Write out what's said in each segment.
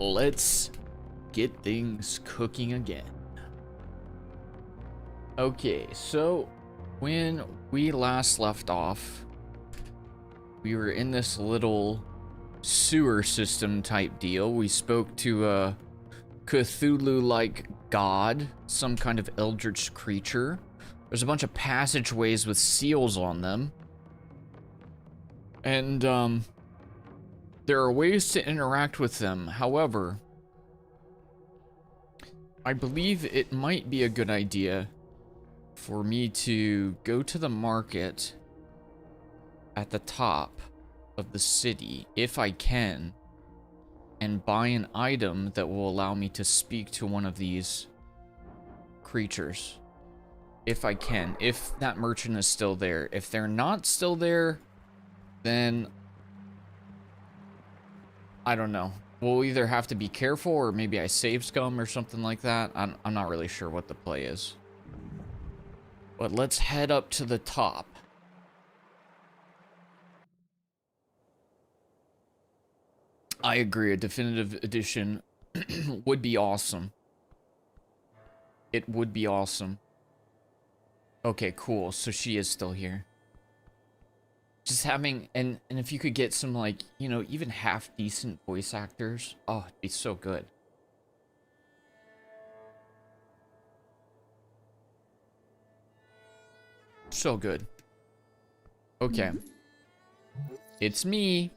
let's get things cooking again. Okay, so when we last left off, we were in this little sewer system type deal. We spoke to a Cthulhu-like god, some kind of eldritch creature. There's a bunch of passageways with seals on them. And, there are ways to interact with them. However, I believe it might be a good idea for me to go to the market at the top of the city, if I can, and buy an item that will allow me to speak to one of these creatures. If I can, if that merchant is still there. If they're not still there, then I don't know. We'll either have to be careful or maybe I save scum or something like that. I'm not really sure what the play is. But let's head up to the top. I agree, a definitive edition would be awesome. It would be awesome. Okay, cool. So she is still here. Just having, and if you could get some, like, you know, even half decent voice actors, oh, it'd be so good. So good. Okay. It's me.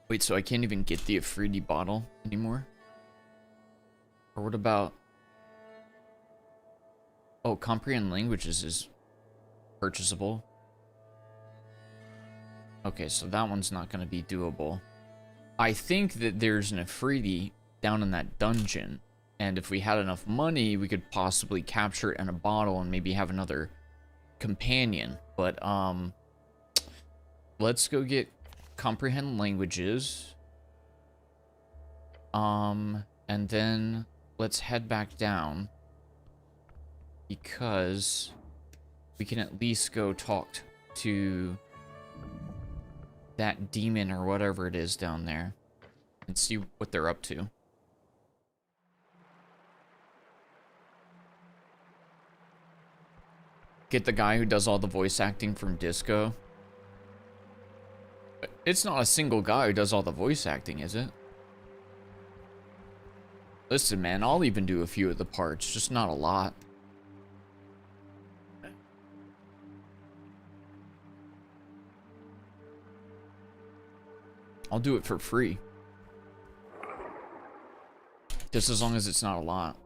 Wait, so I can't even get the Afridi bottle anymore? Or what about... Oh, comprehend languages is purchasable. Okay, so that one's not going to be doable. I think that there's an Afridi down in that dungeon. And if we had enough money, we could possibly capture it in a bottle and maybe have another companion. But, let's go get... comprehend languages, and then let's head back down because we can at least go talk to that demon or whatever it is down there and see what they're up to. Get the guy who does all the voice acting from Disco. It's not a single guy who does all the voice acting, is it? Listen, man, I'll even do a few of the parts, just not a lot. I'll do it for free. Just as long as it's not a lot.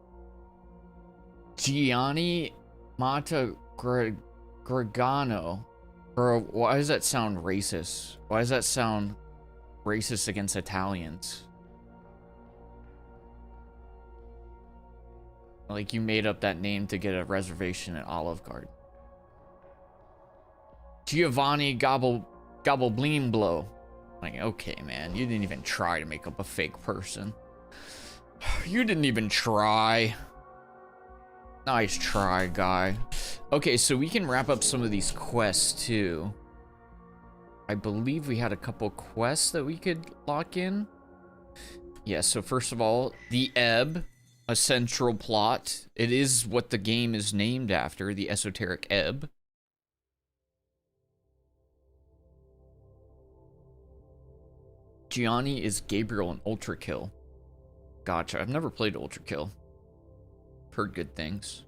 Gianni Mata Gregano. Bro, why does that sound racist? Why does that sound racist against Italians? Like you made up that name to get a reservation at Olive Garden. Giovanni Gobblebleemblow. Like, okay, man, you didn't even try to make up a fake person. You didn't even try. Nice try, guy. Okay, so we can wrap up some of these quests, too. I believe we had a couple quests that we could lock in. Yeah, so first of all, the Ebb, a central plot. It is what the game is named after, the Esoteric Ebb. Gianni is Gabriel in Ultra Kill. Gotcha, I've never played Ultra Kill. Heard good things.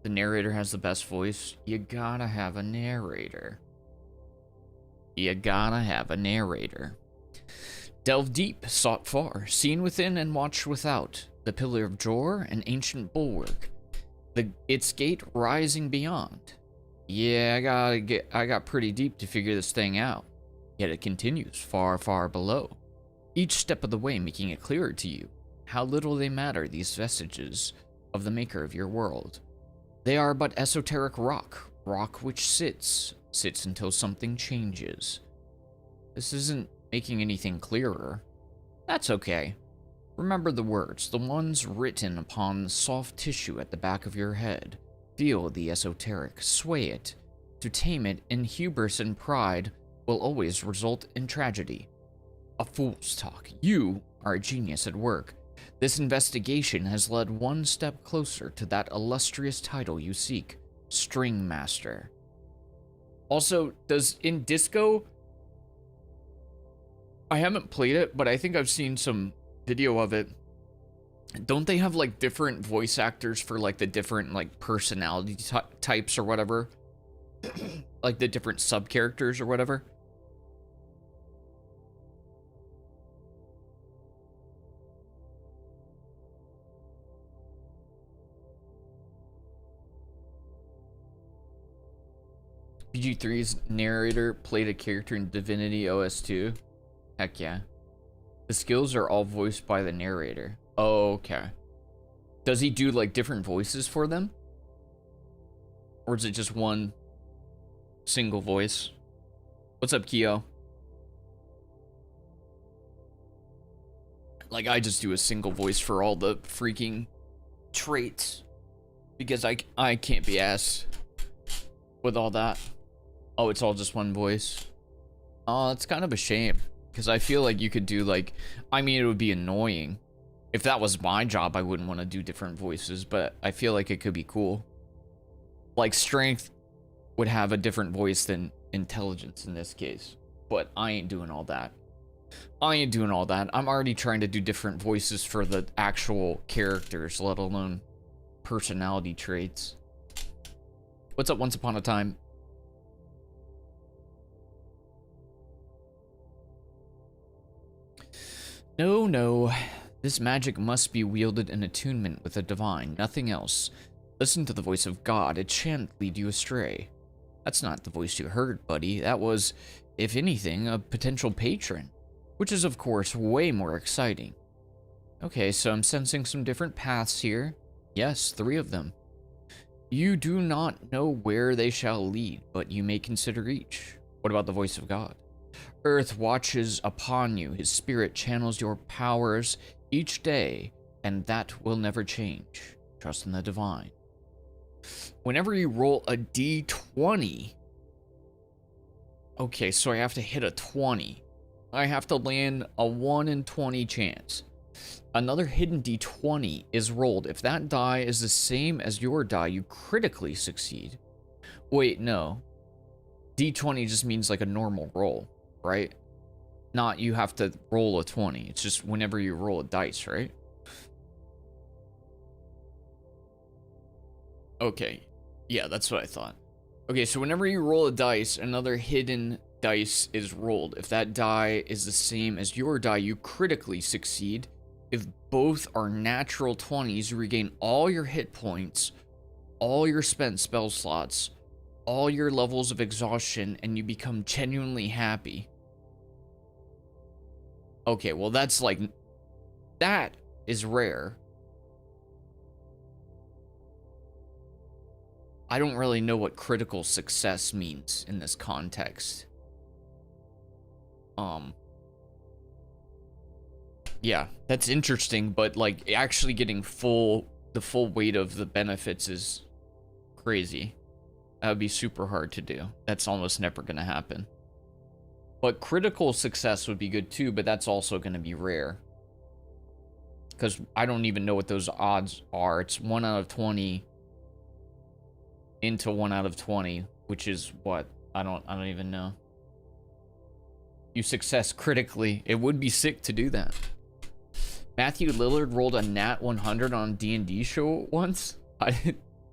The narrator has the best voice. You gotta have a narrator. You gotta have a narrator. Delve deep, sought far, seen within and watched without. The pillar of Jor, an ancient bulwark. Its gate rising beyond. Yeah, I got pretty deep to figure this thing out. Yet it continues far, far below. Each step of the way making it clearer to you how little they matter, these vestiges of the maker of your world. They are but esoteric rock which sits until something changes. This isn't making anything clearer. That's okay. Remember the words, the ones written upon the soft tissue at the back of your head. Feel the esoteric, sway it. To tame it in hubris and pride will always result in tragedy. A fool's talk. You are a genius at work. This investigation has led one step closer to that illustrious title you seek, String Master. Also, in Disco, I haven't played it, but I think I've seen some video of it. Don't they have like different voice actors for like the different like personality types or whatever? Like the different sub characters or whatever? PG3's narrator played a character in Divinity OS2. Heck yeah. The skills are all voiced by the narrator. Oh, okay. Does he do like different voices for them? Or is it just one single voice? What's up, Kyo? Like, I just do a single voice for all the freaking traits. Because I can't be asked with all that. Oh, it's all just one voice. Oh, it's kind of a shame. Because I feel like you could do like... I mean, it would be annoying. If that was my job, I wouldn't want to do different voices. But I feel like it could be cool. Like, strength would have a different voice than intelligence in this case. But I ain't doing all that. I ain't doing all that. I'm already trying to do different voices for the actual characters, let alone personality traits. What's up, Once Upon a Time? No, no. This magic must be wielded in attunement with the divine, nothing else. Listen to the voice of God, it shan't lead you astray. That's not the voice you heard, buddy. That was, if anything, a potential patron. Which is, of course, way more exciting. Okay, so I'm sensing some different paths here. Yes, 3 of them. You do not know where they shall lead, but you may consider each. What about the voice of God? Urth watches upon you. His spirit channels your powers each day, and that will never change. Trust in the divine. Whenever you roll a d20... Okay, so I have to hit a 20. I have to land a 1 in 20 chance. Another hidden d20 is rolled. If that die is the same as your die, you critically succeed. Wait, no. D20 just means like a normal roll, right? Not you have to roll a 20. It's just whenever you roll a dice, right? Okay. Yeah, that's what I thought. Okay, so whenever you roll a dice, another hidden dice is rolled. If that die is the same as your die, you critically succeed. If both are natural 20s, you regain all your hit points, all your spent spell slots, all your levels of exhaustion, and you become genuinely happy. Okay, well that's like... that is rare. I don't really know what critical success means in this context. Yeah, that's interesting, but like actually getting the full weight of the benefits is crazy. That would be super hard to do. That's almost never going to happen. But critical success would be good too, but that's also going to be rare. Because I don't even know what those odds are. It's 1 out of 20 into 1 out of 20, which is what? I don't even know. You success critically. It would be sick to do that. Matthew Lillard rolled a nat 100 on a D&D show once.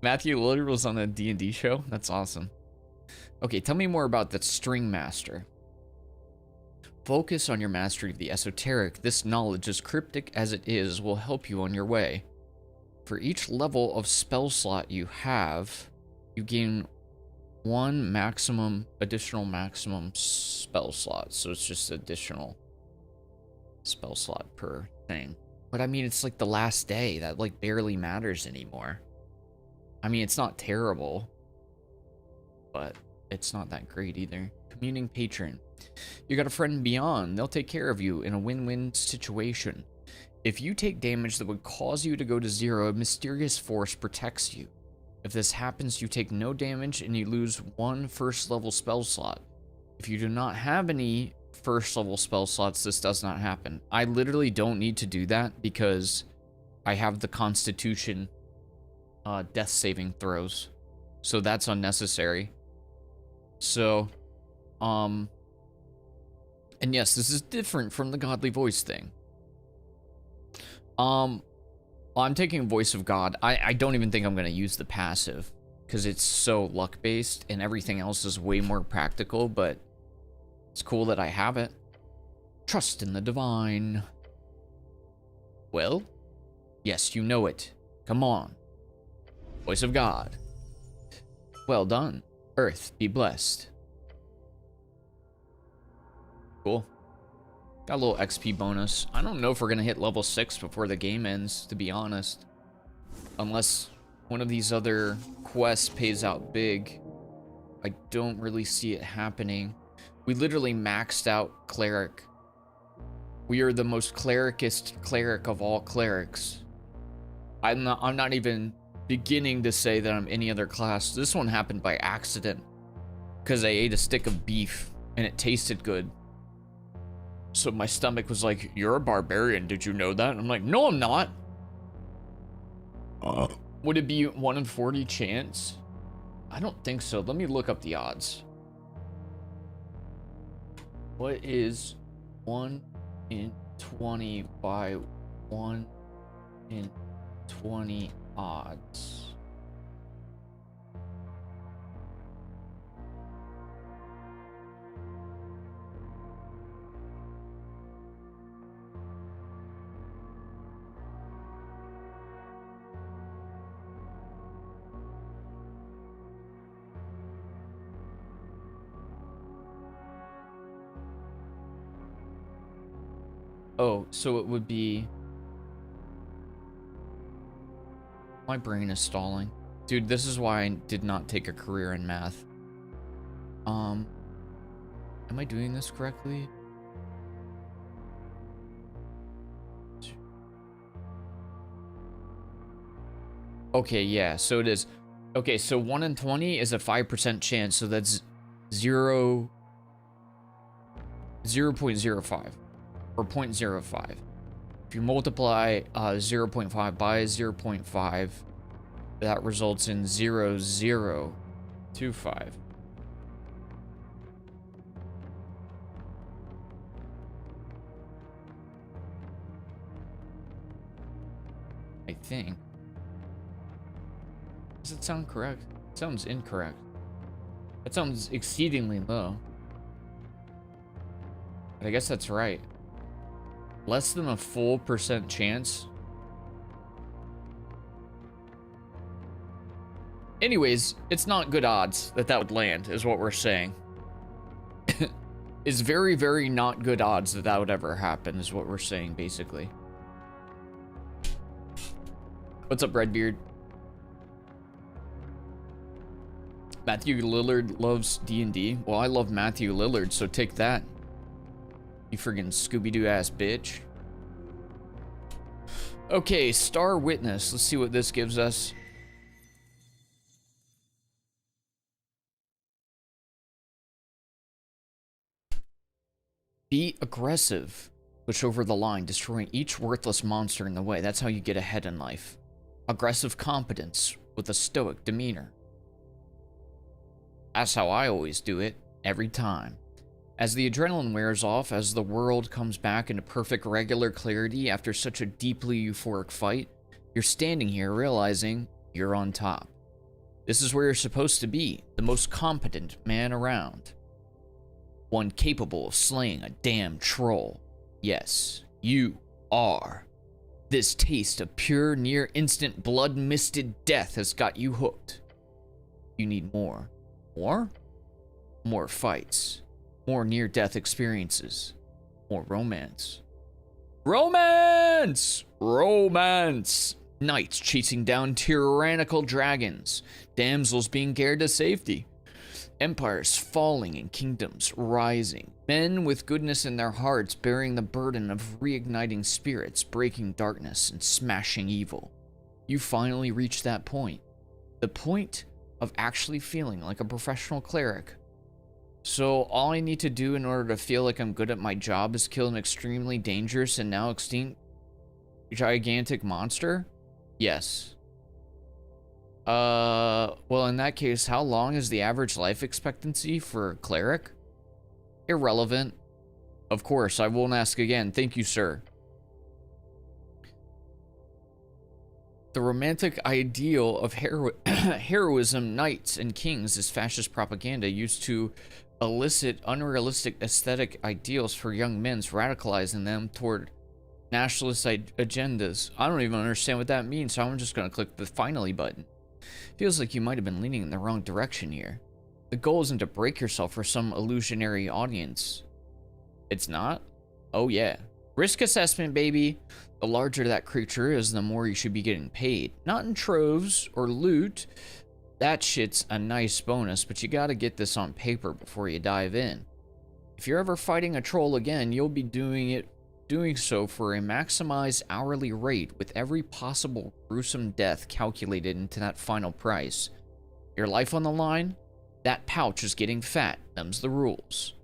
Matthew Lillard was on a D&D show? That's awesome. Okay, tell me more about the String Master. Focus on your mastery of the esoteric. This knowledge, as cryptic as it is, will help you on your way. For each level of spell slot you have, you gain 1 additional maximum spell slot. So it's just additional spell slot per thing. But I mean, it's like the last day. That like barely matters anymore. I mean, it's not terrible, but it's not that great either. Communing patron. You got a friend beyond. They'll take care of you in a win-win situation. If you take damage that would cause you to go to 0, a mysterious force protects you. If this happens, you take no damage and you lose 1 first-level spell slot. If you do not have any first-level spell slots, this does not happen. I literally don't need to do that because I have the Constitution death saving throws. So that's unnecessary. So, and yes, this is different from the godly voice thing. I'm taking Voice of God. I don't even think I'm going to use the passive because it's so luck-based and everything else is way more practical, but it's cool that I have it. Trust in the divine. Well, yes, you know it. Come on. Voice of God. Well done. Urth, be blessed. Cool. Got a little XP bonus. I don't know if we're going to hit level 6 before the game ends, to be honest. Unless one of these other quests pays out big. I don't really see it happening. We literally maxed out Cleric. We are the most clericist cleric of all clerics. I'm not even beginning to say that I'm any other class. This one happened by accident. Because I ate a stick of beef and it tasted good. So my stomach was like, you're a barbarian, did you know that? And I'm like, no, I'm not. Would it be 1 in 40 chance? I don't think so. Let me look up the odds. What is 1 in 20 by 1 in 20 odds? Oh, so it would be... My brain is stalling. Dude, this is why I did not take a career in math. Am I doing this correctly? Okay, yeah, so it is. Okay, so 1 in 20 is a 5% chance, so that's 0.05 or 0.05. If you multiply 0.5 by 0.5, that results in 0.025. I think. Does it sound correct? It sounds incorrect. That sounds exceedingly low. But I guess that's right. Less than a full % chance. Anyways, it's not good odds that that would land, is what we're saying. It's very, very not good odds that that would ever happen, is what we're saying, basically. What's up, Redbeard? Matthew Lillard loves D&D. Well, I love Matthew Lillard, so take that. You friggin' Scooby-Doo ass bitch. Okay, Star Witness. Let's see what this gives us. Be aggressive. Push over the line, destroying each worthless monster in the way. That's how you get ahead in life. Aggressive competence with a stoic demeanor. That's how I always do it, every time. As the adrenaline wears off, as the world comes back into perfect regular clarity after such a deeply euphoric fight, you're standing here realizing you're on top. This is where you're supposed to be, the most competent man around. One capable of slaying a damn troll. Yes, you are. This taste of pure, near-instant, blood-misted death has got you hooked. You need more. More? More fights. More near-death experiences. More romance. Romance! Romance! Knights chasing down tyrannical dragons. Damsels being carried to safety. Empires falling and kingdoms rising. Men with goodness in their hearts bearing the burden of reigniting spirits, breaking darkness, and smashing evil. You finally reach that point. The point of actually feeling like a professional cleric. So all I need to do in order to feel like I'm good at my job is kill an extremely dangerous and now extinct gigantic monster? Yes. Well, in that case, how long is the average life expectancy for a cleric? Irrelevant. Of course, I won't ask again. Thank you, sir. The romantic ideal of heroism, knights, and kings is fascist propaganda used to elicit unrealistic aesthetic ideals for young men, radicalizing them toward nationalist agendas. I don't even understand what that means, so I'm just going to click the finally button. Feels like you might have been leaning in the wrong direction here. The goal isn't to break yourself for some illusionary audience. It's not? Oh yeah. Risk assessment, baby. The larger that creature is, the more you should be getting paid. Not in troves or loot. That shit's a nice bonus, but you gotta get this on paper before you dive in. If you're ever fighting a troll again, you'll be doing so for a maximized hourly rate, with every possible gruesome death calculated into that final price. Your life on the line? That pouch is getting fat. Them's the rules.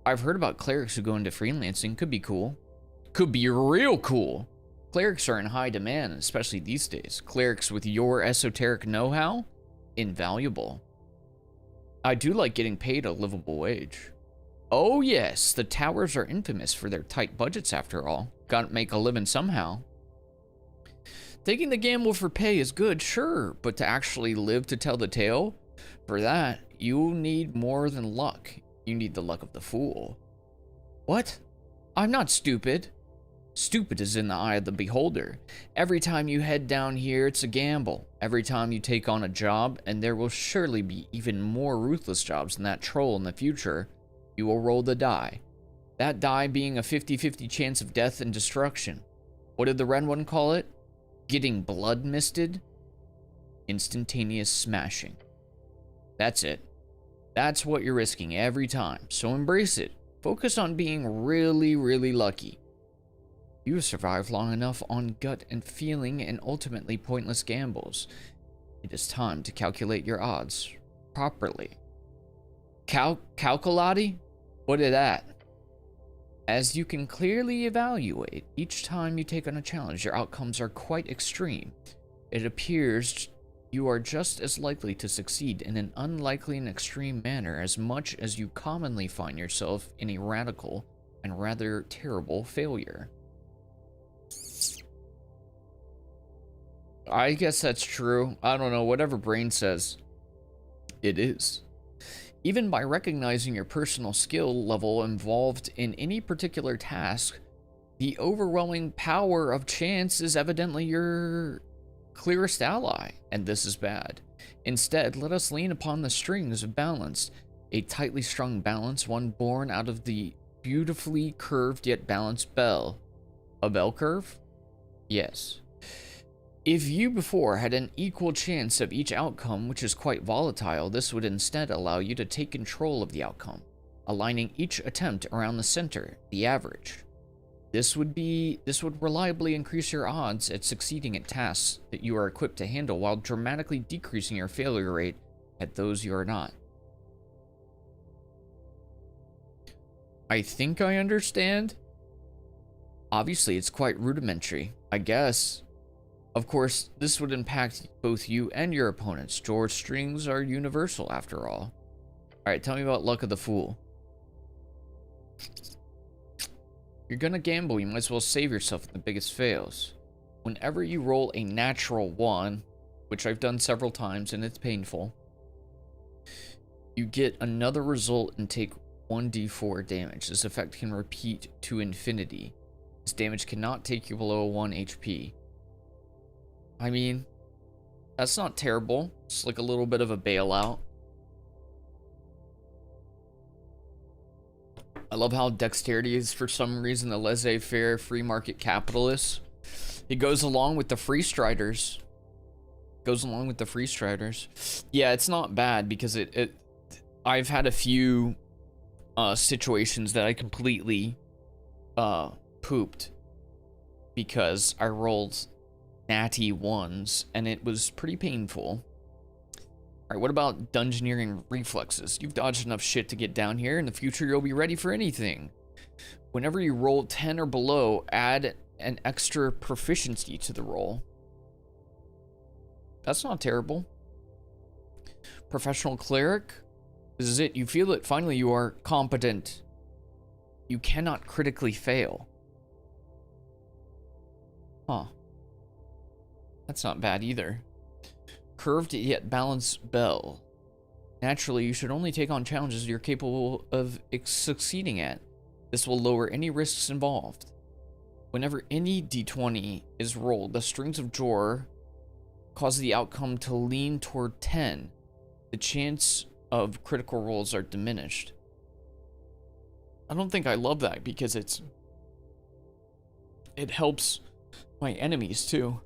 I've heard about clerics who go into freelancing. Could be cool. Could be real cool. Clerics are in high demand, especially these days. Clerics with your esoteric know-how? Invaluable. I do like getting paid a livable wage. Oh yes, the towers are infamous for their tight budgets after all. Gotta make a living somehow. Taking the gamble for pay is good, sure, but to actually live to tell the tale? For that, you'll need more than luck. You need the luck of the fool. What? I'm not stupid. Stupid is in the eye of the beholder. Every time you head down here, it's a gamble. Every time you take on a job, and there will surely be even more ruthless jobs than that troll in the future, you will roll the die. That die being a 50-50 chance of death and destruction. What did the red one call it? Getting blood misted? Instantaneous smashing. That's it. That's what you're risking every time, so embrace it. Focus on being really, really lucky. You have survived long enough on gut and feeling and ultimately pointless gambles. It is time to calculate your odds properly. Calculati? What is that? As you can clearly evaluate, each time you take on a challenge, your outcomes are quite extreme. It appears you are just as likely to succeed in an unlikely and extreme manner as much as you commonly find yourself in a radical and rather terrible failure. I guess that's true. I don't know, whatever brain says. It is. Even by recognizing your personal skill level involved in any particular task, the overwhelming power of chance is evidently your clearest ally, and this is bad. Instead, let us lean upon the strings of balance, a tightly strung balance, one born out of the beautifully curved yet balanced bell. A bell curve? Yes. If you before had an equal chance of each outcome, which is quite volatile, this would instead allow you to take control of the outcome, aligning each attempt around the center, the average. This would reliably increase your odds at succeeding at tasks that you are equipped to handle, while dramatically decreasing your failure rate at those you are not. I think I understand. Obviously, it's quite rudimentary, I guess. Of course, this would impact both you and your opponents. Drawer strings are universal, after all. Alright, tell me about luck of the fool. You're gonna gamble, you might as well save yourself from the biggest fails. Whenever you roll a natural 1, which I've done several times and it's painful, you get another result and take 1d4 damage. This effect can repeat to infinity. This damage cannot take you below 1 HP. I mean, that's not terrible. It's like a little bit of a bailout. I love how dexterity is, for some reason, the laissez-faire free market capitalist. It goes along with the free striders. Goes along with the free striders. Yeah, it's not bad because I've had a few situations that I completely pooped because I rolled natty ones and it was pretty painful. Alright, what about dungeoneering reflexes? You've dodged enough shit to get down here. In the future, you'll be ready for anything. Whenever you roll 10 or below, add an extra proficiency to the roll. That's not terrible. Professional cleric. This is it. You feel it. Finally, you are competent. You cannot critically fail. Huh. That's not bad either. Curved yet balanced bell. Naturally, you should only take on challenges you're capable of succeeding at. This will lower any risks involved. Whenever any d20 is rolled, the strings of drawer cause the outcome to lean toward 10. The chance of critical rolls are diminished. I don't think I love that because it helps my enemies too.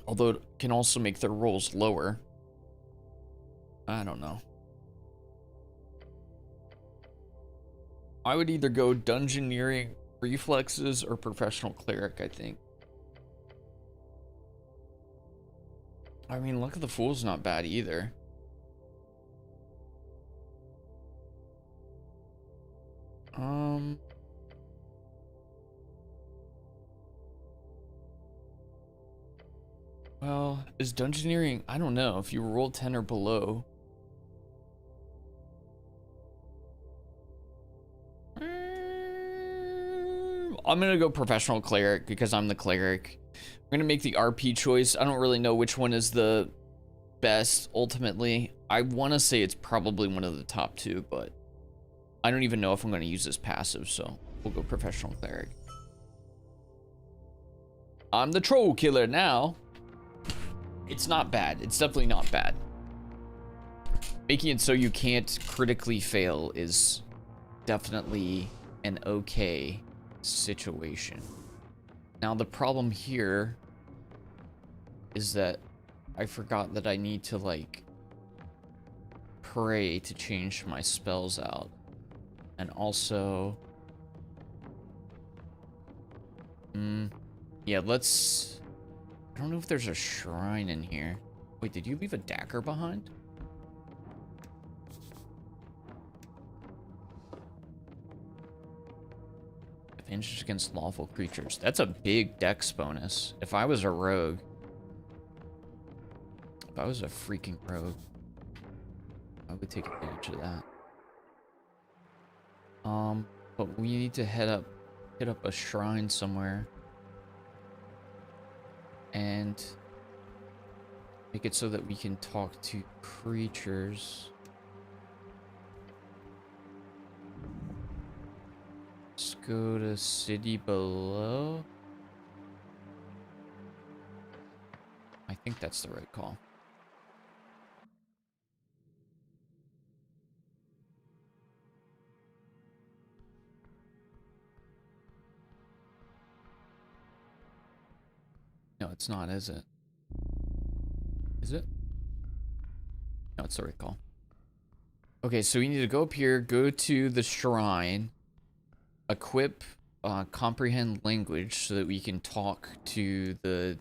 Although it can also make their rolls lower. I don't know. I would either go dungeoneering reflexes or professional cleric, I think. I mean, Luck of the Fool's not bad either. Well, is dungeoneering, I don't know, if you roll 10 or below. I'm gonna go professional cleric because I'm the cleric. I'm gonna make the RP choice. I don't really know which one is the best ultimately. I want to say it's probably one of the top two, but I don't even know if I'm gonna use this passive, so we'll go professional cleric. I'm the troll killer now. It's not bad. It's definitely not bad. Making it so you can't critically fail is definitely an okay situation. Now the problem here is that I forgot that I need to like pray to change my spells out. And also yeah, let's, I don't know if there's a shrine in here. Wait, did you leave a dagger behind? Advantage against lawful creatures. That's a big dex bonus. If I was a rogue. If I was a freaking rogue, I would take advantage of that. But we need to hit up a shrine somewhere. And make it so that we can talk to creatures. Let's go to city below. I think that's the right call. No, it's not, is it? Is it? No, it's the right call. Okay, so we need to go up here, go to the shrine, equip comprehend language so that we can talk to the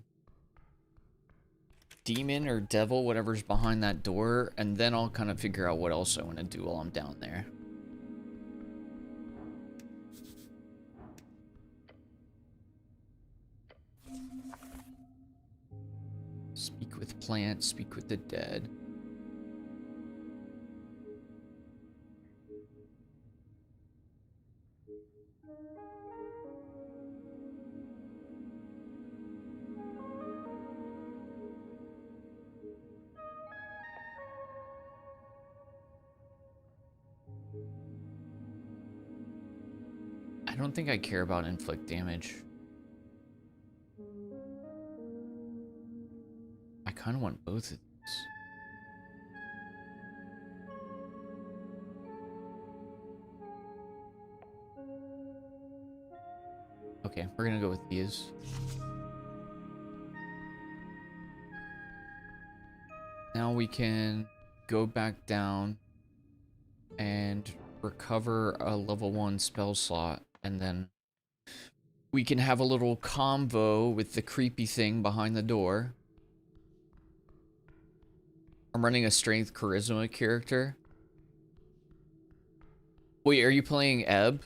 demon or devil, whatever's behind that door, and then I'll kind of figure out what else I want to do while I'm down there. Speak with plants, speak with the dead. I don't think I care about inflict damage. I kind of want both of these. Okay, we're gonna go with these. Now we can go back down and recover a level 1 spell slot, and then we can have a little convo with the creepy thing behind the door. I'm running a strength charisma character. Wait, are you playing Ebb?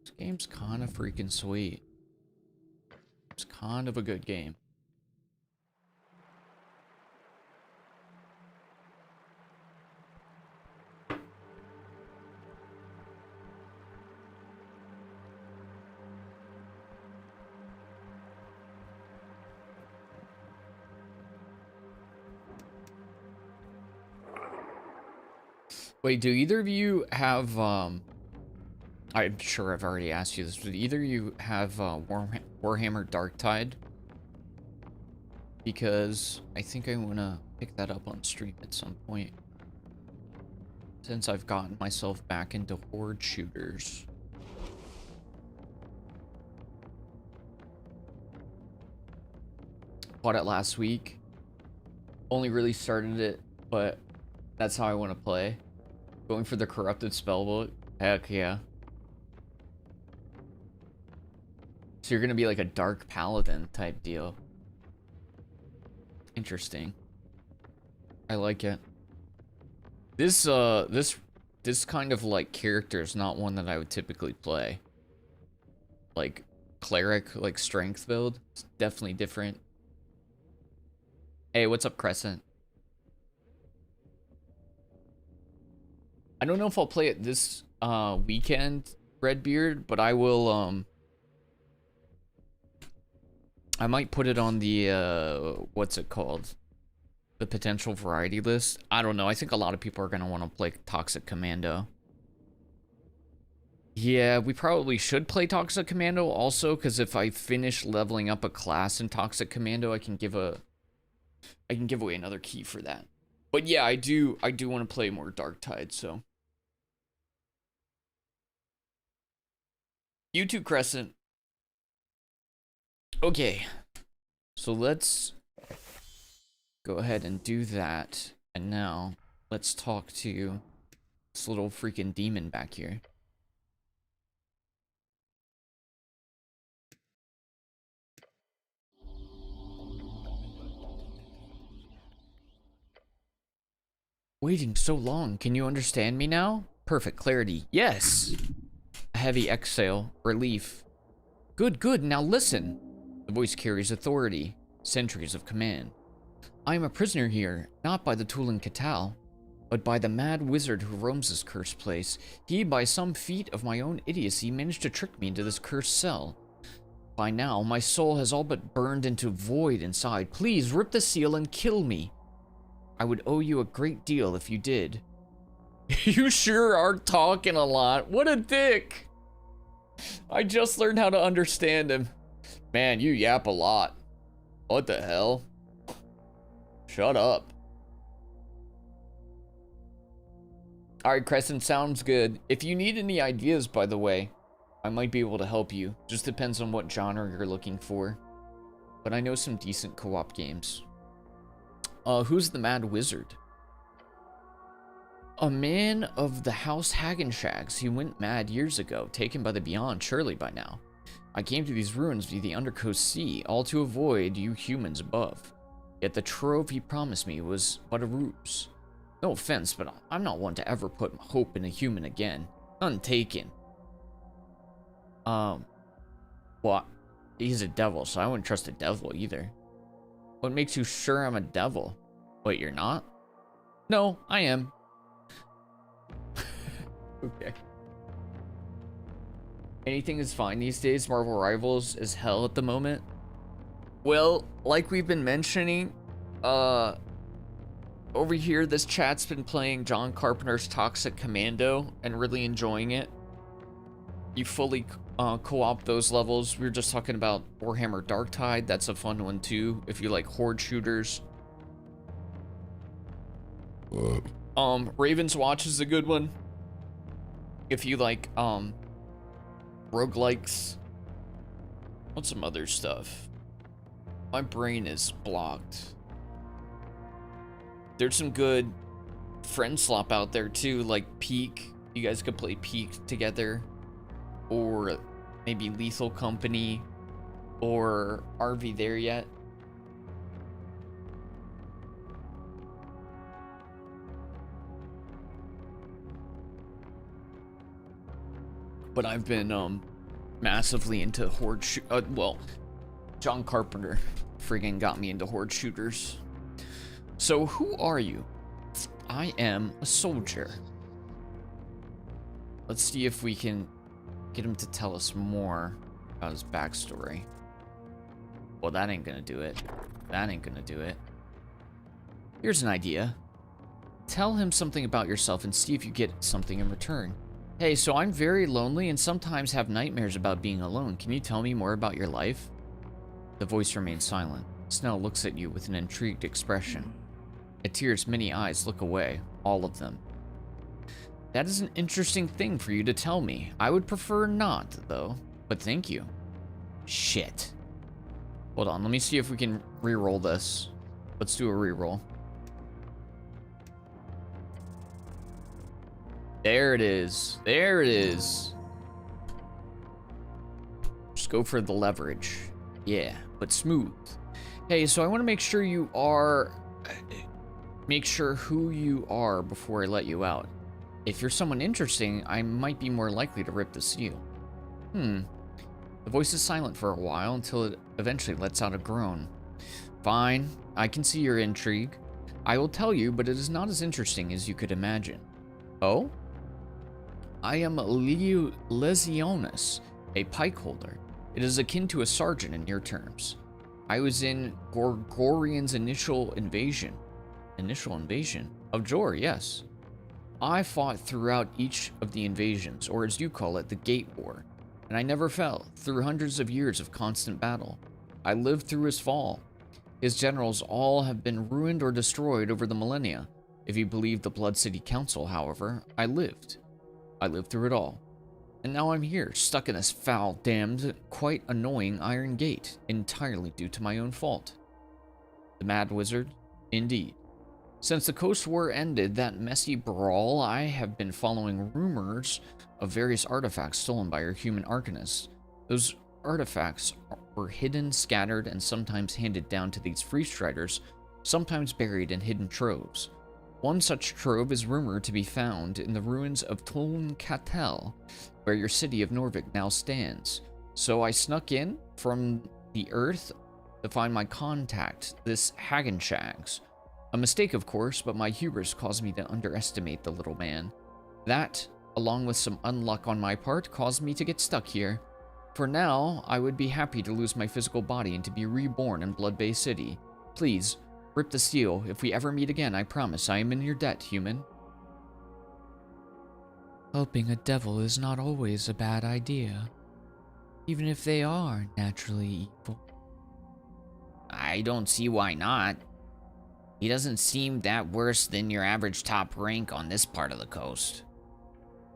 This game's kind of freaking sweet. It's kind of a good game. Wait, do either of you have, I'm sure I've already asked you this, but either of you have, Warhammer Darktide? Because I think I want to pick that up on stream at some point. Since I've gotten myself back into horde shooters. Bought it last week. Only really started it, but that's how I want to play. Going for the corrupted spellbook. Heck yeah. So you're gonna be like a dark paladin type deal. Interesting. I like it. This kind of like character is not one that I would typically play. Like cleric, like strength build. It's definitely different. Hey, what's up, Crescent? I don't know if I'll play it this weekend, Redbeard, but I will I might put it on the what's it called? The potential variety list. I don't know. I think a lot of people are going to want to play Toxic Commando. Yeah, we probably should play Toxic Commando also, because if I finish leveling up a class in Toxic Commando, I can give away another key for that. But yeah, I do want to play more Darktide, so. YouTube Crescent. Okay. So let's go ahead and do that. And now let's talk to this little freaking demon back here. Waiting so long. Can you understand me now? Perfect clarity. Yes. A heavy exhale. Relief. Good, good. Now listen. The voice carries authority. Centuries of command. I am a prisoner here, not by the Tulan Katal, but by the mad wizard who roams this cursed place. He, by some feat of my own idiocy, managed to trick me into this cursed cell. By now, my soul has all but burned into void inside. Please, rip the seal and kill me. I would owe you a great deal if you did. You sure are talking a lot. What a dick. I just learned how to understand him. Man, you yap a lot. What the hell? Shut up. Alright, Crescent, sounds good. If you need any ideas, by the way, I might be able to help you. Just depends on what genre you're looking for. But I know some decent co-op games. Who's the Mad Wizard? A man of the House Hagenshags who went mad years ago, taken by the Beyond, surely by now. I came to these ruins via the Undercoast Sea, all to avoid you humans above. Yet the trove he promised me was but a ruse. No offense, but I'm not one to ever put hope in a human again. None taken. Well, he's a devil, so I wouldn't trust a devil either. What makes you sure I'm a devil? Wait, you're not? No, I am. Okay. Anything is fine these days. Marvel Rivals is hell at the moment. Well, like we've been mentioning, over here, this chat's been playing John Carpenter's Toxic Commando and really enjoying it. You fully co-op those levels. We were just talking about Warhammer Darktide. That's a fun one too, if you like horde shooters. Raven's Watch is a good one. If you like roguelikes. What's some other stuff? My brain is blocked. There's some good friend slop out there too, like Peak. You guys could play Peak together. Or maybe Lethal Company. Or Are We There Yet? But I've been massively into horde well, John Carpenter friggin' got me into horde shooters. So who are you? I am a soldier. Let's see if we can get him to tell us more about his backstory. Well, that ain't gonna do it. That ain't gonna do it. Here's an idea. Tell him something about yourself and see if you get something in return. Hey, so I'm very lonely and sometimes have nightmares about being alone. Can you tell me more about your life? The voice remains silent. Snell looks at you with an intrigued expression. It tears many eyes look away, all of them. That is an interesting thing for you to tell me. I would prefer not, though. But thank you. Shit. Hold on, let me see if we can re-roll this. Let's do a re-roll. There it is. There it is. Just go for the leverage. Yeah, but smooth. Hey, so I want to make sure you are... Make sure who you are before I let you out. If you're someone interesting, I might be more likely to rip the seal. The voice is silent for a while until it eventually lets out a groan. Fine, I can see your intrigue. I will tell you, but it is not as interesting as you could imagine. Oh? I am Lesionis, a pike holder. It is akin to a sergeant in your terms. I was in Gorgorian's initial invasion. Initial invasion? Of Jor, yes. I fought throughout each of the invasions, or as you call it, the Gate War. And I never fell, through hundreds of years of constant battle. I lived through his fall. His generals all have been ruined or destroyed over the millennia. If you believe the Blood City Council, however, I lived. I lived through it all. And now I'm here, stuck in this foul, damned, quite annoying Iron Gate, entirely due to my own fault. The Mad Wizard? Indeed. Since the Coast War ended that messy brawl, I have been following rumors of various artifacts stolen by our human arcanists. Those artifacts were hidden, scattered, and sometimes handed down to these freestriders, sometimes buried in hidden troves. One such trove is rumored to be found in the ruins of Toln-Katel, where your city of Norvik now stands. So I snuck in from the Urth to find my contact, this Hagenshags. A mistake, of course, but my hubris caused me to underestimate the little man. That, along with some unluck on my part, caused me to get stuck here. For now, I would be happy to lose my physical body and to be reborn in Blood Bay City. Please, rip the seal. If we ever meet again, I promise I am in your debt, human. Helping a devil is not always a bad idea, even if they are naturally evil. I don't see why not. He doesn't seem that worse than your average top rank on this part of the coast.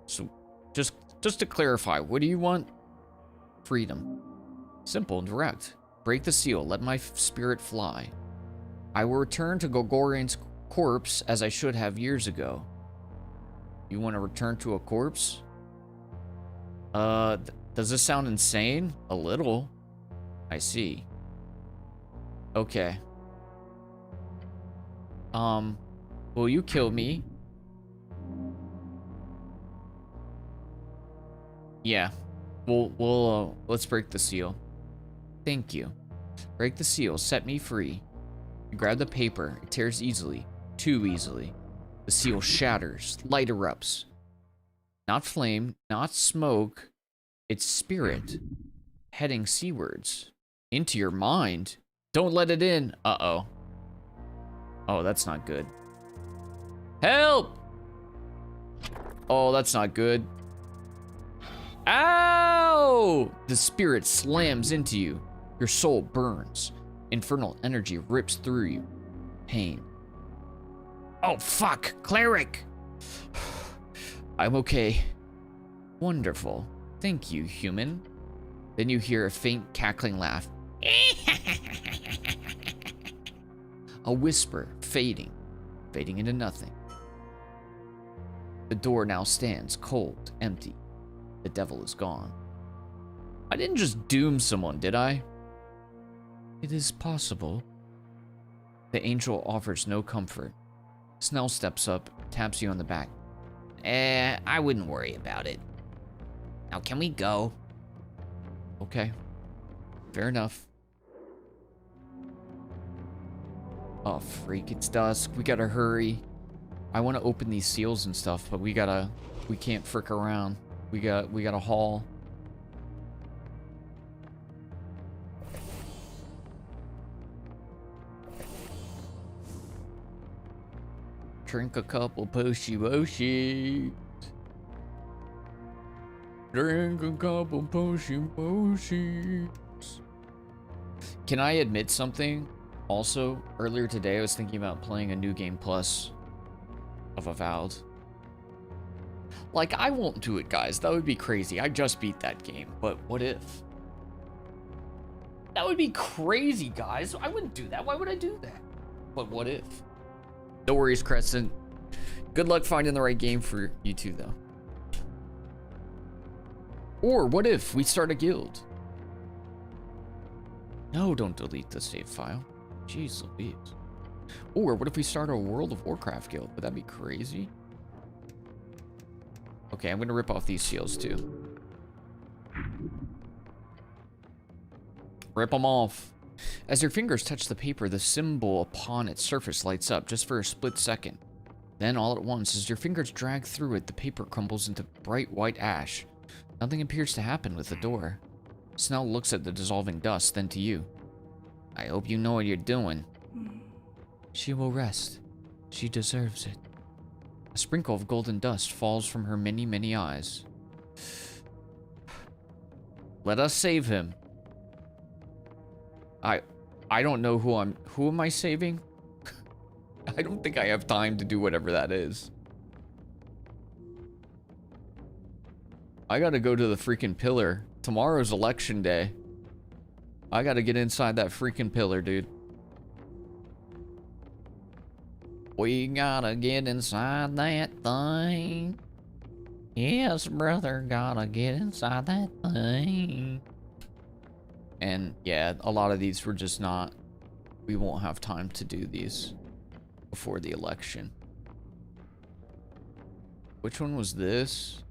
So, just to clarify, what do you want? Freedom. Simple and direct. Break the seal, let my spirit fly. I will return to Gorgorian's corpse as I should have years ago. You want to return to a corpse? Does this sound insane? A little. I see. Okay. Will you kill me? Yeah. Let's break the seal. Thank you. Break the seal, set me free. You grab the paper, it tears easily. Too easily. The seal shatters, light erupts. Not flame, not smoke. It's spirit. Heading seawards. Into your mind. Don't let it in. Uh-oh. Oh, that's not good. Help! Oh, that's not good. Ow! The spirit slams into you. Your soul burns. Infernal energy rips through you. Pain. Oh, fuck! Cleric! I'm okay. Wonderful. Thank you, human. Then you hear a faint cackling laugh. A whisper, fading into nothing. The door now stands cold, empty. The devil is gone. I didn't just doom someone, did I? It is possible. The angel offers no comfort. Snell steps up, taps you on the back. I wouldn't worry about it. Now, can we go? Okay. Fair enough. Oh, freak, it's dusk. We gotta hurry. I want to open these seals and stuff, but we can't frick around. We gotta haul. Drink a couple poshy-woshies. Drink a couple poshy-woshies. Can I admit something? Also, earlier today I was thinking about playing a new game plus of Avowed. Like, I won't do it, guys. That would be crazy. I just beat that game. But what if? That would be crazy, guys. I wouldn't do that. Why would I do that? But what if? No worries, Crescent. Good luck finding the right game for you two, though. Or what if we start a guild? No, don't delete the save file. Jeez Louise. Or what if we start a World of Warcraft guild? Would that be crazy? Okay, I'm gonna rip off these seals too. Rip them off. As your fingers touch the paper, the symbol upon its surface lights up just for a split second. Then all at once, as your fingers drag through it, the paper crumbles into bright white ash. Nothing appears to happen with the door. Snell looks at the dissolving dust, then to you. I hope you know what you're doing. She will rest. She deserves it. A sprinkle of golden dust falls from her many, many eyes. Let us save him. I don't know who am I saving? I don't think I have time to do whatever that is. I gotta go to the freaking pillar. Tomorrow's election day. I gotta get inside that freaking pillar, dude. We gotta get inside that thing. Yes, brother, gotta get inside that thing. And yeah, a lot of these were just not... We won't have time to do these before the election. Which one was this?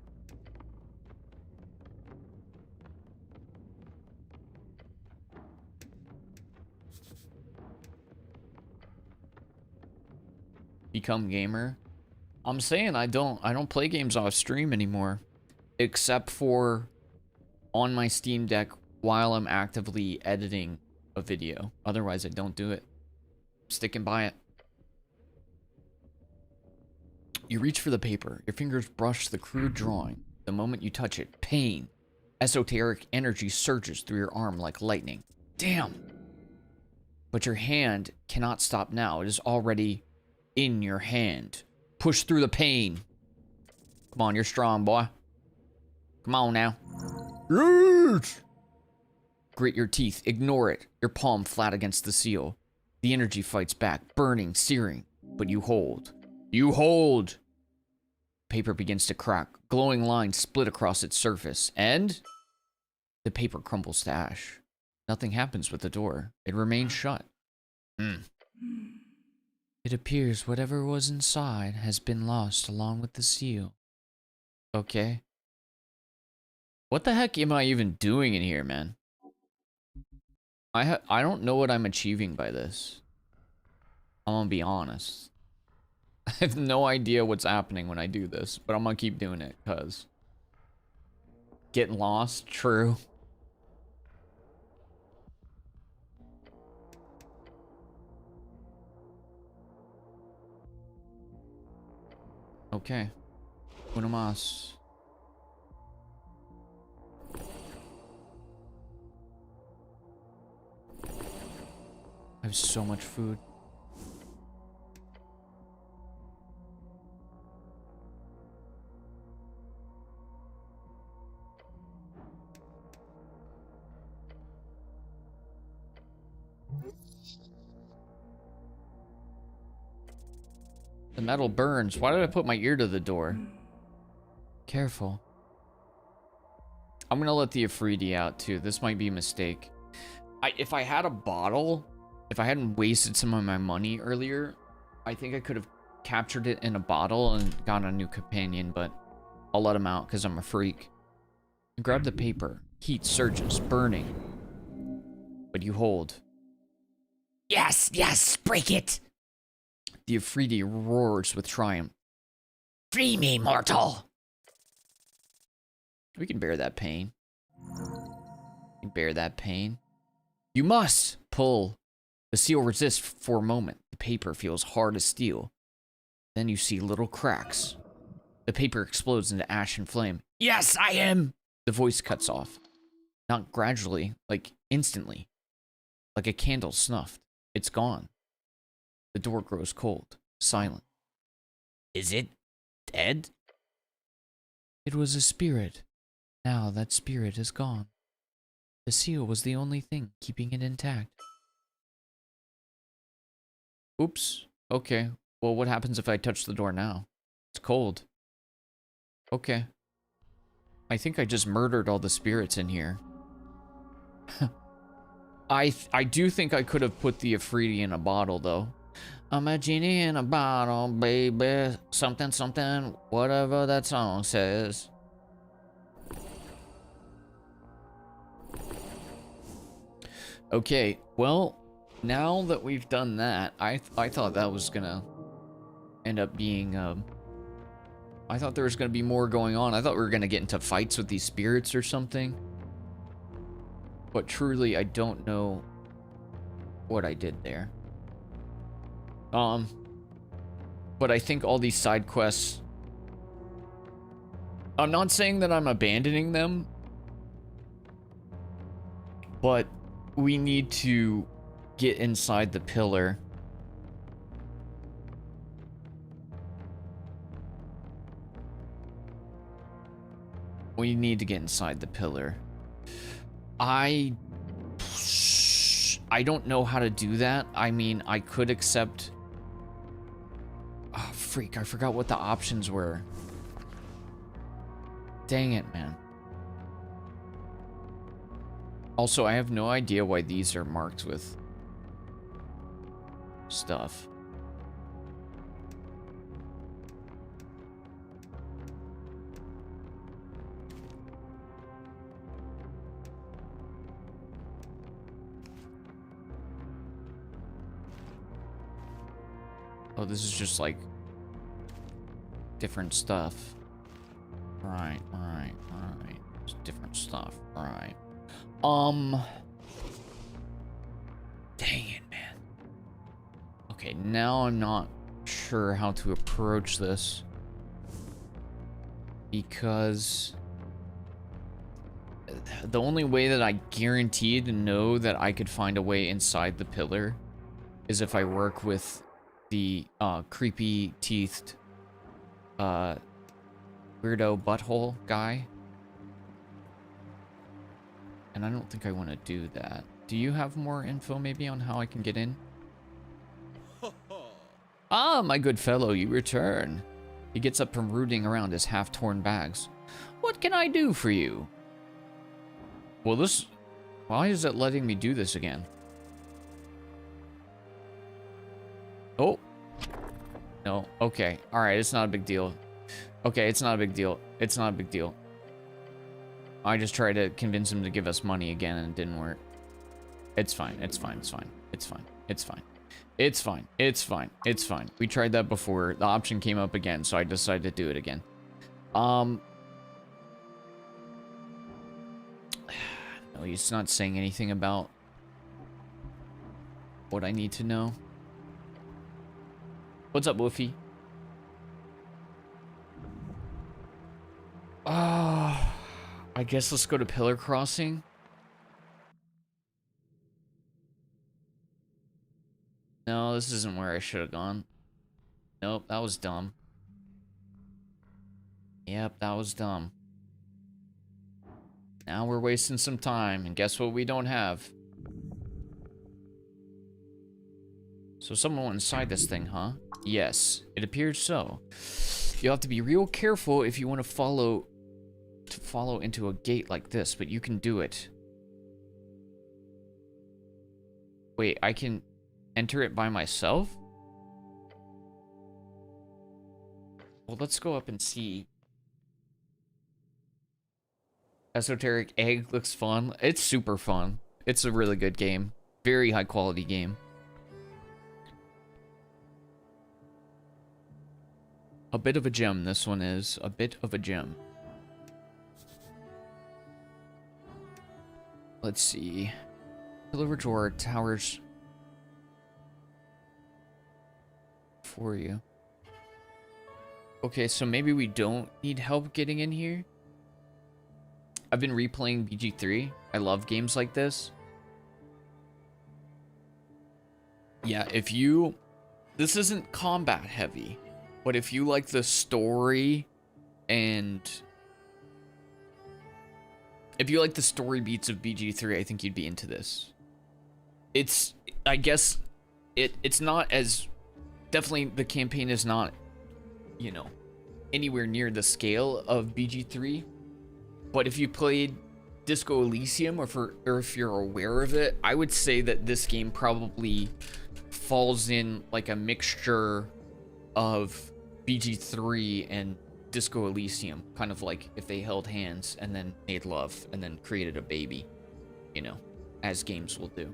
Become gamer. I'm saying I don't play games off stream anymore, except for on my Steam Deck while I'm actively editing a video. Otherwise, I don't do it. I'm sticking by it. You reach for the paper. Your fingers brush the crude drawing. The moment you touch it, pain. Esoteric energy surges through your arm like lightning. Damn! But your hand cannot stop now. It is already in your hand. Push through the pain. Come on, you're strong, boy. Come on now. Yes! Grit your teeth. Ignore it. Your palm flat against the seal. The energy fights back, burning, searing. But you hold. You hold! Paper begins to crack. Glowing lines split across its surface. And the paper crumbles to ash. Nothing happens with the door. It remains shut. It appears whatever was inside has been lost along with the seal. Okay. What the heck am I even doing in here, man? I don't know what I'm achieving by this. I'm gonna be honest. I have no idea what's happening when I do this, but I'm gonna keep doing it, cause getting lost, true. Okay. Uno más. I have so much food. The metal burns. Why did I put my ear to the door? Careful. I'm gonna let the Afridi out too. This might be a mistake. If I had a bottle, if I hadn't wasted some of my money earlier, I think I could have captured it in a bottle and got a new companion, but I'll let him out because I'm a freak. Grab the paper. Heat surges, burning. But you hold. Yes, yes, break it. The Afridi roars with triumph. Free me, mortal. We can bear that pain. We can bear that pain. You must pull. The seal resists for a moment. The paper feels hard as steel. Then you see little cracks. The paper explodes into ash and flame. Yes, I am. The voice cuts off. Not gradually, like instantly. Like a candle snuffed. It's gone. The door grows cold, silent. Is it dead? It was a spirit. Now that spirit is gone. The seal was the only thing keeping it intact. Oops. Okay. Well, what happens if I touch the door now? It's cold. Okay. I think I just murdered all the spirits in here. I do think I could have put the Afridi in a bottle, though. I'm a genie in a bottle, baby. Something, something, whatever that song says. Okay, well, now that we've done that, I thought that was gonna end up being, I thought there was gonna be more going on. I thought we were gonna get into fights with these spirits or something. But truly, I don't know what I did there. But I think all these side quests, I'm not saying that I'm abandoning them, but we need to get inside the pillar. We need to get inside the pillar. I don't know how to do that. I mean, I could accept... Oh, freak. I forgot what the options were. Dang it, man. Also, I have no idea why these are marked with stuff. Oh, this is just like different stuff. Right. It's different stuff. Right. Dang it, man. Okay, now I'm not sure how to approach this. Because the only way that I guaranteed to know that I could find a way inside the pillar is if I work with the creepy teethed weirdo butthole guy. And I don't think I want to do that. Do you have more info maybe on how I can get in? Ah, my good fellow, you return. He gets up from rooting around his half-torn bags. What can I do for you? Well, this... Why is it letting me do this again? Oh. No, okay. Alright, it's not a big deal. Okay, it's not a big deal. It's not a big deal. I just tried to convince him to give us money again and it didn't work. It's fine, it's fine, it's fine. It's fine, it's fine. It's fine, it's fine, it's fine. We tried that before. The option came up again, so I decided to do it again. No, he's not saying anything about what I need to know. What's up, Woofy? I guess let's go to Pillar Crossing. No, this isn't where I should have gone. Nope, that was dumb. Yep, that was dumb. Now we're wasting some time, and guess what we don't have? So someone inside this thing, huh? Yes, it appears so. You'll have to be real careful if you want to follow into a gate like this, but you can do it. Wait, I can enter it by myself? Well, let's go up and see. Esoteric Egg looks fun. It's super fun. It's a really good game. Very high quality game. A bit of a gem, this one is. A bit of a gem. Let's see. Pillar drawer towers for you. Okay, so maybe we don't need help getting in here. I've been replaying BG3. I love games like this. Yeah, if you... This isn't combat heavy, but if you like the story and... If you like the story beats of BG3, I think you'd be into this. It's... I guess... It's not as... Definitely the campaign is not, you know, anywhere near the scale of BG3. But if you played Disco Elysium, or if you're aware of it, I would say that this game probably falls in like a mixture of BG3 and Disco Elysium. Kind of like if they held hands and then made love and then created a baby, you know, as games will do.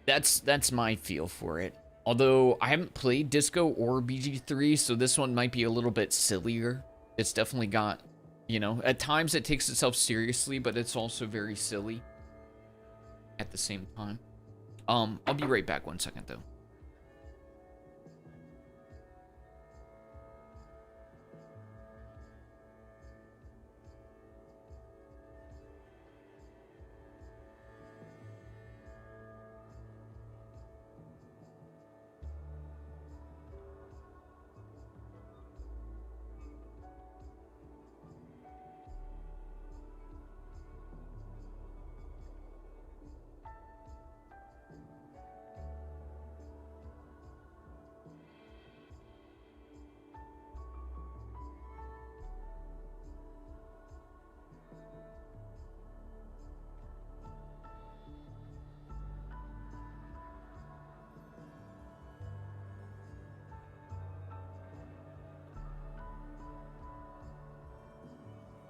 That's my feel for it. Although I haven't played Disco or BG3, so this one might be a little bit sillier. It's definitely got, you know, at times it takes itself seriously, but it's also very silly at the same time. I'll be right back 1 second though.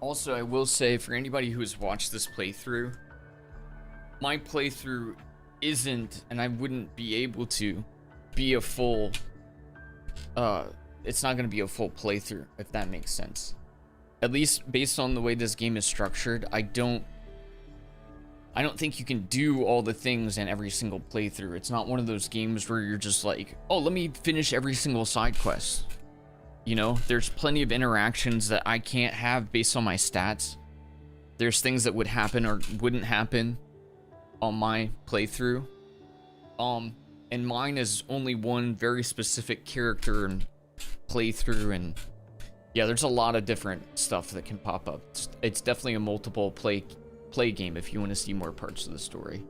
Also, I will say, for anybody who has watched this playthrough, my playthrough isn't, and I wouldn't be able to, be a full, it's not going to be a full playthrough, if that makes sense. At least based on the way this game is structured, I don't think you can do all the things in every single playthrough. It's not one of those games where you're just like, oh, let me finish every single side quest. You know, there's plenty of interactions that I can't have based on my stats. There's things that would happen or wouldn't happen on my playthrough. And mine is only one very specific character and playthrough, and yeah, there's a lot of different stuff that can pop up. It's definitely a multiple play game if you want to see more parts of the story.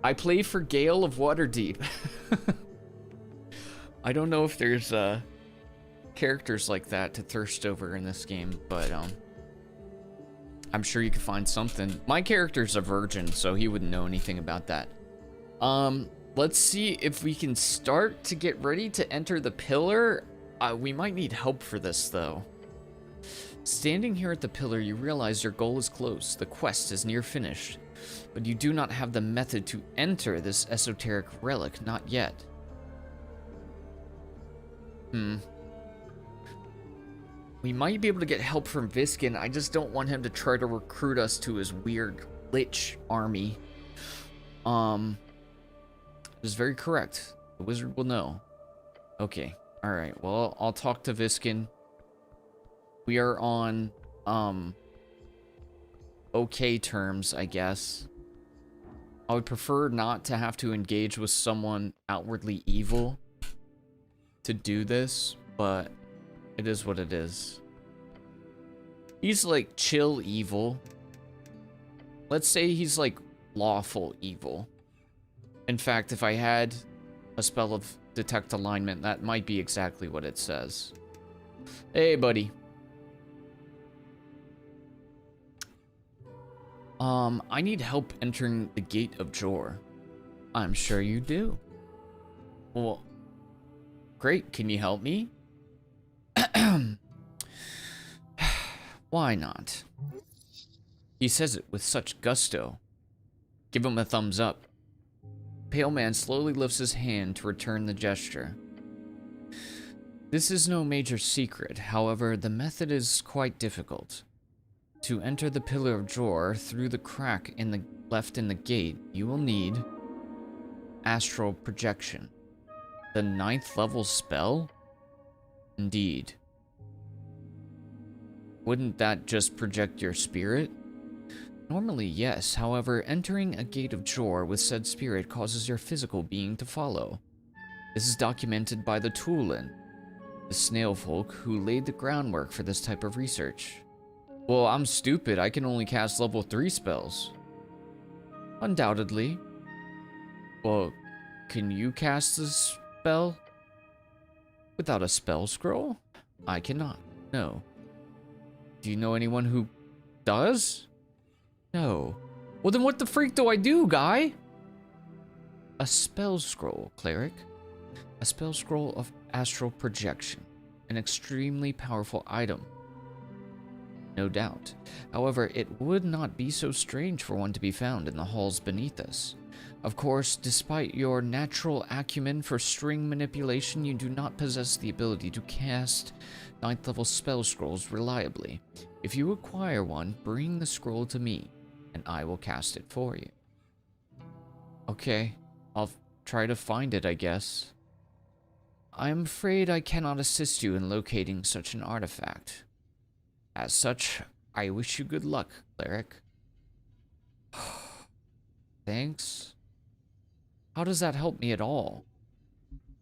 I play for Gale of Waterdeep. I don't know if there's characters like that to thirst over in this game, but I'm sure you can find something. My character's a virgin, so he wouldn't know anything about that. Let's see if we can start to get ready to enter the pillar. We might need help for this, though. Standing here at the pillar, you realize your goal is close. The quest is near finished, but you do not have the method to enter this esoteric relic, not yet. We might be able to get help from Viskin. I just don't want him to try to recruit us to his weird lich army. Is very correct. The wizard will know. Okay. Alright. Well, I'll talk to Viskin. We are on, okay terms, I guess. I would prefer not to have to engage with someone outwardly evil to do this, but it is what it is. He's like chill evil. Let's say he's like lawful evil. In fact, if I had a spell of detect alignment, that might be exactly what it says. Hey, buddy. I need help entering the Gate of Jor. I'm sure you do. Well, great. Can you help me? Why not? He says it with such gusto. Give him a thumbs up. Pale Man slowly lifts his hand to return the gesture. This is no major secret, however, the method is quite difficult. To enter the Pillar of Jor through the crack left in the gate, you will need astral projection. The 9th level spell? Indeed. Wouldn't that just project your spirit? Normally, yes. However, entering a Gate of Jor with said spirit causes your physical being to follow. This is documented by the Tulin, the snail folk who laid the groundwork for this type of research. Well, I'm stupid. I can only cast level 3 spells. Undoubtedly. Well, can you cast a spell without a spell scroll? I cannot. No. Do you know anyone who does? No. Well, then what the freak do I do, guy? A spell scroll, cleric. A spell scroll of astral projection. An extremely powerful item. No doubt. However, it would not be so strange for one to be found in the halls beneath us. Of course, despite your natural acumen for string manipulation, you do not possess the ability to cast 9th level spell scrolls reliably. If you acquire one, bring the scroll to me, and I will cast it for you. Okay, I'll try to find it, I guess. I am afraid I cannot assist you in locating such an artifact. As such, I wish you good luck, cleric. Thanks. How does that help me at all?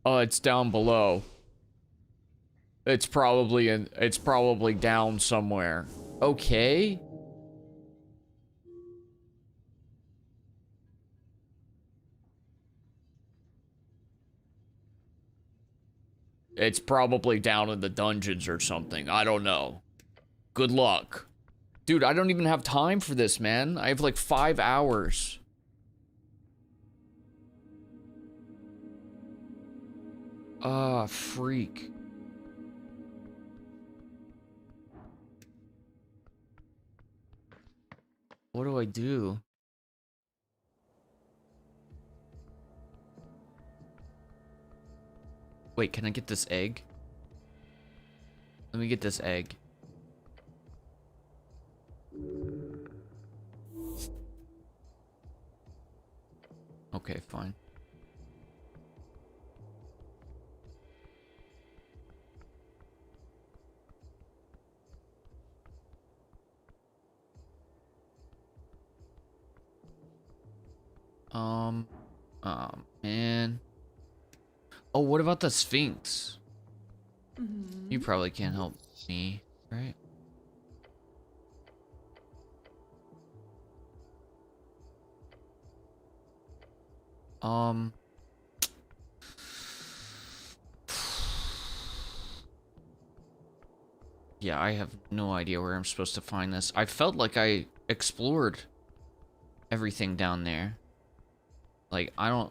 It's down below. It's probably down somewhere. Okay. It's probably down in the dungeons or something. I don't know. Good luck. Dude, I don't even have time for this, man. I have like 5 hours. Ah, freak. What do I do? Wait, can I get this egg? Let me get this egg. Okay, fine. Oh man. Oh, what about the Sphinx? You probably can't help me, right? Yeah, I have no idea where I'm supposed to find this. I felt like I explored everything down there. Like, I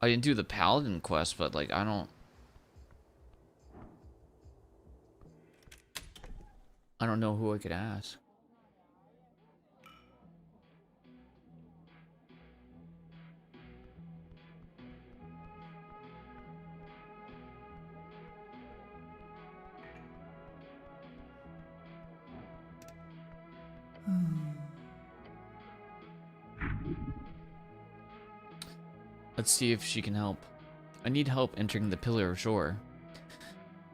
didn't do the Paladin quest, but like, I don't know who I could ask. Let's see if she can help. I need help entering the Pillar of Jor.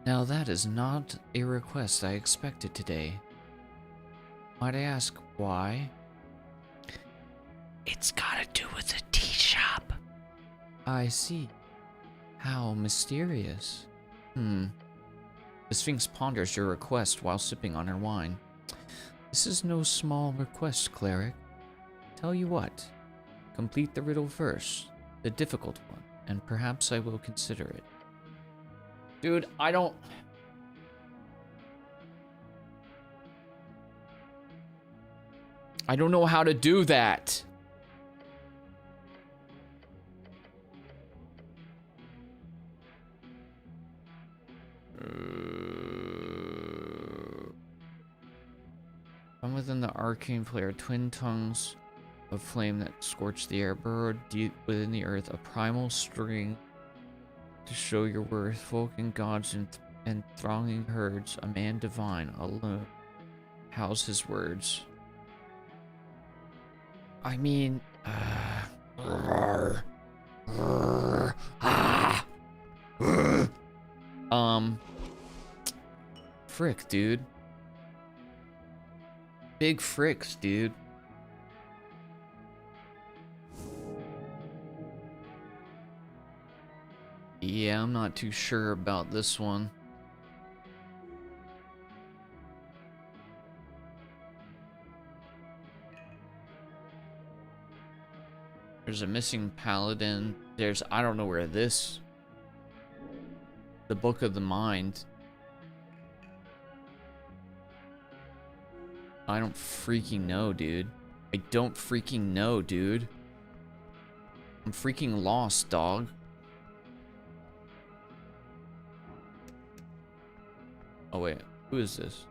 Now that is not a request I expected today. Might I ask why? It's gotta do with the tea shop. I see. How mysterious. The Sphinx ponders your request while sipping on her wine. This is no small request, cleric. Tell you what, Complete the riddle first, the difficult one, and perhaps I will consider it. Dude, I don't know how to do that. From within the arcane flare, twin tongues of flame that scorch the air, burrowed deep within the earth, a primal string to show your worth. Folk and gods and thronging herds, a man divine, alone. How's his words? I mean, frick, dude. Big fricks, dude. Yeah, I'm not too sure about this one. There's a missing paladin. There's, I don't know where this. The Book of the Mind. I don't freaking know, dude. I don't freaking know, dude. I'm freaking lost, dog. Oh, wait. Who is this?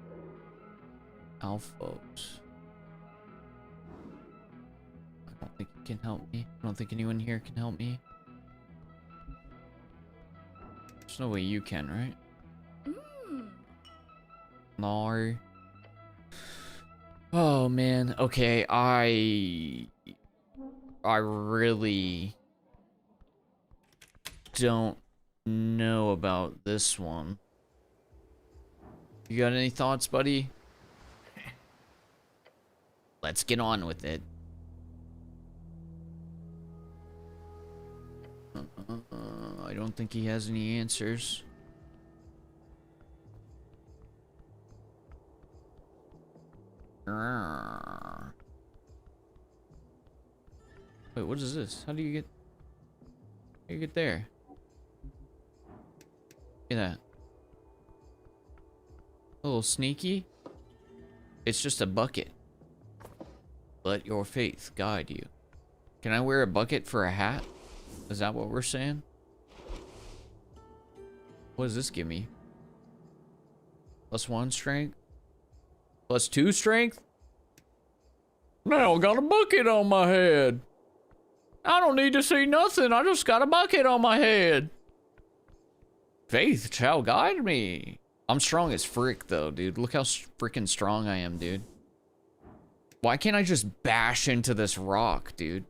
Alphos. I don't think it can help me. I don't think anyone here can help me. There's no way you can, right? No. Oh, man. Okay, I really don't know about this one. You got any thoughts, buddy? Let's get on with it. I don't think he has any answers. Wait, what is this? How do you get there? Look at that. A little sneaky. It's just a bucket. Let your faith guide you. Can I wear a bucket for a hat? Is that what we're saying? What does this give me? +1 strength? +2 strength? Now I got a bucket on my head. I don't need to see nothing. I just got a bucket on my head. Faith shall guide me. I'm strong as frick, though, dude. Look how freaking strong I am, dude. Why can't I just bash into this rock, dude?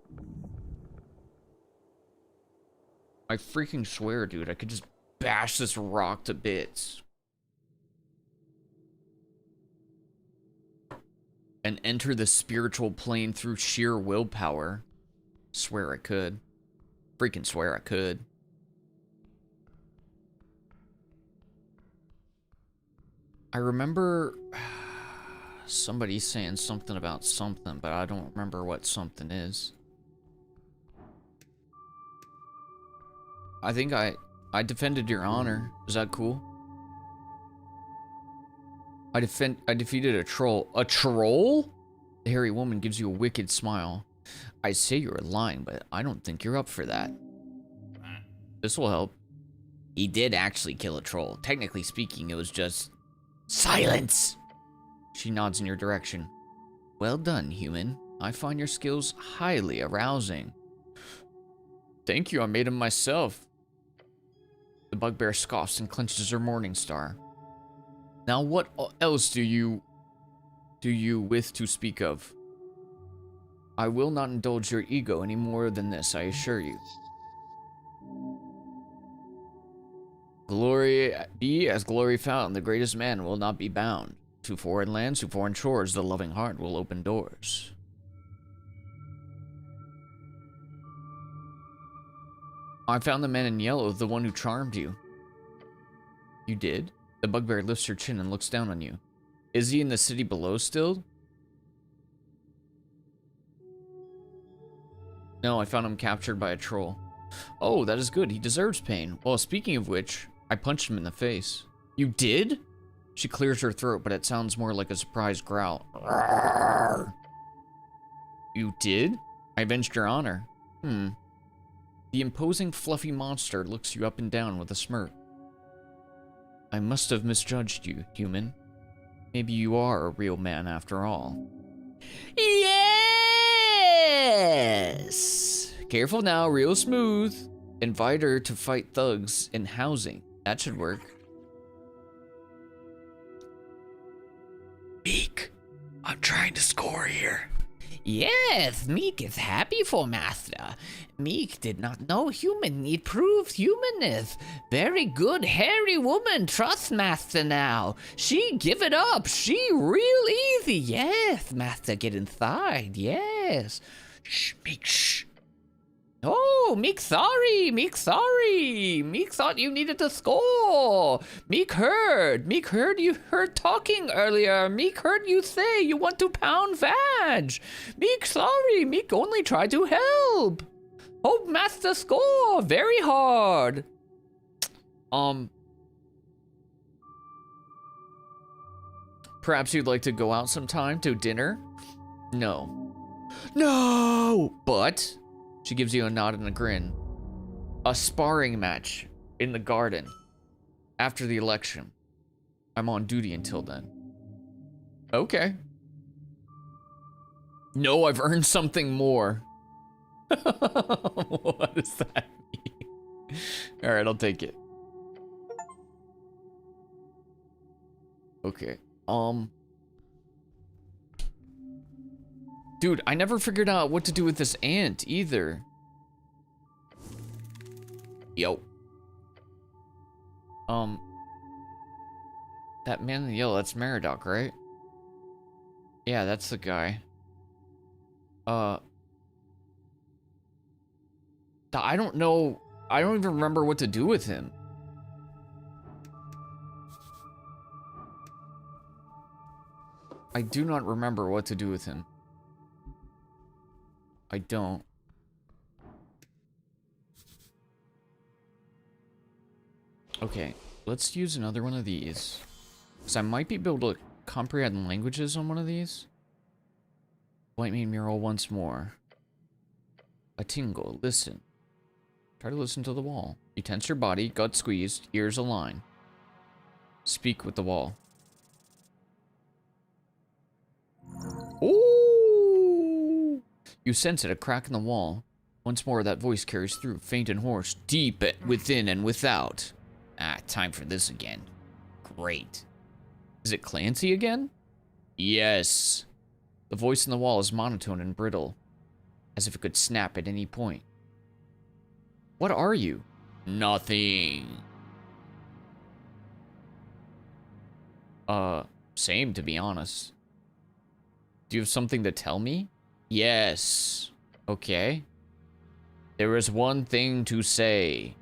I freaking swear, dude. I could just bash this rock to bits. And enter the spiritual plane through sheer willpower. Swear I could. Freaking swear I could. I remember somebody saying something about something, but I don't remember what something is. I think I defended your honor. Is that cool? I defeated a troll. A troll? The hairy woman gives you a wicked smile. I say you're lying, but I don't think you're up for that. This will help. He did actually kill a troll. Technically speaking, it was just... Silence! She nods in your direction. Well done, human. I find your skills highly arousing. Thank you, I made him myself. The bugbear scoffs and clenches her morning star. Now what else do you with to speak of? I will not indulge your ego any more than this, I assure you. Glory be as glory found, the greatest man will not be bound. To foreign lands, to foreign shores, the loving heart will open doors. I found the man in yellow, the one who charmed you. You did? The bugbear lifts her chin and looks down on you. Is he in the city below still? No, I found him captured by a troll. Oh, that is good. He deserves pain. Well, speaking of which, I punched him in the face. You did? She clears her throat, but it sounds more like a surprised growl. You did? I avenged your honor. The imposing, fluffy monster looks you up and down with a smirk. I must have misjudged you, human. Maybe you are a real man after all. Yes! Careful now, real smooth. Invite her to fight thugs in housing. That should work. Meek, I'm trying to score here. Yes, Meek is happy for Master. Meek did not know human need prove humanness. Very good, hairy woman, trust Master now. She give it up, she real easy. Yes, Master get inside, yes. Shh, Meek, shh. Oh, Meek sorry, Meek sorry. Meek thought you needed to score. Meek heard you heard talking earlier. Meek heard you say you want to pound Vag. Meek sorry, Meek only tried to help. Hope Master score very hard. Perhaps you'd like to go out sometime to dinner? No. No! But she gives you a nod and a grin. A sparring match in the garden after the election. I'm on duty until then. Okay. No, I've earned something more. What does that mean? Alright, I'll take it. Okay. Dude, I never figured out what to do with this ant either. Yo. That man in the yellow, that's Meridoc, right? Yeah, that's the guy. I don't know. I don't even remember what to do with him. I do not remember what to do with him. I don't. Okay, let's use another one of these. Because I might be able to comprehend languages on one of these. White me mural once more. A tingle, listen. Try to listen to the wall. You tense your body, gut squeezed, ears align. Speak with the wall. Ooh! You sense it, a crack in the wall. Once more, that voice carries through, faint and hoarse, deep within and without. Ah, time for this again. Great. Is it Clancy again? Yes. The voice in the wall is monotone and brittle, as if it could snap at any point. What are you? Nothing. Same, to be honest. Do you have something to tell me? Yes. Okay. There is one thing to say.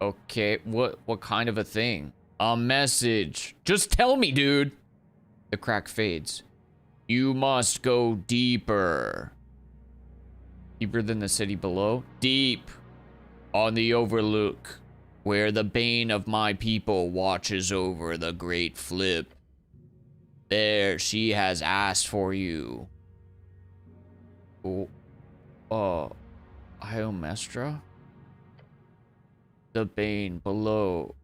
Okay, what kind of a thing? A message. Just tell me, dude. The crack fades. You must go deeper. Deeper than the city below? Deep. On the overlook, where the bane of my people watches over the great flip. There, she has asked for you. Iomestra? The bane below.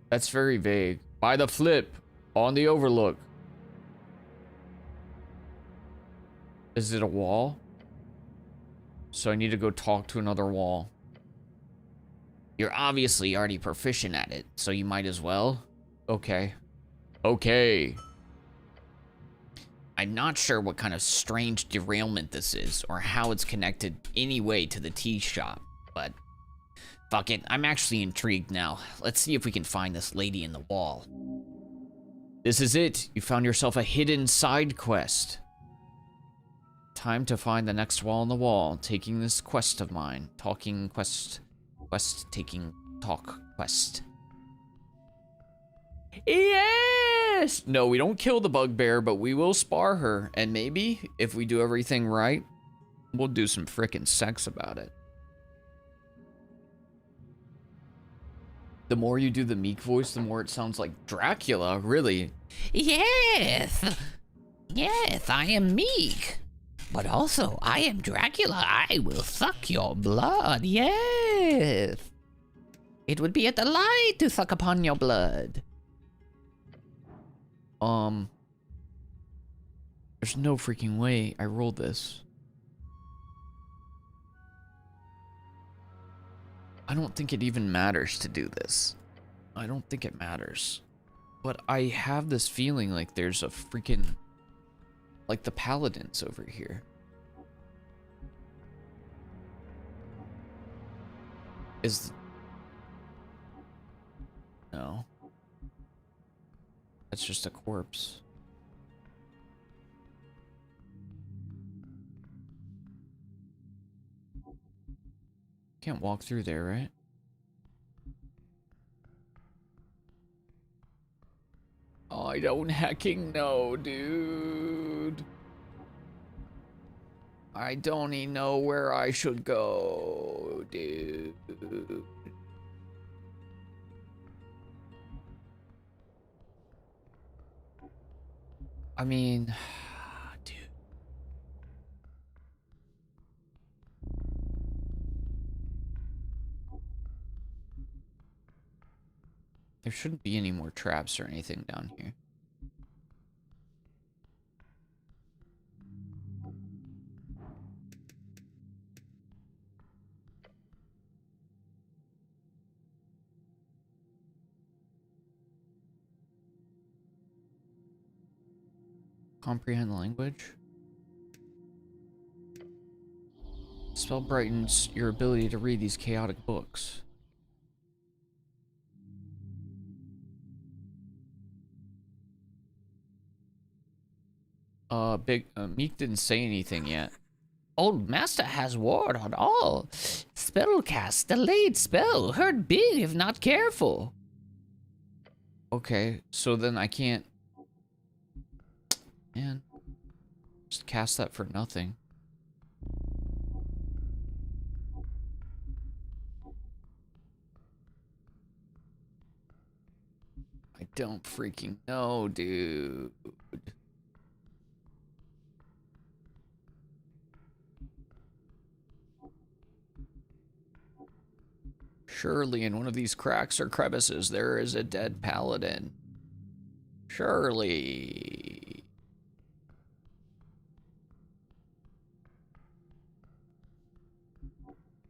That's very vague. By the flip, on the overlook. Is it a wall? So I need to go talk to another wall. You're obviously already proficient at it, so you might as well. Okay. Okay. I'm not sure what kind of strange derailment this is, or how it's connected anyway to the tea shop, but fuck it, I'm actually intrigued now. Let's see if we can find this lady in the wall. This is it. You found yourself a hidden side quest. Time to find the next wall on the wall, taking this quest of mine. Talking quest. Quest taking talk quest. Yeah! yes! No, we don't kill the bugbear, but we will spar her. And maybe, if we do everything right, we'll do some frickin' sex about it. The more you do the meek voice, the more it sounds like Dracula, really. Yes! Yes, I am meek. But also, I am Dracula. I will suck your blood. Yes! It would be a delight to suck upon your blood. There's no freaking way I rolled this. I don't think it even matters to do this. I don't think it matters. But I have this feeling like there's a freaking... like the paladins over here. No. That's just a corpse. Can't walk through there, right? I don't hecking know, dude. I don't even know where I should go, dude. I mean, dude. There shouldn't be any more traps or anything down here. Comprehend language? Spell brightens your ability to read these chaotic books. Meek didn't say anything yet. Old Master has ward on all. Spellcast, delayed spell, hurt big if not careful. Okay, so then I can't... Man, just cast that for nothing. I don't freaking know, dude. Surely in one of these cracks or crevices there is a dead paladin. Surely.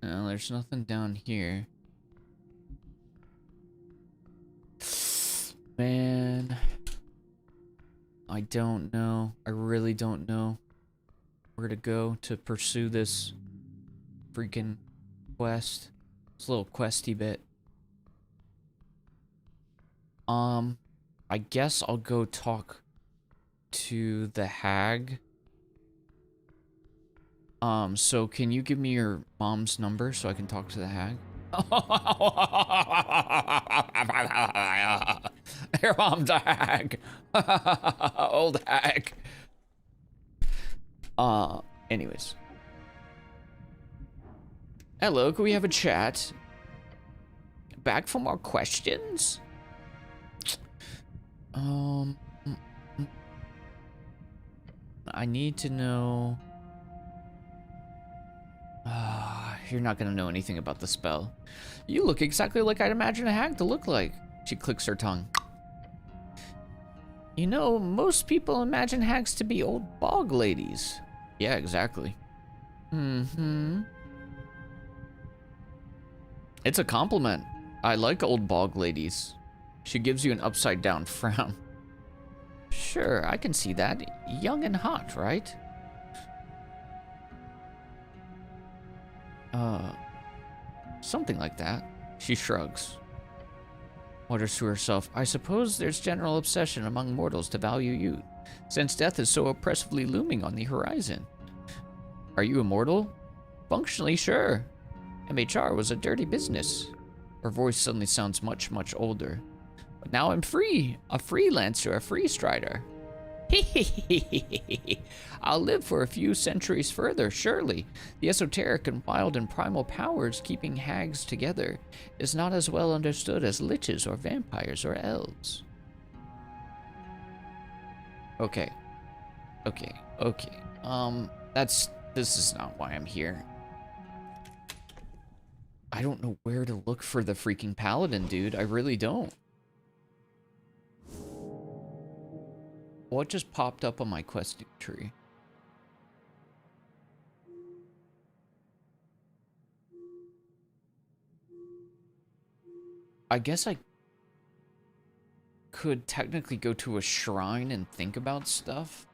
No, there's nothing down here. Man. I don't know. I really don't know where to go to pursue this freaking quest. This little questy bit. I guess I'll go talk to the hag. So can you give me your mom's number so I can talk to the hag? Your mom's a hag. Old hag. Anyways. Hello, can we have a chat? Back for more questions? I need to know... you're not gonna know anything about the spell. You look exactly like I'd imagine a hag to look like. She clicks her tongue. You know, most people imagine hags to be old bog ladies. Yeah, exactly. It's a compliment. I like old bog ladies. She gives you an upside down frown. Sure, I can see that. Young and hot, right? Something like that. She shrugs. Mutters to herself, I suppose there's general obsession among mortals to value youth, since death is so oppressively looming on the horizon. Are you immortal? Functionally, sure. MHR was a dirty business. Her voice suddenly sounds much, much older. But now I'm free. A freelancer, a free strider. I'll live for a few centuries further, surely. The esoteric and wild and primal powers keeping hags together is not as well understood as liches or vampires or elves. Okay. This is not why I'm here. I don't know where to look for the freaking paladin, dude. I really don't. What just popped up on my questing tree? I guess I could technically go to a shrine and think about stuff.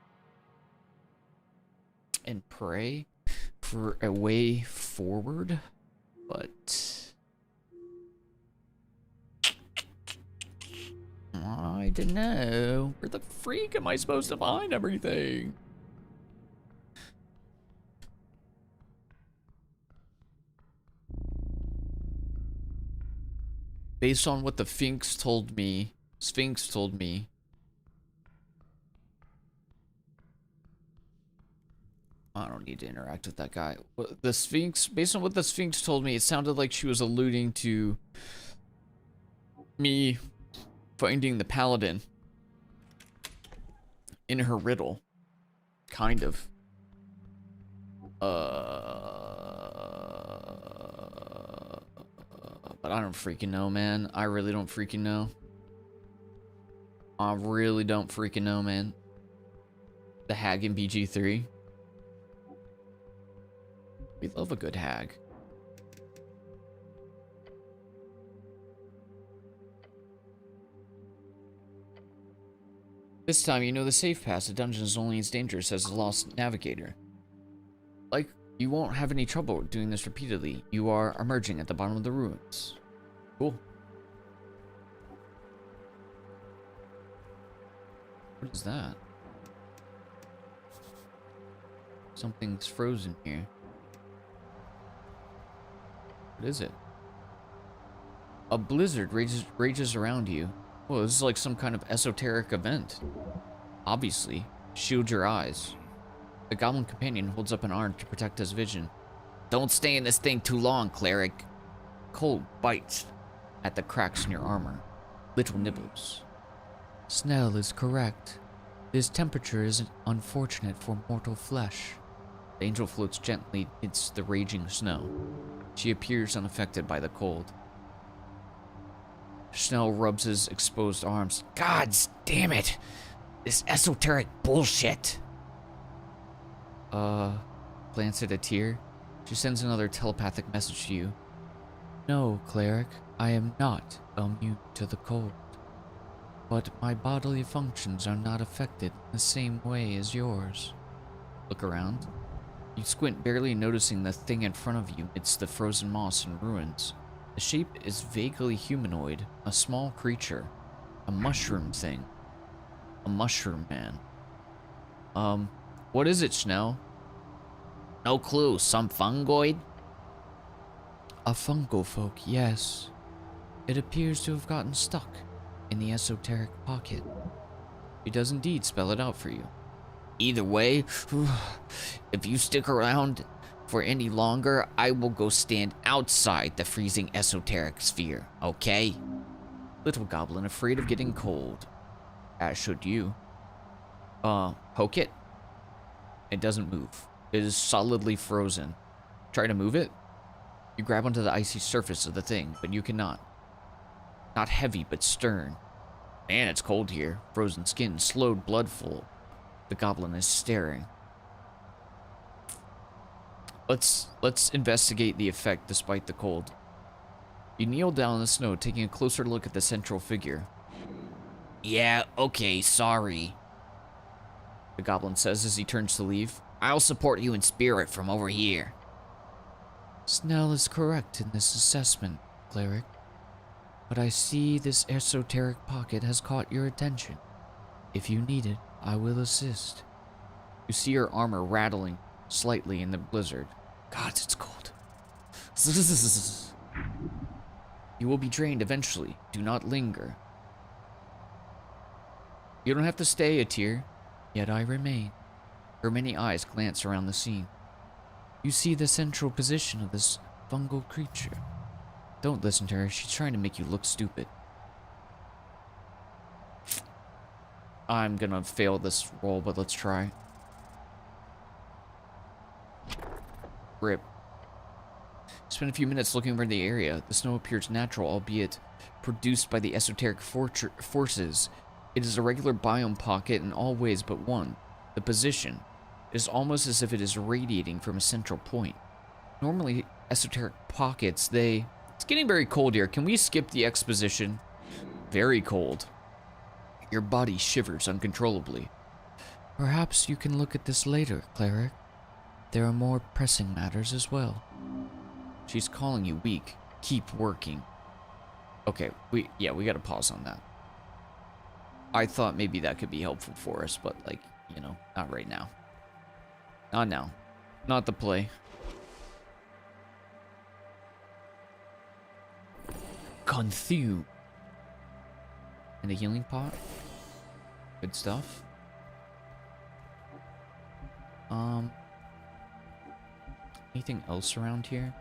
And pray for a way forward. But I don't know. Where the freak am I supposed to find everything? Based on what the Sphinx told me, I don't need to interact with that guy. The Sphinx, based on what the Sphinx told me, it sounded like she was alluding to me finding the paladin in her riddle. Kind of. But I don't freaking know, man. I really don't freaking know. I really don't freaking know, man. The hag in BG3. We love a good hag. This time you know the safe pass. The dungeon is only as dangerous as the lost navigator. Like, you won't have any trouble doing this repeatedly. You are emerging at the bottom of the ruins. Cool. What is that? Something's frozen here. What is it? A blizzard rages around you. Well, this is like some kind of esoteric event. Obviously. Shield your eyes. The goblin companion holds up an arm to protect his vision. Don't stay in this thing too long, cleric. Cold bites at the cracks in your armor. Little nibbles. Snell is correct. This temperature is unfortunate for mortal flesh. The angel floats gently amidst the raging snow. She appears unaffected by the cold. Snell rubs his exposed arms. God damn it! This esoteric bullshit! Glance at a tear. She sends another telepathic message to you. No, cleric, I am not immune to the cold. But my bodily functions are not affected in the same way as yours. Look around. You squint, barely noticing the thing in front of you amidst the frozen moss and ruins. The shape is vaguely humanoid, a small creature, a mushroom thing, a mushroom man. What is it, Schnell? No clue, some fungoid? A fungofolk, yes. It appears to have gotten stuck in the esoteric pocket. It does indeed spell it out for you. Either way, if you stick around for any longer, I will go stand outside the freezing esoteric sphere, okay? Little goblin, afraid of getting cold. As should you. Poke it. It doesn't move. It is solidly frozen. Try to move it. You grab onto the icy surface of the thing, but you cannot. Not heavy, but stern. Man, it's cold here. Frozen skin, slowed blood flow. The goblin is staring. Let's investigate the effect despite the cold. You kneel down in the snow, taking a closer look at the central figure. Yeah, okay, sorry. The goblin says as he turns to leave. I'll support you in spirit from over here. Snell is correct in this assessment, cleric. But I see this esoteric pocket has caught your attention. If you need it, I will assist. You see her armor rattling slightly in the blizzard. God, it's cold. You will be drained eventually. Do not linger. You don't have to stay, Atir. Yet I remain. Her many eyes glance around the scene. You see the central position of this fungal creature. Don't listen to her. She's trying to make you look stupid. I'm gonna fail this roll, but let's try. Rip. Spend a few minutes looking over the area. The snow appears natural, albeit produced by the esoteric forces. It is a regular biome pocket in all ways but one. The position. It is almost as if it is radiating from a central point. Normally, esoteric pockets, they... It's getting very cold here. Can we skip the exposition? Very cold. Your body shivers uncontrollably. Perhaps you can look at this later, cleric. There are more pressing matters as well. She's calling you weak. Keep working. Okay, we gotta pause on that. I thought maybe that could be helpful for us, but like, you know, not right now. Not now. Not the play. Consume. And a healing pot. Good stuff. Anything else around here?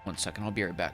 1 second, I'll be right back.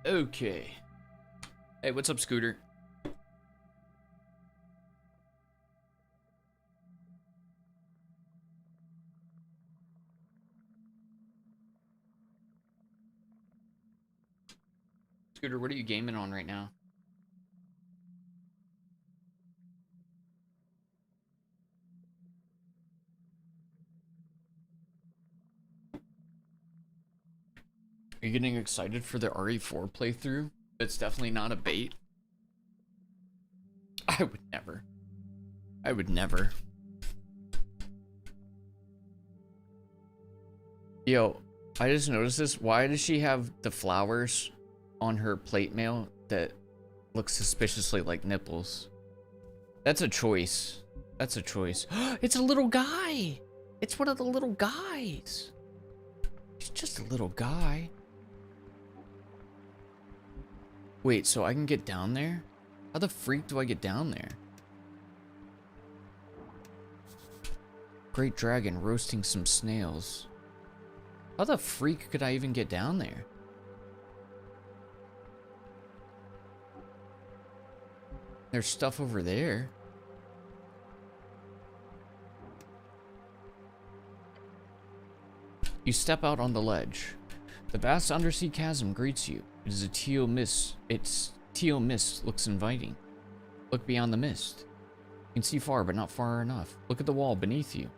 Okay. Hey, what's up, Scooter? Scooter, what are you gaming on right now? Are you getting excited for the RE4 playthrough? It's definitely not a bait. I would never. I would never. Yo, I just noticed this. Why does she have the flowers on her plate mail that look suspiciously like nipples? That's a choice. That's a choice. It's a little guy. It's one of the little guys. He's just a little guy. Wait, so I can get down there? How the freak do I get down there? Great dragon roasting some snails. How the freak could I even get down there? There's stuff over there. You step out on the ledge. The vast undersea chasm greets you. It is a teal mist. Its teal mist looks inviting. Look beyond the mist. You can see far, but not far enough. Look at the wall beneath you.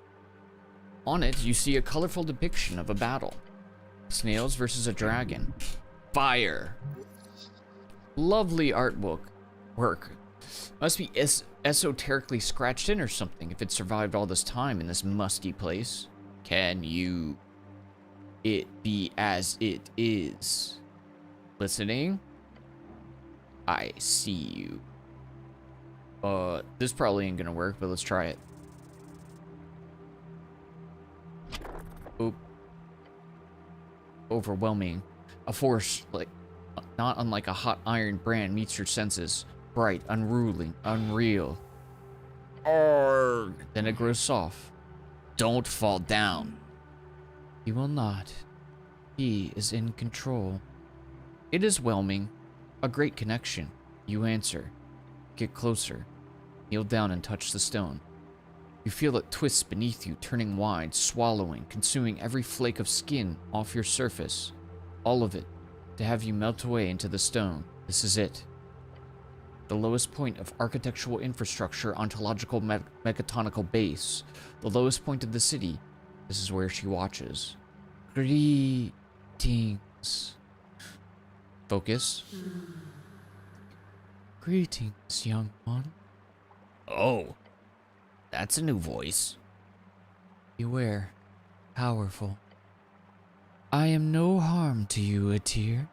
On it, you see a colorful depiction of a battle. Snails versus a dragon. Fire. Lovely artwork. Must be esoterically scratched in or something if it survived all this time in this musty place. Can you... it be as it is? Listening? I see you. This probably ain't gonna work, but let's try it. Oop. Overwhelming. A force, like, not unlike a hot iron brand meets your senses. Bright, unruly, unreal. Arrgh. Then it grows soft. Don't fall down. He will not. He is in control. It is whelming. A great connection. You answer. Get closer. Kneel down and touch the stone. You feel it twist beneath you, turning wide, swallowing, consuming every flake of skin off your surface. All of it, to have you melt away into the stone. This is it. The lowest point of architectural infrastructure, ontological megatonical base. The lowest point of the city. This is where she watches. Greetings. Focus. Greetings, young one. Oh, that's a new voice. Beware. Powerful. I am no harm to you, Atir.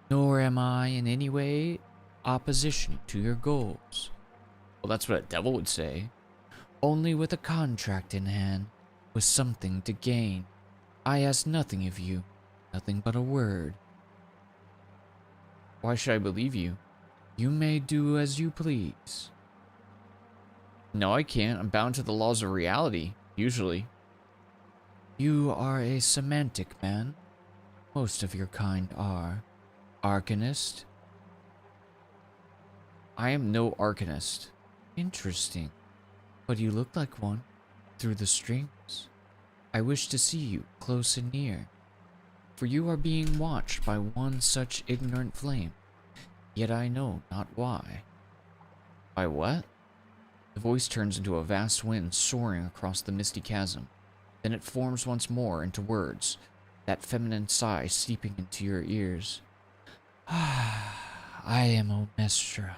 Nor am I in any way opposition to your goals. Well, that's what a devil would say. Only with a contract in hand, with something to gain. I ask nothing of you, nothing but a word. Why should I believe you? You may do as you please. No, I can't. I'm bound to the laws of reality, usually. You are a semantic man. Most of your kind are. Arcanist? I am no arcanist. Interesting. But you look like one. Through the strings. I wish to see you close and near. For you are being watched by one such ignorant flame. Yet I know not why. By what? The voice turns into a vast wind soaring across the misty chasm. Then it forms once more into words, that feminine sigh seeping into your ears. I am Omestra,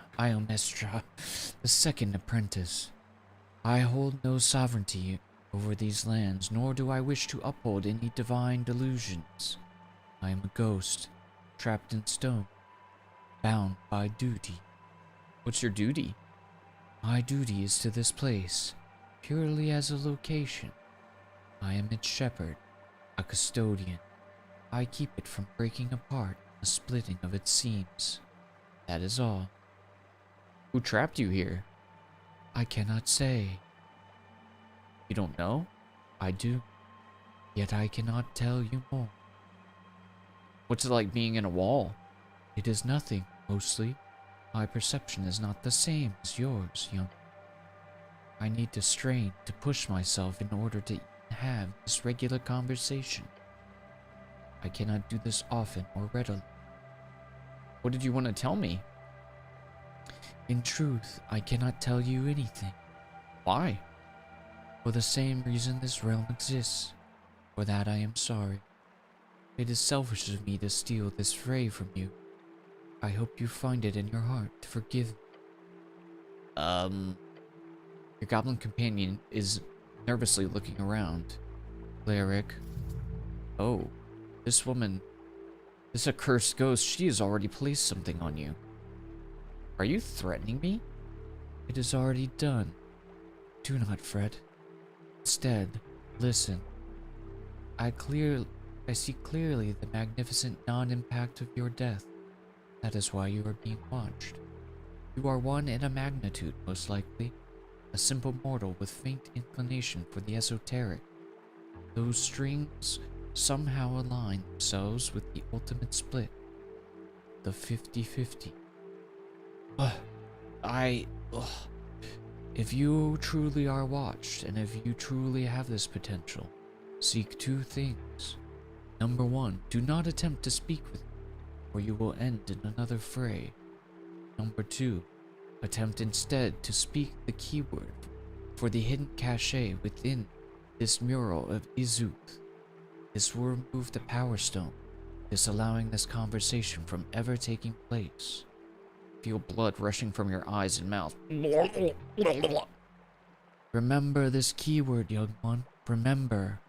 the second apprentice. I hold no sovereignty over these lands, nor do I wish to uphold any divine delusions. I am a ghost, trapped in stone, bound by duty. What's your duty? My duty is to this place, purely as a location. I am its shepherd, a custodian. I keep it from breaking apart, the splitting of its seams. That is all. Who trapped you here? I cannot say. You don't know? I do. Yet I cannot tell you more. What's it like being in a wall? It is nothing, mostly. My perception is not the same as yours, young. I need to strain to push myself in order to even have this regular conversation. I cannot do this often or readily. What did you want to tell me? In truth, I cannot tell you anything. Why? For the same reason this realm exists. For that I am sorry. It is selfish of me to steal this ray from you. I hope you find it in your heart to forgive me. Your goblin companion is nervously looking around. Cleric. Oh, this woman, this accursed ghost, she has already placed something on you. Are you threatening me? It is already done. Do not fret. Instead, listen. I see clearly the magnificent non-impact of your death. That is why you are being watched. You are one in a magnitude, most likely. A simple mortal with faint inclination for the esoteric. Those strings somehow align themselves with the ultimate split. The 50-50. If you truly are watched, and if you truly have this potential, seek two things. Number one, do not attempt to speak with me, or you will end in another fray. Number two, attempt instead to speak the keyword for the hidden cachet within this mural of Urth. This will remove the power stone, disallowing this conversation from ever taking place. Feel blood rushing from your eyes and mouth. Remember this keyword, young one. Remember.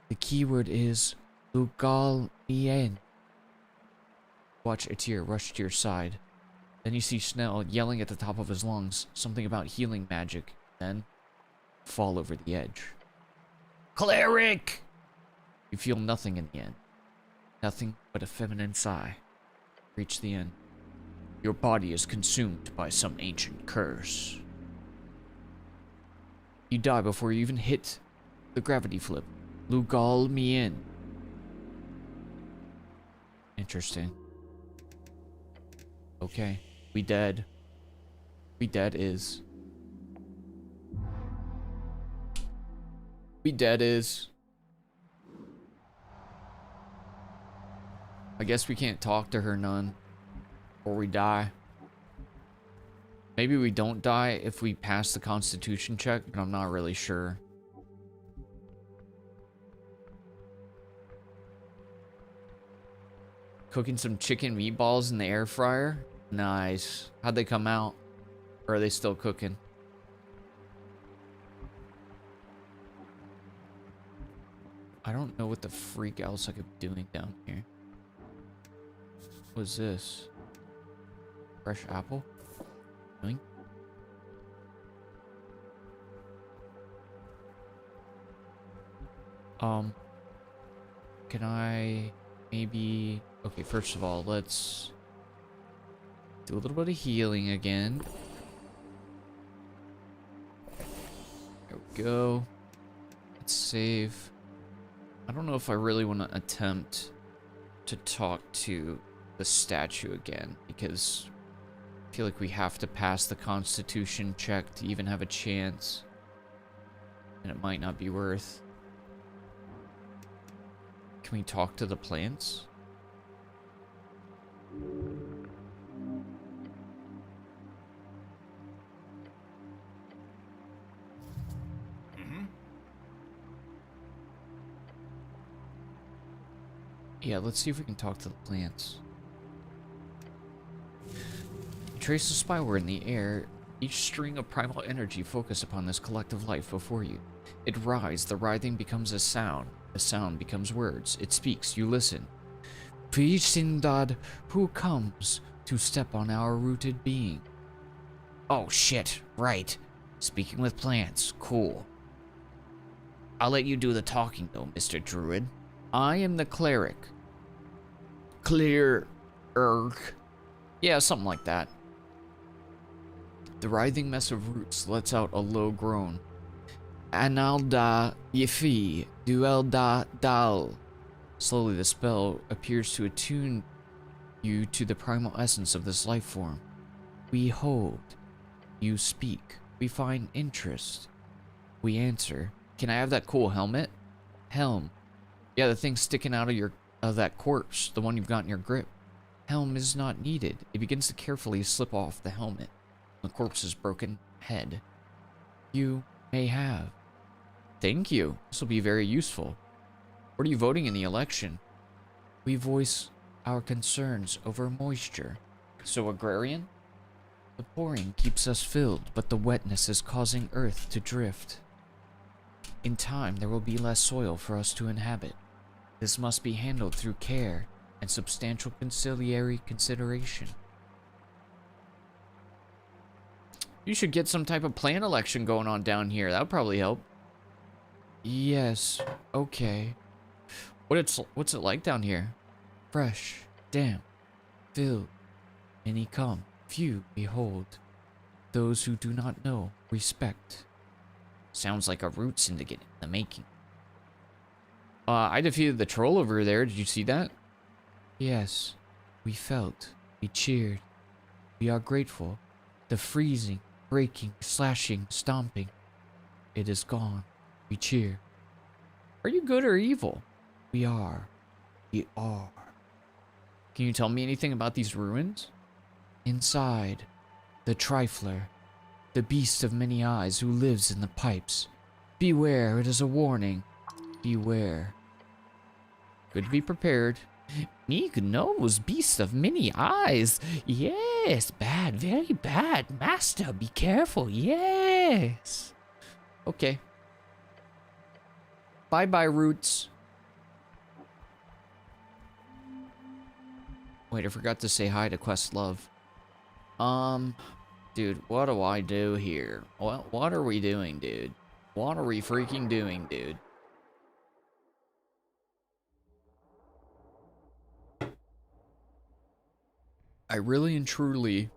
The keyword is Lugal Bien. Watch a tear rush to your side. Then you see Snell yelling at the top of his lungs something about healing magic, then fall over the edge. Cleric! You feel nothing in the end. Nothing but a feminine sigh. Reach the end. Your body is consumed by some ancient curse. You die before you even hit the gravity flip. Lugal me in. Interesting. Okay, we dead. We dead is. We dead is. I guess we can't talk to her none. Or we die. Maybe we don't die if we pass the constitution check, but I'm not really sure. Cooking some chicken meatballs in the air fryer? Nice. How'd they come out? Or are they still cooking? I don't know what the freak else I could be doing down here. What's this? Fresh apple? Doing? Can I maybe... Okay, first of all, let's do a little bit of healing again. There we go. Let's save. I don't know if I really want to attempt to talk to the statue again, because I feel like we have to pass the constitution check to even have a chance. And it might not be worth. Can we talk to the plants? Yeah, let's see if we can talk to the plants. Trace the spyware in the air. Each string of primal energy focus upon this collective life before you. It writhes, the writhing becomes a sound. The sound becomes words. It speaks, you listen. Prishindad, who comes to step on our rooted being? Oh shit, right. Speaking with plants, cool. I'll let you do the talking though, Mr. Druid. I am the cleric. Yeah, something like that. The writhing mess of roots lets out a low groan. Analda Yefi Duelda Dal. Slowly the spell appears to attune you to the primal essence of this life form. We hold. You speak. We find interest. We answer. Can I have that cool helmet? Helm. Yeah, the thing sticking out of that corpse, the one you've got in your grip. Helm is not needed. It begins to carefully slip off the helmet. The corpse's broken head. You may have. Thank you. This will be very useful. What are you voting in the election? We voice our concerns over moisture. So agrarian? The pouring keeps us filled, but the wetness is causing Earth to drift. In time, there will be less soil for us to inhabit. This must be handled through care and substantial conciliatory consideration. You should get some type of plant election going on down here. That would probably help. Yes, okay. What's it like down here? Fresh, damp, filled. Many come, few behold. Those who do not know, respect. Sounds like a root syndicate in the making. I defeated the troll over there. Did you see that? Yes. We felt. We cheered. We are grateful. The freezing, breaking, slashing, stomping. It is gone. We cheer. Are you good or evil? We are. We are. Can you tell me anything about these ruins? Inside, the trifler, the beast of many eyes who lives in the pipes. Beware, it is a warning. Beware. Good to be prepared. Meek knows, beast of many eyes. Yes, bad, very bad. Master, be careful, yes. Okay. Bye-bye, roots. Wait, I forgot to say hi to Questlove. Dude, what do I do here? What are we doing, dude? What are we freaking doing, dude? I really and truly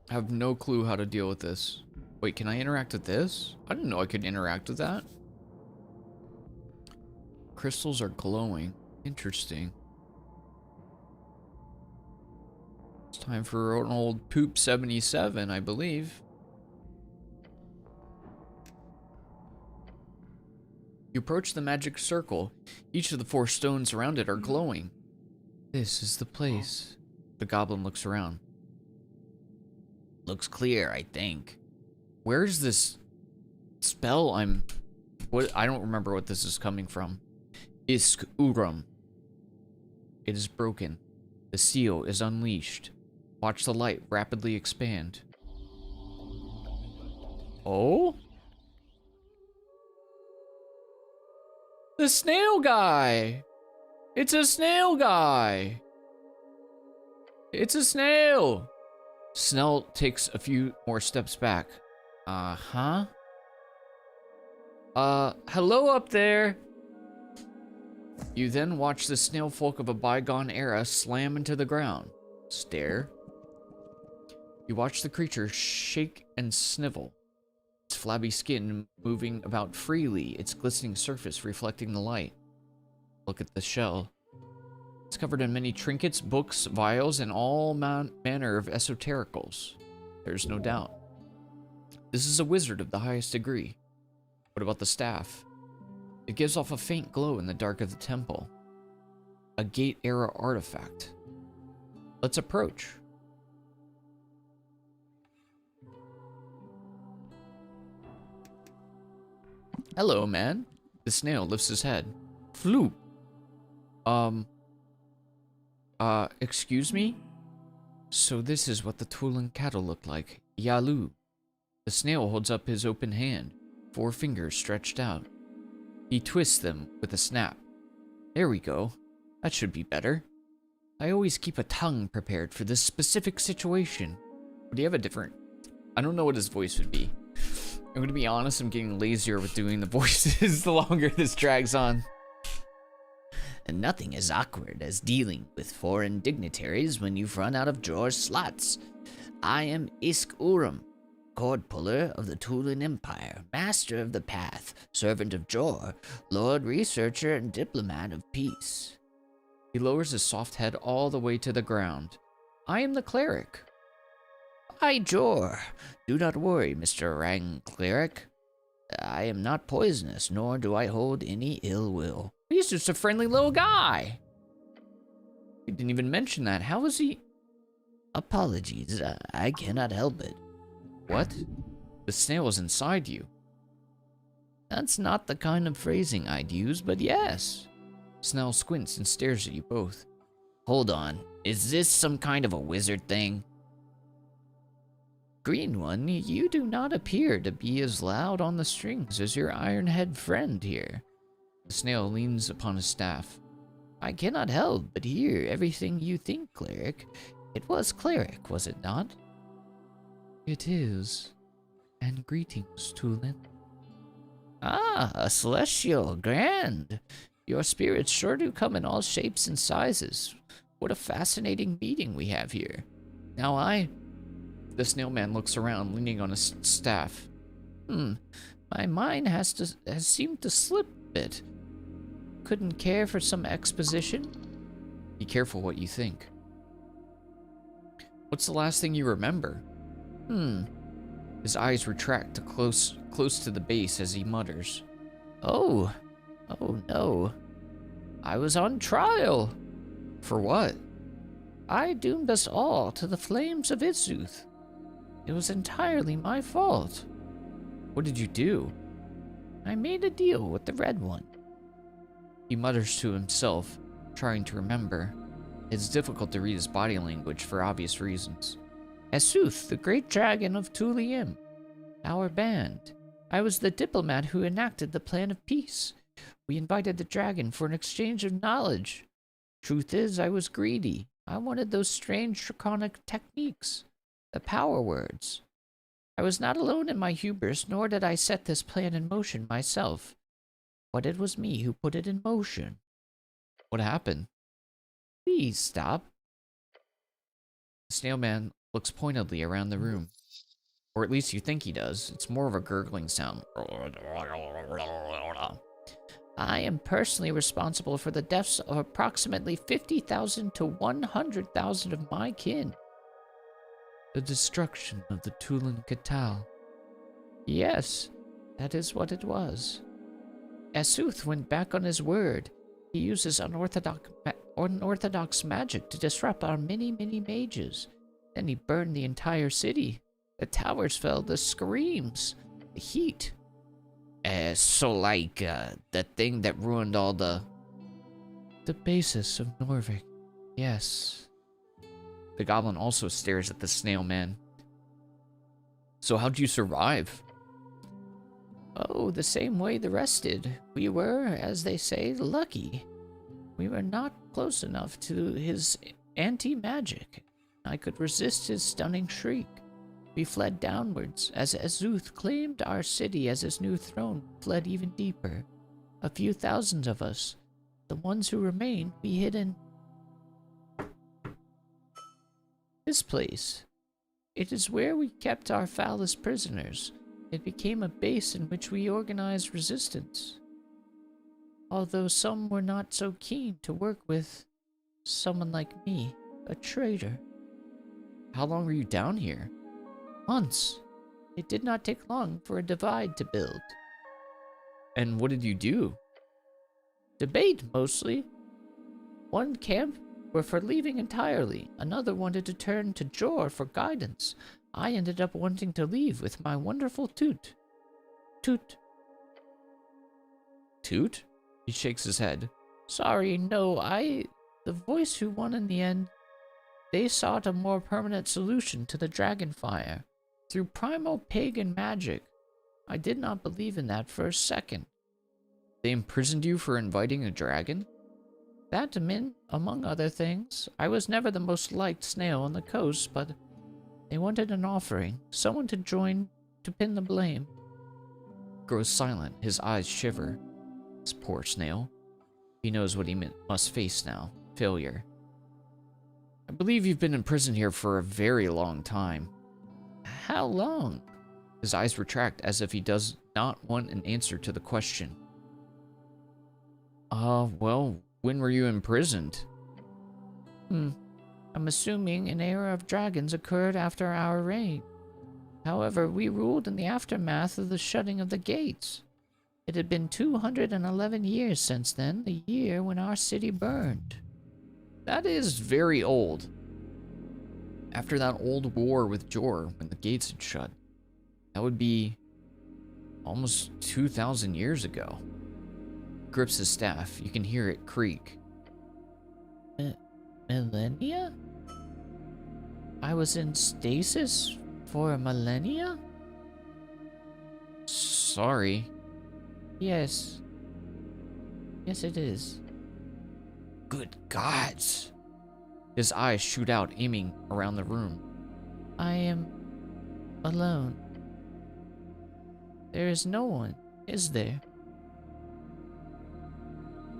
have no clue how to deal with this. Wait, can I interact with this? I didn't know I could interact with that. Crystals are glowing. Interesting. It's time for an old poop 77, I believe. You approach the magic circle. Each of the 4 stones around it are glowing. This is the place. The goblin looks around. Looks clear, I think. Where's this spell I don't remember what this is coming from. Isk Urum. It is broken. The seal is unleashed. Watch the light rapidly expand. Oh? The snail guy! It's a snail guy! It's a snail! Snell takes a few more steps back. Hello up there! You then watch the snail folk of a bygone era slam into the ground. Stare. You watch the creature shake and snivel. Its flabby skin moving about freely, its glistening surface reflecting the light. Look at the shell. It's covered in many trinkets, books, vials, and all manner of esotericals. There's no doubt. This is a wizard of the highest degree. What about the staff? It gives off a faint glow in the dark of the temple. A gate-era artifact. Let's approach. Hello, man. The snail lifts his head. Floop. Excuse me? So this is what the Tulan cattle look like. Yalu. The snail holds up his open hand, 4 fingers stretched out. He twists them with a snap. There we go. That should be better. I always keep a tongue prepared for this specific situation. Do you have a different... I don't know what his voice would be. I'm gonna be honest, I'm getting lazier with doing the voices the longer this drags on. And nothing as awkward as dealing with foreign dignitaries when you've run out of drawer slots. I am Isk Urum, cord puller of the Tulan Empire, master of the path, servant of Jor, lord researcher and diplomat of peace. He lowers his soft head all the way to the ground. I am the cleric. By Jor, do not worry, Mr. Orang Cleric. I am not poisonous, nor do I hold any ill will. He's just a friendly little guy. You didn't even mention that. How is he? Apologies, I cannot help it. What? The snail is inside you. That's not the kind of phrasing I'd use, but yes. Snail squints and stares at you both. Hold on, is this some kind of a wizard thing? Green One, you do not appear to be as loud on the strings as your iron-head friend here. The snail leans upon his staff. I cannot help but hear everything you think, Cleric. It was Cleric, was it not? It is. And greetings, Tulin. Ah, a celestial, grand. Your spirits sure do come in all shapes and sizes. What a fascinating meeting we have here. Now The snail man looks around, leaning on his staff. My mind has seemed to slip a bit. Couldn't care for some exposition? Be careful what you think. What's the last thing you remember? His eyes retract to close to the base as he mutters. Oh no. I was on trial. For what? I doomed us all to the flames of Izuth. It was entirely my fault. What did you do? I made a deal with the Red One. He mutters to himself, trying to remember. It's difficult to read his body language for obvious reasons. Esuth, the great dragon of Elysium, our band. I was the diplomat who enacted the plan of peace. We invited the dragon for an exchange of knowledge. Truth is, I was greedy. I wanted those strange draconic techniques, the power words. I was not alone in my hubris, nor did I set this plan in motion myself. But it was me who put it in motion. What happened? Please stop. The snail man looks pointedly around the room. Or at least you think he does. It's more of a gurgling sound. I am personally responsible for the deaths of approximately 50,000 to 100,000 of my kin. The destruction of the Tulin Katal. Yes, that is what it was. Esuth went back on his word. He uses unorthodox magic to disrupt our many mages. Then he burned the entire city. The towers fell, the screams, the heat. So like, the thing that ruined all the basis of Norvik, yes. The goblin also stares at the snail man. So how'd you survive? Oh, the same way the rest did. We were, as they say, lucky. We were not close enough to his anti-magic. I could resist his stunning shriek. We fled downwards, as Ezuth claimed our city as his new throne, fled even deeper. A few thousand of us, the ones who remained, we hid in this place. It is where we kept our foulest prisoners. It became a base in which we organized resistance. Although some were not so keen to work with someone like me, a traitor. How long were you down here? Months. It did not take long for a divide to build. And what did you do? Debate, mostly. One camp were for leaving entirely. Another wanted to turn to Jor for guidance. I ended up wanting to leave with my wonderful Toot. Toot. Toot? He shakes his head. Sorry, no, the voice who won in the end. They sought a more permanent solution to the dragonfire. Through primal pagan magic. I did not believe in that for a second. They imprisoned you for inviting a dragon? That, among other things. I was never the most liked snail on the coast, but they wanted an offering. Someone to join to pin the blame. Grows silent, his eyes shiver. This poor snail. He knows what he must face now. Failure. I believe you've been in prison here for a very long time. How long? His eyes retract as if he does not want an answer to the question. Well, when were you imprisoned? I'm assuming an era of dragons occurred after our reign. However, we ruled in the aftermath of the shutting of the gates. It had been 211 years since then, the year when our city burned. That is very old. After that old war with Jor, when the gates had shut, that would be almost 2,000 years ago. Grips his staff. You can hear it creak. Millennia? I was in stasis for a millennia? Sorry. Yes. Yes, it is. Good gods. His eyes shoot out, aiming around the room. I am alone. There is no one, is there?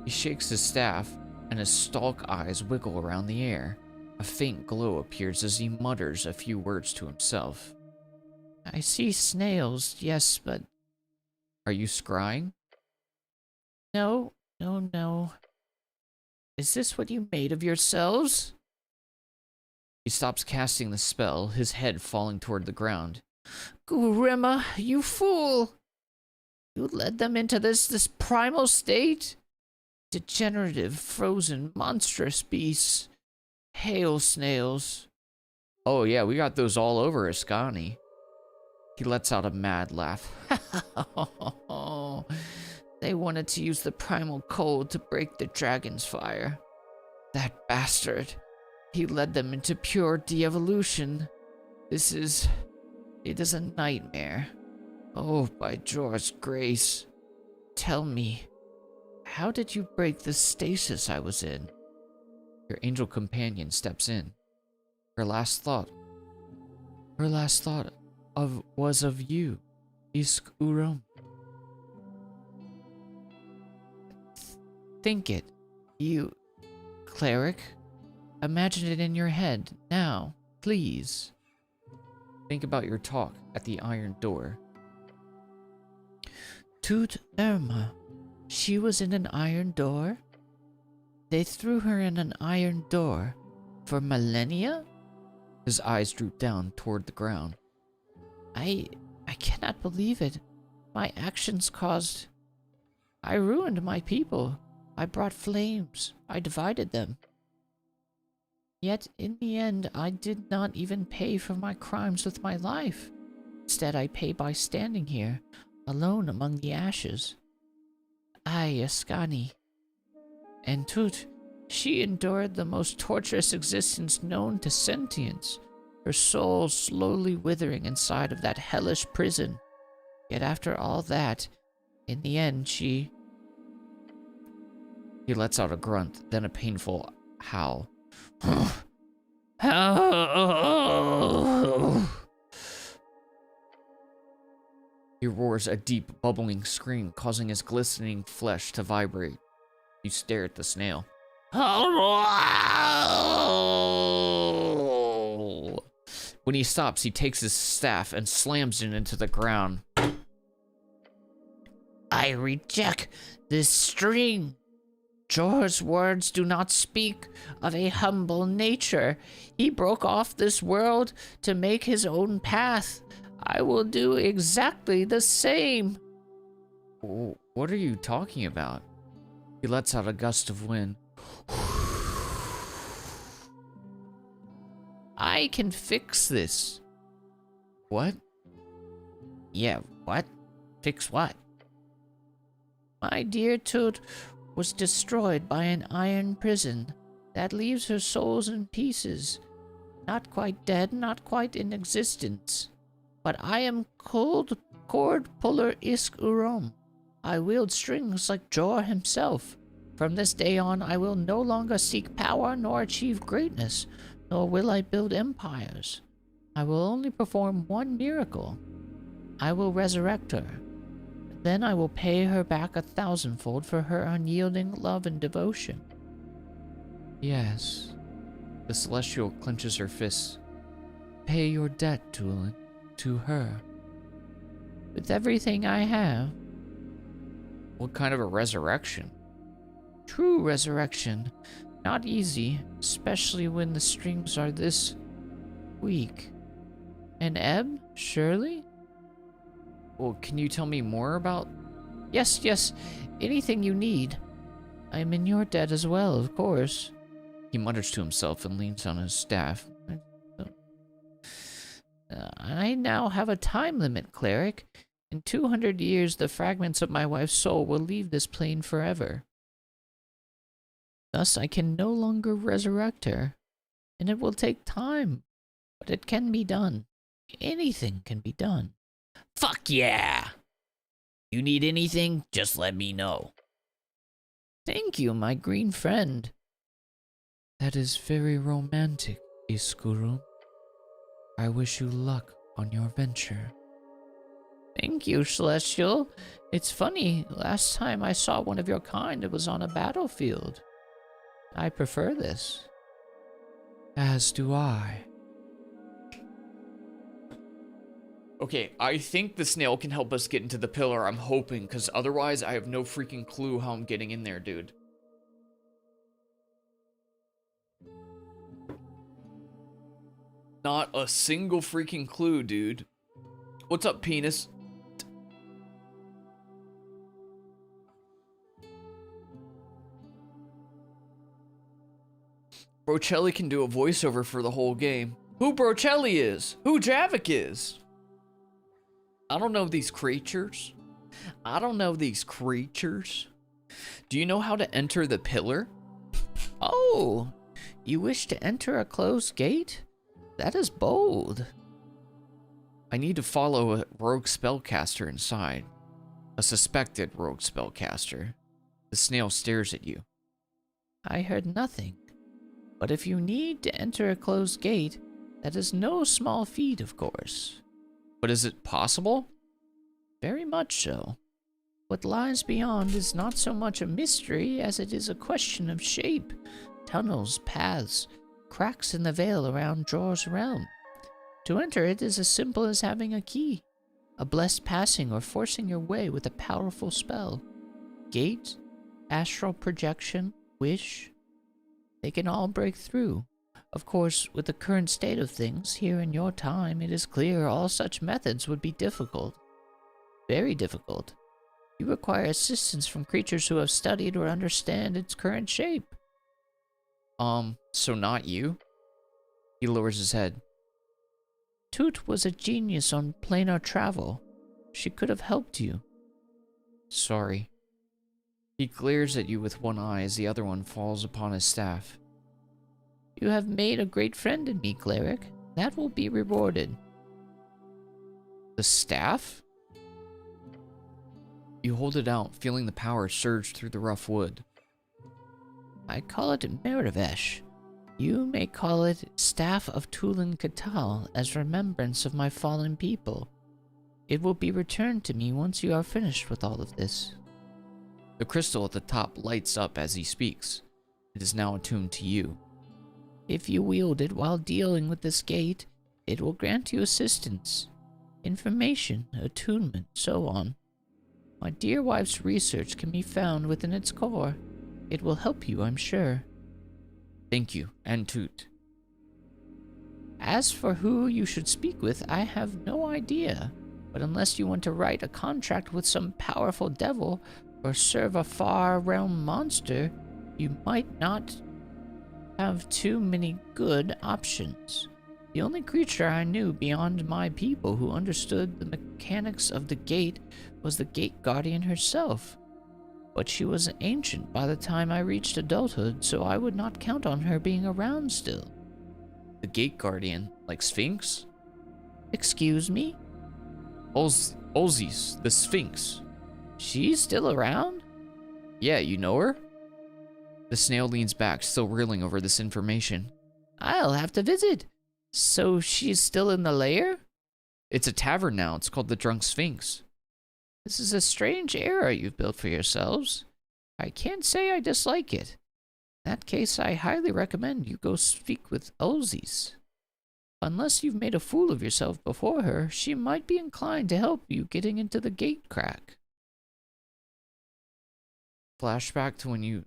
He shakes his staff, and his stalk eyes wiggle around the air. A faint glow appears as he mutters a few words to himself. I see snails, yes, but... Are you scrying? No, no, no. Is this what you made of yourselves? He stops casting the spell, his head falling toward the ground. Gurima, you fool! You led them into this primal state? Degenerative, frozen, monstrous beasts. Hail snails. Oh yeah, we got those all over Ascani. He lets out a mad laugh. They wanted to use the primal cold to break the dragon's fire. That bastard. He led them into pure de-evolution. It is a nightmare. Oh, by Jor's grace. Tell me, how did you break the stasis I was in? Your angel companion steps in. Her last thought was of you, Isk Urum. Think it, you cleric. Imagine it in your head, now, please. Think about your talk at the iron door. Tut Irma, she was in an iron door? They threw her in an iron door for millennia? His eyes droop down toward the ground. I cannot believe it. My actions caused... I ruined my people. I brought flames. I divided them. Yet, in the end, I did not even pay for my crimes with my life. Instead, I pay by standing here, alone among the ashes. I, Ascani. And Tut, she endured the most torturous existence known to sentience, her soul slowly withering inside of that hellish prison. Yet after all that, in the end, she... He lets out a grunt, then a painful howl. He roars a deep, bubbling scream, causing his glistening flesh to vibrate. You stare at the snail. When he stops, he takes his staff and slams it into the ground. I reject this string. Jor's words do not speak of a humble nature. He broke off this world to make his own path. I will do exactly the same. What are you talking about? He lets out a gust of wind. I can fix this. What? Yeah, what? Fix what? My dear Tut was destroyed by an iron prison that leaves her souls in pieces. Not quite dead, not quite in existence. But I am cord puller Isk Urom. I wield strings like Jor himself. From this day on, I will no longer seek power nor achieve greatness, nor will I build empires. I will only perform one miracle. I will resurrect her. Then I will pay her back 1,000-fold for her unyielding love and devotion. Yes. The Celestial clenches her fists. Pay your debt, Tulin, to her. With everything I have. What kind of a resurrection? True resurrection. Not easy, especially when the strings are this weak. An ebb, surely? Well, can you tell me more about... Yes, anything you need. I'm in your debt as well, of course. He mutters to himself and leans on his staff. I now have a time limit, cleric. In 200 years, the fragments of my wife's soul will leave this plane forever. Thus, I can no longer resurrect her. And it will take time, but it can be done. Anything can be done. Fuck yeah! You need anything, just let me know. Thank you, my green friend. That is very romantic, Iskuru. I wish you luck on your venture. Thank you, Celestial. It's funny, last time I saw one of your kind, it was on a battlefield. I prefer this. As do I. Okay, I think the snail can help us get into the pillar, I'm hoping, because otherwise I have no freaking clue how I'm getting in there, dude. Not a single freaking clue, dude. What's up, penis? Brocelli can do a voiceover for the whole game. Who Brocelli is? Who Javik is? I don't know these creatures. I don't know these creatures. Do you know how to enter the pillar? Oh, you wish to enter a closed gate? That is bold. I need to follow a rogue spellcaster inside. A suspected rogue spellcaster. The snail stares at you. I heard nothing. But if you need to enter a closed gate, that is no small feat, of course. But is it possible? Very much so. What lies beyond is not so much a mystery as it is a question of shape, tunnels, paths, cracks in the veil around Dror's realm. To enter it is as simple as having a key, a blessed passing or forcing your way with a powerful spell. Gate, astral projection, wish, they can all break through. Of course, with the current state of things, here in your time, it is clear all such methods would be difficult. Very difficult. You require assistance from creatures who have studied or understand its current shape. So not you? He lowers his head. Toot was a genius on planar travel. She could have helped you. Sorry. He glares at you with one eye as the other one falls upon his staff. You have made a great friend in me, cleric. That will be rewarded. The staff? You hold it out, feeling the power surge through the rough wood. I call it Merivesh. You may call it Staff of Tulin Katal as remembrance of my fallen people. It will be returned to me once you are finished with all of this. The crystal at the top lights up as he speaks. It is now attuned to you. If you wield it while dealing with this gate, it will grant you assistance, information, attunement, so on. My dear wife's research can be found within its core. It will help you, I'm sure. Thank you, and Toot. As for who you should speak with, I have no idea. But unless you want to write a contract with some powerful devil or serve a far realm monster, you might not have too many good options. The only creature I knew beyond my people who understood the mechanics of the gate was the Gate Guardian herself. But she was ancient by the time I reached adulthood, so I would not count on her being around still. The Gate Guardian, like Sphinx? Excuse me? Olzis, the Sphinx. She's still around? Yeah, you know her? The snail leans back, still reeling over this information. I'll have to visit. So she's still in the lair? It's a tavern now. It's called the Drunk Sphinx. This is a strange era you've built for yourselves. I can't say I dislike it. In that case, I highly recommend you go speak with Olzis. Unless you've made a fool of yourself before her, she might be inclined to help you getting into the gate crack. Flashback to when you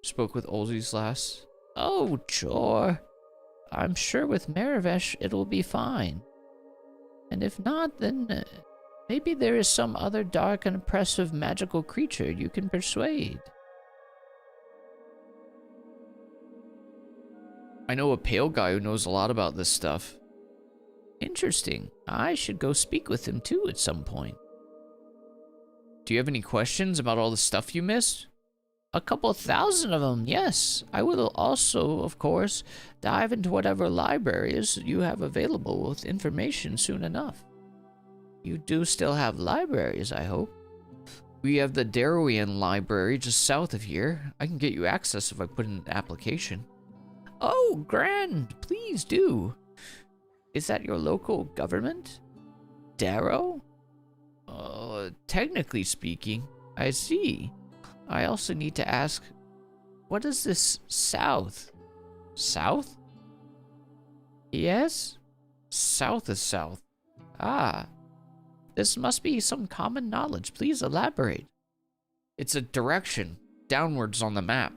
spoke with Olzi's last. Oh, sure. I'm sure with Maravesh it'll be fine. And if not, then maybe there is some other dark and oppressive magical creature you can persuade. I know a pale guy who knows a lot about this stuff. Interesting. I should go speak with him too at some point. Do you have any questions about all the stuff you missed? A couple thousand of them, yes. I will also, of course, dive into whatever libraries you have available with information soon enough. You do still have libraries, I hope. We have the Darrowian Library just south of here. I can get you access if I put in an application. Oh, grand. Please do. Is that your local government? Darrow? Technically speaking. I see. I also need to ask, what is this south? South? Yes? South is south. Ah. This must be some common knowledge. Please elaborate. It's a direction, downwards on the map.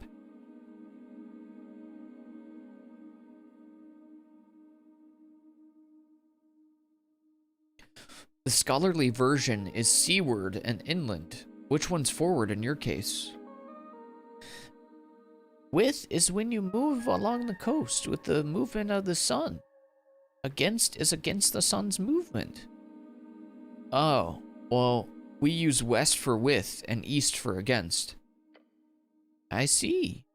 The scholarly version is seaward and inland. Which one's forward in your case? With is when you move along the coast with the movement of the sun. Against is against the sun's movement. Oh, well, we use west for with and east for against. I see.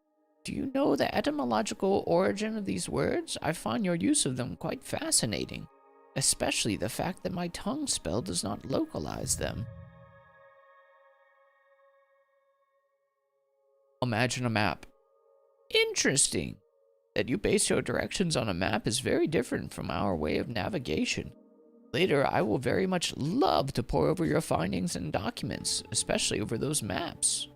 Do you know the etymological origin of these words? I find your use of them quite fascinating, especially the fact that my tongue spell does not localize them. Imagine a map. Interesting. That you base your directions on a map is very different from our way of navigation. Later, I will very much love to pore over your findings and documents, especially over those maps.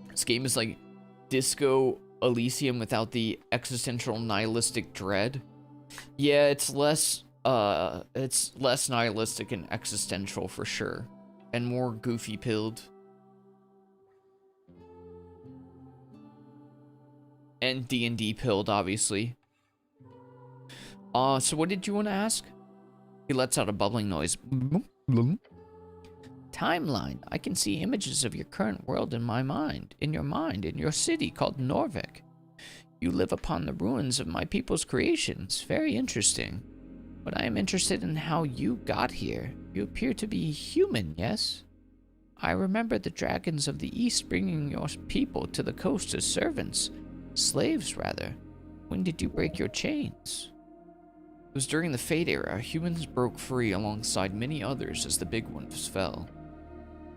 This game is like Disco Elysium without the existential nihilistic dread. Yeah, it's less nihilistic and existential for sure. And more goofy pilled. And D&D pilled, obviously. So what did you want to ask? He lets out a bubbling noise. Timeline. I can see images of your current world in my mind, in your city called Norvik. You live upon the ruins of my people's creations. Very interesting. But I am interested in how you got here. You appear to be human, yes? I remember the dragons of the east bringing your people to the coast as servants. Slaves, rather. When did you break your chains? It was during the Fate era. Humans broke free alongside many others as the big ones fell.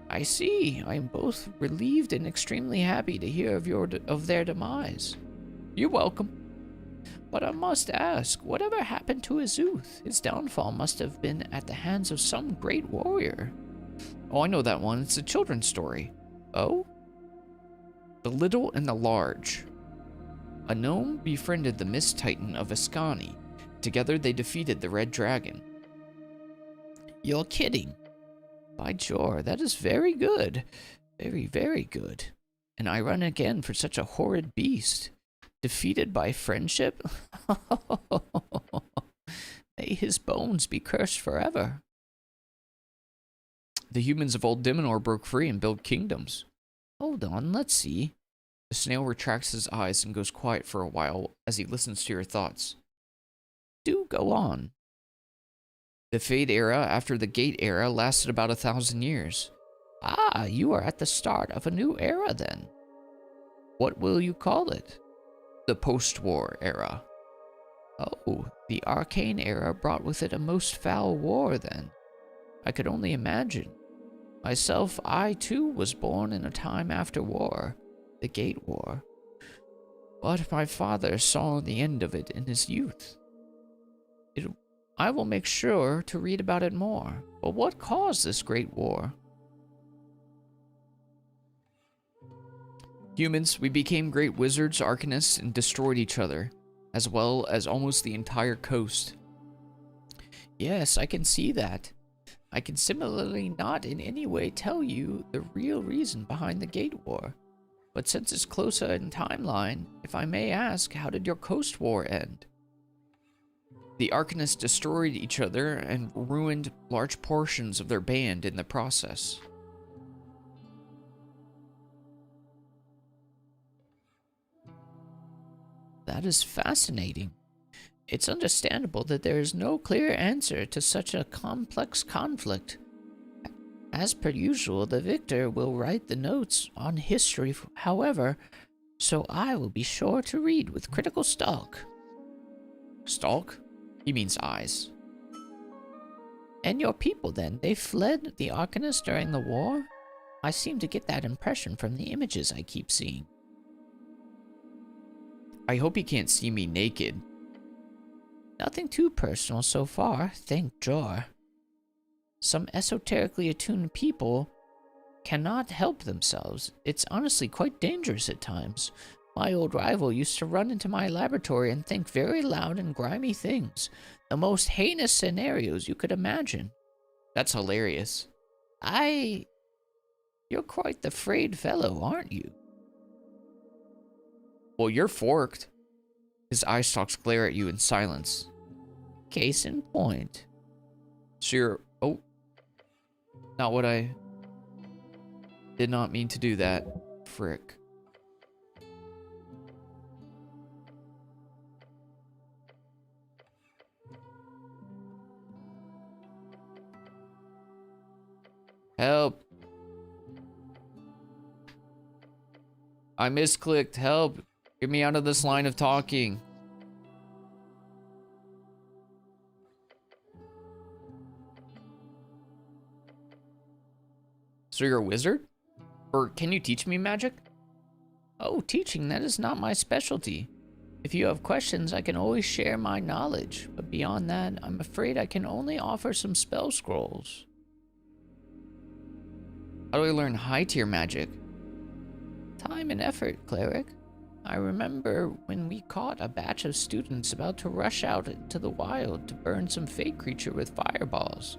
I see. I am both relieved and extremely happy to hear of their demise. You're welcome. But I must ask, whatever happened to Urth? His downfall must have been at the hands of some great warrior. Oh, I know that one. It's a children's story. Oh? The Little and the Large. A gnome befriended the Mist Titan of Ascani. Together they defeated the Red Dragon. You're kidding. By Jor, that is very good. Very, very good. And I run again for such a horrid beast. Defeated by friendship? May his bones be cursed forever. The humans of Old Dimenor broke free and built kingdoms. Hold on, let's see. The snail retracts his eyes and goes quiet for a while as he listens to your thoughts. Do go on. The Fade era after the Gate era lasted about 1,000 years. Ah, you are at the start of a new era then. What will you call it? The post-war era. Oh, the arcane era brought with it a most foul war then. I could only imagine. Myself, I too was born in a time after war, the Gate War. But my father saw the end of it in his youth. I will make sure to read about it more. But what caused this great war? Humans, we became great wizards, arcanists, and destroyed each other, as well as almost the entire coast. Yes, I can see that. I can similarly not in any way tell you the real reason behind the Gate War. But since it's closer in timeline, if I may ask, how did your Coast War end? The Arcanists destroyed each other and ruined large portions of their band in the process. That is fascinating. It's understandable that there is no clear answer to such a complex conflict. As per usual, the victor will write the notes on history, however, so I will be sure to read with critical stalk. Stalk? He means eyes. And your people then, they fled the Arcanists during the war? I seem to get that impression from the images I keep seeing. I hope he can't see me naked. Nothing too personal so far, thank Jor. Some esoterically attuned people cannot help themselves. It's honestly quite dangerous at times. My old rival used to run into my laboratory and think very loud and grimy things. The most heinous scenarios you could imagine. That's hilarious. You're quite the frayed fellow, aren't you? Well, you're forked. His eye stalks glare at you in silence. Case in point. So you're... Oh. Not what I... Did not mean to do that. Frick. Help. I misclicked. Help. Get me out of this line of talking. So you're a wizard? Or can you teach me magic? Oh, teaching, that is not my specialty. If you have questions, I can always share my knowledge. But beyond that, I'm afraid I can only offer some spell scrolls. How do I learn high-tier magic? Time and effort, cleric. I remember when we caught a batch of students about to rush out into the wild to burn some fake creature with fireballs.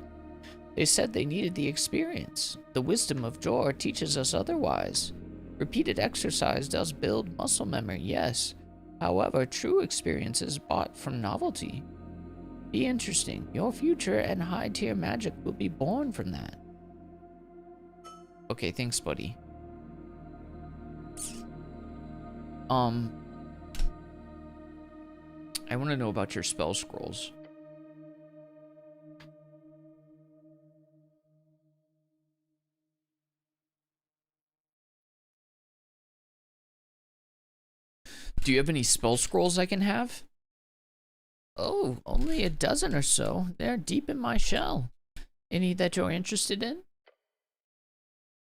They said they needed the experience. The wisdom of Jor teaches us otherwise. Repeated exercise does build muscle memory, yes. However, true experience is bought from novelty. Be interesting. Your future and high-tier magic will be born from that. Okay, thanks, buddy. I want to know about your spell scrolls. Do you have any spell scrolls I can have? Oh, only a dozen or so. They're deep in my shell. Any that you're interested in?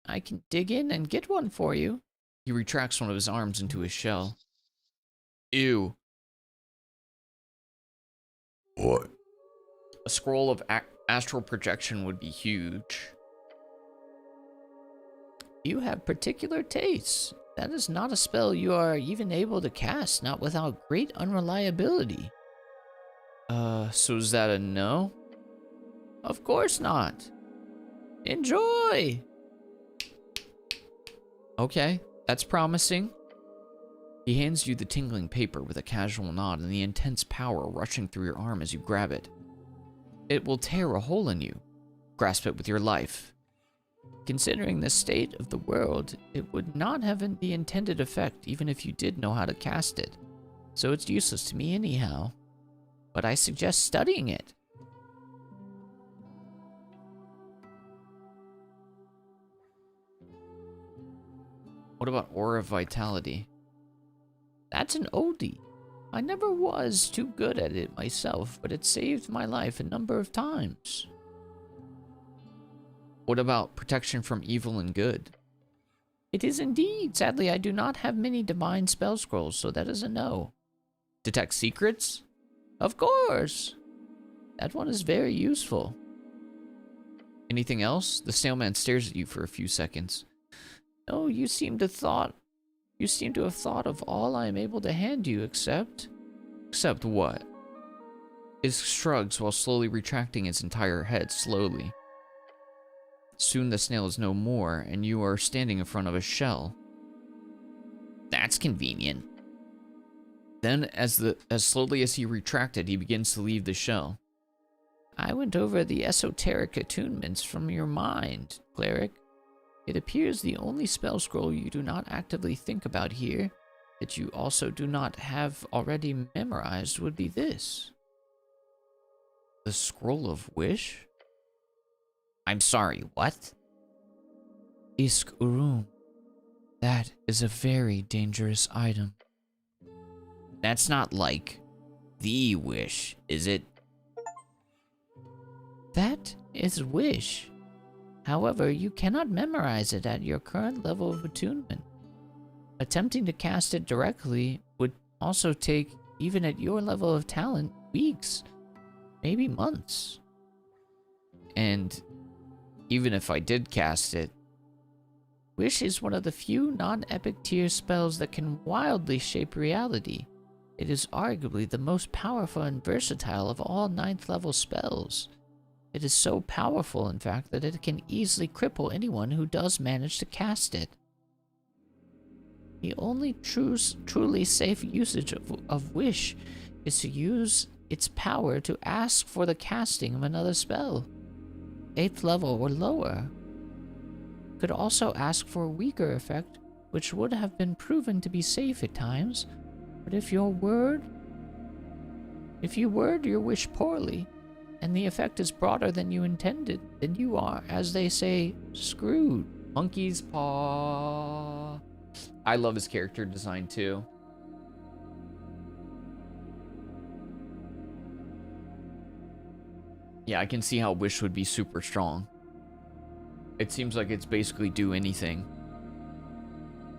I can dig in and get one for you. He retracts one of his arms into his shell. Ew. What? A scroll of astral projection would be huge. You have particular tastes. That is not a spell you are even able to cast, not without great unreliability. So is that a no? Of course not. Enjoy! Okay, that's promising. He hands you the tingling paper with a casual nod and the intense power rushing through your arm as you grab it. It will tear a hole in you. Grasp it with your life. Considering the state of the world, it would not have the intended effect even if you did know how to cast it. So it's useless to me anyhow. But I suggest studying it. What about Aura of Vitality? That's an oldie. I never was too good at it myself, but it saved my life a number of times. What about Protection from Evil and Good? It is indeed. Sadly, I do not have many divine spell scrolls, so that is a no. Detect Secrets? Of course. That one is very useful. Anything else? The snailman stares at you for a few seconds. No, you seem to have thought of all I am able to hand you, except... Except what? It shrugs while slowly retracting its entire head slowly. Soon the snail is no more, and you are standing in front of a shell. That's convenient. Then, as slowly as he retracted, he begins to leave the shell. I went over the esoteric attunements from your mind, cleric. It appears the only spell scroll you do not actively think about here, that you also do not have already memorized, would be this. The Scroll of Wish? I'm sorry, what? Isk Urum. That is a very dangerous item. That's not like the wish, is it? That is wish. However, you cannot memorize it at your current level of attunement. Attempting to cast it directly would also take, even at your level of talent, weeks, maybe months. And even if I did cast it, Wish is one of the few non-epic tier spells that can wildly shape reality. It is arguably the most powerful and versatile of all 9th level spells. It is so powerful, in fact, that it can easily cripple anyone who does manage to cast it. The only truly safe usage of Wish is to use its power to ask for the casting of another spell, 8th level or lower. Could also ask for a weaker effect, which would have been proven to be safe at times, but if you word your wish poorly, and the effect is broader than you intended, then you are, as they say, screwed. Monkey's Paw. I love his character design too. Yeah, I can see how Wish would be super strong. It seems like it's basically do anything.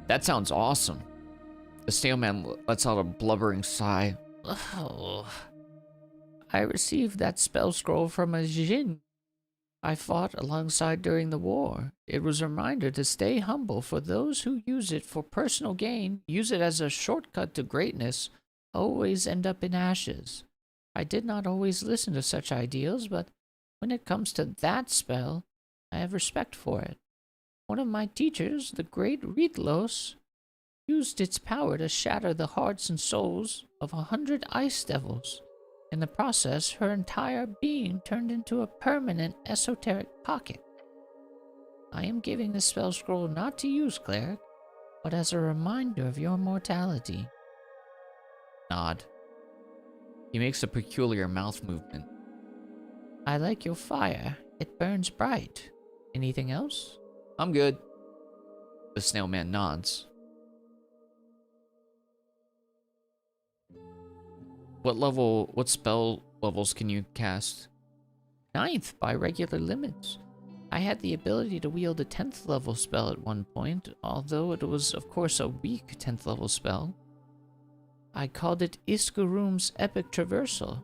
That sounds awesome. The Snailman lets out a blubbering sigh. Oh, I received that spell scroll from a Jin I fought alongside during the war. It was a reminder to stay humble, for those who use it for personal gain, use it as a shortcut to greatness, always end up in ashes. I did not always listen to such ideals, but when it comes to that spell, I have respect for it. One of my teachers, the great Ritlos, used its power to shatter the hearts and souls of 100 ice devils. In the process, her entire being turned into a permanent esoteric pocket. I am giving this spell scroll not to use, cleric, but as a reminder of your mortality. Nod. He makes a peculiar mouth movement. I like your fire. It burns bright. Anything else? I'm good. The Snailman nods. What spell levels can you cast? 9th by regular limits. I had the ability to wield a 10th level spell at one point, although it was of course a weak 10th level spell. I called it Iskarum's Epic Traversal.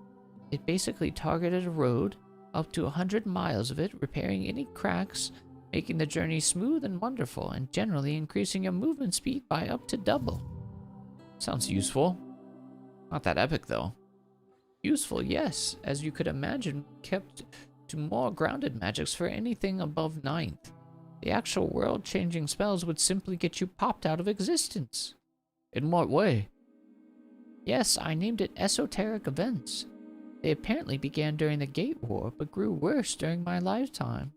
It basically targeted a road, up to 100 miles of it, repairing any cracks, making the journey smooth and wonderful, and generally increasing your movement speed by up to double. Sounds useful. Not that epic, though. Useful, yes, as you could imagine, kept to more grounded magics for anything above 9th. The actual world-changing spells would simply get you popped out of existence. In what way? Yes, I named it Esoteric Events. They apparently began during the Gate War, but grew worse during my lifetime.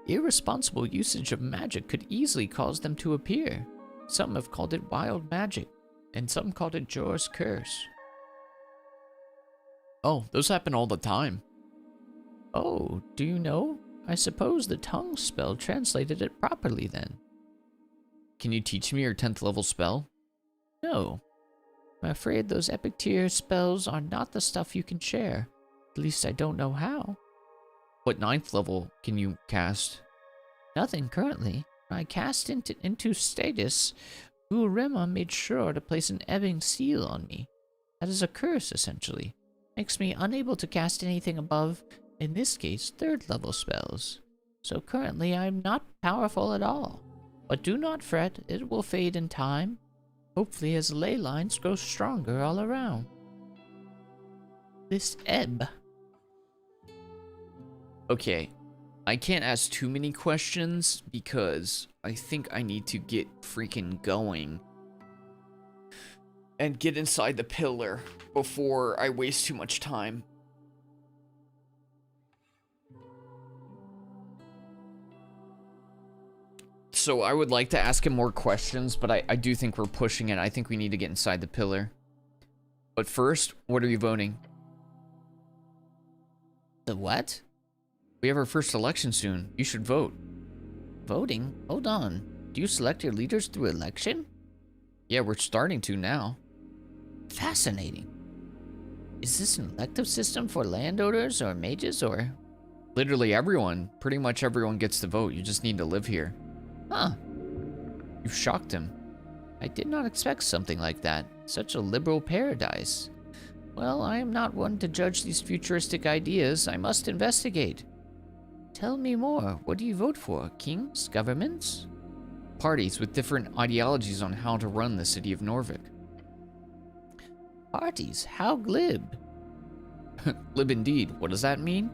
Irresponsible usage of magic could easily cause them to appear. Some have called it wild magic, and some called it Jor's curse. Oh, those happen all the time. Oh, do you know? I suppose the tongue spell translated it properly then. Can you teach me your 10th level spell? No. I'm afraid those epic tier spells are not the stuff you can share. At least I don't know how. What 9th level can you cast? Nothing currently. When I cast into status, Urema made sure to place an ebbing seal on me. That is a curse, essentially. Makes me unable to cast anything above, in this case, 3rd level spells. So currently I am not powerful at all. But do not fret, it will fade in time. Hopefully as ley lines grow stronger all around. This ebb. Okay, I can't ask too many questions because I think I need to get freaking going and get inside the pillar before I waste too much time. So I would like to ask him more questions, but I do think we're pushing it. I think we need to get inside the pillar. But first, what are you voting? The what? We have our first election soon. You should vote. Voting? Hold on. Do you select your leaders through election? Yeah, we're starting to now. Fascinating. Is this an elective system for landowners or mages or? Literally everyone. Pretty much everyone gets to vote. You just need to live here. Huh. You've shocked him. I did not expect something like that. Such a liberal paradise. Well, I am not one to judge these futuristic ideas. I must investigate. Tell me more. What do you vote for? Kings? Governments? Parties with different ideologies on how to run the city of Norvik. Parties? How glib. Lib indeed. What does that mean?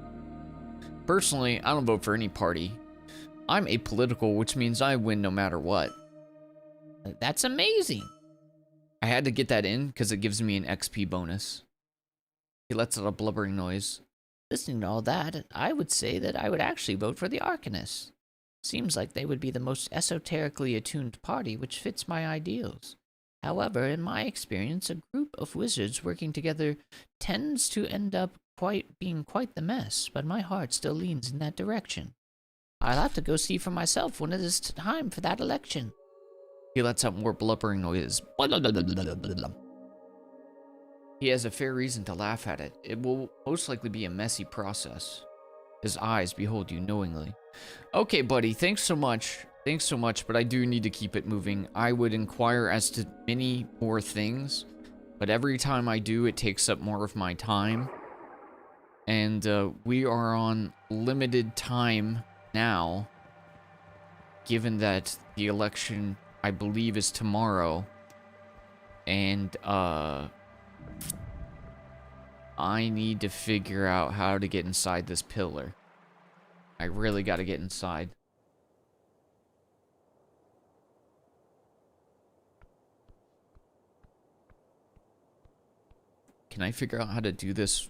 Personally, I don't vote for any party. I'm apolitical, which means I win no matter what. That's amazing. I had to get that in because it gives me an XP bonus. He lets out a blubbering noise. Listening to all that, I would say that I would actually vote for the Arcanists. Seems like they would be the most esoterically attuned party, which fits my ideals. However, in my experience, a group of wizards working together tends to end up being quite the mess, but my heart still leans in that direction. I'll have to go see for myself when it is time for that election. He lets out more blubbering noises. He has a fair reason to laugh at it. It will most likely be a messy process. His eyes behold you knowingly. Okay, buddy, thanks so much. Thanks so much, but I do need to keep it moving. I would inquire as to many more things, but every time I do, it takes up more of my time. And we are on limited time now, given that the election, I believe, is tomorrow. And, I need to figure out how to get inside this pillar. I really got to get inside. Can I figure out how to do this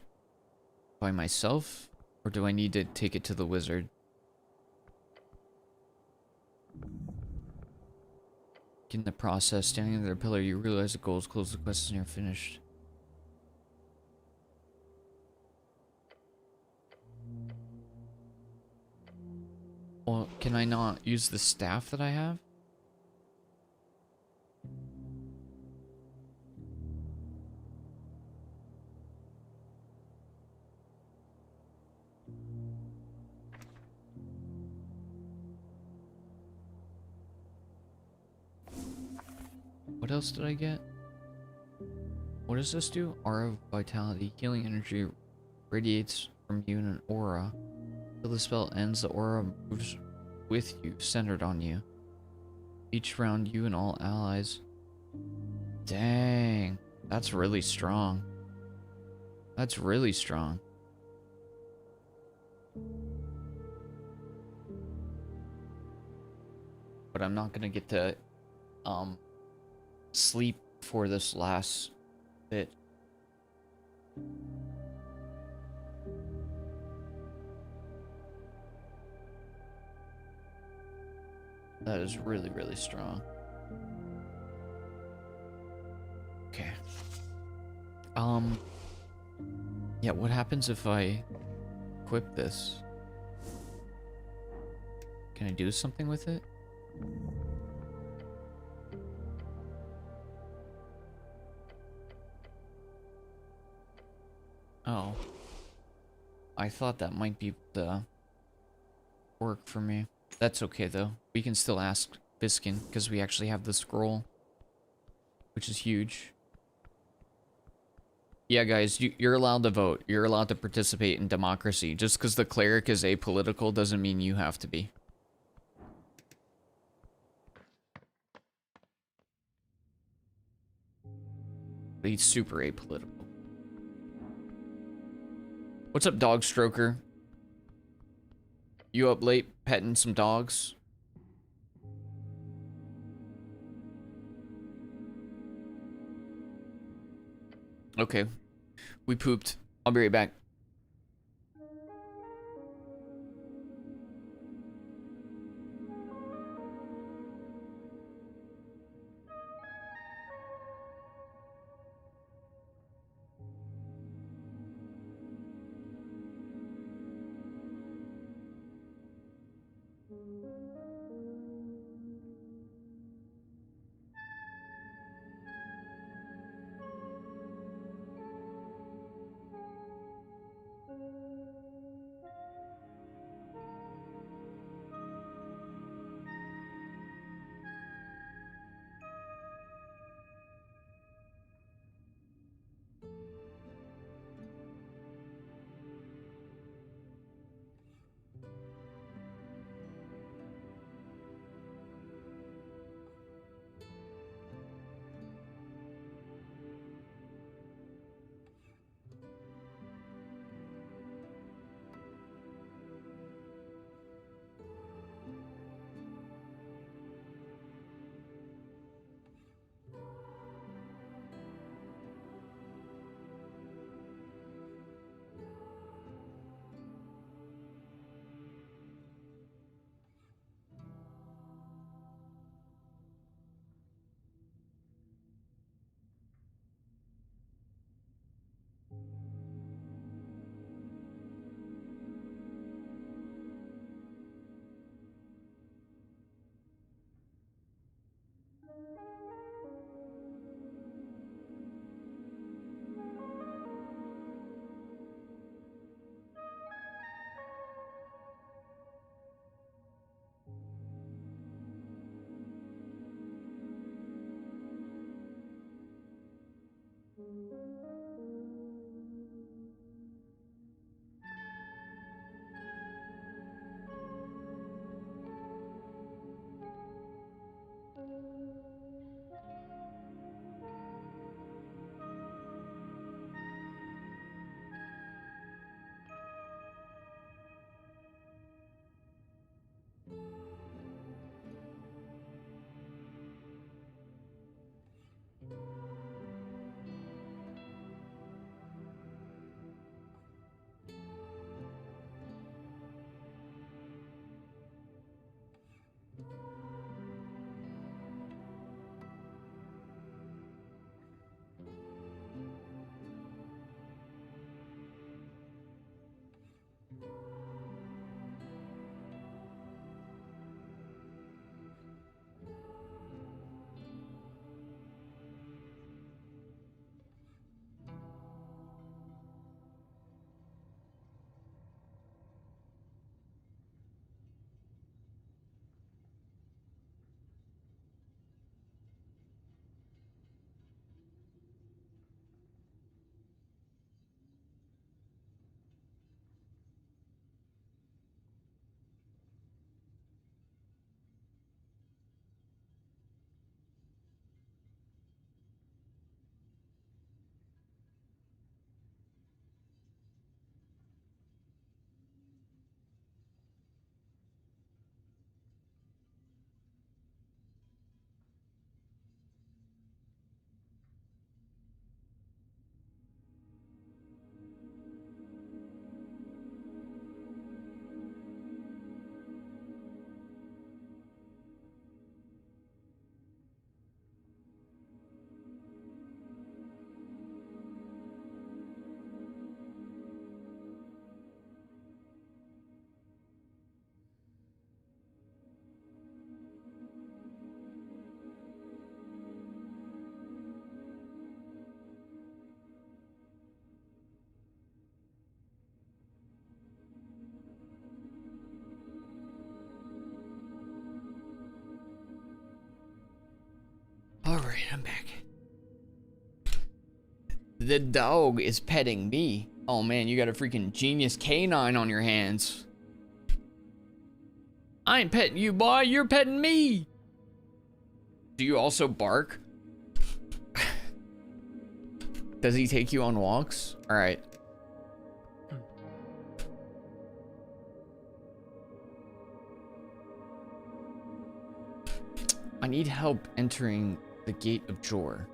by myself? Or do I need to take it to the wizard? In the process, standing under the pillar, you realize the goal is close, the quest and you're finished. Well, can I not use the staff that I have? What else did I get? What does this do? Aura of Vitality. Healing energy radiates from you in an aura. Till the spell ends, the aura moves with you, centered on you. Each round, you and all allies. Dang. That's really strong. That's really strong. But I'm not gonna get to, sleep for this last bit. That is really, really strong. Okay. Yeah, what happens if I equip this? Can I do something with it? Oh. I thought that might be the work for me. That's okay though. We can still ask Biskin because we actually have the scroll, which is huge. Yeah, guys, you're allowed to vote. You're allowed to participate in democracy. Just because the cleric is apolitical doesn't mean you have to be. But he's super apolitical. What's up, Dog Stroker? You up late petting some dogs? Okay. We pooped. I'll be right back. Alright, I'm back. The dog is petting me. Oh man, you got a freaking genius canine on your hands. I ain't petting you, boy. You're petting me. Do you also bark? Does he take you on walks? Alright. need help entering the Gate of Jor.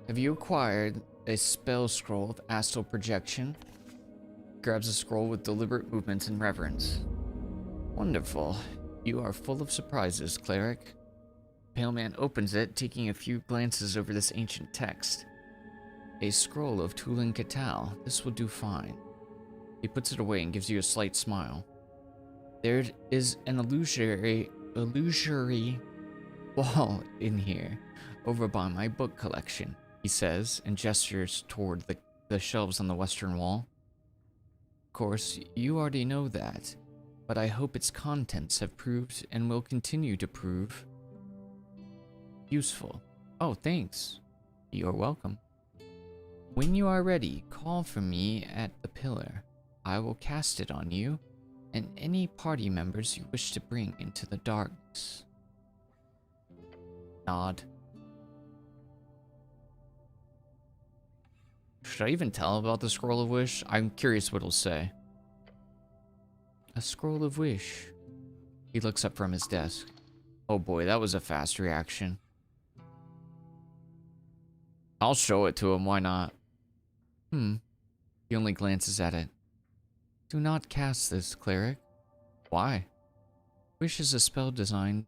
Have you acquired a spell scroll of astral projection? Grabs a scroll with deliberate movements and reverence. Wonderful. You are full of surprises, cleric. Pale man opens it, taking a few glances over this ancient text. A scroll of Tulin Katal. This will do fine. He puts it away and gives you a slight smile. There is an illusory wall in here, over by my book collection, he says, and gestures toward the shelves on the western wall. Of course, you already know that, but I hope its contents have proved and will continue to prove useful. Oh, thanks. You're welcome. When you are ready, call for me at the pillar. I will cast it on you and any party members you wish to bring into the darkness. Nod. Should I even tell about the Scroll of Wish? I'm curious what it'll say. A Scroll of Wish. He looks up from his desk. Oh boy, that was a fast reaction. I'll show it to him, why not? He only glances at it. Do not cast this, cleric. Why? Wish is a spell designed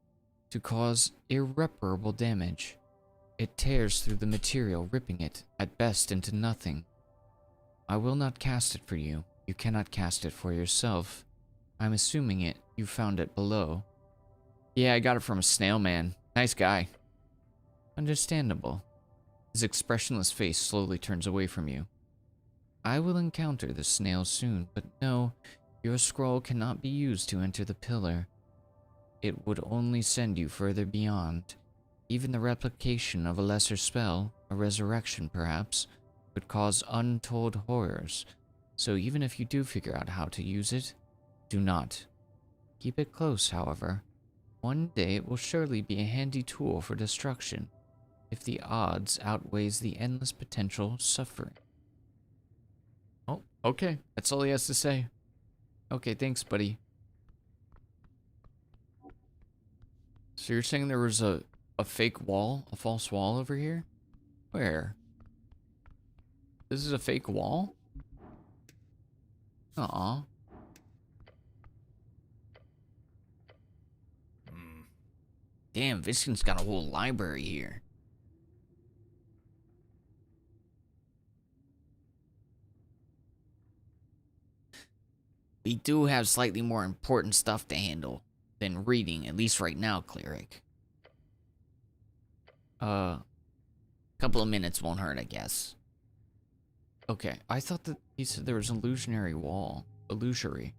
to cause irreparable damage. It tears through the material, ripping it, at best, into nothing. I will not cast it for you. You cannot cast it for yourself. I'm assuming you found it below. Yeah, I got it from a snail man. Nice guy. Understandable. His expressionless face slowly turns away from you. I will encounter the snail soon, but no, your scroll cannot be used to enter the pillar. It would only send you further beyond. Even the replication of a lesser spell, a resurrection perhaps, would cause untold horrors. So even if you do figure out how to use it, do not. Keep it close, however. One day it will surely be a handy tool for destruction, if the odds outweighs the endless potential suffering. Oh, okay. That's all he has to say. Okay, thanks, buddy. So you're saying there was a fake wall? A false wall over here? Where? This is a fake wall? Aw. Damn, Viscon's got a whole library here. We do have slightly more important stuff to handle than reading, at least right now, cleric. Couple of minutes won't hurt, I guess. Okay, I thought that he said there was an illusionary wall. Illusory.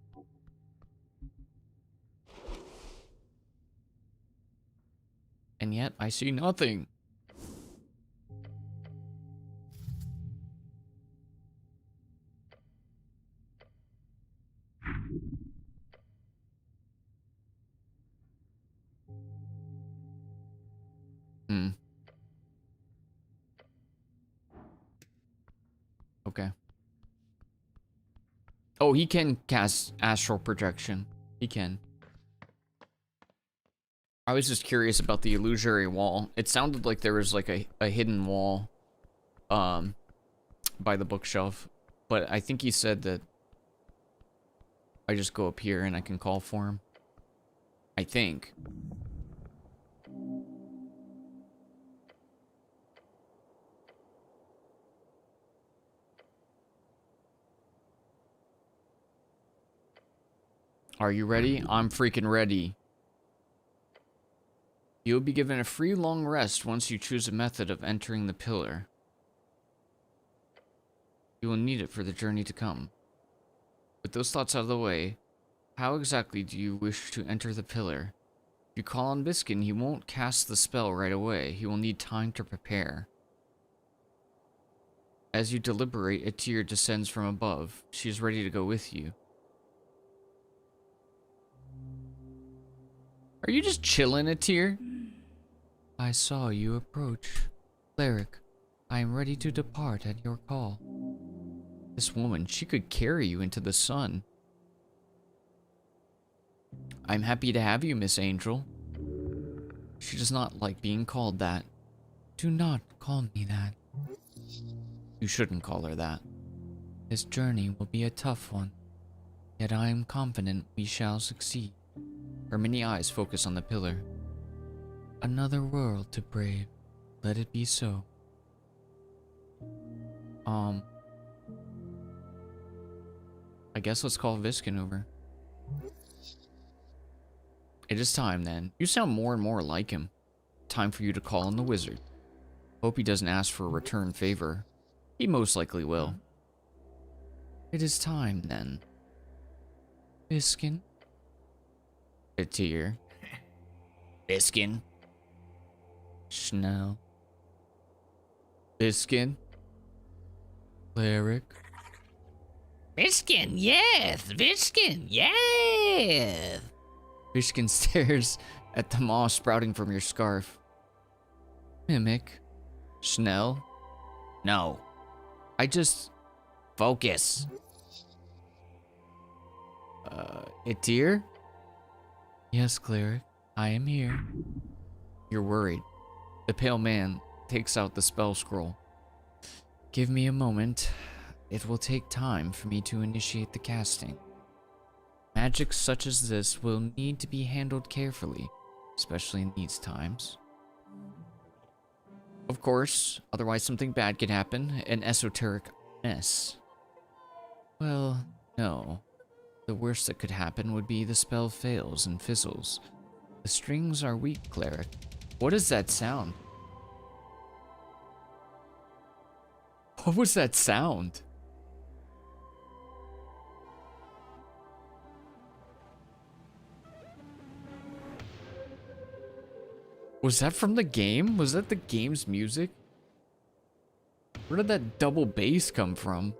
And yet, I see nothing. Okay. Oh, he can cast astral projection. He can. I was just curious about the illusory wall. It sounded like there was like a hidden wall by the bookshelf, but I think he said that I just go up here and I can call for him. I think. Are you ready? I'm freaking ready. You'll be given a free long rest once you choose a method of entering the pillar. You will need it for the journey to come. With those thoughts out of the way, how exactly do you wish to enter the pillar? If you call on Biskin, he won't cast the spell right away. He will need time to prepare. As you deliberate, a tear descends from above. She is ready to go with you. Are you just chilling, a tear? I saw you approach. Cleric, I am ready to depart at your call. This woman, she could carry you into the sun. I'm happy to have you, Miss Angel. She does not like being called that. Do not call me that. You shouldn't call her that. This journey will be a tough one, yet I am confident we shall succeed. Her many eyes focus on the pillar. Another world to brave. Let it be so. I guess let's call Viskin over. It is time then. You sound more and more like him. Time for you to call on the wizard. Hope he doesn't ask for a return favor. He most likely will. It is time then. Viskin. Etir. Biskin. Schnell. Viskin. Cleric. Biskin, yes! Biskin, yes! Viskin stares at the moss sprouting from your scarf. Mimic. Schnell. No. I just... Focus. Etir? Yes, cleric. I am here. You're worried. The pale man takes out the spell scroll. Give me a moment. It will take time for me to initiate the casting. Magic such as this will need to be handled carefully, especially in these times. Of course, otherwise something bad could happen. An esoteric mess. Well, no. The worst that could happen would be the spell fails and fizzles. The strings are weak, cleric. What does that sound? What was that sound? Was that from the game? Was that the game's music? Where did that double bass come from?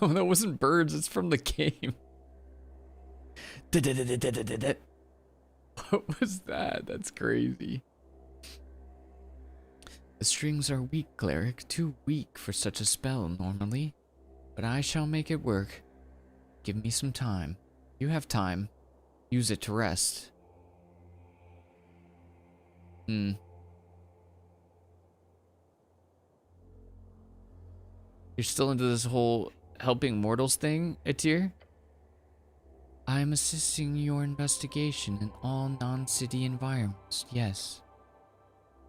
No, that wasn't birds. It's from the game. What was that? That's crazy. The strings are weak, cleric. Too weak for such a spell normally. But I shall make it work. Give me some time. You have time. Use it to rest. You're still into this whole helping mortals thing, Etir? I am assisting your investigation in all non-city environments, yes.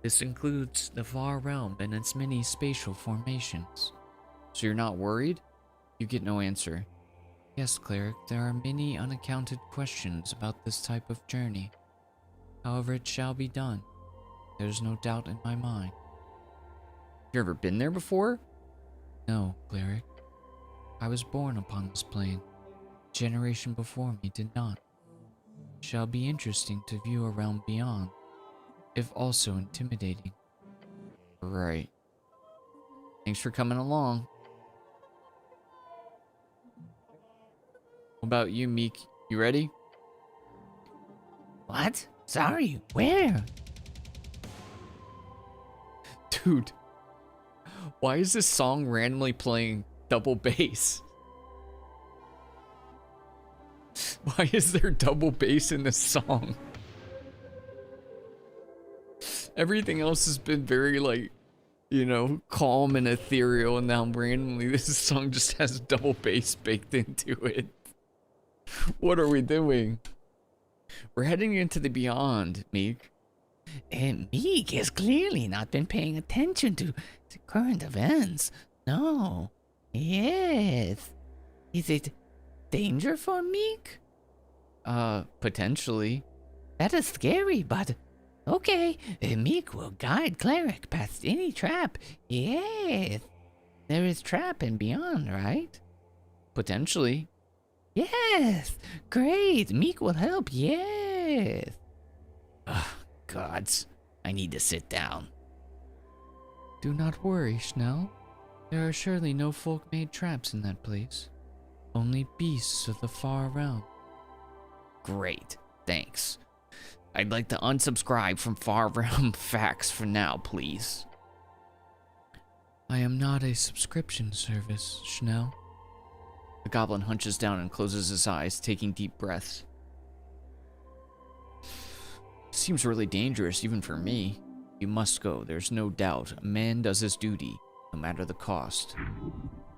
This includes the far realm and its many spatial formations. So you're not worried? You get no answer. Yes, cleric, there are many unaccounted questions about this type of journey. However, it shall be done. There's no doubt in my mind. You ever been there before? No, cleric. I was born upon this plane. A generation before me did not. It shall be interesting to view a realm beyond, if also intimidating. Right. Thanks for coming along. What about you, Meek? You ready? What? Sorry, where? Dude, why is this song randomly playing double bass? Why is there double bass in this song? Everything else has been very, like, you know, calm and ethereal, and now randomly this song just has double bass baked into it. What are we doing? We're heading into the beyond, Meek. And Meek has clearly not been paying attention to current events. No. Yes. Is it danger for Meek? Potentially. That is scary, but okay. Meek will guide cleric past any trap. Yes. There is trap and beyond, right? Potentially. Yes. Great. Meek will help. Yes. Ugh, gods. I need to sit down. Do not worry, Schnell. There are surely no folk-made traps in that place. Only beasts of the far realm. Great. Thanks. I'd like to unsubscribe from Far Realm Facts for now, please. I am not a subscription service, Schnell. The goblin hunches down and closes his eyes, taking deep breaths. Seems really dangerous, even for me. You must go, there's no doubt. A man does his duty, no matter the cost.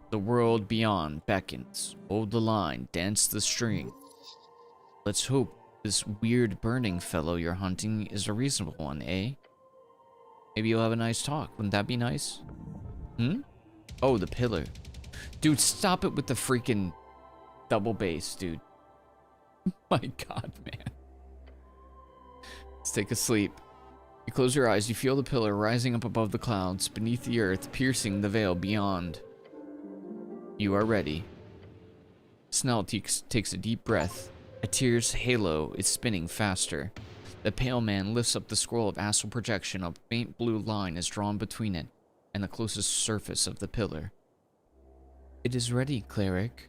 The world beyond beckons. Hold the line, dance the string. Let's hope this weird burning fellow you're hunting is a reasonable one, eh? Maybe you'll have a nice talk. Wouldn't that be nice? Hmm? Oh, the pillar. Dude, stop it with the freaking double bass, dude. My god, man. Let's take a sleep. You close your eyes, you feel the pillar rising up above the clouds, beneath the earth, piercing the veil beyond. You are ready. Snell takes a deep breath. A tear's halo is spinning faster. The pale man lifts up the scroll of astral projection. A faint blue line is drawn between it and the closest surface of the pillar. It is ready, cleric.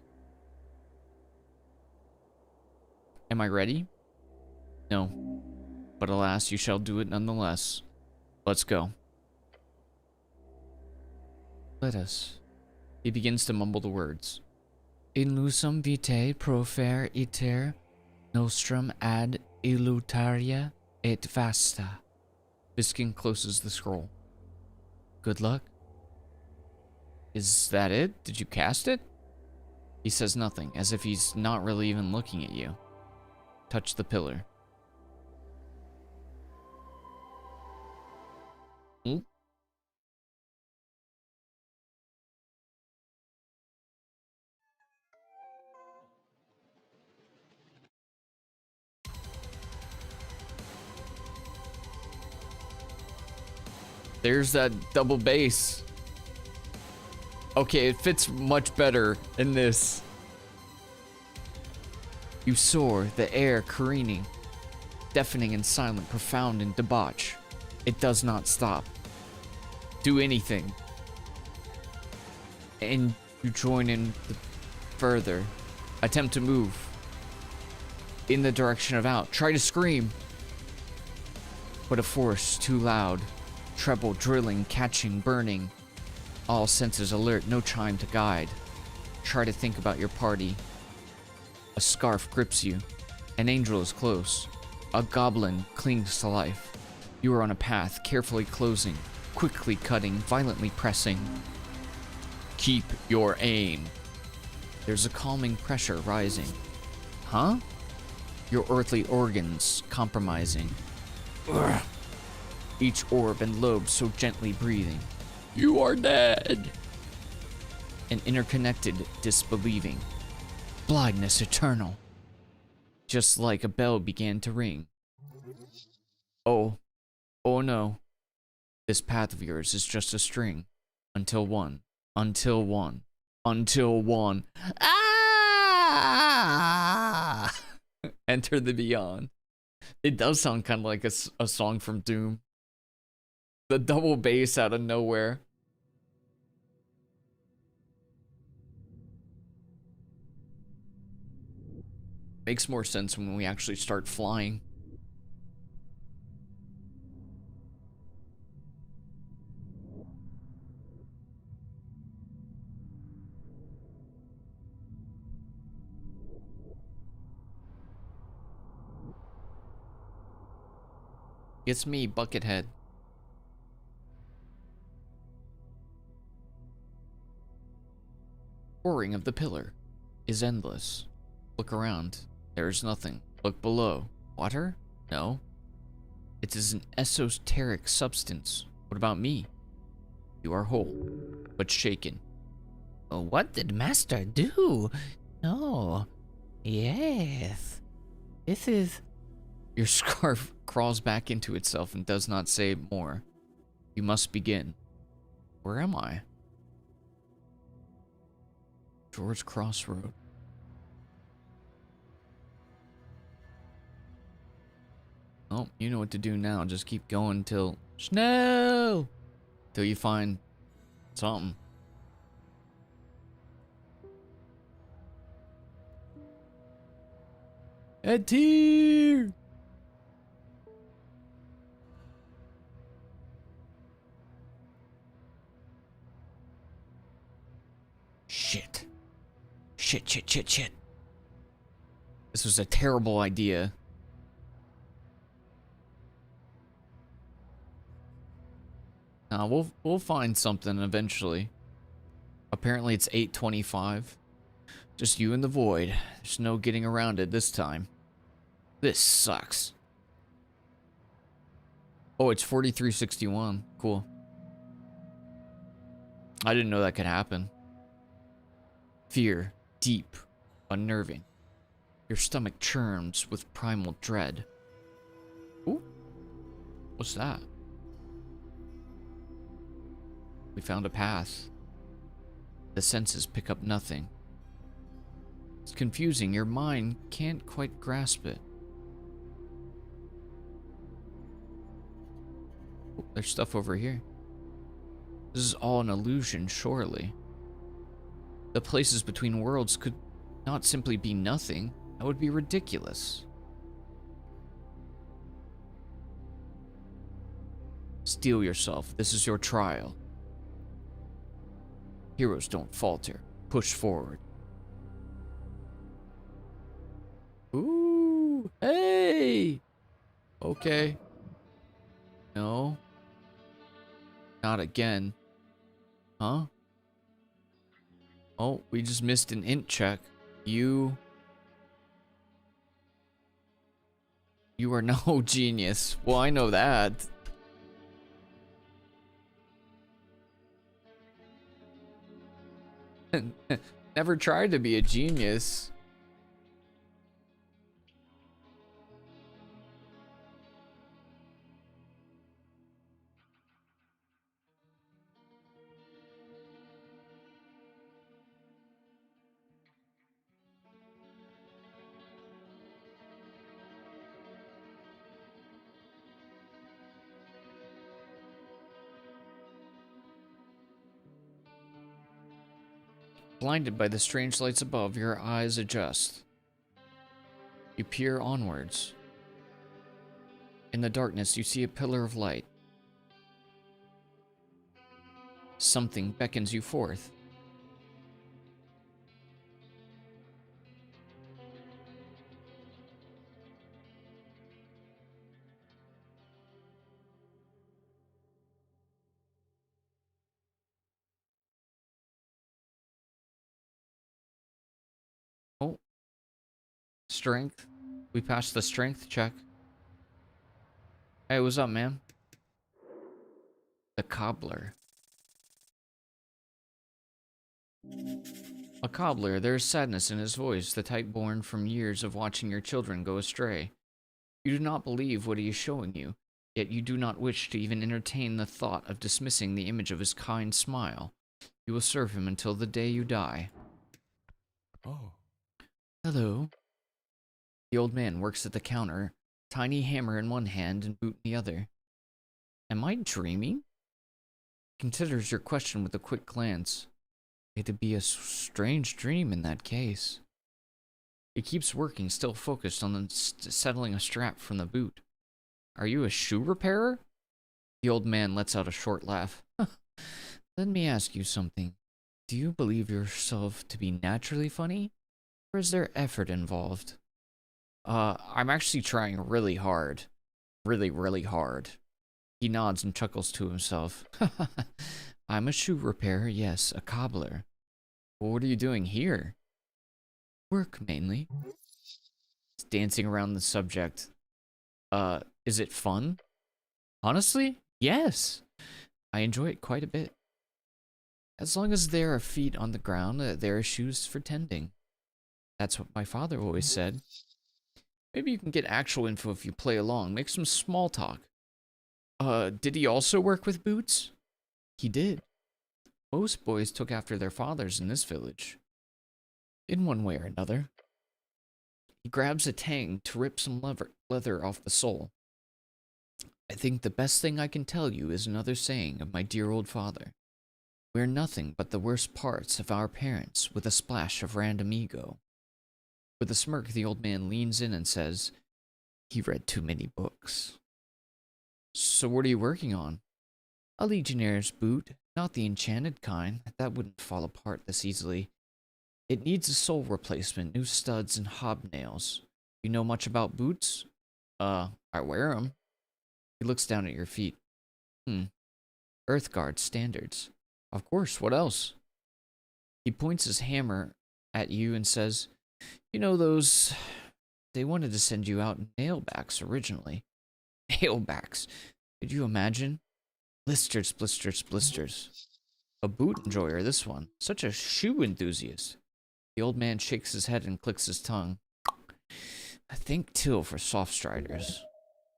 Am I ready? No. But alas, you shall do it nonetheless. Let's go. Let us. He begins to mumble the words. Illusum vitae profer iter, nostrum ad illutaria et vasta. Biskin closes the scroll. Good luck. Is that it? Did you cast it? He says nothing, as if he's not really even looking at you. Touch the pillar. Hmm? There's that double bass. Okay, it fits much better in this. You soar, the air careening, deafening and silent, profound in debauch. It does not stop. Do anything. And you join in further. Attempt to move. In the direction of out. Try to scream. But a force too loud. Treble, drilling, catching, burning. All senses alert, no chime to guide. Try to think about your party. A scarf grips you. An angel is close. A goblin clings to life. You are on a path, carefully closing, quickly cutting, violently pressing. Keep your aim. There's a calming pressure rising. Huh? Your earthly organs compromising. Ugh. Each orb and lobe so gently breathing. You are dead. An interconnected disbelieving. Blindness eternal. Just like a bell began to ring. Oh no. This path of yours is just a string. Until one. Until one. Until one. Ah! Enter the beyond. It does sound kind of like a song from Doom. The double bass out of nowhere. Makes more sense when we actually start flying. It's me, Buckethead. Roaring of the pillar is endless. Look around. There is nothing. Look below. Water? No. It is an esoteric substance. What about me? You are whole, but shaken. What did Master do? No. Yes. This is... Your scarf crawls back into itself and does not say more. You must begin. Where am I? George Crossroad. Oh, you know what to do now. Just keep going till snow. Till you find something. A tear. Shit. This was a terrible idea. We'll find something eventually. Apparently it's 8:25. Just you and the void. There's no getting around it this time. This sucks. Oh, it's 4361. Cool. I didn't know that could happen. Fear, deep, unnerving. Your stomach churns with primal dread. Ooh. What's that? We found a path. The senses pick up nothing. It's confusing. Your mind can't quite grasp it. Oh, there's stuff over here. This is all an illusion, surely. The places between worlds could not simply be nothing. That would be ridiculous. Steel yourself. This is your trial. Heroes don't falter. Push forward. Ooh, hey! Okay. No. Not again. Huh? Oh, we just missed an int check. You are no genius. Well, I know that. Never tried to be a genius. Blinded by the strange lights above, your eyes adjust. You peer onwards. In the darkness, you see a pillar of light. Something beckons you forth. Oh. Strength. We passed the strength check. Hey, what's up, man? The cobbler. A cobbler, there is sadness in his voice, the type born from years of watching your children go astray. You do not believe what he is showing you, yet you do not wish to even entertain the thought of dismissing the image of his kind smile. You will serve him until the day you die. Oh. Hello. The old man works at the counter, tiny hammer in one hand and boot in the other. Am I dreaming? Considers your question with a quick glance. It'd be a strange dream in that case. He keeps working, still focused on settling a strap from the boot. Are you a shoe repairer? The old man lets out a short laugh. Let me ask you something. Do you believe yourself to be naturally funny? Or is there effort involved? I'm actually trying really hard. Really, really hard. He nods and chuckles to himself. I'm a shoe repairer, yes, a cobbler. Well, what are you doing here? Work, mainly. It's dancing around the subject. Is it fun? Honestly, yes. I enjoy it quite a bit. As long as there are feet on the ground, there are shoes for tending. That's what my father always said. Maybe you can get actual info if you play along. Make some small talk. Did he also work with boots? He did. Most boys took after their fathers in this village. In one way or another. He grabs a tang to rip some leather off the sole. I think the best thing I can tell you is another saying of my dear old father. We're nothing but the worst parts of our parents with a splash of random ego. With a smirk, the old man leans in and says, he read too many books. So what are you working on? A Legionnaire's boot, not the enchanted kind. That wouldn't fall apart this easily. It needs a sole replacement, new studs and hobnails. You know much about boots? I wear them. He looks down at your feet. Earthguard standards. Of course, what else? He points his hammer at you and says, you know those... They wanted to send you out nailbacks originally. Nailbacks. Could you imagine? Blisters, blisters, blisters. A boot enjoyer, this one. Such a shoe enthusiast. The old man shakes his head and clicks his tongue. I think till for soft striders.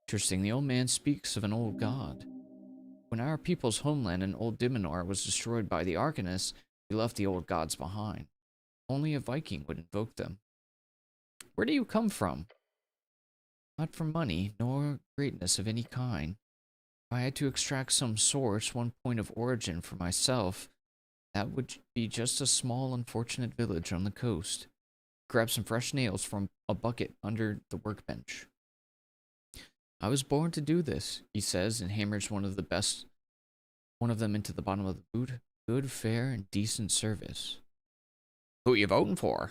Interesting, the old man speaks of an old god. When our people's homeland in Old Dimenor was destroyed by the Arcanists, we left the old gods behind. Only a Viking would invoke them. Where do you come from? Not from money, nor greatness of any kind. If I had to extract some source, one point of origin for myself, that would be just a small, unfortunate village on the coast. Grab some fresh nails from a bucket under the workbench. I was born to do this, he says, and hammers one of them into the bottom of the boot. Good, fair, and decent service. Who you voting for?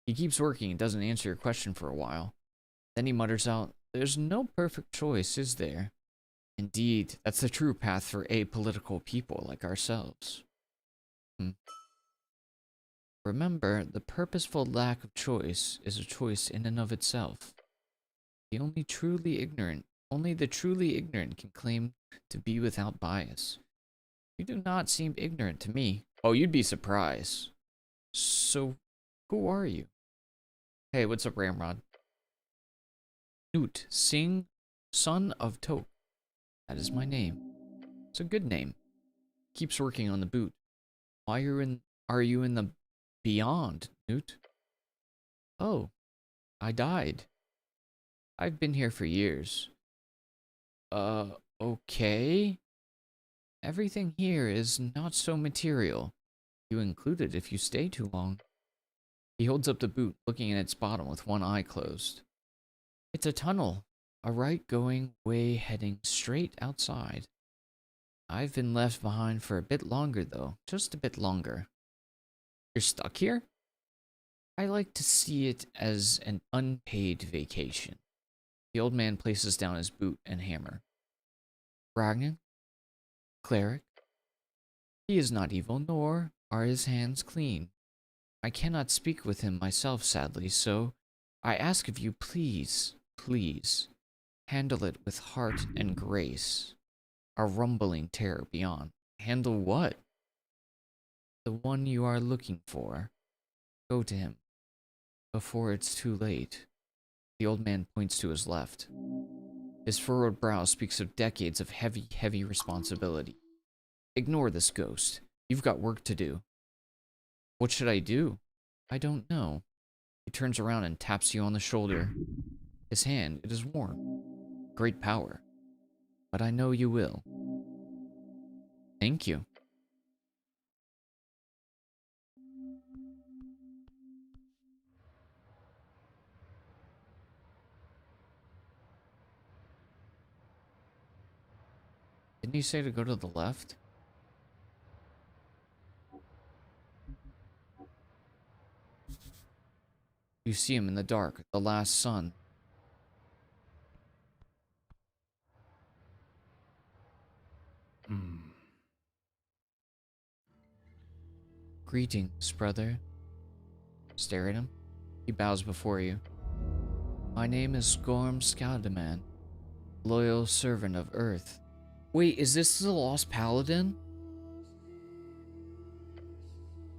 He keeps working and doesn't answer your question for a while. Then he mutters out, there's no perfect choice, is there? Indeed, that's the true path for apolitical people like ourselves. Remember, the purposeful lack of choice is a choice in and of itself. Only the truly ignorant can claim to be without bias. You do not seem ignorant to me. Oh, you'd be surprised. So, who are you? Hey, what's up, Ramrod? Newt, Singh, son of Tok. That is my name. It's a good name. Keeps working on the boot. Why are you in the beyond, Newt? Oh, I died. I've been here for years. Okay. Everything here is not so material. You included if you stay too long. He holds up the boot, looking at its bottom with one eye closed. It's a tunnel. A right-going way heading straight outside. I've been left behind for a bit longer, though. Just a bit longer. You're stuck here? I like to see it as an unpaid vacation. The old man places down his boot and hammer. Ragnar? Cleric? He is not evil, nor are his hands clean. I cannot speak with him myself, sadly, so I ask of you, please, please, handle it with heart and grace. A rumbling terror beyond. Handle what? The one you are looking for. Go to him, before it's too late. The old man points to his left. His furrowed brow speaks of decades of heavy, heavy responsibility. Ignore this ghost. You've got work to do. What should I do? I don't know. He turns around and taps you on the shoulder. His hand, it is warm. Great power. But I know you will. Thank you. Didn't you say to go to the left? You see him in the dark, the last sun. Greetings, brother. Stare at him. He bows before you. My name is Gorm Skaldemand, loyal servant of Urth. Wait, is this the Lost Paladin?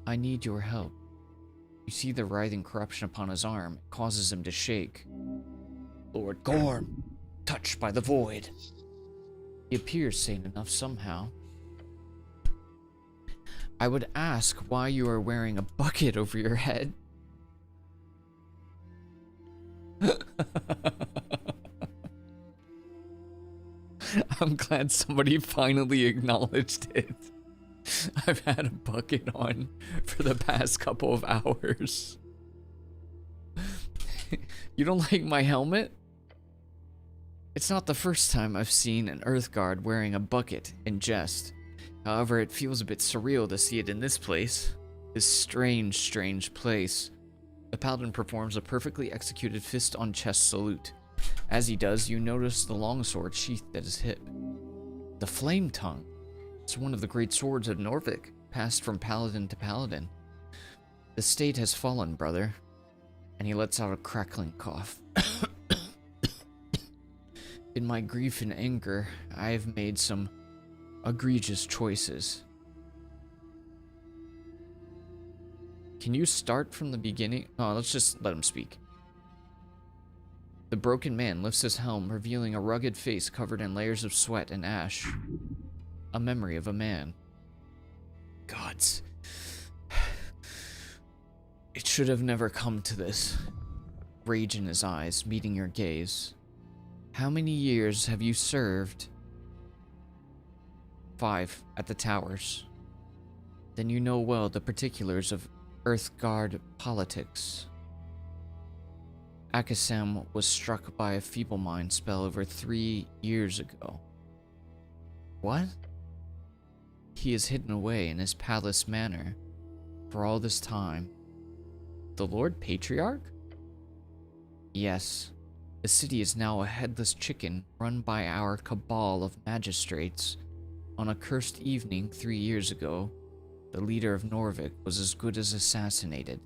I need your help. You see the writhing corruption upon his arm. It causes him to shake. Lord Gorm, touched by the void. He appears sane enough somehow. I would ask why you are wearing a bucket over your head. I'm glad somebody finally acknowledged it. I've had a bucket on for the past couple of hours. You don't like my helmet? It's not the first time I've seen an Earthguard wearing a bucket in jest. However, it feels a bit surreal to see it in this place. This strange, strange place. The paladin performs a perfectly executed fist-on-chest salute. As he does, you notice the longsword sheathed at his hip. The Flame Tongue. It's one of the great swords of Norvik, passed from paladin to paladin. The state has fallen, brother. And he lets out a crackling cough. In my grief and anger, I have made some egregious choices. Can you start from the beginning? Oh, let's just let him speak. The broken man lifts his helm, revealing a rugged face covered in layers of sweat and ash. A memory of a man. Gods. It should have never come to this. Rage in his eyes, meeting your gaze. How many years have you served? 5 at the towers. Then you know well the particulars of Earthguard politics. Akasam was struck by a feeble mind spell over 3 years ago. What? He is hidden away in his palace manor for all this time. The Lord Patriarch? Yes. The city is now a headless chicken run by our cabal of magistrates. On a cursed evening 3 years ago, the leader of Norvik was as good as assassinated.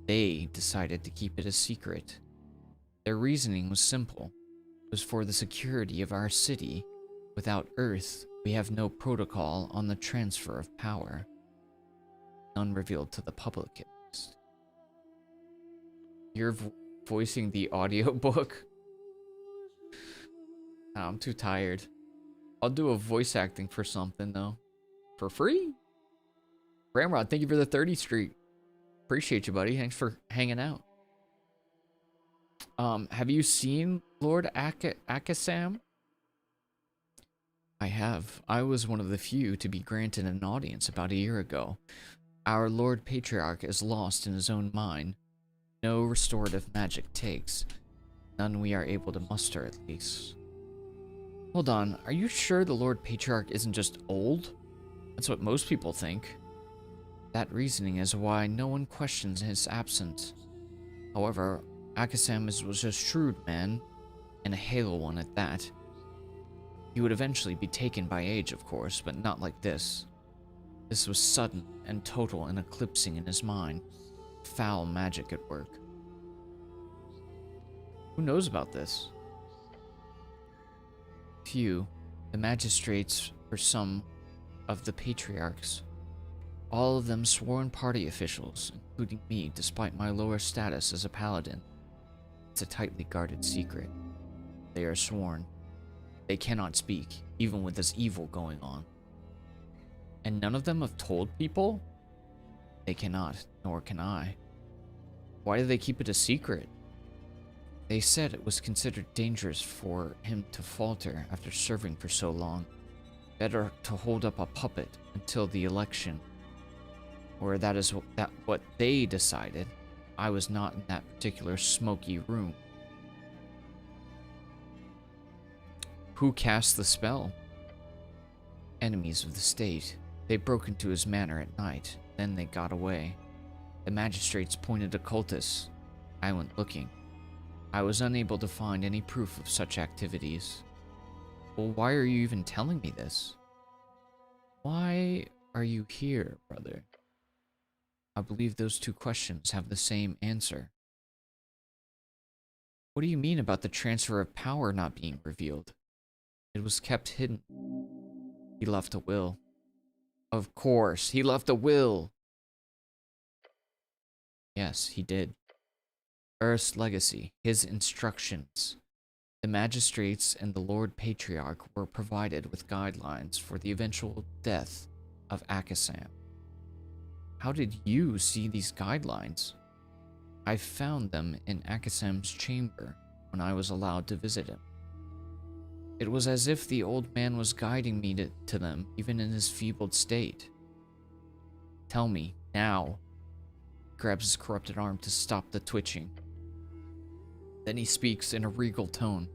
They decided to keep it a secret. Their reasoning was simple. It was for the security of our city. Without Urth, we have no protocol on the transfer of power. None revealed to the public, at least. You're voicing the audiobook? Oh, I'm too tired. I'll do a voice acting for something, though. For free? Ramrod, thank you for the 30 streak. Appreciate you, buddy. Thanks for hanging out. Have you seen Lord Akasam? I have. I was one of the few to be granted an audience about a year ago. Our Lord Patriarch is lost in his own mind. No restorative magic takes. None we are able to muster, at least. Hold on, are you sure the Lord Patriarch isn't just old? That's what most people think. That reasoning is why no one questions his absence. However, Akasam was a shrewd man, and a halo one at that. He would eventually be taken by age, of course, but not like this. This was sudden and total and eclipsing in his mind. Foul magic at work. Who knows about this? Few. The magistrates were some of the patriarchs. All of them sworn party officials, including me, despite my lower status as a paladin. It's a tightly guarded secret. They are sworn. They cannot speak, even with this evil going on. And none of them have told people? They cannot, nor can I. Why do they keep it a secret? They said it was considered dangerous for him to falter after serving for so long. Better to hold up a puppet until the election. Or that is what they decided. I was not in that particular smoky room. Who cast the spell? Enemies of the state. They broke into his manor at night. Then they got away. The magistrates pointed to cultists. I went looking. I was unable to find any proof of such activities. Well, why are you even telling me this? Why are you here, brother? I believe those two questions have the same answer. What do you mean about the transfer of power not being revealed? It was kept hidden. He left a will. Of course, he left a will. Yes, he did. Urth's legacy, his instructions. The magistrates and the Lord Patriarch were provided with guidelines for the eventual death of Akasam. How did you see these guidelines? I found them in Akasam's chamber when I was allowed to visit him. It was as if the old man was guiding me to them, even in his feebled state. Tell me, now. He grabs his corrupted arm to stop the twitching. Then he speaks in a regal tone.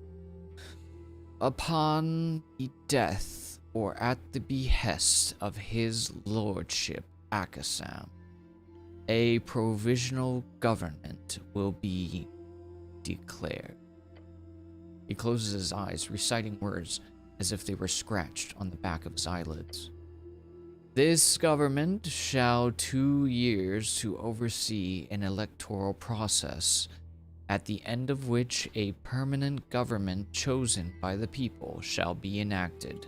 Upon the death, or at the behest of his lordship, Akasam, a provisional government will be declared. He closes his eyes, reciting words as if they were scratched on the back of his eyelids. This government shall 2 years to oversee an electoral process, at the end of which a permanent government chosen by the people shall be enacted.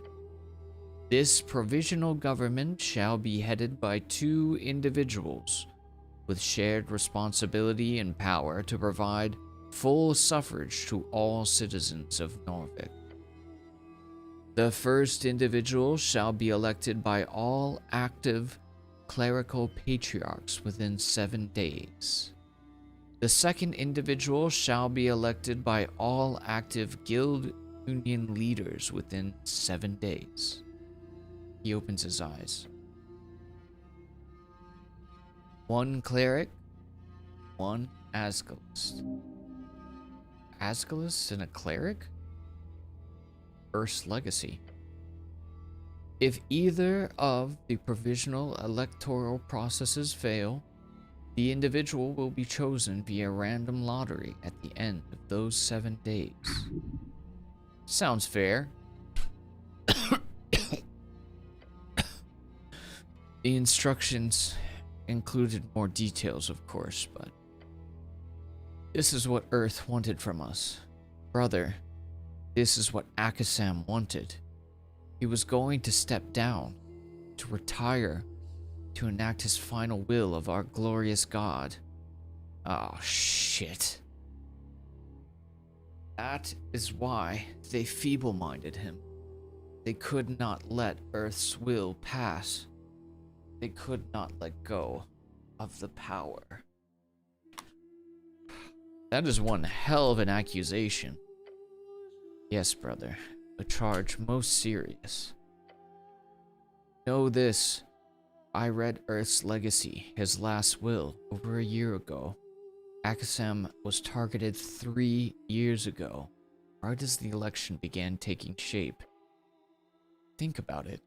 This provisional government shall be headed by 2 individuals, with shared responsibility and power to provide full suffrage to all citizens of Norvik. The first individual shall be elected by all active clerical patriarchs within 7 days. The second individual shall be elected by all active guild union leaders within 7 days. He opens his eyes. 1 cleric, 1 Asgalist. Asgalist and a cleric? Urth's legacy. If either of the provisional electoral processes fail, the individual will be chosen via random lottery at the end of those 7 days. Sounds fair. The instructions included more details, of course, but this is what Urth wanted from us. Brother, this is what Akasam wanted. He was going to step down, to retire, to enact his final will of our glorious God. Oh, shit. That is why they feeble-minded him. They could not let Urth's will pass. They could not let go of the power. That is one hell of an accusation. Yes, brother, a charge most serious. Know this, I read Urth's legacy, his last will, over a year ago. Akasam was targeted 3 years ago, right as the election began taking shape. Think about it.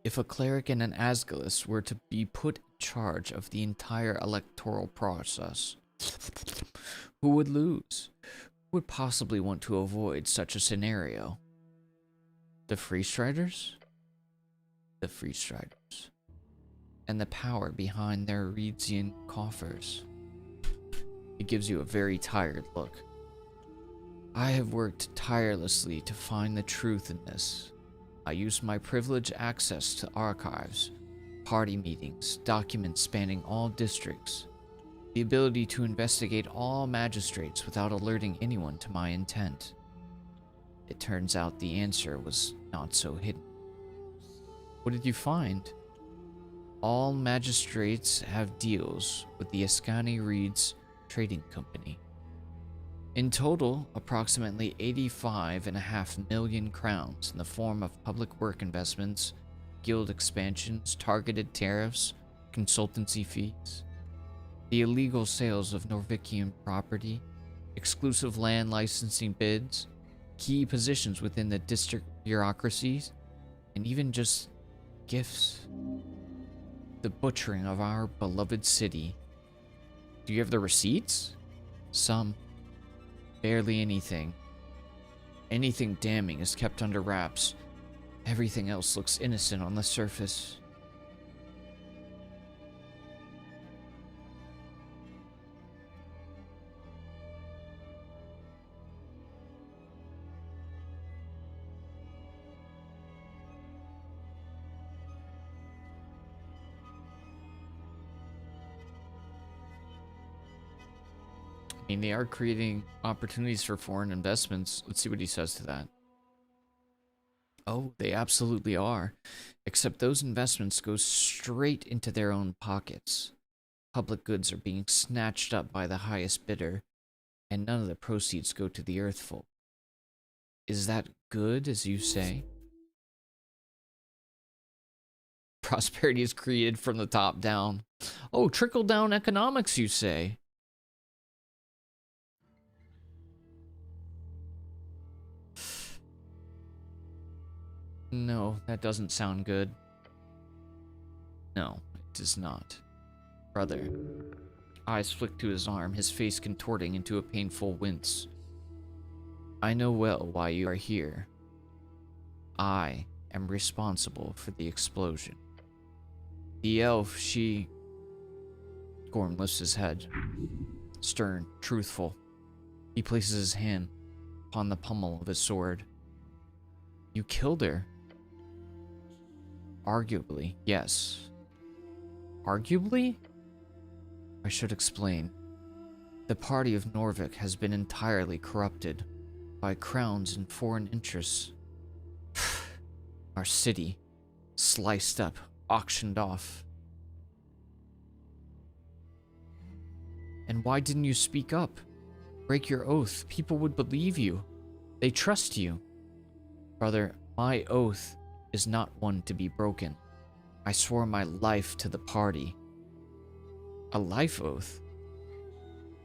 If a cleric and an Asgalist were to be put in charge of the entire electoral process, who would lose? Who would possibly want to avoid such a scenario? The Free Striders? The Free Striders. And the power behind their Reedsian coffers. It gives you a very tired look. I have worked tirelessly to find the truth in this. I used my privileged access to archives, party meetings, documents spanning all districts, the ability to investigate all magistrates without alerting anyone to my intent. It turns out the answer was not so hidden. What did you find? All magistrates have deals with the Askani Reeds Trading Company. In total, approximately 85.5 million crowns in the form of public work investments, guild expansions, targeted tariffs, consultancy fees, the illegal sales of Norvikian property, exclusive land licensing bids, key positions within the district bureaucracies, and even just gifts. The butchering of our beloved city. Do you have the receipts? Some. Barely anything. Anything damning is kept under wraps. Everything else looks innocent on the surface. I mean, they are creating opportunities for foreign investments. Let's see what he says to that. Oh, they absolutely are. Except those investments go straight into their own pockets. Public goods are being snatched up by the highest bidder, and none of the proceeds go to the Earthfolk. Is that good, as you say? Prosperity is created from the top down. Oh, trickle-down economics, you say? No, that doesn't sound good. No, it does not. Brother. Eyes flick to his arm, his face contorting into a painful wince. I know well why you are here. I am responsible for the explosion. The elf, she... Gorm lifts his head. Stern, truthful. He places his hand upon the pommel of his sword. You killed her. Arguably, yes. Arguably? I should explain. The party of Norvik has been entirely corrupted by crowns and foreign interests. Our city, sliced up, auctioned off. And why didn't you speak up? Break your oath. People would believe you. They trust you. Brother, my oath is not one to be broken. I swore my life to the party. A life oath?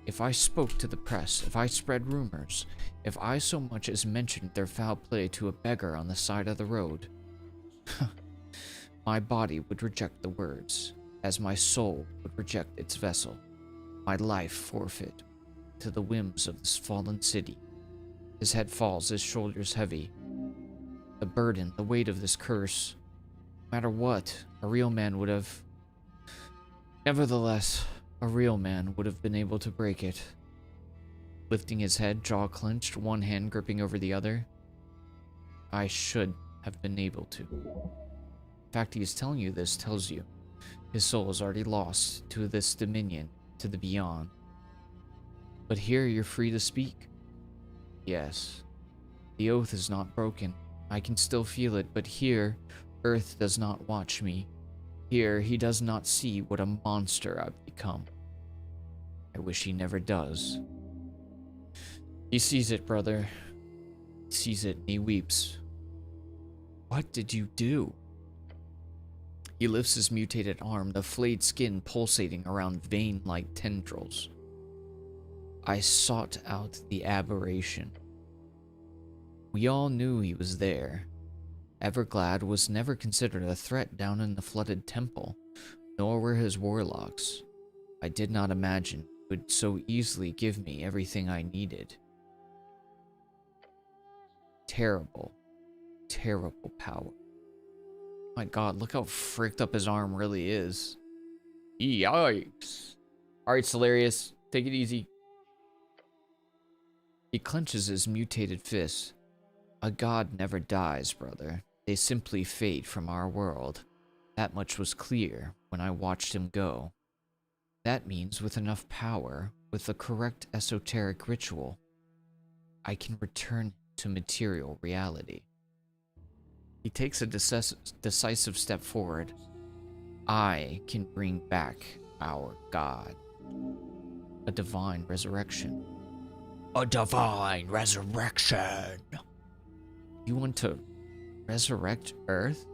If I spoke to the press, if I spread rumors, if I so much as mentioned their foul play to a beggar on the side of the road, my body would reject the words, as my soul would reject its vessel, my life forfeit to the whims of this fallen city. His head falls, his shoulders heavy. The burden, the weight of this curse, no matter what, a real man would have... Nevertheless, a real man would have been able to break it. Lifting his head, jaw clenched, one hand gripping over the other. I should have been able to. The fact he is telling you this tells you his soul is already lost to this dominion, to the beyond. But here you're free to speak. Yes, the oath is not broken. I can still feel it, but here, Urth does not watch me. Here, he does not see what a monster I've become. I wish he never does. He sees it, brother. He sees it and he weeps. What did you do? He lifts his mutated arm, the flayed skin pulsating around vein-like tendrils. I sought out the aberration. We all knew he was there. Everglad was never considered a threat down in the flooded temple, nor were his warlocks. I did not imagine he would so easily give me everything I needed. Terrible, terrible power. My god, look how fricked up his arm really is. Yikes. Alright, Solarius, take it easy. He clenches his mutated fist. A god never dies, brother. They simply fade from our world. That much was clear when I watched him go. That means with enough power, with the correct esoteric ritual, I can return to material reality. He takes a decisive step forward. I can bring back our god. A divine resurrection. A divine resurrection. You want to resurrect Urth?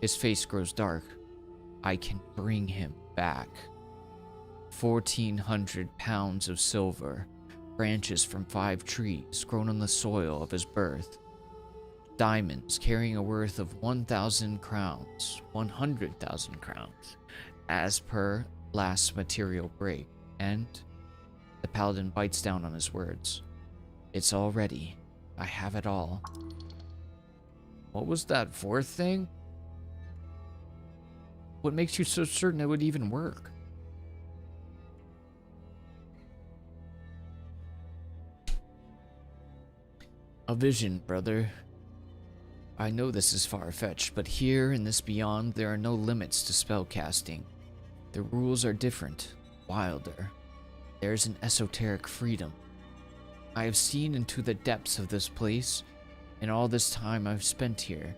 His face grows dark. I can bring him back. 1,400 pounds of silver, branches from 5 trees grown on the soil of his birth, diamonds carrying a worth of 1,000 crowns, 100,000 crowns, as per last material break, and the paladin bites down on his words. It's all ready. I have it all. What was that 4th thing? What makes you so certain it would even work? A vision, brother. I know this is far-fetched, but here in this beyond, there are no limits to spellcasting. The rules are different, wilder. There's an esoteric freedom. I have seen into the depths of this place, in all this time I've spent here.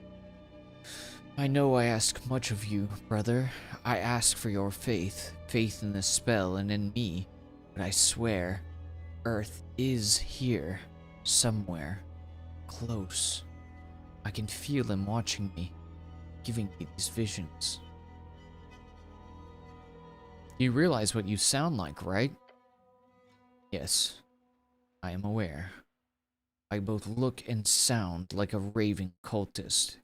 I know I ask much of you, brother. I ask for your faith, faith in this spell and in me, but I swear, Urth is here, somewhere, close. I can feel him watching me, giving me these visions. You realize what you sound like, right? Yes, I am aware. I both look and sound like a raving cultist.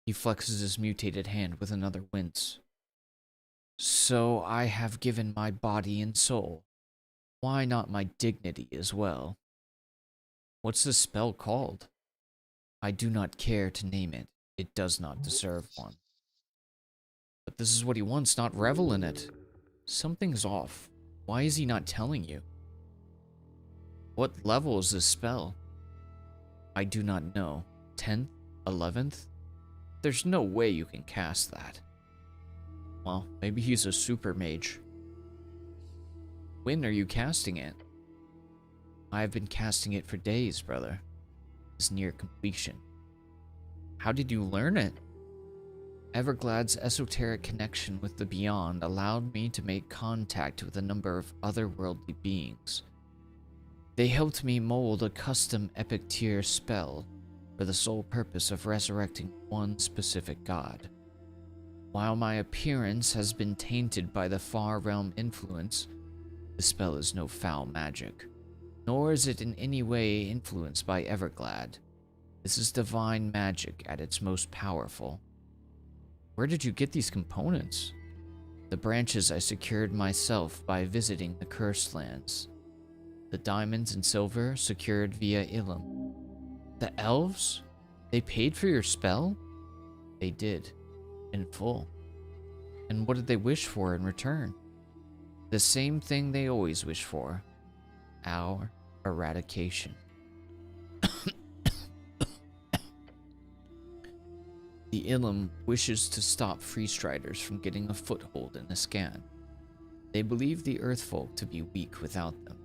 He flexes his mutated hand with another wince. So I have given my body and soul. Why not my dignity as well? What's the spell called? I do not care to name it. It does not deserve one. But this is what he wants, not revel in it. Something's off. Why is he not telling you? What level is this spell? I do not know. 10th? 11th? There's no way you can cast that. Well, maybe he's a super mage. When are you casting it? I've been casting it for days, brother. It's near completion. How did you learn it? Everglad's esoteric connection with the beyond allowed me to make contact with a number of otherworldly beings. They helped me mold a custom epic tier spell for the sole purpose of resurrecting one specific god. While my appearance has been tainted by the far realm influence, the spell is no foul magic, nor is it in any way influenced by Everglad. This is divine magic at its most powerful. Where did you get these components? The branches I secured myself by visiting the Cursed Lands. The diamonds and silver secured via Ilum. The elves? They paid for your spell? They did. In full. And what did they wish for in return? The same thing they always wish for. Our eradication. The Ilum wishes to stop Freestriders from getting a foothold in the scan. They believe the Earth folk to be weak without them.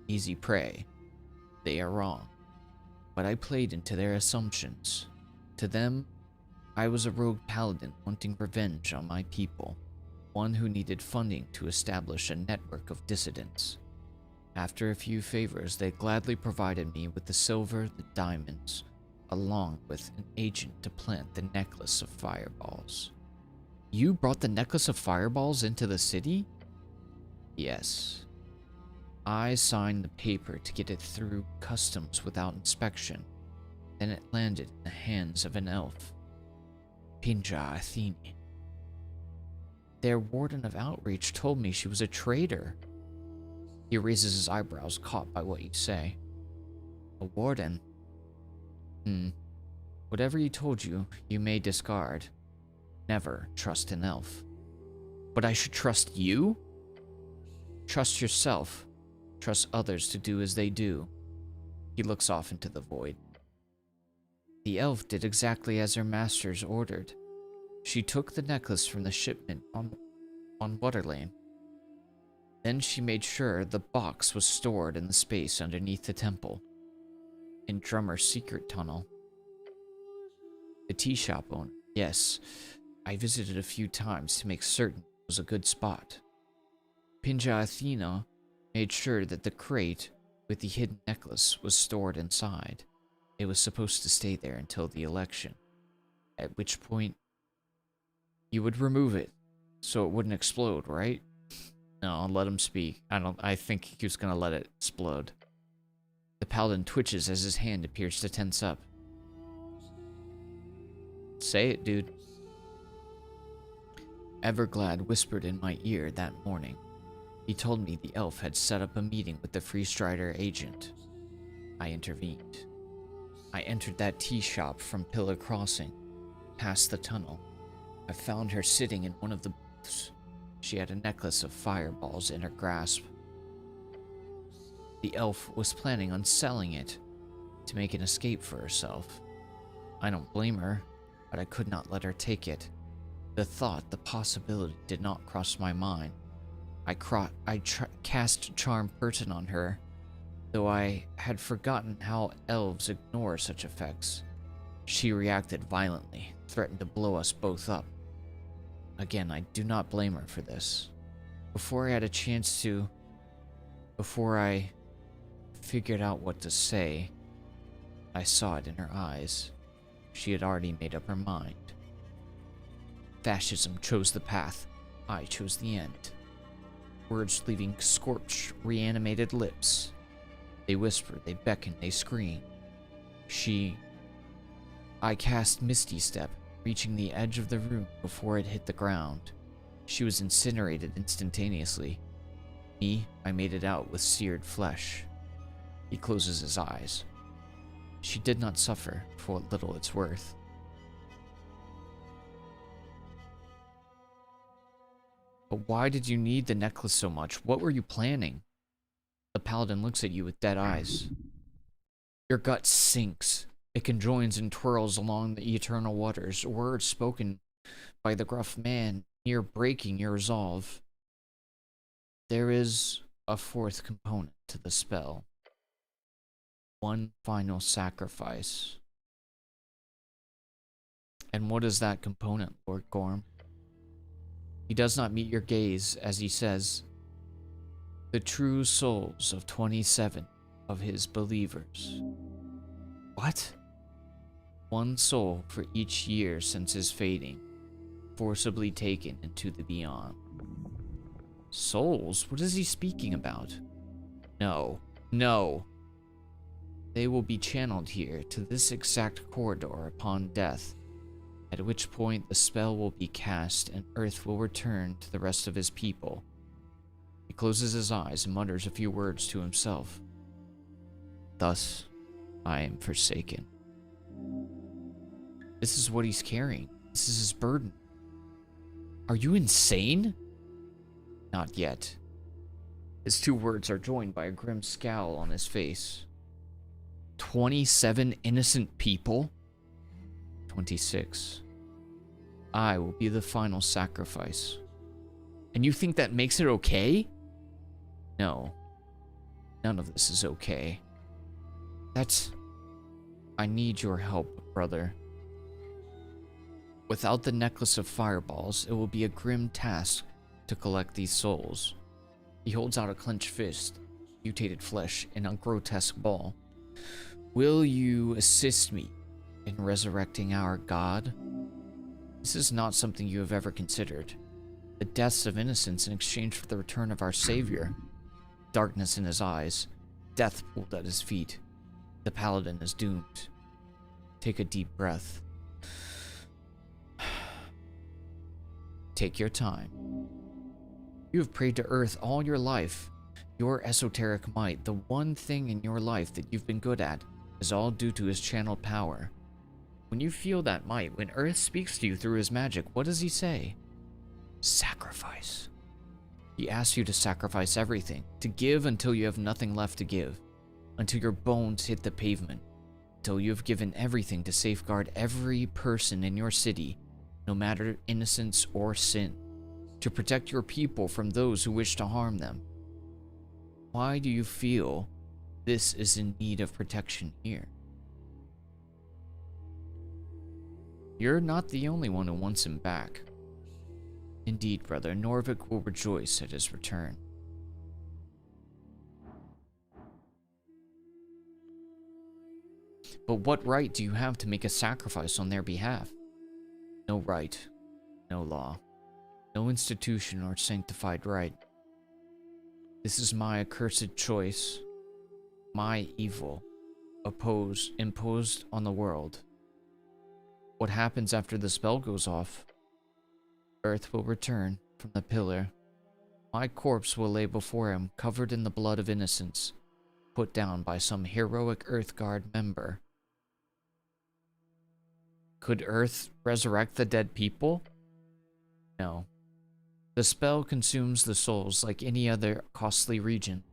Easy prey. They are wrong. But I played into their assumptions. To them, I was a rogue paladin wanting revenge on my people, one who needed funding to establish a network of dissidents. After a few favors, they gladly provided me with the silver, the diamonds, along with an agent to plant the necklace of fireballs. You brought the necklace of fireballs into the city? Yes. I signed the paper to get it through customs without inspection. Then it landed in the hands of an elf. Pinja Athene. Their warden of outreach told me she was a traitor. He raises his eyebrows, caught by what you say. A warden? Whatever he told you, you may discard. Never trust an elf. But I should trust you? Trust yourself. Trust others to do as they do. He looks off into the void. The elf did exactly as her masters ordered. She took the necklace from the shipment on Waterlane. Then she made sure the box was stored in the space underneath the temple, in Drummer's secret tunnel. The tea shop owner, yes, I visited a few times to make certain it was a good spot. Pinja Athena made sure that the crate with the hidden necklace was stored inside. It was supposed to stay there until the election, at which point you would remove it so it wouldn't explode, right? No, I'll let him speak. I think he was gonna let it explode. The paladin twitches as his hand appears to tense up. Say it, dude. Everglad whispered in my ear that morning. He told me the elf had set up a meeting with the Freestrider agent. I intervened. I entered that tea shop from Pillar Crossing, past the tunnel. I found her sitting in one of the booths. She had a necklace of fireballs in her grasp. The elf was planning on selling it to make an escape for herself. I don't blame her, but I could not let her take it. The possibility did not cross my mind. I cast Charm Person on her, though I had forgotten how elves ignore such effects. She reacted violently, threatened to blow us both up. Again, I do not blame her for this. Before I figured out what to say, I saw it in her eyes. She had already made up her mind. Fascism chose the path. I chose the end. Words leaving scorched, reanimated lips. They whisper, they beckon, they scream. I cast Misty Step, reaching the edge of the room before it hit the ground. She was incinerated instantaneously. Me, I made it out with seared flesh. He closes his eyes. She did not suffer for what little it's worth. But why did you need the necklace so much? What were you planning? The paladin looks at you with dead eyes. Your gut sinks. It conjoins and twirls along the eternal waters, words spoken by the gruff man, near breaking your resolve. There is a fourth component to the spell. One final sacrifice. And what is that component, Lord Gorm? He does not meet your gaze as he says, the true souls of 27 of his believers. What? One soul for each year since his fading, forcibly taken into the beyond. Souls? What is he speaking about? No. No. They will be channeled here to this exact corridor upon death, at which point the spell will be cast and Urth will return to the rest of his people. He closes his eyes and mutters a few words to himself. Thus, I am forsaken. This is what he's carrying. This is his burden. Are you insane? Not yet. His two words are joined by a grim scowl on his face. 27 innocent people? 26. I will be the final sacrifice. And you think that makes it okay? No. None of this is okay. I need your help, brother. Without the necklace of fireballs, it will be a grim task to collect these souls. He holds out a clenched fist, mutated flesh, and a grotesque ball. Will you assist me in resurrecting our god? This is not something you have ever considered. The deaths of innocents in exchange for the return of our savior. Darkness in his eyes, death pulled at his feet. The paladin is doomed. Take a deep breath. Take your time. You have prayed to Urth all your life. Your esoteric might, the one thing in your life that you've been good at, is all due to his channeled power. When you feel that might, when Urth speaks to you through his magic, what does he say? Sacrifice. He asks you to sacrifice everything, to give until you have nothing left to give, until your bones hit the pavement, until you have given everything to safeguard every person in your city, no matter innocence or sin, to protect your people from those who wish to harm them. Why do you feel this is in need of protection here? You're not the only one who wants him back. Indeed, brother, Norvik will rejoice at his return. But what right do you have to make a sacrifice on their behalf? No right, no law, no institution or sanctified right. This is my accursed choice, my evil, imposed on the world. What happens after the spell goes off? Urth will return from the pillar. My corpse will lay before him, covered in the blood of innocents, put down by some heroic Earthguard member. Could Urth resurrect the dead people? No. The spell consumes the souls like any other costly region.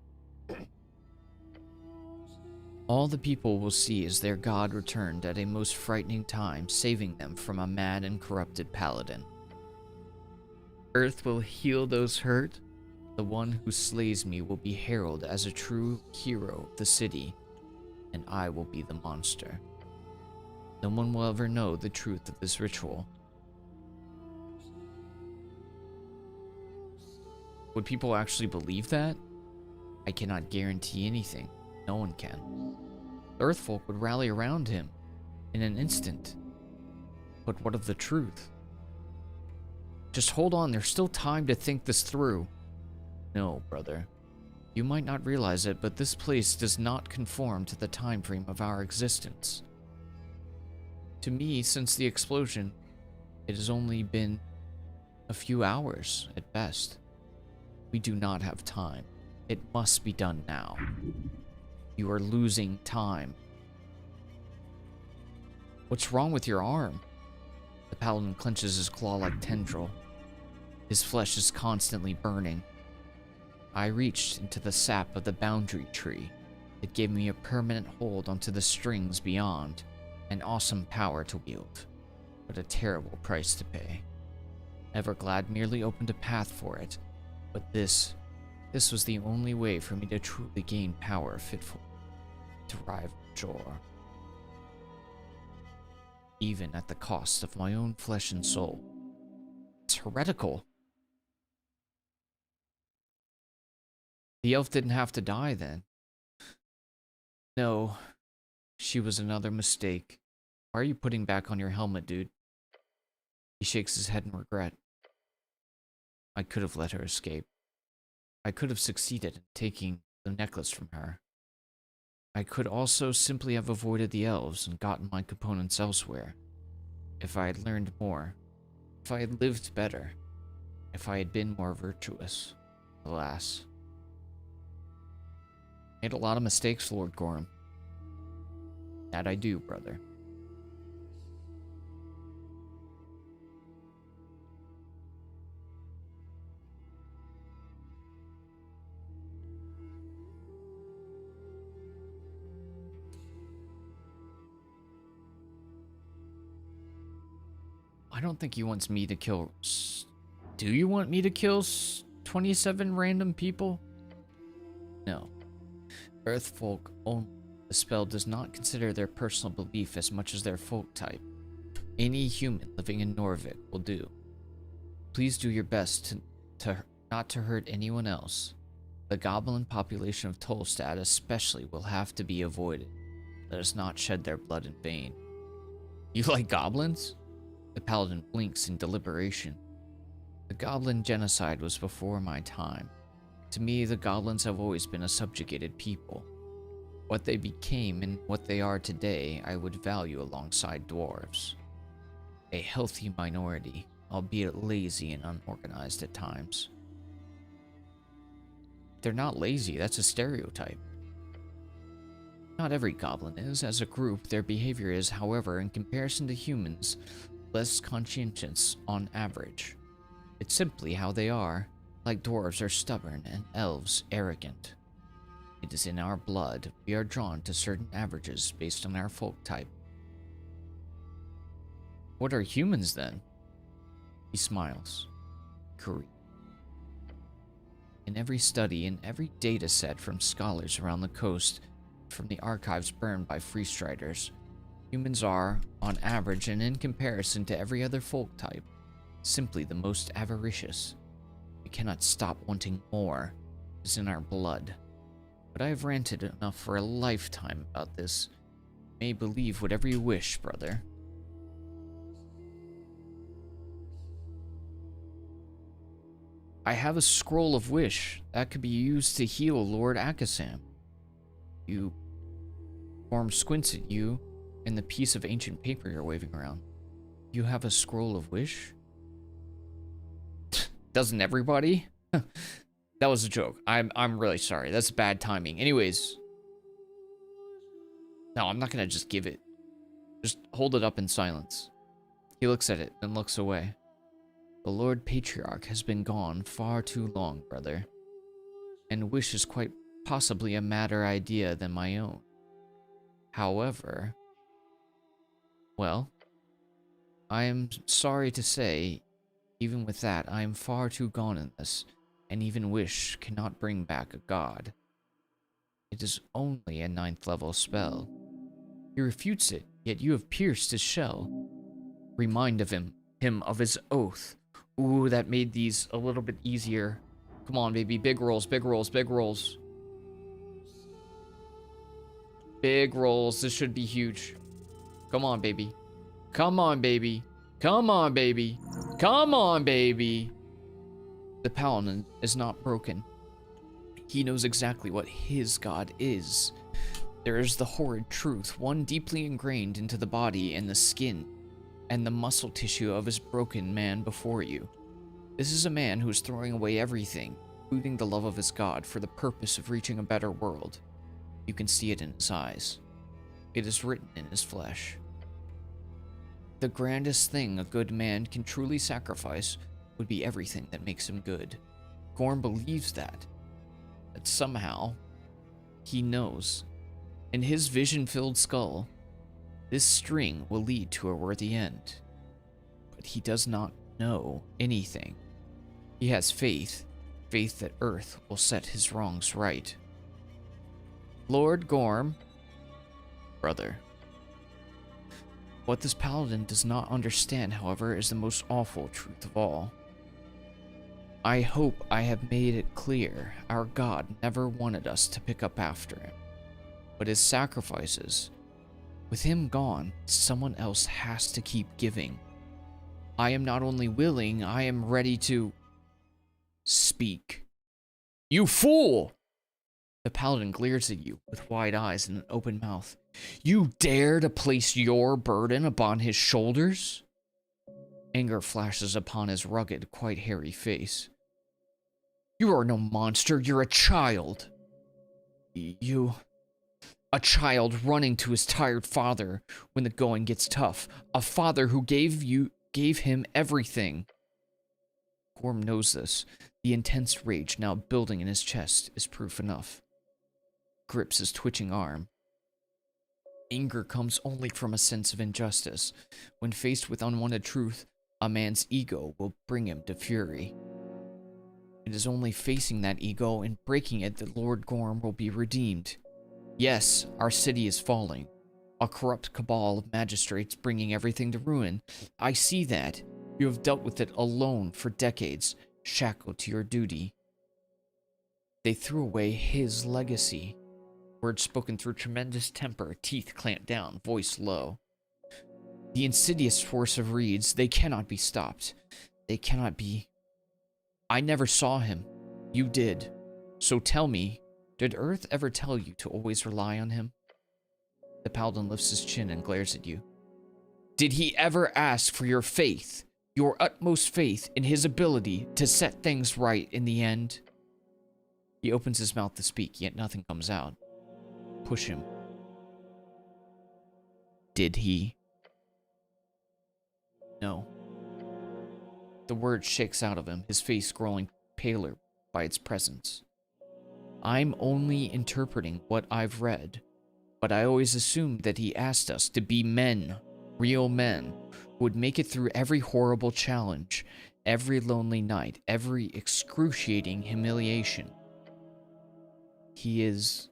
All the people will see is their god returned at a most frightening time, saving them from a mad and corrupted paladin. Urth will heal those hurt. The one who slays me will be heralded as a true hero of the city, and I will be the monster. No one will ever know the truth of this ritual. Would people actually believe that? I cannot guarantee anything. No one can. The Earthfolk would rally around him in an instant. But what of the truth? Just hold on, there's still time to think this through. No, brother. You might not realize it, but this place does not conform to the time frame of our existence. To me, since the explosion, it has only been A few hours, at best. We do not have time. It must be done now. You are losing time. What's wrong with your arm? The paladin clenches his claw-like tendril. His flesh is constantly burning. I reached into the sap of the boundary tree. It gave me a permanent hold onto the strings beyond, an awesome power to wield, but a terrible price to pay. Everglad merely opened a path for it, but this was the only way for me to truly gain power fit for to rival Jor. Even at the cost of my own flesh and soul. It's heretical. The elf didn't have to die then. No, she was another mistake. Why are you putting back on your helmet, dude? He shakes his head in regret. I could have let her escape. I could have succeeded in taking the necklace from her. I could also simply have avoided the elves and gotten my components elsewhere. If I had learned more, if I had lived better, if I had been more virtuous. Alas. Made a lot of mistakes, Lord Gorham. That I do, brother. I don't think he wants me to kill... Do you want me to kill 27 random people? No. Earth folk only. The spell does not consider their personal belief as much as their folk type. Any human living in Norvik will do. Please do your best to not to hurt anyone else. The goblin population of Tolstad especially will have to be avoided. Let us not shed their blood in vain. You like goblins? The paladin blinks in deliberation. The goblin genocide was before my time. To me, the goblins have always been a subjugated people. What they became and what they are today, I would value alongside dwarves. A healthy minority, albeit lazy and unorganized at times. They're not lazy, that's a stereotype. Not every goblin is. As a group, their behavior is, however, in comparison to humans, less conscientious on average. It's simply how they are. Like dwarves are stubborn and elves arrogant. It is in our blood. We are drawn to certain averages based on our folk type. What are humans then? He smiles. Korea. In every study, in every data set from scholars around the coast, from the archives burned by freestriders, humans are, on average and in comparison to every other folk type, simply the most avaricious. We cannot stop wanting more. It's in our blood. But I have ranted enough for a lifetime about this. You may believe whatever you wish, brother. I have a scroll of wish that could be used to heal Lord Akasam. You Form squints at you and the piece of ancient paper you're waving around. You have a scroll of wish? Doesn't everybody? That was a joke. I'm really sorry. That's bad timing. Anyways. No, I'm not gonna just give it. Just hold it up in silence. He looks at it, then looks away. The Lord Patriarch has been gone far too long, brother. And wish is quite possibly a madder idea than my own. However, well, I am sorry to say, even with that, I am far too gone in this, and even wish cannot bring back a god. It is only a 9th level spell. He refutes it, yet you have pierced his shell. Remind him of his oath. Ooh, that made these a little bit easier. Come on, baby. Big rolls, big rolls, big rolls. Big rolls. This should be huge. Come on, baby. Come on, baby. Come on, baby. Come on, baby. The paladin is not broken. He knows exactly what his god is. There is the horrid truth, one deeply ingrained into the body and the skin and the muscle tissue of his broken man before you. This is a man who is throwing away everything, including the love of his God, for the purpose of reaching a better world. You can see it in his eyes. It is written in his flesh. The grandest thing a good man can truly sacrifice would be everything that makes him good. Gorm believes that somehow he knows. In his vision-filled skull, this string will lead to a worthy end. But he does not know anything. He has faith that Urth will set his wrongs right. Lord Gorm, brother. What this paladin does not understand, however, is the most awful truth of all. I hope I have made it clear our God never wanted us to pick up after him. But his sacrifices, with him gone, someone else has to keep giving. I am not only willing, I am ready to speak. You fool! The paladin glares at you with wide eyes and an open mouth. You dare to place your burden upon his shoulders? Anger flashes upon his rugged, quite hairy face. You are no monster, you're a child. A child running to his tired father when the going gets tough. A father who gave him everything. Gorm knows this. The intense rage now building in his chest is proof enough. Grips his twitching arm. Anger comes only from a sense of injustice. When faced with unwanted truth, a man's ego will bring him to fury. It is only facing that ego and breaking it that Lord Gorm will be redeemed. Yes, our city is falling. A corrupt cabal of magistrates bringing everything to ruin. I see that. You have dealt with it alone for decades, shackled to your duty. They threw away his legacy. Words spoken through tremendous temper, teeth clamped down, voice low. The insidious force of reeds, they cannot be stopped. They cannot be... I never saw him. You did. So tell me, did Urth ever tell you to always rely on him? The paladin lifts his chin and glares at you. Did he ever ask for your faith, your utmost faith in his ability to set things right in the end? He opens his mouth to speak, yet nothing comes out. Push him. Did he? No. The word shakes out of him, his face growing paler by its presence. I'm only interpreting what I've read, but I always assumed that he asked us to be men, real men, who would make it through every horrible challenge, every lonely night, every excruciating humiliation. He is...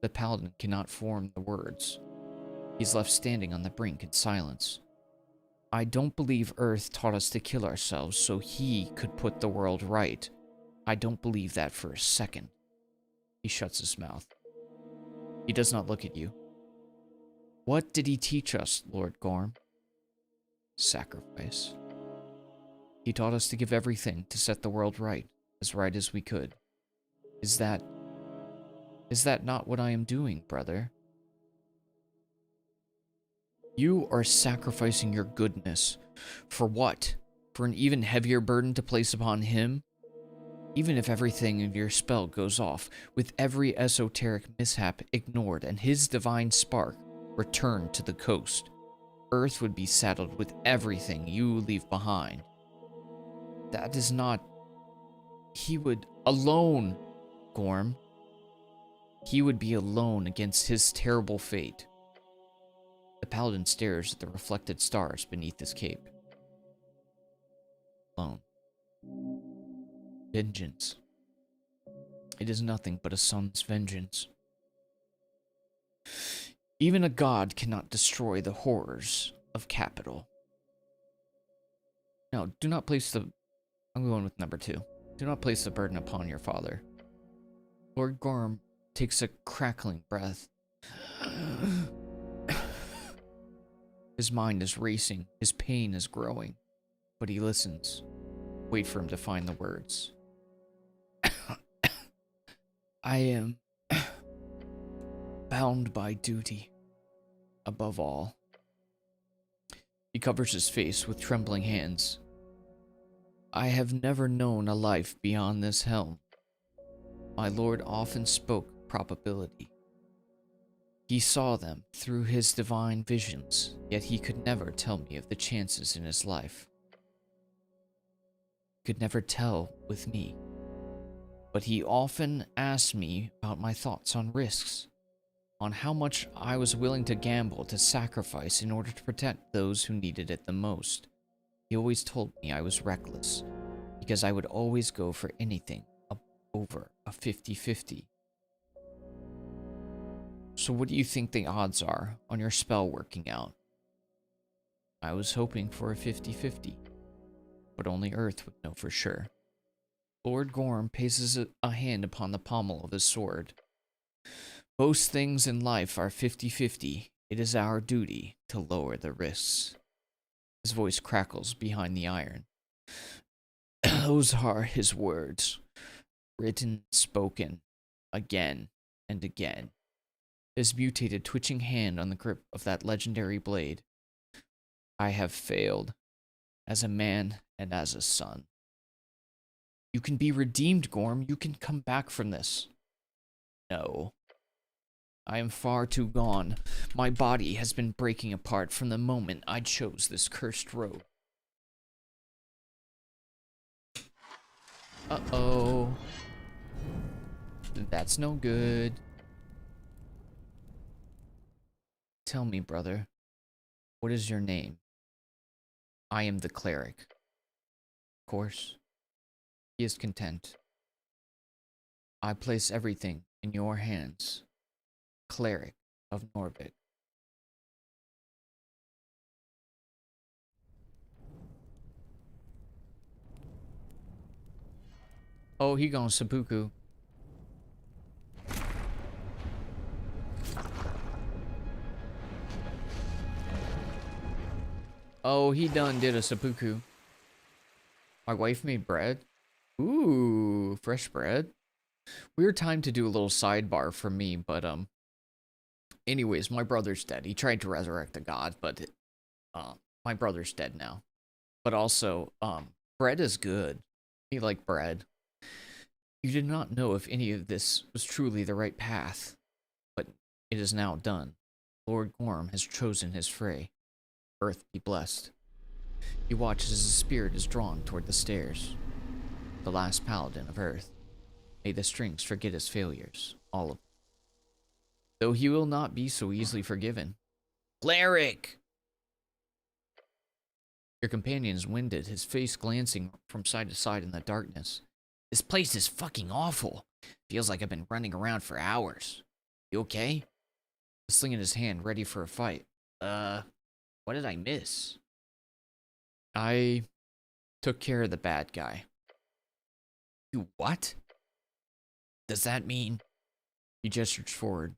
The paladin cannot form the words. He's left standing on the brink in silence. I don't believe Urth taught us to kill ourselves so he could put the world right. I don't believe that for a second. He shuts his mouth. He does not look at you. What did he teach us, Lord Gorm? Sacrifice. He taught us to give everything to set the world right as we could. Is that not what I am doing, brother? You are sacrificing your goodness. For what? For an even heavier burden to place upon him? Even if everything in your spell goes off, with every esoteric mishap ignored and his divine spark returned to the coast, Urth would be saddled with everything you leave behind. That is not... He would... Alone, Gorm. He would be alone against his terrible fate. The paladin stares at the reflected stars beneath his cape. Alone. Vengeance. It is nothing but a son's vengeance. Even a god cannot destroy the horrors of capital. No, do not place the... I'm going with number 2. Do not place the burden upon your father. Lord Gorm takes a crackling breath. His mind is racing, his pain is growing, but he listens. Wait for him to find the words. I am bound by duty, above all. He covers his face with trembling hands. I have never known a life beyond this helm. My lord often spoke probability. He saw them through his divine visions, yet he could never tell me of the chances in his life. He could never tell with me. But he often asked me about my thoughts on risks, on how much I was willing to gamble, to sacrifice in order to protect those who needed it the most. He always told me I was reckless, because I would always go for anything over a 50-50. So what do you think the odds are on your spell working out? I was hoping for a 50-50, but only Urth would know for sure. Lord Gorm places a hand upon the pommel of his sword. Most things in life are 50-50. It is our duty to lower the risks. His voice crackles behind the iron. Those are his words, written, spoken, again and again. His mutated, twitching hand on the grip of that legendary blade. I have failed, as a man and as a son. You can be redeemed, Gorm. You can come back from this. No. I am far too gone. My body has been breaking apart from the moment I chose this cursed road. Uh-oh. That's no good. Tell me, brother, what is your name? I am the cleric. Of course. He is content. I place everything in your hands. Cleric of Norbit. Oh, he gone seppuku. Oh, he done did a seppuku. My wife made bread. Ooh, fresh bread. Weird time to do a little sidebar for me, but anyways, my brother's dead. He tried to resurrect the god, but my brother's dead now. But also, bread is good. You like bread. You did not know if any of this was truly the right path, but it is now done. Lord Gorm has chosen his fray. Urth be blessed. He watches as his spirit is drawn toward the stairs. The last paladin of Urth. May the strings forget his failures, all of them. Though he will not be so easily forgiven. Cleric! Your companion is winded, his face glancing from side to side in the darkness. This place is fucking awful. Feels like I've been running around for hours. You okay? The sling in his hand, ready for a fight. What did I miss? I took care of the bad guy. You what? Does that mean? He gestures forward.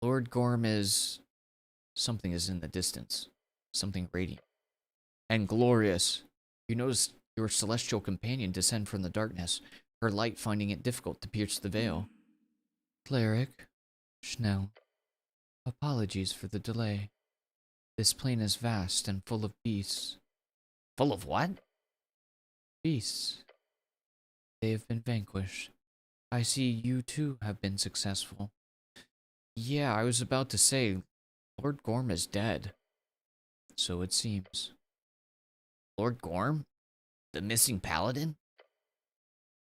Lord Gorm is... Something is in the distance. Something radiant. And glorious. You notice your celestial companion descend from the darkness, her light finding it difficult to pierce the veil. Cleric, Schnell, apologies for the delay. This plane is vast and full of beasts. Full of what? Beasts. They have been vanquished. I see you too have been successful. Yeah, I was about to say, Lord Gorm is dead. So it seems. Lord Gorm? The missing paladin?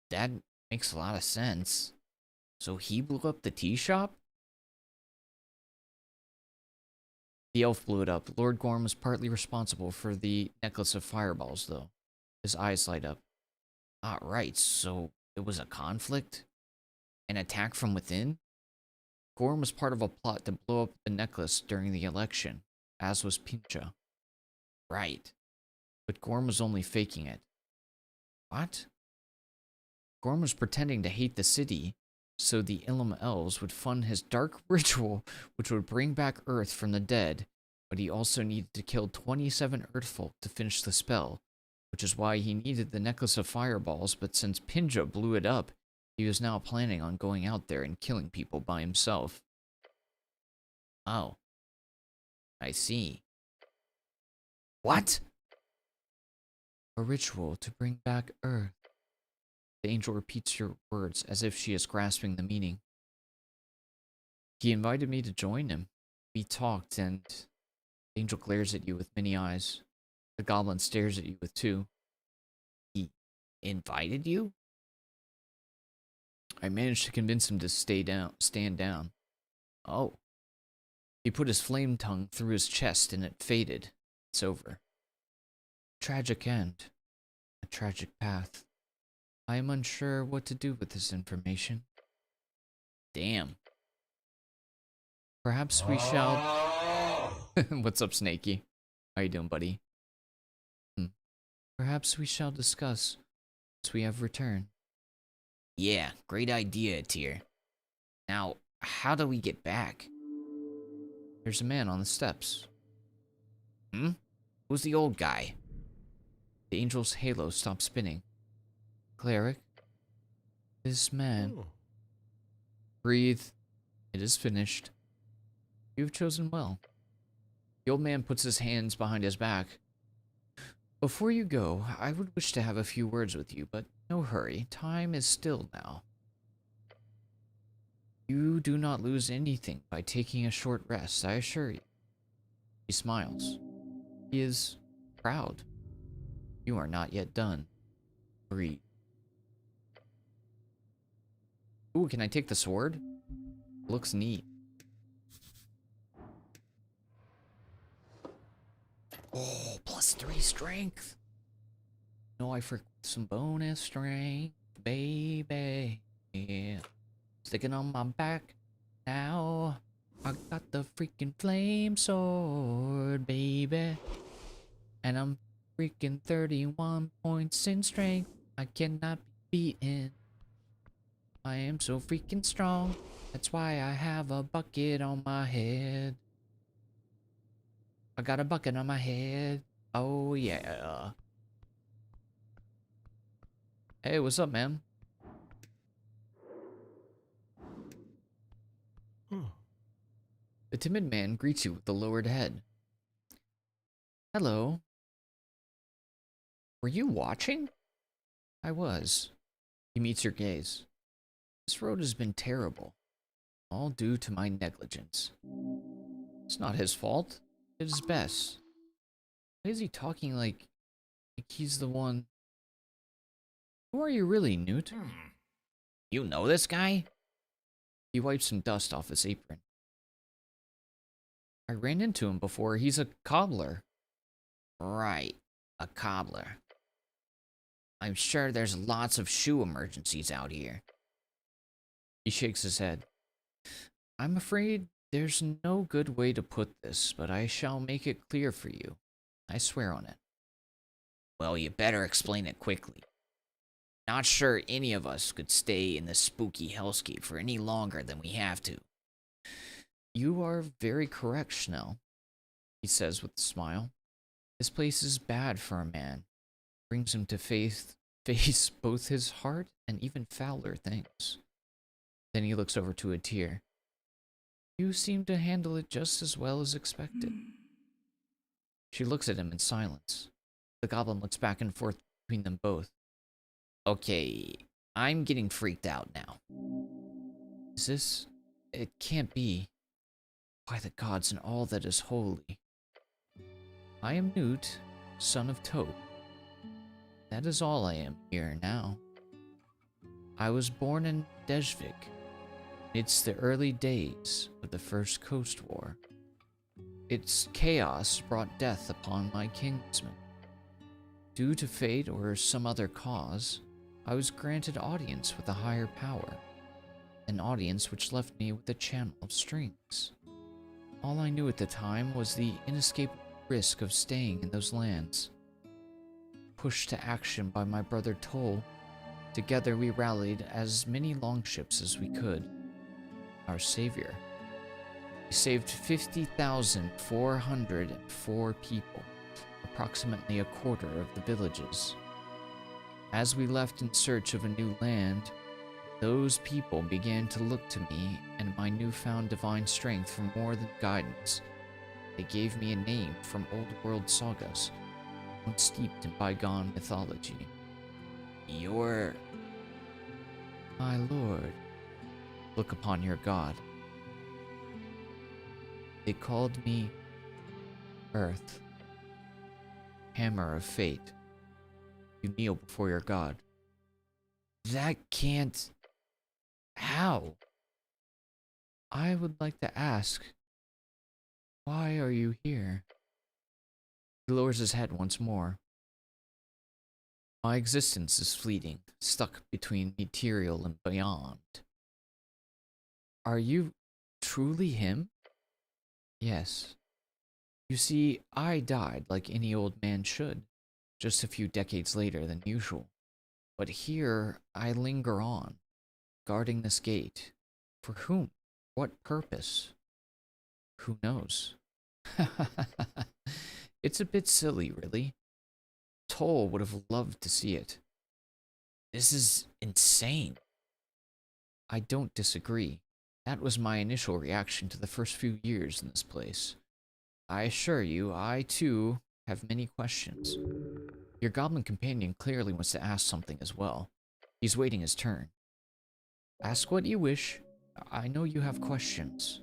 That makes a lot of sense. So he blew up the tea shop? The elf blew it up. Lord Gorm was partly responsible for the necklace of fireballs, though. His eyes light up. Ah, right, so it was a conflict? An attack from within? Gorm was part of a plot to blow up the necklace during the election, as was Pincha. Right. But Gorm was only faking it. What? Gorm was pretending to hate the city, so the Ilum elves would fund his dark ritual, which would bring back Urth from the dead, but he also needed to kill 27 Earthfolk to finish the spell, which is why he needed the necklace of fireballs, but since Pinja blew it up, he was now planning on going out there and killing people by himself. Oh. I see. What? A ritual to bring back Urth. The angel repeats your words as if she is grasping the meaning. He invited me to join him. We talked, and the angel glares at you with many eyes. The goblin stares at you with two. He invited you? I managed to convince him to stand down. Oh. He put his flame tongue through his chest and it faded. It's over. Tragic end. A tragic path. I am unsure what to do with this information. Damn. Perhaps we shall... What's up, Snakey? How you doing, buddy? Perhaps we shall discuss once we have returned. Yeah, great idea, Tyr. Now, how do we get back? There's a man on the steps. Who's the old guy? The angel's halo stops spinning. Cleric, this man. Oh. Breathe. It is finished. You've chosen well. The old man puts his hands behind his back. Before you go, I would wish to have a few words with you, but no hurry. Time is still now. You do not lose anything by taking a short rest, I assure you. He smiles. He is proud. You are not yet done. Breathe. Ooh, can I take the sword? Looks neat. Oh, +3 strength. No, I forgot some bonus strength, baby. Yeah. Sticking on my back now. I got the freaking flame sword, baby. And I'm freaking 31 points in strength. I cannot be beaten. I am so freaking strong. That's why I have a bucket on my head. I got a bucket on my head. Oh, yeah. Hey, what's up, man? The timid man greets you with the lowered head. Hello. Were you watching? I was. He meets your gaze. This road has been terrible. All due to my negligence. It's not his fault. It is Bess. Why is he talking like he's the one? Who are you really, Newt? You know this guy? He wipes some dust off his apron. I ran into him before. He's a cobbler. Right, a cobbler. I'm sure there's lots of shoe emergencies out here. He shakes his head. I'm afraid there's no good way to put this, but I shall make it clear for you. I swear on it. Well, you better explain it quickly. Not sure any of us could stay in this spooky hellscape for any longer than we have to. You are very correct, Schnell, he says with a smile. This place is bad for a man. Brings him to face both his heart and even fouler things. Then he looks over to a Tyr. You seem to handle it just as well as expected. She looks at him in silence. The goblin looks back and forth between them both. Okay, I'm getting freaked out now. Is this... It can't be. By the gods and all that is holy. I am Newt, son of Tope. That is all I am here now. I was born in Dejvik. It's the early days of the First Coast War. Its chaos brought death upon my kinsmen. Due to fate or some other cause, I was granted audience with a higher power. An audience which left me with a channel of strings. All I knew at the time was the inescapable risk of staying in those lands. Pushed to action by my brother Toll, together we rallied as many longships as we could. Our savior. We saved 50,404 people, approximately a quarter of the villages. As we left in search of a new land, those people began to look to me and my newfound divine strength for more than guidance. They gave me a name from old world sagas. one steeped in bygone mythology. You're... My lord, look upon your god. They called me Urth, Hammer of Fate. You kneel before your god. That can't... How? I would like to ask, why are you here? He lowers his head once more. My existence is fleeting, stuck between material and beyond. Are you truly him? Yes. You see, I died like any old man should, just a few decades later than usual. But here, I linger on, guarding this gate. For whom? What purpose? Who knows? It's a bit silly, really. Toll would have loved to see it. This is insane. I don't disagree. That was my initial reaction to the first few years in this place. I assure you, I too have many questions. Your goblin companion clearly wants to ask something as well. He's waiting his turn. Ask what you wish. I know you have questions.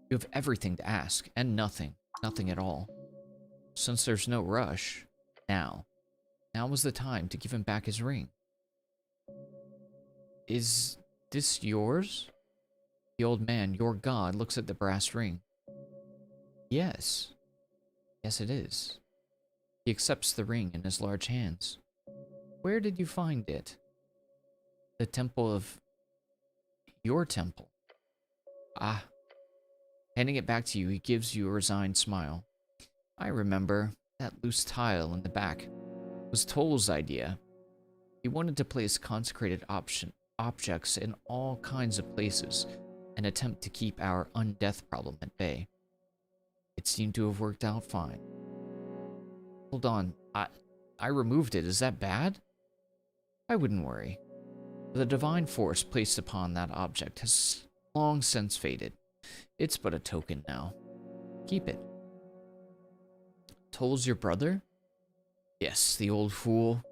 You have everything to ask, and nothing. Nothing at all. Since there's no rush, now was the time to give him back his ring. Is this yours? The old man, your god, looks at the brass ring. Yes. Yes, it is. He accepts the ring in his large hands. Where did you find it? The temple of... Your temple. Ah. Handing it back to you, he gives you a resigned smile. I remember that loose tile in the back was Toll's idea. He wanted to place consecrated objects in all kinds of places and attempt to keep our undeath problem at bay. It seemed to have worked out fine. Hold on, I removed it. Is that bad? I wouldn't worry. The divine force placed upon that object has long since faded. It's but a token now. Keep it. Toll's your brother? Yes, the old fool.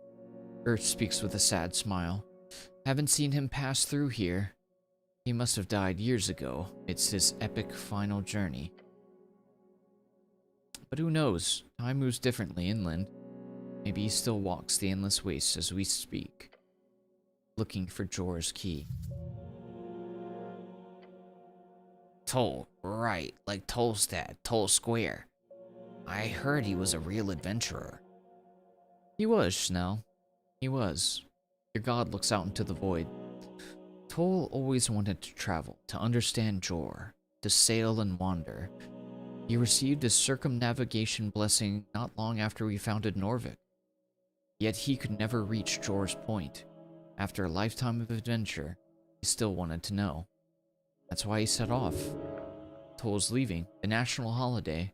Urth speaks with a sad smile. Haven't seen him pass through here. He must have died years ago. It's his epic final journey. But who knows? Time moves differently inland. Maybe he still walks the endless wastes as we speak, looking for Jor's key. Toll, right, like Toll's dad, Toll Square. I heard he was a real adventurer. He was, Schnell. He was. Your god looks out into the void. Toll always wanted to travel, to understand Jor, to sail and wander. He received his circumnavigation blessing not long after we founded Norvik. Yet he could never reach Jor's point. After a lifetime of adventure, he still wanted to know. That's why he set off. Toll's leaving, the national holiday.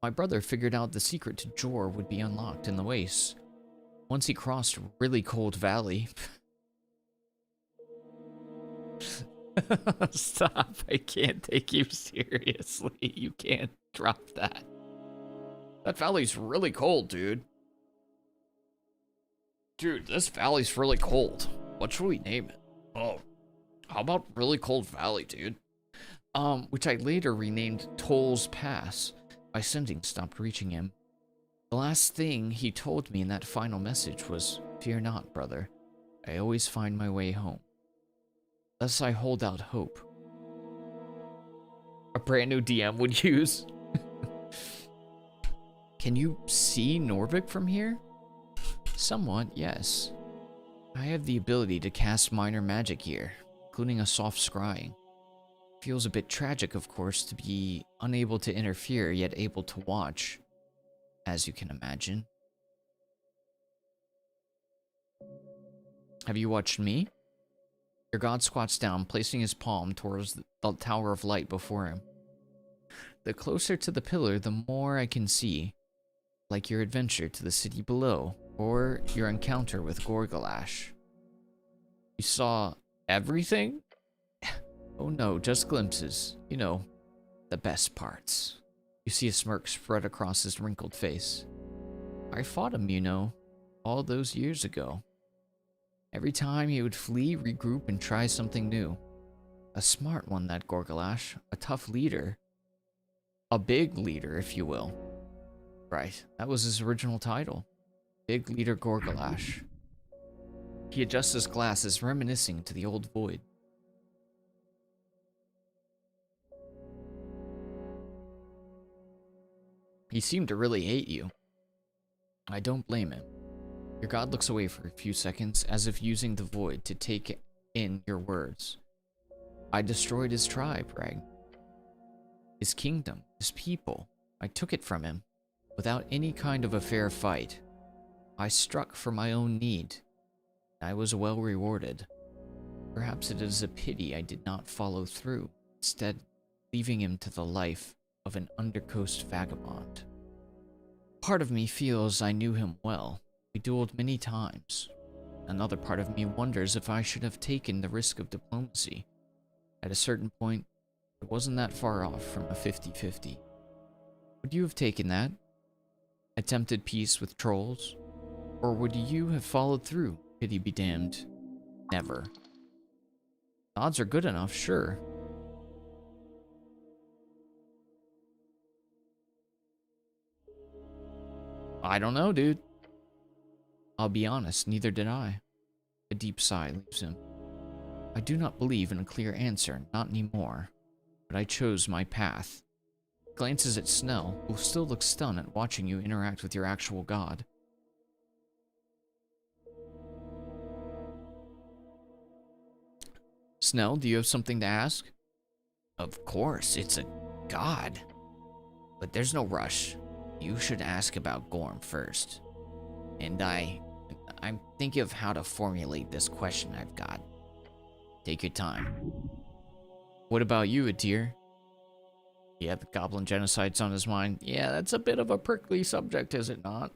My brother figured out the secret to Jor would be unlocked in the wastes. Once he crossed really cold valley. Stop, I can't take you seriously. You can't drop that. That valley's really cold, dude. Dude, this valley's really cold. What should we name it? Oh, how about Really Cold Valley, dude? Which I later renamed Toll's Pass. My sending stopped reaching him. The last thing he told me in that final message was, "Fear not, brother. I always find my way home." Thus I hold out hope. A brand new DM would use. Can you see Norvik from here? Somewhat, yes. I have the ability to cast minor magic here, including a soft scrying. Feels a bit tragic, of course, to be unable to interfere, yet able to watch, as you can imagine. Have you watched me? Your god squats down, placing his palm towards the tower of light before him. The closer to the pillar, the more I can see, like your adventure to the city below, or your encounter with Gorgalash. You saw everything? Oh no, just glimpses. You know, the best parts. You see a smirk spread across his wrinkled face. I fought him, you know, all those years ago. Every time he would flee, regroup, and try something new. A smart one, that Gorgalash. A tough leader. A big leader, if you will. Right, that was his original title. Big Leader Gorgalash. He adjusts his glasses, reminiscing to the old void. He seemed to really hate you. I don't blame him. Your god looks away for a few seconds, as if using the void to take in your words. I destroyed his tribe, Rag. His kingdom, his people. I took it from him, without any kind of a fair fight. I struck for my own need. I was well rewarded. Perhaps it is a pity I did not follow through, instead leaving him to the life of an undercoast vagabond. Part of me feels I knew him well. We dueled many times. Another part of me wonders if I should have taken the risk of diplomacy. At a certain point, it wasn't that far off from a 50-50. Would you have taken that? Attempted peace with trolls? Or would you have followed through? Pity be damned. Never. Odds are good enough, sure. I don't know, dude. I'll be honest, neither did I. A deep sigh leaves him. I do not believe in a clear answer, not anymore. But I chose my path. Glances at Snell, who still looks stunned at watching you interact with your actual god. Snell, do you have something to ask? Of course, it's a god. But there's no rush. You should ask about Gorm first. And I'm thinking of how to formulate this question I've got. Take your time. What about you, Adir? Yeah, the goblin genocide's on his mind. Yeah, that's a bit of a prickly subject, is it not?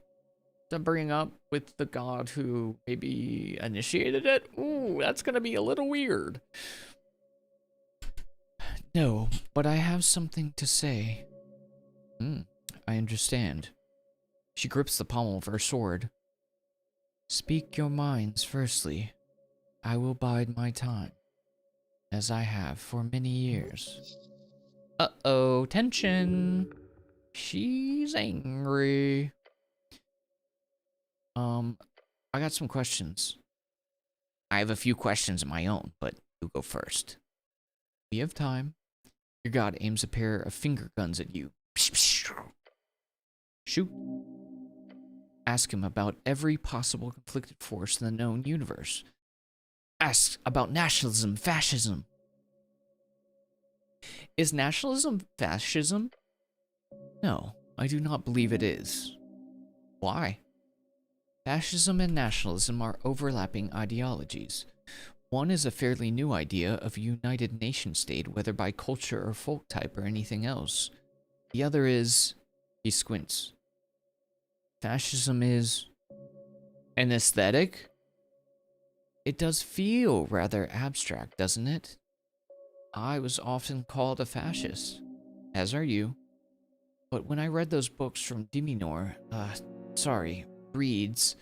To bring up with the god who maybe initiated it? Ooh, that's gonna be a little weird. No, but I have something to say. I understand. She grips the pommel of her sword. Speak your minds firstly. I will bide my time, as I have for many years. Uh-oh, tension. She's angry. I got some questions. I have a few questions of my own, but you go first. We have time. Your god aims a pair of finger guns at you. Shoot. Ask him about every possible conflicted force in the known universe. Ask about nationalism, fascism. Is nationalism fascism? No, I do not believe it is. Why? Fascism and nationalism are overlapping ideologies. One is a fairly new idea of a united nation state, whether by culture or folk type or anything else. The other is... He squints. Fascism is... an aesthetic? It does feel rather abstract, doesn't it? I was often called a fascist, as are you. But when I read those books from Reeds,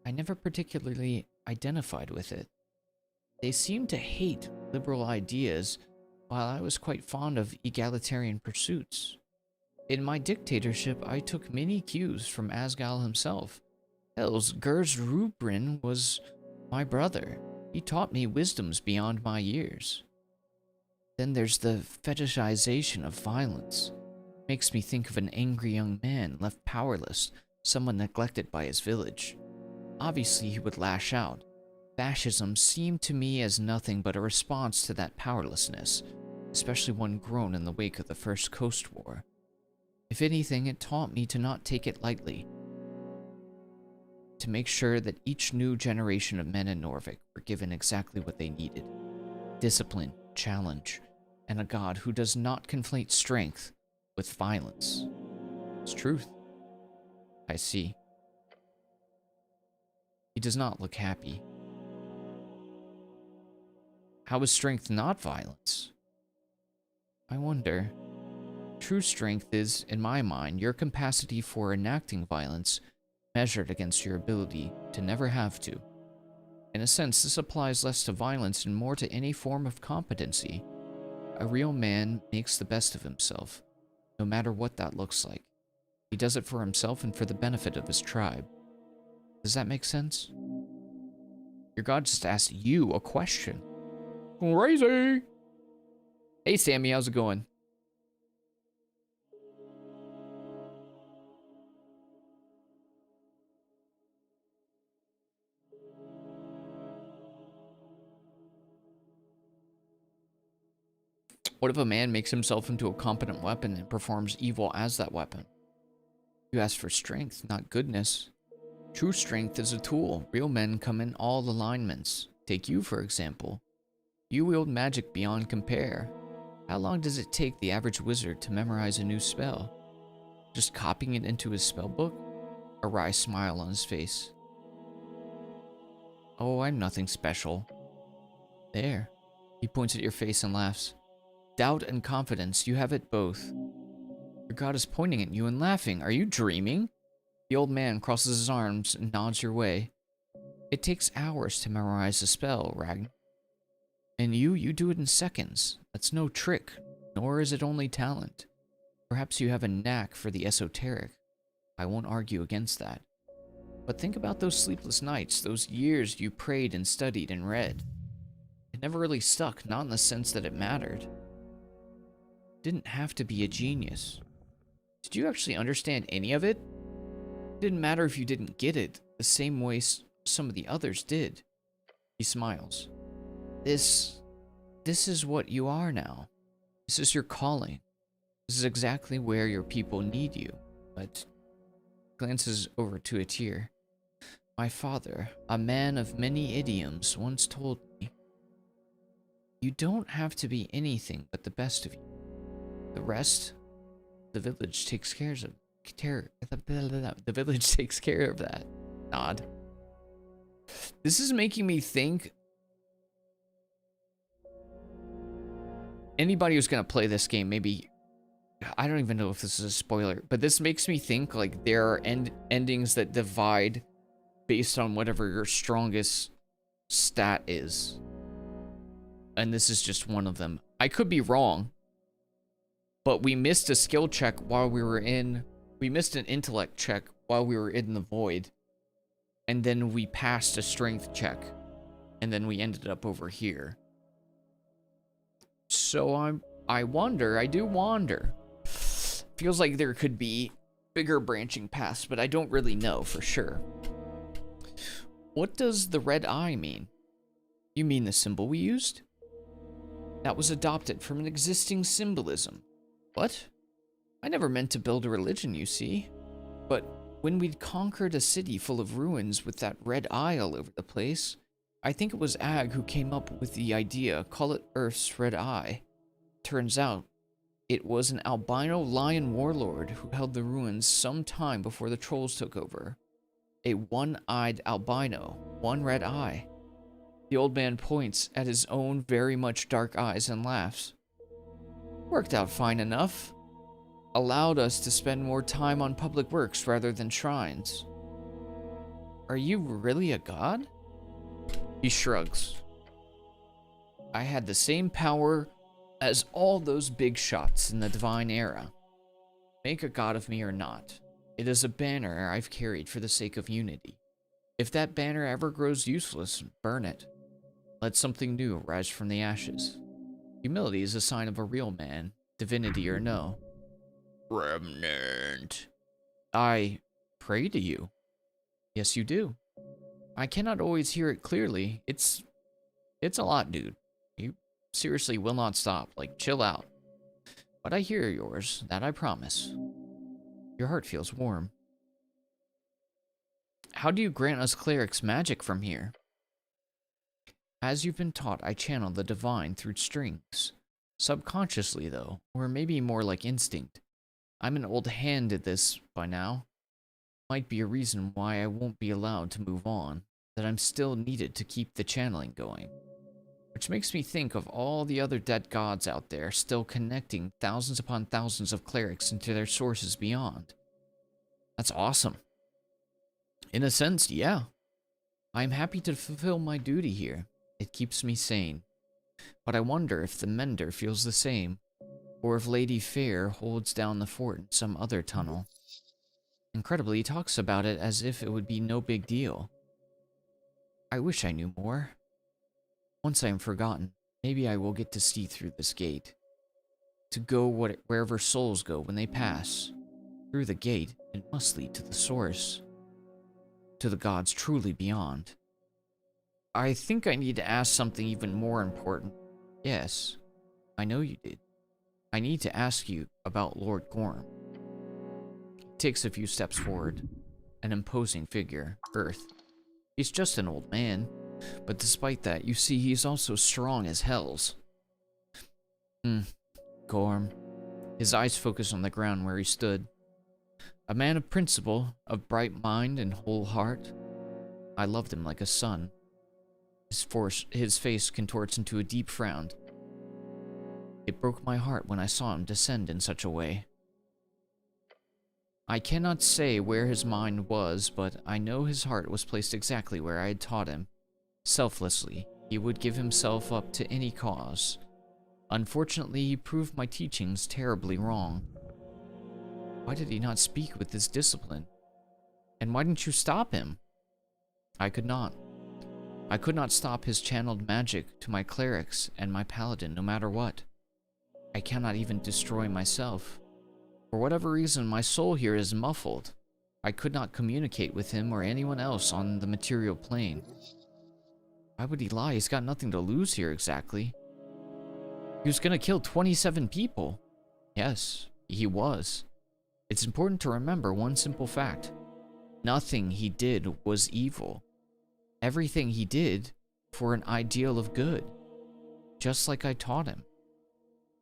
I never particularly identified with it. They seemed to hate liberal ideas, while I was quite fond of egalitarian pursuits. In my dictatorship, I took many cues from Asgal himself. Hell's Gers Rubrin was my brother. He taught me wisdoms beyond my years. Then there's the fetishization of violence. Makes me think of an angry young man left powerless, someone neglected by his village. Obviously, he would lash out. Fascism seemed to me as nothing but a response to that powerlessness, especially one grown in the wake of the First Coast War. If anything, it taught me to not take it lightly, to make sure that each new generation of men in Norvik were given exactly what they needed. Discipline, challenge, and a god who does not conflate strength with violence. It's truth. I see. He does not look happy. How is strength not violence? I wonder. True strength is, in my mind, your capacity for enacting violence measured against your ability to never have to. In a sense, this applies less to violence and more to any form of competency. A real man makes the best of himself, no matter what that looks like. He does it for himself and for the benefit of his tribe. Does that make sense? Your god just asked you a question. Crazy! Hey Sammy, how's it going? What if a man makes himself into a competent weapon and performs evil as that weapon? You ask for strength, not goodness. True strength is a tool. Real men come in all alignments. Take you, for example. You wield magic beyond compare. How long does it take the average wizard to memorize a new spell? Just copying it into his spellbook? A wry smile on his face. Oh, I'm nothing special. There. He points at your face and laughs. Doubt and confidence, you have it both. Your god is pointing at you and laughing. Are you dreaming? The old man crosses his arms and nods your way. It takes hours to memorize a spell, Ragn. And you do it in seconds. That's no trick, nor is it only talent. Perhaps you have a knack for the esoteric. I won't argue against that. But think about those sleepless nights, those years you prayed and studied and read. It never really stuck, not in the sense that it mattered. Didn't have to be a genius. Did you actually understand any of it? It didn't matter if you didn't get it the same way some of the others did. He smiles. This is what you are now. This is your calling. This is exactly where your people need you. But glances over to a tear. My father, a man of many idioms, once told me, you don't have to be anything but the best of you. The rest, the village takes care of. The village takes care of that. Nod. This is making me think. Anybody who's gonna play this game, maybe, I don't even know if this is a spoiler, but this makes me think like there are endings that divide based on whatever your strongest stat is, and this is just one of them. I could be wrong. But we missed a skill check while we were in... We missed an intellect check while we were in the void. And then we passed a strength check. And then we ended up over here. So I wonder, I do wonder. Feels like there could be bigger branching paths, but I don't really know for sure. What does the red eye mean? You mean the symbol we used? That was adopted from an existing symbolism. What? I never meant to build a religion, you see. But when we'd conquered a city full of ruins with that red eye all over the place, I think it was Ag who came up with the idea, call it Urth's red eye. Turns out, it was an albino lion warlord who held the ruins some time before the trolls took over. A one-eyed albino, one red eye. The old man points at his own very much dark eyes and laughs. Worked out fine enough. Allowed us to spend more time on public works rather than shrines. Are you really a god? He shrugs. I had the same power as all those big shots in the divine era. Make a god of me or not. It is a banner I've carried for the sake of unity. If that banner ever grows useless, burn it. Let something new rise from the ashes. Humility is a sign of a real man, divinity or no. Remnant. I pray to you. Yes, you do. I cannot always hear it clearly. It's a lot, dude. You seriously will not stop. Like, chill out. But I hear yours, that I promise. Your heart feels warm. How do you grant us clerics magic from here? As you've been taught, I channel the divine through strings. Subconsciously, though, or maybe more like instinct. I'm an old hand at this by now. Might be a reason why I won't be allowed to move on, that I'm still needed to keep the channeling going. Which makes me think of all the other dead gods out there still connecting thousands upon thousands of clerics into their sources beyond. That's awesome. In a sense, yeah. I'm happy to fulfill my duty here. It keeps me sane. But I wonder if the Mender feels the same, or if Lady Fair holds down the fort in some other tunnel. Incredibly, he talks about it as if it would be no big deal. I wish I knew more. Once I am forgotten, maybe I will get to see through this gate. To go wherever souls go when they pass. Through the gate, it must lead to the source. To the gods truly beyond. I think I need to ask something even more important. Yes, I know you did. I need to ask you about Lord Gorm. He takes a few steps forward. An imposing figure, Urth. He's just an old man, but despite that, you see he's also strong as hells. Gorm. His eyes focus on the ground where he stood. A man of principle, of bright mind and whole heart. I loved him like a son. His face contorts into a deep frown. It broke my heart when I saw him descend in such a way. I cannot say where his mind was, but I know his heart was placed exactly where I had taught him. Selflessly, he would give himself up to any cause. Unfortunately, he proved my teachings terribly wrong. Why did he not speak with this discipline? And why didn't you stop him? I could not. I could not stop his channeled magic to my clerics and my paladin no matter what. I cannot even destroy myself. For whatever reason, my soul here is muffled. I could not communicate with him or anyone else on the material plane. Why would he lie? He's got nothing to lose here exactly. He was gonna kill 27 people. Yes, he was. It's important to remember one simple fact. Nothing he did was evil. Everything he did for an ideal of good. Just like I taught him.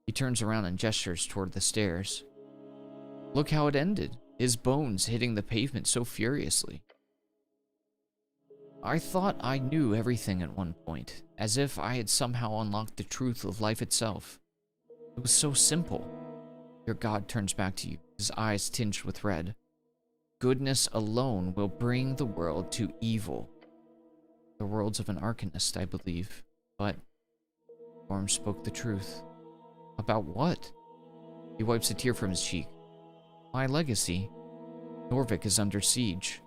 He turns around and gestures toward the stairs. Look how it ended. His bones hitting the pavement so furiously. I thought I knew everything at one point, as if I had somehow unlocked the truth of life itself. It was so simple. Your god turns back to you, his eyes tinged with red. Goodness alone will bring the world to evil. The words of an arcanist, I believe, but Gorm spoke the truth. About what? He wipes a tear from his cheek. My legacy. Norvik is under siege.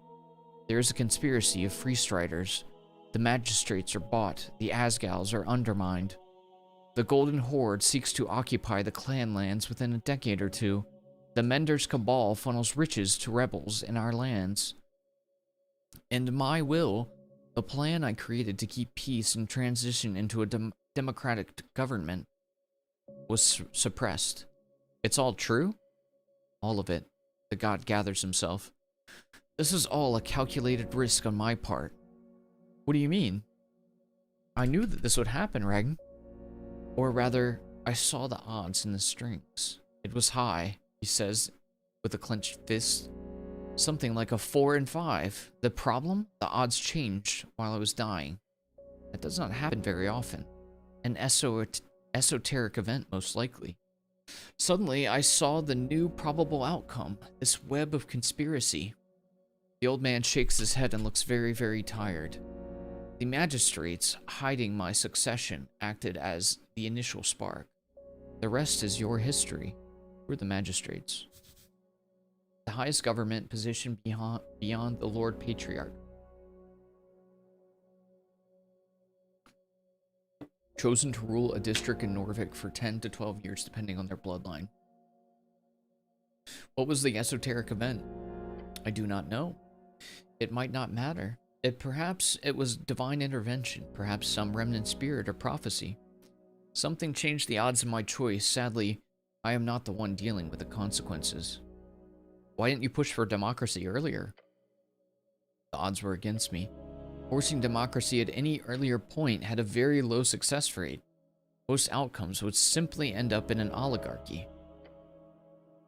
There is a conspiracy of freestriders. The magistrates are bought, the Asgals are undermined. The Golden Horde seeks to occupy the clan lands within a decade or two. The Mender's cabal funnels riches to rebels in our lands. And my will, the plan I created to keep peace and transition into a democratic government, was suppressed. It's all true? All of it. The god gathers himself. This is all a calculated risk on my part. What do you mean? I knew that this would happen, Ragn. Or rather, I saw the odds in the strings. It was high, he says, with a clenched fist. Something like a 4 and 5. The problem? The odds changed while I was dying. That does not happen very often. An esoteric event, most likely. Suddenly, I saw the new probable outcome, this web of conspiracy. The old man shakes his head and looks very, very tired. The magistrates, hiding my succession, acted as the initial spark. The rest is your history. We're the magistrates. The highest government position beyond the Lord Patriarch. Chosen to rule a district in Norvik for 10 to 12 years, depending on their bloodline. What was the esoteric event? I do not know. It might not matter. Perhaps it was divine intervention, perhaps some remnant spirit or prophecy. Something changed the odds of my choice. Sadly, I am not the one dealing with the consequences. Why didn't you push for democracy earlier? The odds were against me. Forcing democracy at any earlier point had a very low success rate. Most outcomes would simply end up in an oligarchy.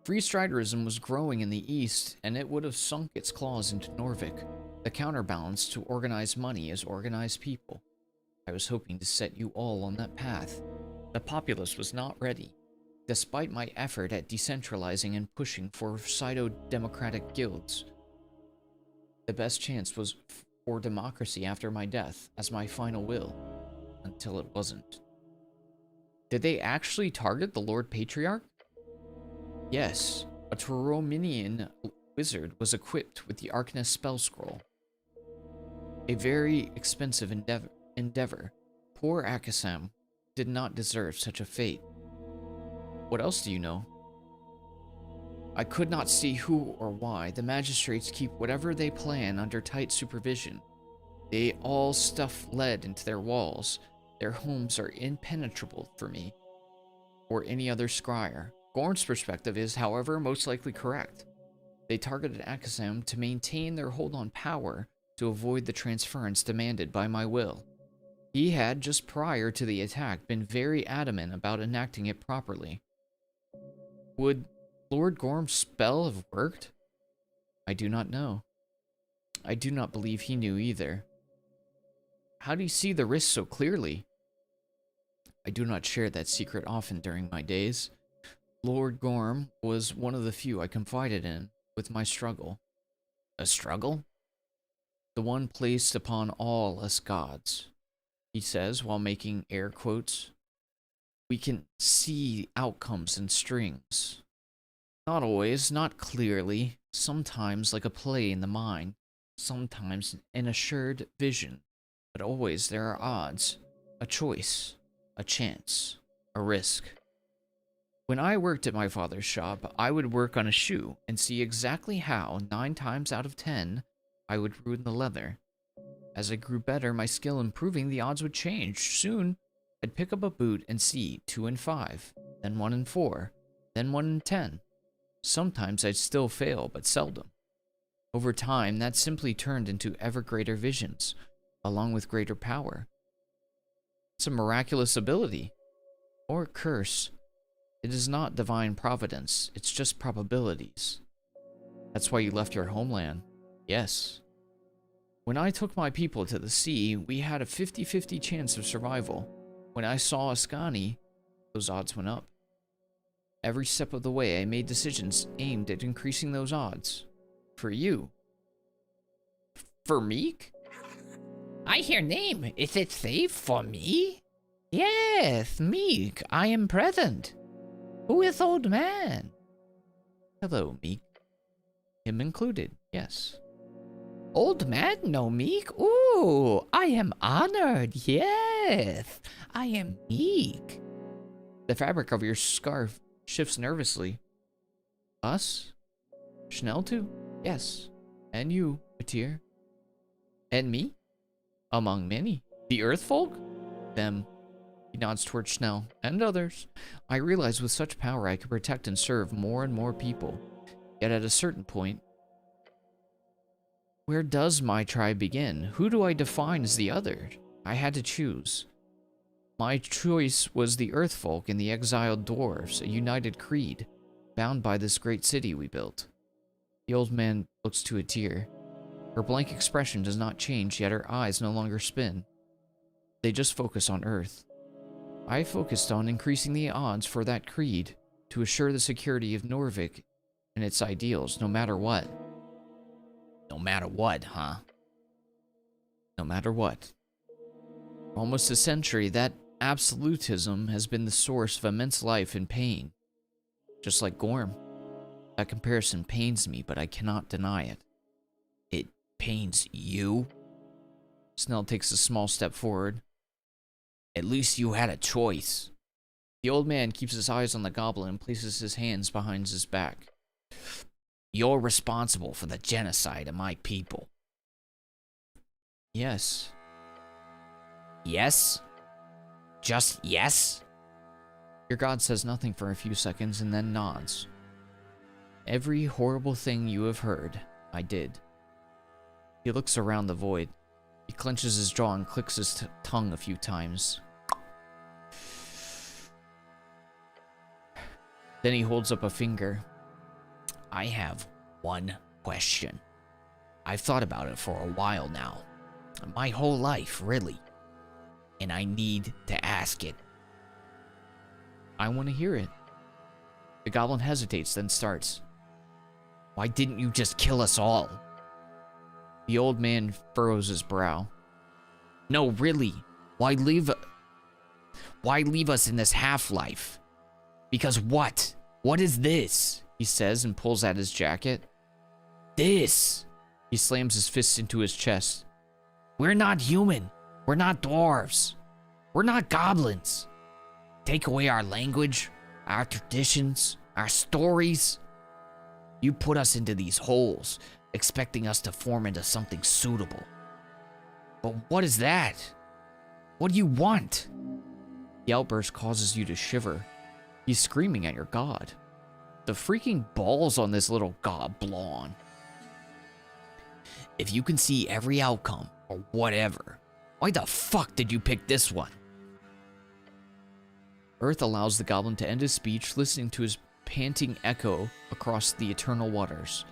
Freestriderism was growing in the east, and it would have sunk its claws into Norvik. The counterbalance to organized money is organized people. I was hoping to set you all on that path. The populace was not ready. Despite my effort at decentralizing and pushing for pseudo-democratic guilds, The best chance was for democracy after my death, as my final will, until it wasn't. Did they actually target the Lord Patriarch? Yes, a Torominian wizard was equipped with the Arcanist spell scroll. A very expensive endeavor. Poor Akasam did not deserve such a fate. What else do you know? I could not see who or why. The magistrates keep whatever they plan under tight supervision. They all stuff lead into their walls. Their homes are impenetrable for me or any other scryer. Gorm's perspective is, however, most likely correct. They targeted Akasam to maintain their hold on power to avoid the transference demanded by my will. He had, just prior to the attack, been very adamant about enacting it properly. Would Lord Gorm's spell have worked? I do not know. I do not believe he knew either. How do you see the risk so clearly? I do not share that secret often during my days. Lord Gorm was one of the few I confided in with my struggle. A struggle? The one placed upon all us gods, he says while making air quotes. We can see outcomes in strings. Not always, not clearly, sometimes like a play in the mind, sometimes an assured vision, but always there are odds, a choice, a chance, a risk. When I worked at my father's shop, I would work on a shoe and see exactly how, 9 times out of 10, I would ruin the leather. As I grew better, my skill improving, the odds would change. Soon, I'd pick up a boot and see 2 in 5, then 1 in 4, then 1 in 10. Sometimes I'd still fail, but seldom. Over time, that simply turned into ever greater visions, along with greater power. It's a miraculous ability, or curse. It is not divine providence, it's just probabilities. That's why you left your homeland. Yes. When I took my people to the sea, we had a 50-50 chance of survival. When I saw Ascani, those odds went up. Every step of the way, I made decisions aimed at increasing those odds. For you. For Meek? I hear name. Is it safe for me? Yes, Meek, I am present. Who is old man? Hello, Meek. Him included, yes. Old man, no Meek? Ooh, I am honored, yes. I am Meek. The fabric of your scarf shifts nervously. Us? Schnell too? Yes. And you, Atir. And me? Among many. The Earth folk? Them. He nods towards Schnell. And others. I realize with such power I can protect and serve more and more people. Yet at a certain point, where does my tribe begin? Who do I define as the other? I had to choose. My choice was the Earth folk and the exiled dwarves, a united creed, bound by this great city we built. The old man looks to Atir. Her blank expression does not change, yet her eyes no longer spin. They just focus on Earth. I focused on increasing the odds for that creed to assure the security of Norvik and its ideals, no matter what. No matter what, huh? No matter what. For almost a century, that absolutism has been the source of immense life and pain. Just like Gorm. That comparison pains me, but I cannot deny it. It pains you? Snell takes a small step forward. At least you had a choice. The old man keeps his eyes on the goblin and places his hands behind his back. You're responsible for the genocide of my people. Yes. Yes? Just yes? Your god says nothing for a few seconds and then nods. Every horrible thing you have heard, I did. He looks around the void. He clenches his jaw and clicks his tongue a few times. Then he holds up a finger. I have one question. I've thought about it for a while now. My whole life, really. And I need to ask it. I want to hear it. The goblin hesitates, then starts. Why didn't you just kill us all? The old man furrows his brow. No, really. Why leave us in this half-life? Because what? What is this? He says and pulls at his jacket. This! He slams his fists into his chest. We're not human. We're not dwarves. We're not goblins. Take away our language, our traditions, our stories. You put us into these holes, expecting us to form into something suitable. But what is that? What do you want? The outburst causes you to shiver. He's screaming at your god. The freaking balls on this little goblin. If you can see every outcome, or whatever, why the fuck did you pick this one? Urth allows the goblin to end his speech, listening to his panting echo across the eternal waters.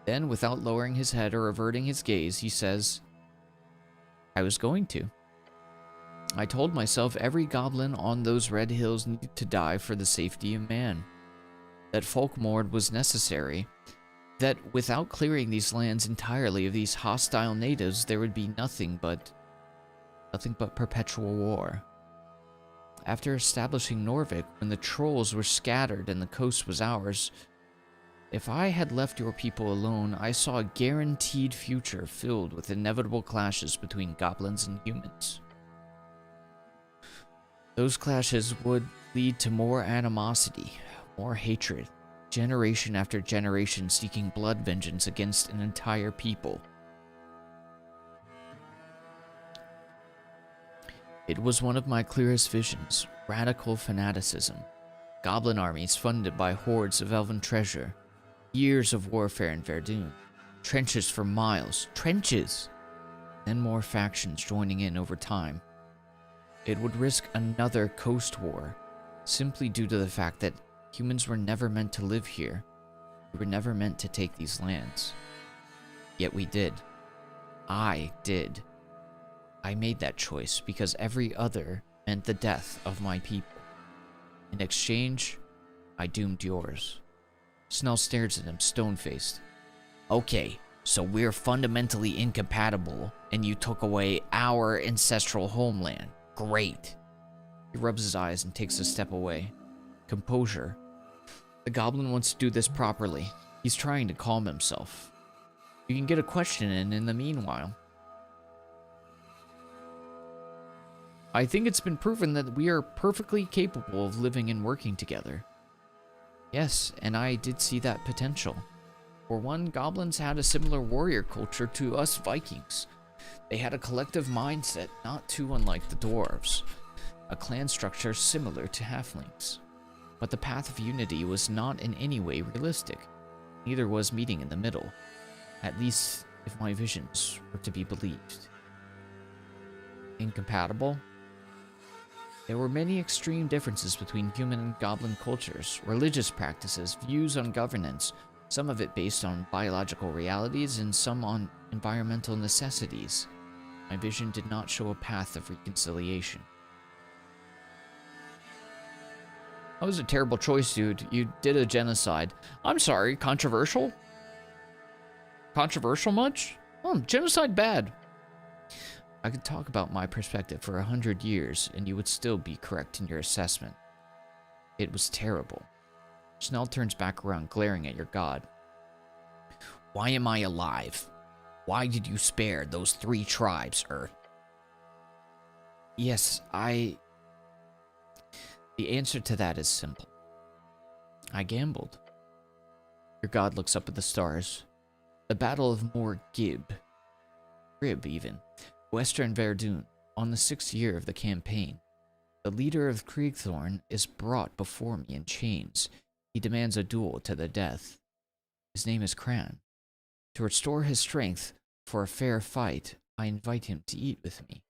Then, without lowering his head or averting his gaze, he says, I was going to. I told myself every goblin on those red hills needed to die for the safety of man. That Folkmord was necessary. That without clearing these lands entirely of these hostile natives, there would be nothing but perpetual war. After establishing Norvik, when the trolls were scattered and the coast was ours, if I had left your people alone, I saw a guaranteed future filled with inevitable clashes between goblins and humans. Those clashes would lead to more animosity, more hatred, generation after generation seeking blood vengeance against an entire people. It was one of my clearest visions, radical fanaticism, goblin armies funded by hordes of elven treasure, years of warfare in Verdun, trenches for miles, trenches, then more factions joining in over time. It would risk another coast war, simply due to the fact that humans were never meant to live here. We were never meant to take these lands. Yet we did. I did. I made that choice because every other meant the death of my people. In exchange, I doomed yours. Snell stares at him, stone-faced. Okay, so we're fundamentally incompatible, and you took away our ancestral homeland. Great. He rubs his eyes and takes a step away. Composure. The goblin wants to do this properly. He's trying to calm himself. You can get a question in the meanwhile. I think it's been proven that we are perfectly capable of living and working together. Yes, and I did see that potential. For one, goblins had a similar warrior culture to us Vikings. They had a collective mindset not too unlike the dwarves, a clan structure similar to halflings. But the path of unity was not in any way realistic. Neither was meeting in the middle, at least if my visions were to be believed. Incompatible? There were many extreme differences between human and goblin cultures, religious practices, views on governance, some of it based on biological realities and some on environmental necessities. My vision did not show a path of reconciliation. That was a terrible choice, dude. You did a genocide. I'm sorry, controversial? Controversial much? Oh, genocide bad. I could talk about my perspective for 100 years, and you would still be correct in your assessment. It was terrible. Snell turns back around, glaring at your god. Why am I alive? Why did you spare those 3 tribes, Urth? Yes, The answer to that is simple. I gambled. Your god looks up at the stars. The Battle of Mor Gib, even, Western Verdun, on the 6th year of the campaign. The leader of Kriegthorn is brought before me in chains. He demands a duel to the death. His name is Kran. To restore his strength for a fair fight, I invite him to eat with me.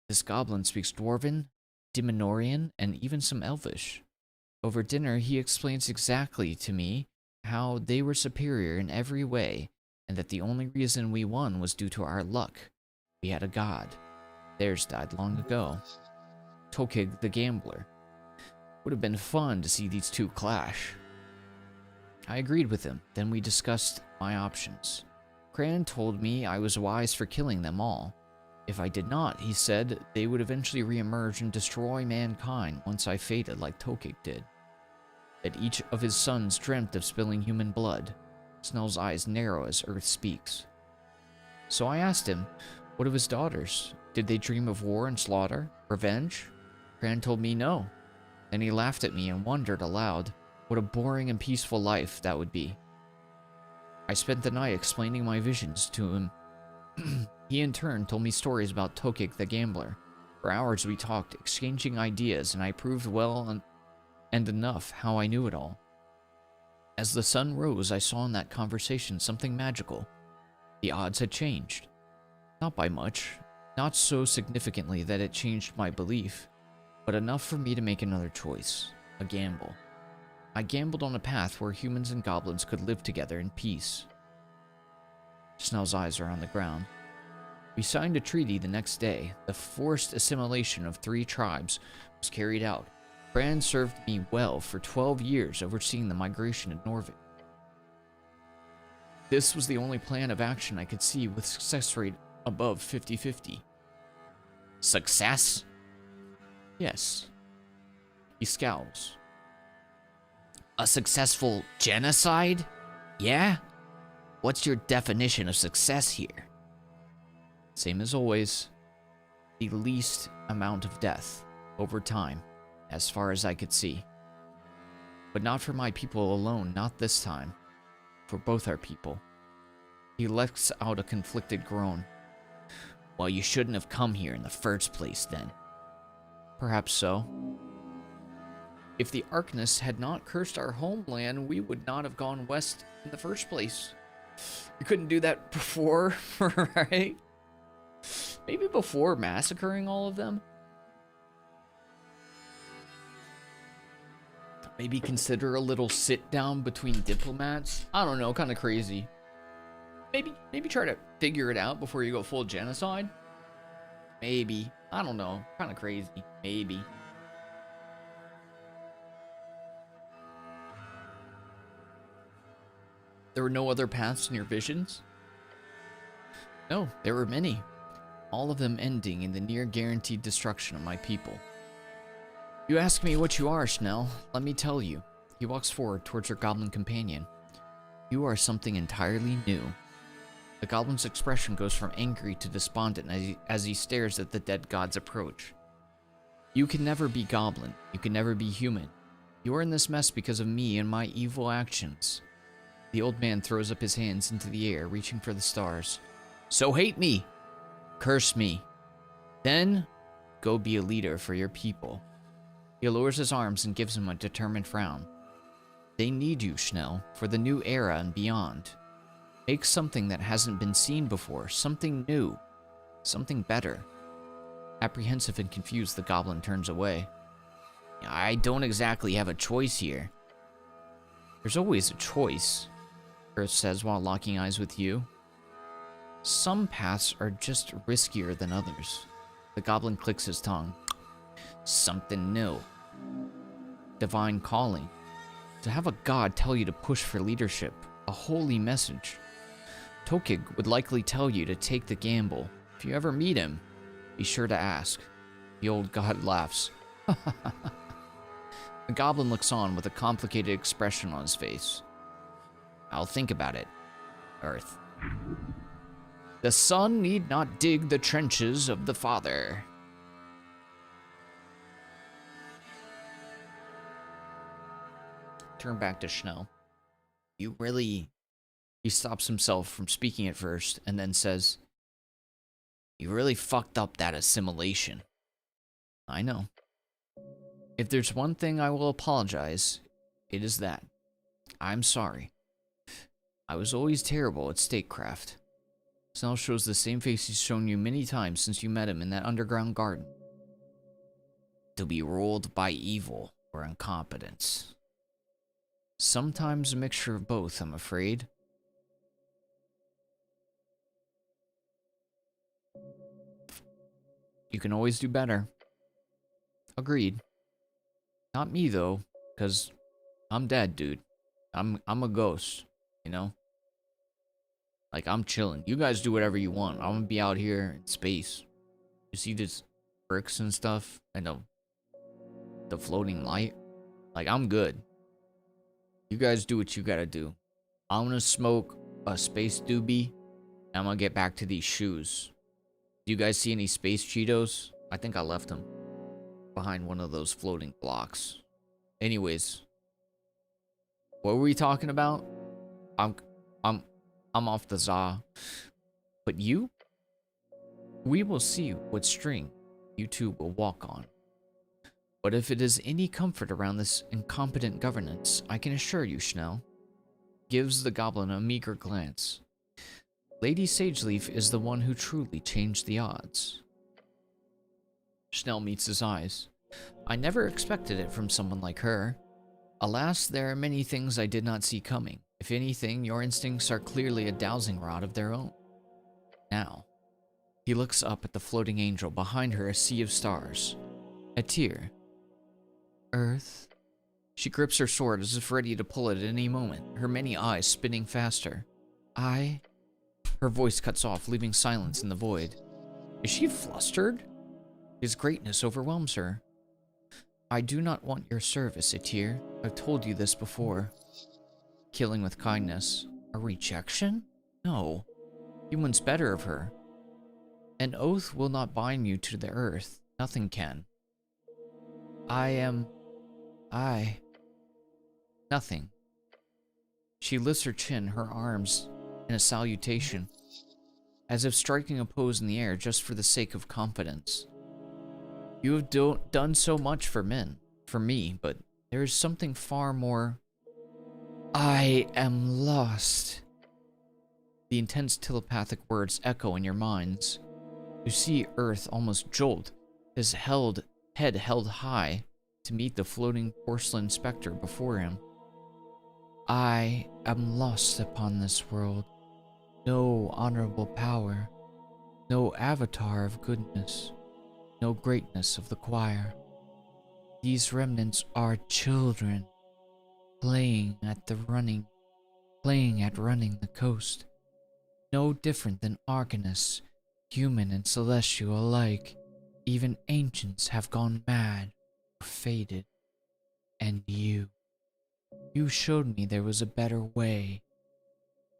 This goblin speaks Dwarven, Diminorian, and even some Elvish. Over dinner, he explains exactly to me how they were superior in every way, and that the only reason we won was due to our luck. We had a god. Theirs died long ago. Tokig the Gambler. Would have been fun to see these two clash. I agreed with him. Then we discussed my options. Cran told me I was wise for killing them all. If I did not, he said, they would eventually reemerge and destroy mankind once I faded like Tokik did. That each of his sons dreamt of spilling human blood. Snell's eyes narrow as Urth speaks. So I asked him, what of his daughters? Did they dream of war and slaughter? Revenge? Cran told me no. Then he laughed at me and wondered aloud what a boring and peaceful life that would be. I spent the night explaining my visions to him. He in turn told me stories about Tokik the gambler. For hours we talked, exchanging ideas, and I proved well and enough how I knew it all. As the sun rose, I saw in that conversation something magical. The odds had changed. Not by much, not so significantly that it changed my belief, but enough for me to make another choice, a gamble. I gambled on a path where humans and goblins could live together in peace. Snell's eyes are on the ground. We signed a treaty the next day. The forced assimilation of 3 tribes was carried out. Bran served me well for 12 years, overseeing the migration of Norvik. This was the only plan of action I could see with success rate above 50-50. Success? Yes. He scowls. A successful genocide? Yeah? What's your definition of success here? Same as always. The least amount of death over time, as far as I could see. But not for my people alone, not this time. For both our people. He lets out a conflicted groan. Well, you shouldn't have come here in the first place, then. Perhaps so. If the Arcanists had not cursed our homeland, we would not have gone west in the first place. You couldn't do that before, right? Maybe before massacring all of them? Maybe consider a little sit down between diplomats? I don't know, kind of crazy. Maybe try to figure it out before you go full genocide? Maybe. I don't know. Kind of crazy. Maybe. There were no other paths in your visions? No, there were many. All of them ending in the near guaranteed destruction of my people. You ask me what you are, Snell. Let me tell you. He walks forward towards her goblin companion. You are something entirely new. The goblin's expression goes from angry to despondent as he stares at the dead god's approach. You can never be goblin. You can never be human. You are in this mess because of me and my evil actions. The old man throws up his hands into the air, reaching for the stars. So hate me. Curse me. Then, go be a leader for your people. He lowers his arms and gives him a determined frown. They need you, Schnell, for the new era and beyond. Make something that hasn't been seen before, something new, something better. Apprehensive and confused, the goblin turns away. I don't exactly have a choice here. There's always a choice, Urth says while locking eyes with you. Some paths are just riskier than others. The goblin clicks his tongue. Something new. Divine calling. To have a god tell you to push for leadership. A holy message. Tokig would likely tell you to take the gamble. If you ever meet him, be sure to ask. The old god laughs. The goblin looks on with a complicated expression on his face. I'll think about it, Urth. The son need not dig the trenches of the father. Turn back to Schnell. You really... He stops himself from speaking at first, and then says, You really fucked up that assimilation. I know. If there's one thing I will apologize, it is that. I'm sorry. I was always terrible at statecraft. Snell shows the same face he's shown you many times since you met him in that underground garden. To be ruled by evil or incompetence. Sometimes a mixture of both, I'm afraid. You can always do better. Agreed. Not me, though, because I'm dead, dude. I'm a ghost, you know? Like, I'm chilling. You guys do whatever you want. I'm gonna be out here in space. You see this bricks and stuff? And the floating light? Like, I'm good. You guys do what you gotta do. I'm gonna smoke a space doobie. And I'm gonna get back to these shoes. Do you guys see any space Cheetos? I think I left them behind one of those floating blocks. Anyways, what were we talking about? I'm off the za. But you? We will see what string you two will walk on. But if it is any comfort around this incompetent governance, I can assure you, Schnell. Gives the goblin a meager glance. Lady Sageleaf is the one who truly changed the odds. Schnell meets his eyes. I never expected it from someone like her. Alas, there are many things I did not see coming. If anything, your instincts are clearly a dowsing rod of their own. Now, he looks up at the floating angel, behind her a sea of stars. A tear. Urth. She grips her sword as if ready to pull it at any moment, her many eyes spinning faster. Her voice cuts off, leaving silence in the void. Is she flustered? His greatness overwhelms her. I do not want your service, Etir. I've told you this before. Killing with kindness. A rejection? No. He wants better of her. An oath will not bind you to the earth. Nothing can. Nothing. She lifts her chin, her arms in a salutation, as if striking a pose in the air just for the sake of confidence. You have done so much for me, but there is something far more. I am lost. The intense telepathic words echo in your minds. You see Urth almost jolt, his head held high to meet the floating porcelain specter before him. I am lost upon this world. No honorable power, no avatar of goodness, no greatness of the choir. These remnants are children, playing at running the coast. No different than Arcanus, human and celestial alike. Even ancients have gone mad or faded. And you showed me there was a better way.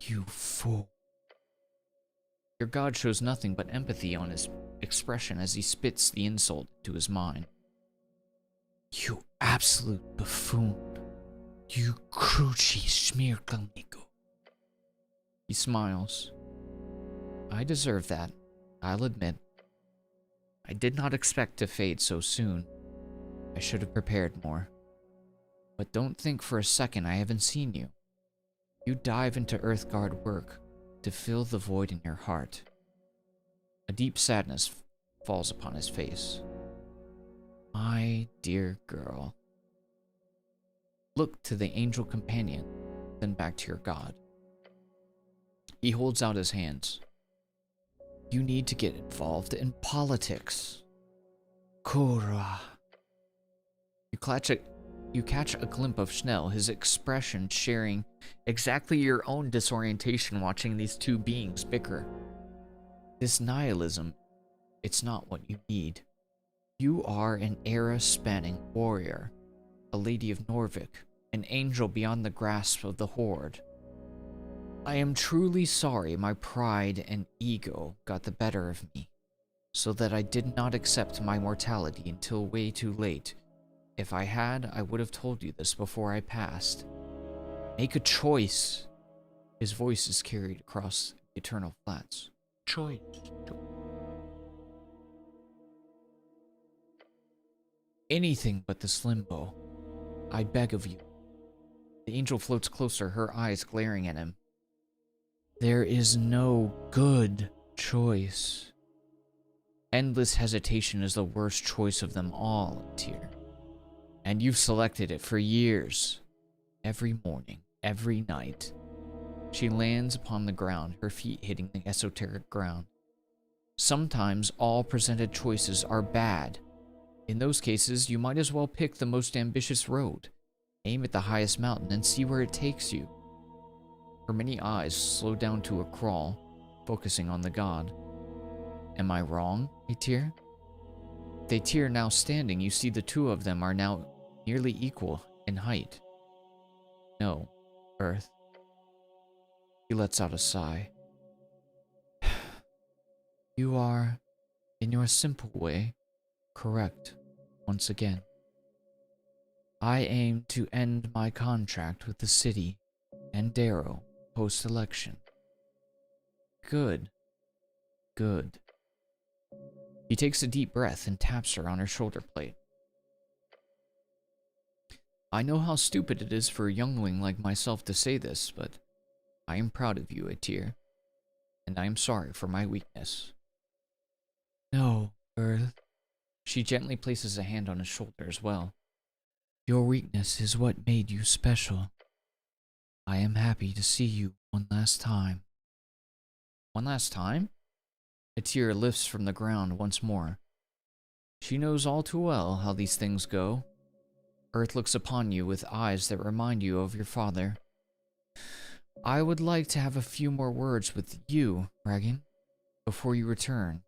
You fool. Your god shows nothing but empathy on his expression as he spits the insult to his mind. You absolute buffoon. You cruci smirkalniku. He smiles. I deserve that, I'll admit. I did not expect to fade so soon. I should have prepared more. But don't think for a second I haven't seen you. You dive into Earthguard work to fill the void in your heart. A deep sadness falls upon his face. My dear girl. Look to the angel companion, then back to your god. He holds out his hands. You need to get involved in politics. Kura. You catch a glimpse of Schnell, his expression sharing exactly your own disorientation watching these two beings bicker. This nihilism, it's not what you need. You are an era-spanning warrior, a lady of Norvik, an angel beyond the grasp of the Horde. I am truly sorry my pride and ego got the better of me, so that I did not accept my mortality until way too late. If I had, I would have told you this before I passed. Make a choice. His voice is carried across the eternal flats. Choice. Anything but this limbo. I beg of you. The angel floats closer, her eyes glaring at him. There is no good choice. Endless hesitation is the worst choice of them all, Tyr. And you've selected it for years. Every morning, every night. She lands upon the ground, her feet hitting the esoteric ground. Sometimes all presented choices are bad. In those cases, you might as well pick the most ambitious road. Aim at the highest mountain and see where it takes you. Her many eyes slow down to a crawl, focusing on the god. Am I wrong, Aetir? With Aetir now standing, you see the two of them are now nearly equal in height. No, Urth. He lets out a sigh. You are, in your simple way, correct once again. I aim to end my contract with the city and Darrow post-election. Good. Good. He takes a deep breath and taps her on her shoulder plate. I know how stupid it is for a youngling like myself to say this, but I am proud of you, Aetir, and I am sorry for my weakness. No, Urth. She gently places a hand on his shoulder as well. Your weakness is what made you special. I am happy to see you one last time. One last time? Aetir lifts from the ground once more. She knows all too well how these things go. Urth looks upon you with eyes that remind you of your father. I would like to have a few more words with you, Regan, before you return.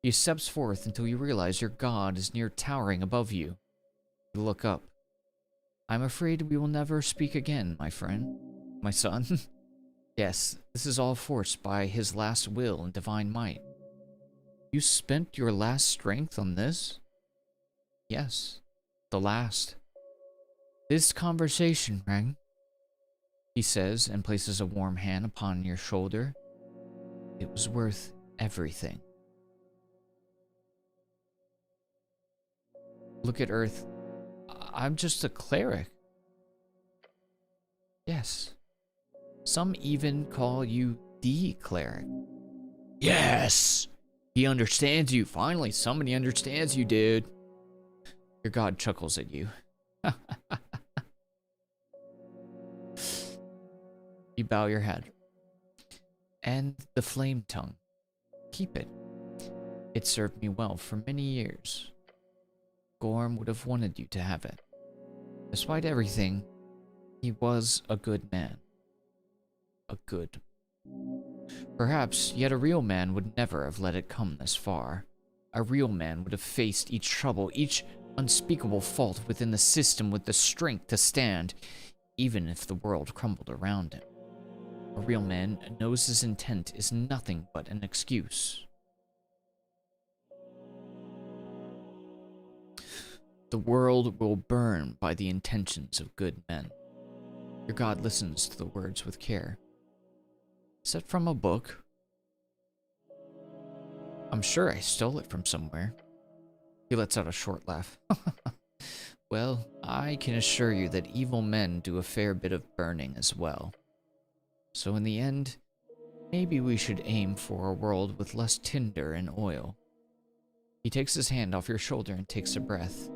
He steps forth until you realize your god is near towering above you. You look up. I'm afraid we will never speak again, my friend. My son. Yes, this is all forced by his last will and divine might. You spent your last strength on this? Yes, the last. This conversation, Rang, he says and places a warm hand upon your shoulder. It was worth everything. Look at Urth. I'm just a cleric. Yes. Some even call you the cleric. Yes! He understands you. Finally, somebody understands you, dude. Your god chuckles at you. You bow your head. And the flame tongue. Keep it. It served me well for many years. Gorm would have wanted you to have it. Despite everything, he was a good man. A good. Perhaps, yet a real man would never have let it come this far. A real man would have faced each trouble, each unspeakable fault within the system with the strength to stand, even if the world crumbled around him. A real man knows his intent is nothing but an excuse. The world will burn by the intentions of good men. Your god listens to the words with care. Is that from a book? I'm sure I stole it from somewhere. He lets out a short laugh. Well, I can assure you that evil men do a fair bit of burning as well. So in the end, maybe we should aim for a world with less tinder and oil. He takes his hand off your shoulder and takes a breath.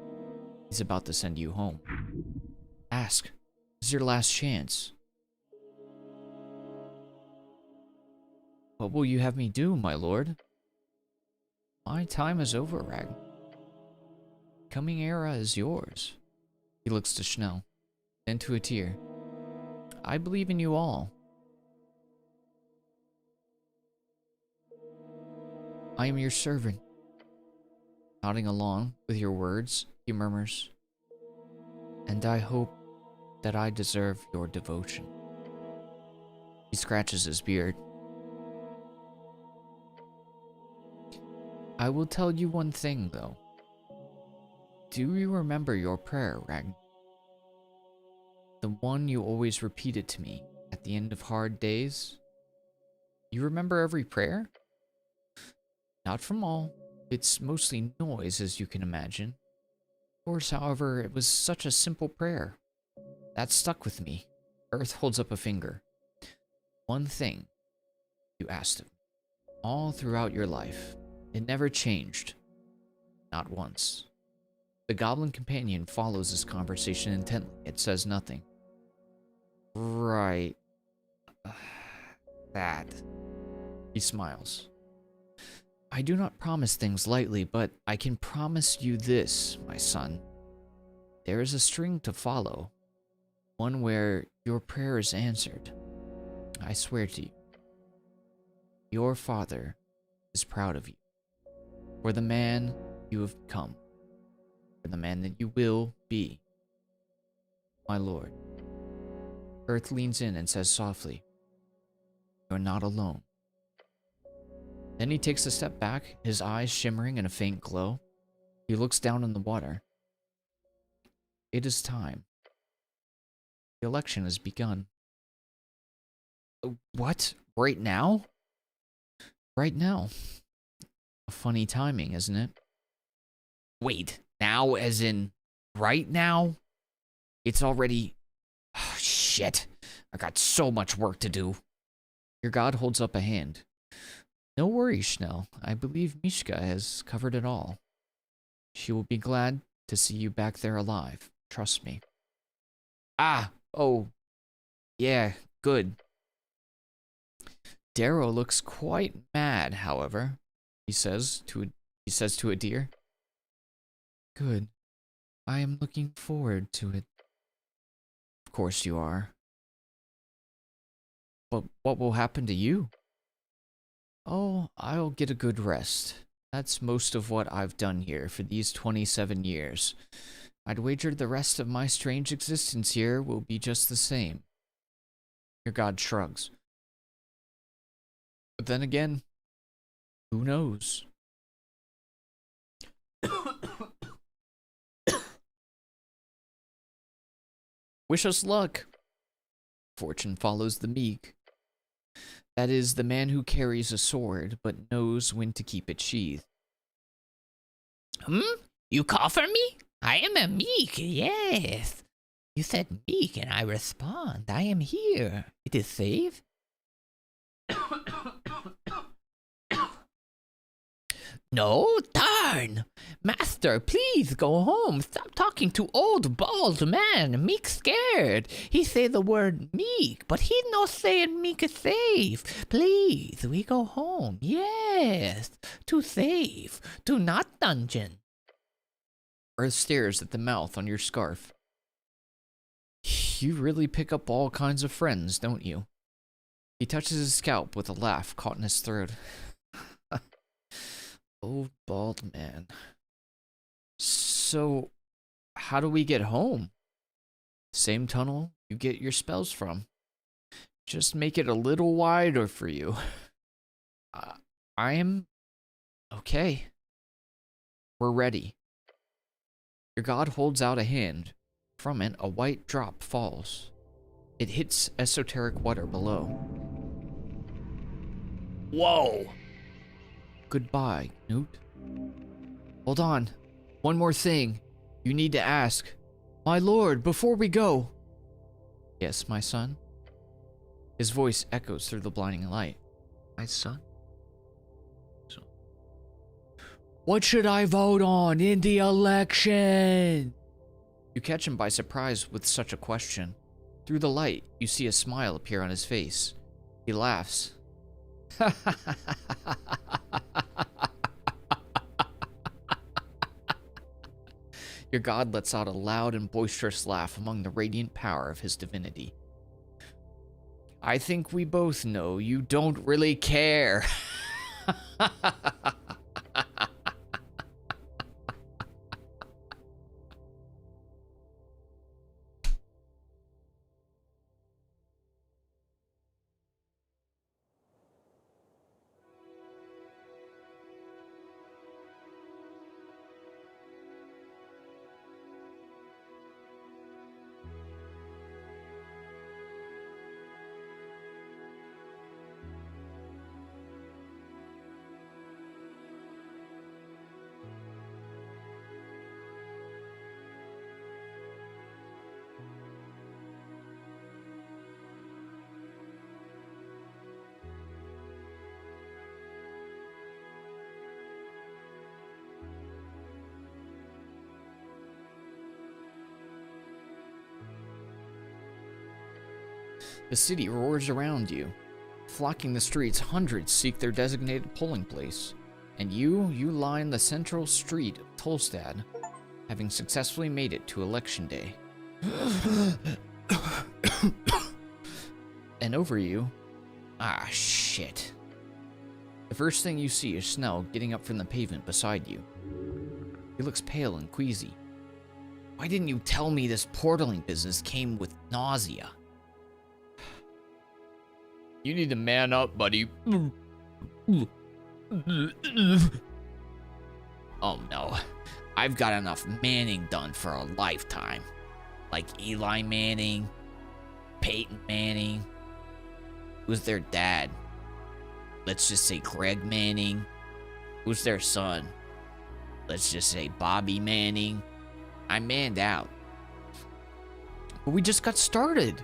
He's about to send you home. Ask. This is your last chance. What will you have me do, my lord? My time is over, Rag. Coming era is yours. He looks to Schnell, then to Aetir. I believe in you all. I am your servant. Nodding along with your words, he murmurs, and I hope that I deserve your devotion. He scratches his beard. I will tell you one thing, though. Do you remember your prayer, Ragn? The one you always repeated to me at the end of hard days? You remember every prayer? Not from all. It's mostly noise, as you can imagine. Of course, however, it was such a simple prayer. That stuck with me. Urth holds up a finger. One thing you asked of me, all throughout your life. It never changed. Not once. The goblin companion follows this conversation intently. It says nothing. Right. That. He smiles. I do not promise things lightly, but I can promise you this, my son. There is a string to follow. One where your prayer is answered. I swear to you, your father is proud of you for the man you have become, for the man that you will be, my lord. Urth leans in and says softly, "You're not alone." Then he takes a step back, his eyes shimmering in a faint glow. He looks down on the water. It is time. The election has begun. What? Right now? Right now. A funny timing, isn't it? Wait, now as in right now? It's already... Oh, shit. I got so much work to do. Your god holds up a hand. No worries, Schnell. I believe Mishka has covered it all. She will be glad to see you back there alive. Trust me. Oh. Yeah, good. Darrow looks quite mad, however. He says to a deer. Good. I am looking forward to it. Of course you are. But what will happen to you? Oh, I'll get a good rest. That's most of what I've done here for these 27 years. I'd wager the rest of my strange existence here will be just the same. Your god shrugs. But then again, who knows? Wish us luck. Fortune follows the meek. That is, the man who carries a sword, but knows when to keep it sheathed. You call for me? I am a meek, yes. You said meek, and I respond. I am here. It is safe? No, darn. Master, please go home. Stop talking to old bald man. Meek scared. He say the word meek, but he no saying meek is safe. Please, we go home. Yes, to safe, to not dungeon. Urth stares at the mouth on your scarf. You really pick up all kinds of friends, don't you? He touches his scalp with a laugh caught in his throat. Old bald man. So, how do we get home? Same tunnel you get your spells from. Just make it a little wider for you. I am... okay. We're ready. Your god holds out a hand. From it, a white drop falls. It hits esoteric water below. Whoa! Goodbye, Knut. Hold on. One more thing. You need to ask. My lord, before we go. Yes, my son? His voice echoes through the blinding light. My son? What should I vote on in the election? You catch him by surprise with such a question. Through the light, you see a smile appear on his face. He laughs. Your god lets out a loud and boisterous laugh among the radiant power of his divinity. I think we both know you don't really care. The city roars around you. Flocking the streets, hundreds seek their designated polling place. And you line the central street of Tolstad, having successfully made it to election day. And over you, Ah, shit. The first thing you see is Snell getting up from the pavement beside you. He looks pale and queasy. Why didn't you tell me this portaling business came with nausea? You need to man up, buddy. Oh no. I've got enough Manning done for a lifetime. Like Eli Manning, Peyton Manning. Who's their dad? Let's just say Greg Manning. Who's their son? Let's just say Bobby Manning. I'm manned out. But we just got started.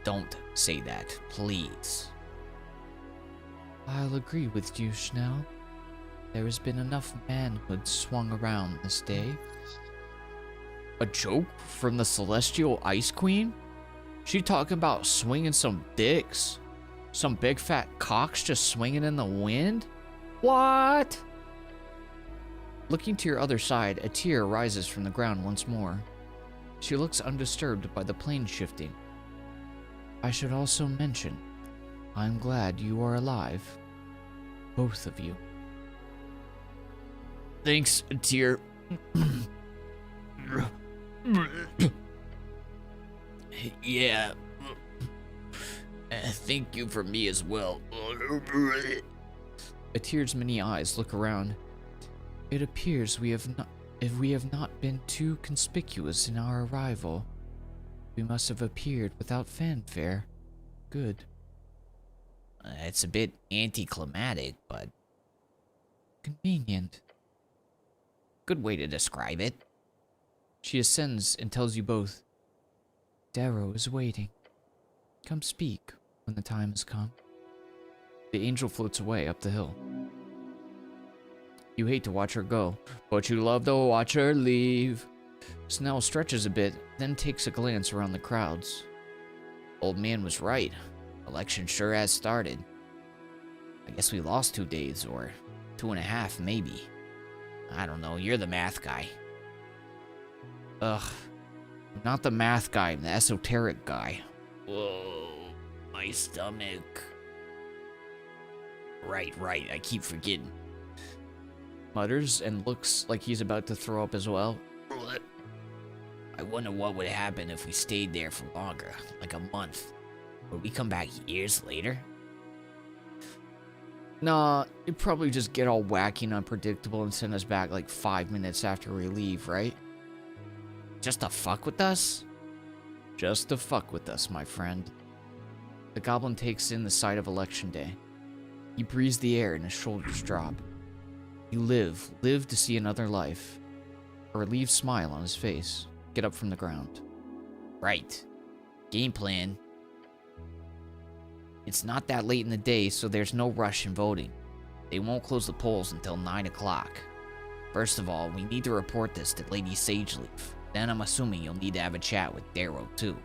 Don't say that, please. I'll agree with you, Schnell. There has been enough manhood swung around this day. A joke from the Celestial Ice Queen? She talking about swinging some dicks? Some big fat cocks just swinging in the wind? What? Looking to your other side, a tear rises from the ground once more. She looks undisturbed by the plane shifting. I should also mention, I'm glad you are alive. Both of you. Thanks, tear. Yeah. Thank you for me as well. A tear's many eyes look around. It appears we have not been too conspicuous in our arrival. We must have appeared without fanfare. Good. It's a bit anticlimactic, but Convenient. good way to describe it. She ascends and tells you both. Darrow is waiting. Come speak when the time has come. The angel floats away up the hill. You hate to watch her go, but you love to watch her leave. Snell stretches a bit, then takes a glance around the crowds. Old man was right. Election sure has started. I guess we lost 2 days, or 2.5 maybe. I don't know, you're the math guy. Ugh. I'm not the math guy, I'm the esoteric guy. Whoa, my stomach. Right, I keep forgetting. Mutters and looks like he's about to throw up as well. I wonder what would happen if we stayed there for longer, like a month. Would we come back years later? Nah, you'd probably just get all wacky and unpredictable and send us back like 5 minutes after we leave, right? Just to fuck with us? Just to fuck with us, my friend. The goblin takes in the sight of Election Day. He breathes the air and his shoulders drop. You live to see another life. A relieved smile on his face. Get up from the ground. Right. Game plan. It's not that late in the day, so there's no rush in voting. They won't close the polls until 9 o'clock. First of all, we need to report this to Lady Sageleaf. Then I'm assuming you'll need to have a chat with Darrow, too.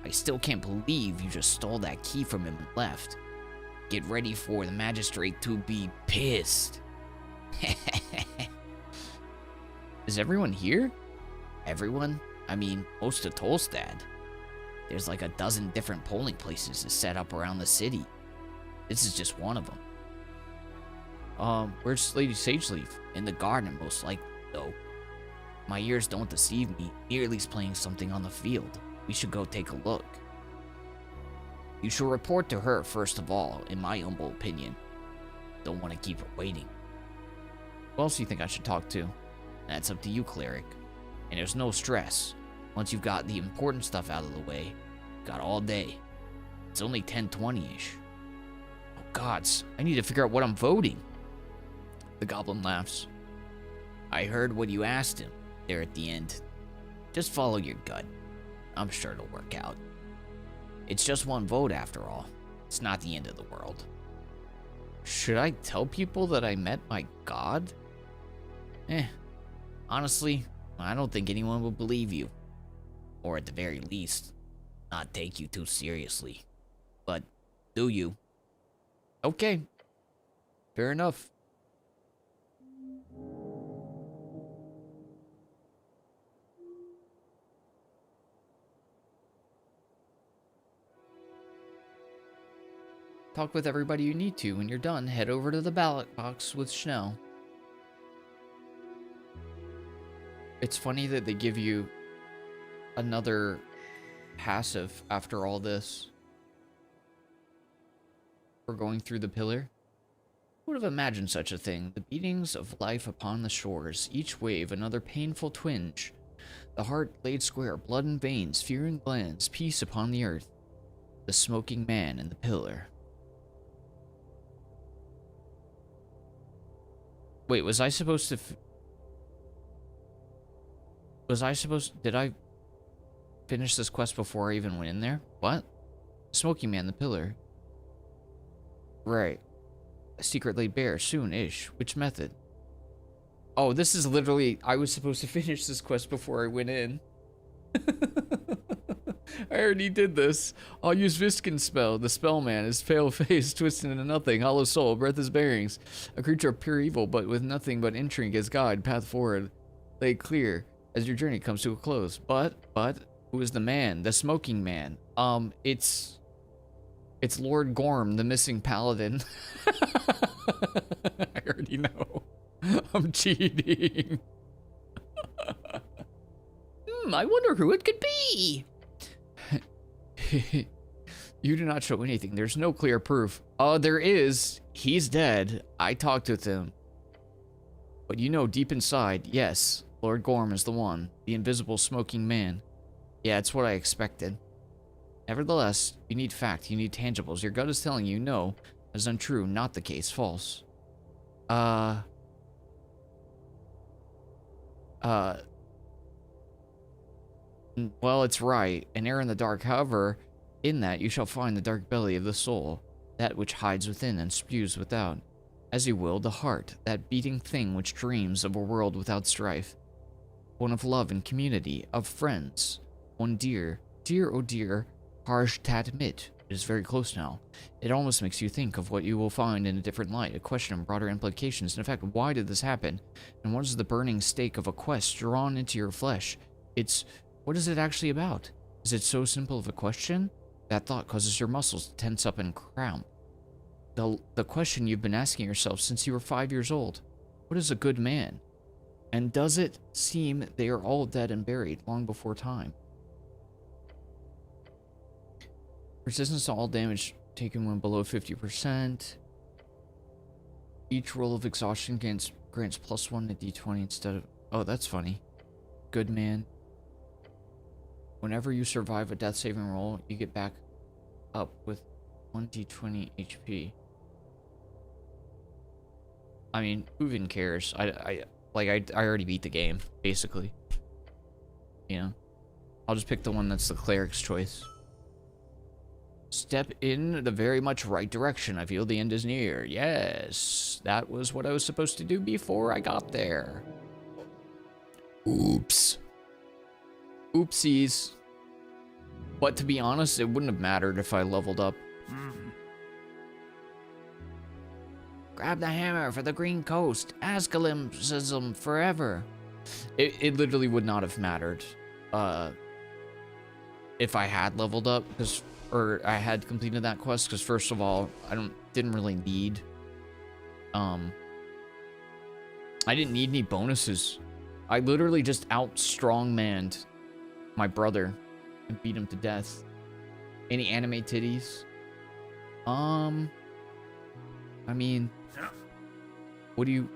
I still can't believe you just stole that key from him and left. Get ready for the magistrate to be pissed. Is everyone here? Everyone? I mean, most of Tolstad. There's like a dozen different polling places set up around the city. This is just one of them. Where's Lady Sageleaf? In the garden, most likely, though. My ears don't deceive me. Nearly's playing something on the field. We should go take a look. You should report to her first of all, in my humble opinion. Don't want to keep her waiting. Who else do you think I should talk to? That's up to you, cleric. And there's no stress. Once you've got the important stuff out of the way, you've got all day. It's only 10:20-ish. Oh gods, I need to figure out what I'm voting. The goblin laughs. I heard what you asked him there at the end. Just follow your gut. I'm sure it'll work out. It's just one vote after all. It's not the end of the world. Should I tell people that I met my god? Honestly, I don't think anyone will believe you. Or at the very least, not take you too seriously. But, do you? Okay. Fair enough. Talk with everybody you need to. When you're done, head over to the ballot box with Schnell. It's funny that they give you another passive after all this for going through the pillar. Who would have imagined such a thing? The beatings of life upon the shores, each wave another painful twinge. The heart laid square, blood in veins, fear in glands, peace upon the earth. The smoking man in the pillar. Wait, was I supposed to... Did I finish this quest before I even went in there? What? Smoking man, the pillar. Right. A secret laid bare, soon-ish. Which method? Oh, this is literally... I was supposed to finish this quest before I went in. I already did this. I'll use Viskin spell. The spellman is pale face, twisted into nothing, hollow soul, breathless bearings. A creature of pure evil, but with nothing but intrigue as guide, path forward. Lay clear as your journey comes to a close. But, who is the man? The smoking man. It's Lord Gorm, the missing paladin. I already know. I'm cheating. I wonder who it could be. You do not show anything. There's no clear proof. There is. He's dead. I talked with him. But you know deep inside, yes, Lord Gorm is the one. The invisible smoking man. Yeah, it's what I expected. Nevertheless, you need fact. You need tangibles. Your gut is telling you no. That's untrue. Not the case. False. Well, it's right. An error in the dark. However, in that you shall find the dark belly of the soul, that which hides within and spews without. As you will, the heart, that beating thing which dreams of a world without strife. One of love and community, of friends. One dear, oh dear, harsh tat mit. It is very close now. It almost makes you think of what you will find in a different light, a question of broader implications. In fact, why did this happen? And what is the burning stake of a quest drawn into your flesh? What is it actually about? Is it so simple of a question? That thought causes your muscles to tense up and cramp. The question you've been asking yourself since you were 5 years old. What is a good man? And does it seem they are all dead and buried long before time? Resistance to all damage taken when below 50%. Each roll of exhaustion grants +1 to d20 instead of... Oh, that's funny. Good man. Whenever you survive a death saving roll, you get back up with 1d20 HP. I mean, who even cares? I already beat the game, basically. You know? I'll just pick the one that's the cleric's choice. Step in the very much right direction. I feel the end is near. Yes, that was what I was supposed to do before I got there. Oops. Oopsies. But to be honest, it wouldn't have mattered if I leveled up. Grab the hammer for the Green Coast. Ascalimsism forever. It literally would not have mattered if I had leveled up, or I had completed that quest, because first of all, didn't really need I didn't need any bonuses. I literally just out strongmanned my brother and beat him to death. Any anime titties? I mean, would you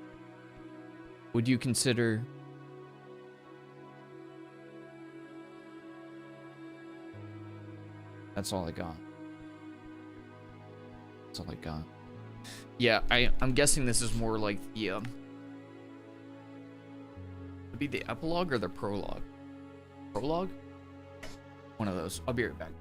consider... That's all I got. That's all I got. Yeah, I'm guessing this is more like the, would it be the epilogue or the prologue? Prologue? One of those. I'll be right back.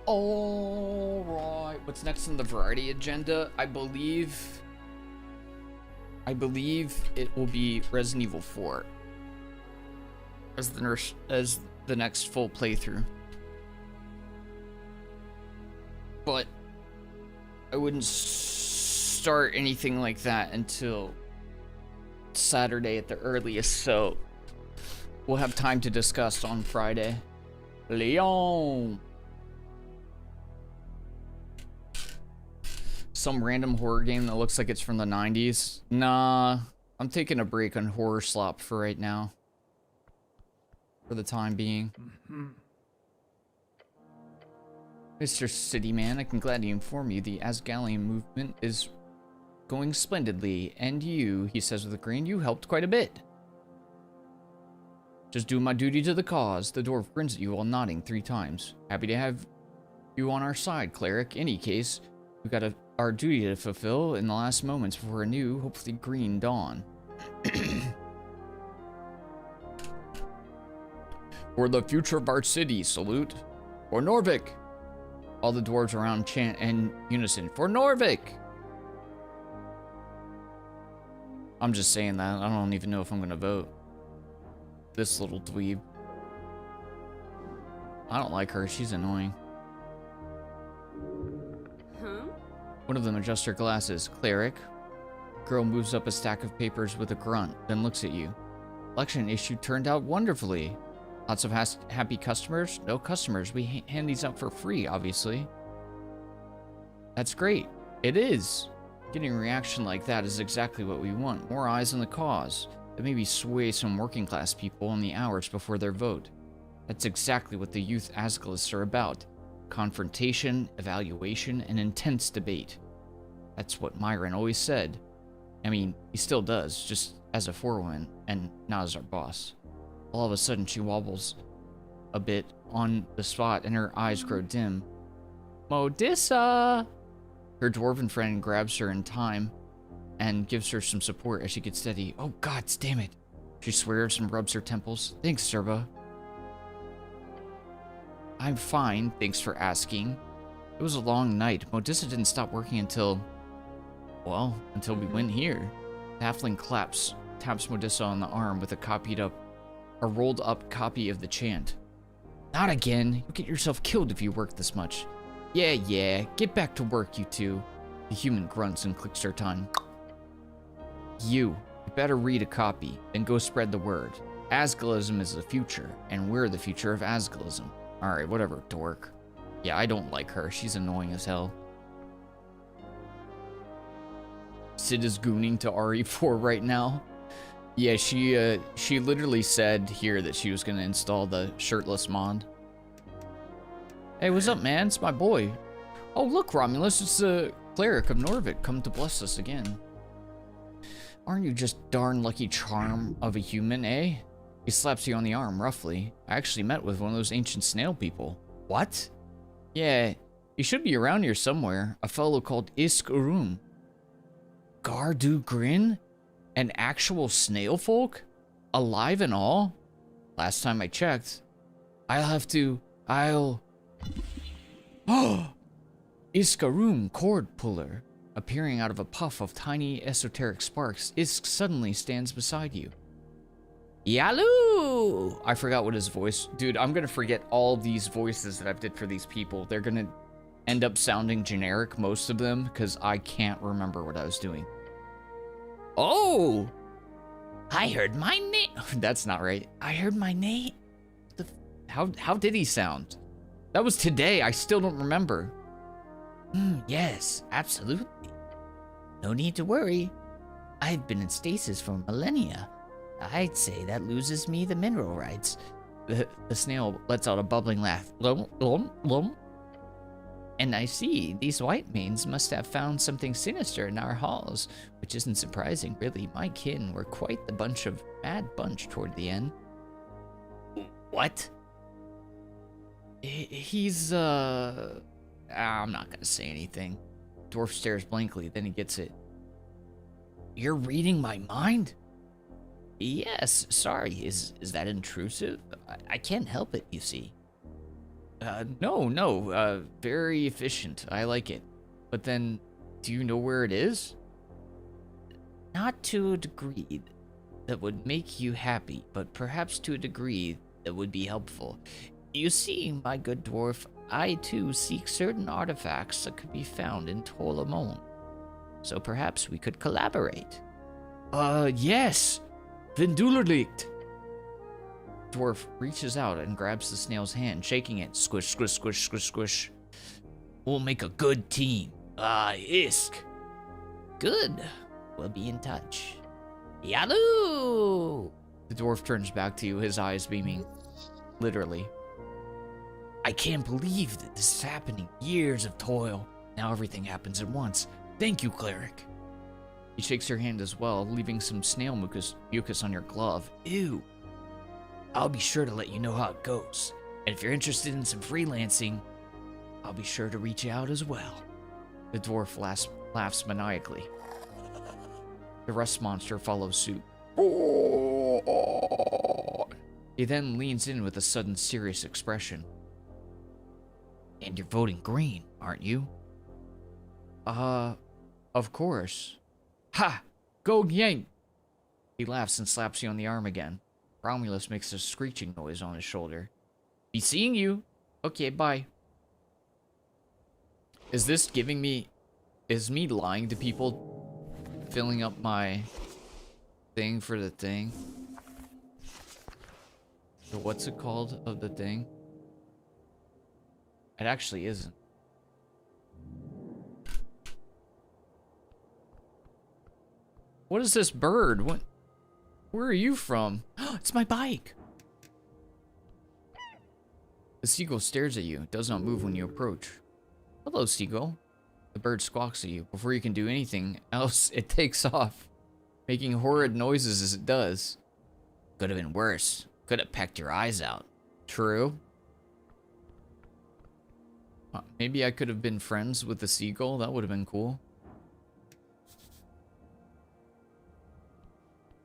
Alright, what's next on the variety agenda? I believe it will be Resident Evil 4 as the next full playthrough. But I wouldn't start anything like that until Saturday at the earliest, so we'll have time to discuss on Friday. Leon! Some random horror game that looks like it's from the 90s. Nah, I'm taking a break on horror slop for right now. For the time being. Mr. Cityman, I can gladly inform you the Asgalian movement is going splendidly, and you, he says with a grin, you helped quite a bit. Just doing my duty to the cause. The dwarf grins at you while nodding 3 times. Happy to have you on our side, cleric. Any case, we've got our duty to fulfill in the last moments before a new, hopefully green dawn. For the future of our city, salute. For Norvik! All the dwarves around chant in unison. For Norvik! I'm just saying that. I don't even know if I'm gonna vote. This little dweeb. I don't like her. She's annoying. One of them adjusts her glasses. Cleric. Girl moves up a stack of papers with a grunt, then looks at you. Election issue turned out wonderfully. Lots of happy customers? No customers. We hand these out for free, obviously. That's great. It is. Getting a reaction like that is exactly what we want. More eyes on the cause. That maybe sway some working class people in the hours before their vote. That's exactly what the youth Asgalists are about. Confrontation, evaluation, and intense debate. That's what Myron always said. I mean, he still does, just as a forewoman, and not as our boss. All of a sudden, she wobbles a bit on the spot, and her eyes grow dim. Modissa! Her dwarven friend grabs her in time and gives her some support as she gets steady. Oh, God damn it. She swerves and rubs her temples. Thanks, Serba. I'm fine, thanks for asking. It was a long night. Modissa didn't stop working until we went here. The halfling taps Modissa on the arm with a rolled up copy of the chant. Not again. You'll get yourself killed if you work this much. Yeah, get back to work, you two. The human grunts and clicks her tongue. You better read a copy, then go spread the word. Asgalism is the future, and we're the future of Asgalism. Alright, whatever, dork. Yeah, I don't like her. She's annoying as hell. Sid is gooning to RE4 right now. Yeah, she literally said here that she was gonna install the shirtless mod. Hey, what's up, man? It's my boy. Oh, look, Romulus, it's the cleric of Norvik come to bless us again. Aren't you just darn lucky charm of a human, eh? He slaps you on the arm, roughly. I actually met with one of those ancient snail people. What? Yeah, he should be around here somewhere. A fellow called Isk-Urum. Gardu Grin? An actual snail folk? Alive and all? Last time I checked. Oh! Iskarum cord puller. Appearing out of a puff of tiny esoteric sparks, Isk suddenly stands beside you. Yalu! I forgot what his voice... Dude, I'm gonna forget all these voices that I've did for these people. They're gonna end up sounding generic, most of them, because I can't remember what I was doing. Oh! I heard my name. That's not right. I heard my name. How did he sound? That was today. I still don't remember. Yes, absolutely. No need to worry. I've been in stasis for millennia. I'd say that loses me the mineral rights. The snail lets out a bubbling laugh. Lum, lum, lum. And I see these white mains must have found something sinister in our halls, which isn't surprising, really. My kin were quite the mad bunch toward the end. What? He's, I'm not gonna say anything. Dwarf stares blankly, then he gets it. You're reading my mind? Yes, sorry, is that intrusive? I can't help it, you see. No, very efficient. I like it. But then, do you know where it is? Not to a degree that would make you happy, but perhaps to a degree that would be helpful. You see, my good dwarf, I too seek certain artifacts that could be found in Tolamon. So perhaps we could collaborate. Yes! Vindulerlicht! Dwarf reaches out and grabs the snail's hand, shaking it. Squish, squish, squish, squish, squish. We'll make a good team. Isk! Good. We'll be in touch. Yalu! The dwarf turns back to you, his eyes beaming. Literally. I can't believe that this is happening. Years of toil. Now everything happens at once. Thank you, cleric. He shakes your hand as well, leaving some snail mucus on your glove. Ew. I'll be sure to let you know how it goes. And if you're interested in some freelancing, I'll be sure to reach out as well. The dwarf laughs maniacally. The rust monster follows suit. He then leans in with a sudden serious expression. And you're voting green, aren't you? Of course. Ha! Go yank! He laughs and slaps you on the arm again. Romulus makes a screeching noise on his shoulder. Be seeing you. Okay, bye. Is this giving me... Is me lying to people filling up my thing for the thing? The what's it called of the thing? It actually isn't. What is this bird? What? Where are you from? It's my bike. The seagull stares at you. It does not move when you approach. Hello, seagull. The bird squawks at you. Before you can do anything else, it takes off, making horrid noises as it does. Could have been worse. Could have pecked your eyes out. True. Maybe I could have been friends with the seagull. That would have been cool.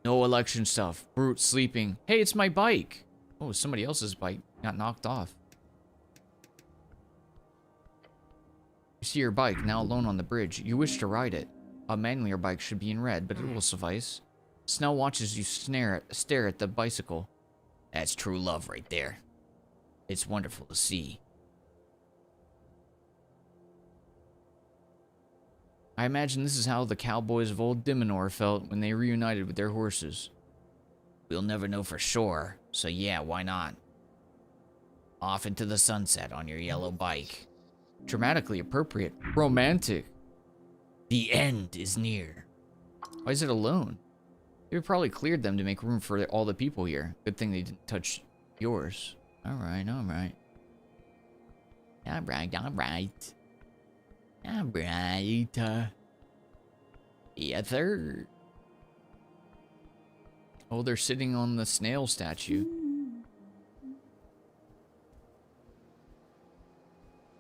No election stuff. Brute sleeping. Hey, it's my bike. Oh, somebody else's bike got knocked off. You see your bike, now alone on the bridge. You wish to ride it. A manlier bike should be in red, but it will suffice. Snell watches you stare at the bicycle. That's true love right there. It's wonderful to see. I imagine this is how the cowboys of old Dimenor felt when they reunited with their horses. We'll never know for sure, so yeah, why not? Off into the sunset on your yellow bike. Dramatically appropriate. Romantic. The end is near. Why is it alone? They probably cleared them to make room for all the people here. Good thing they didn't touch yours. Alright, alright. Alright, alright. Alright. Yes, sir. Oh, they're sitting on the snail statue.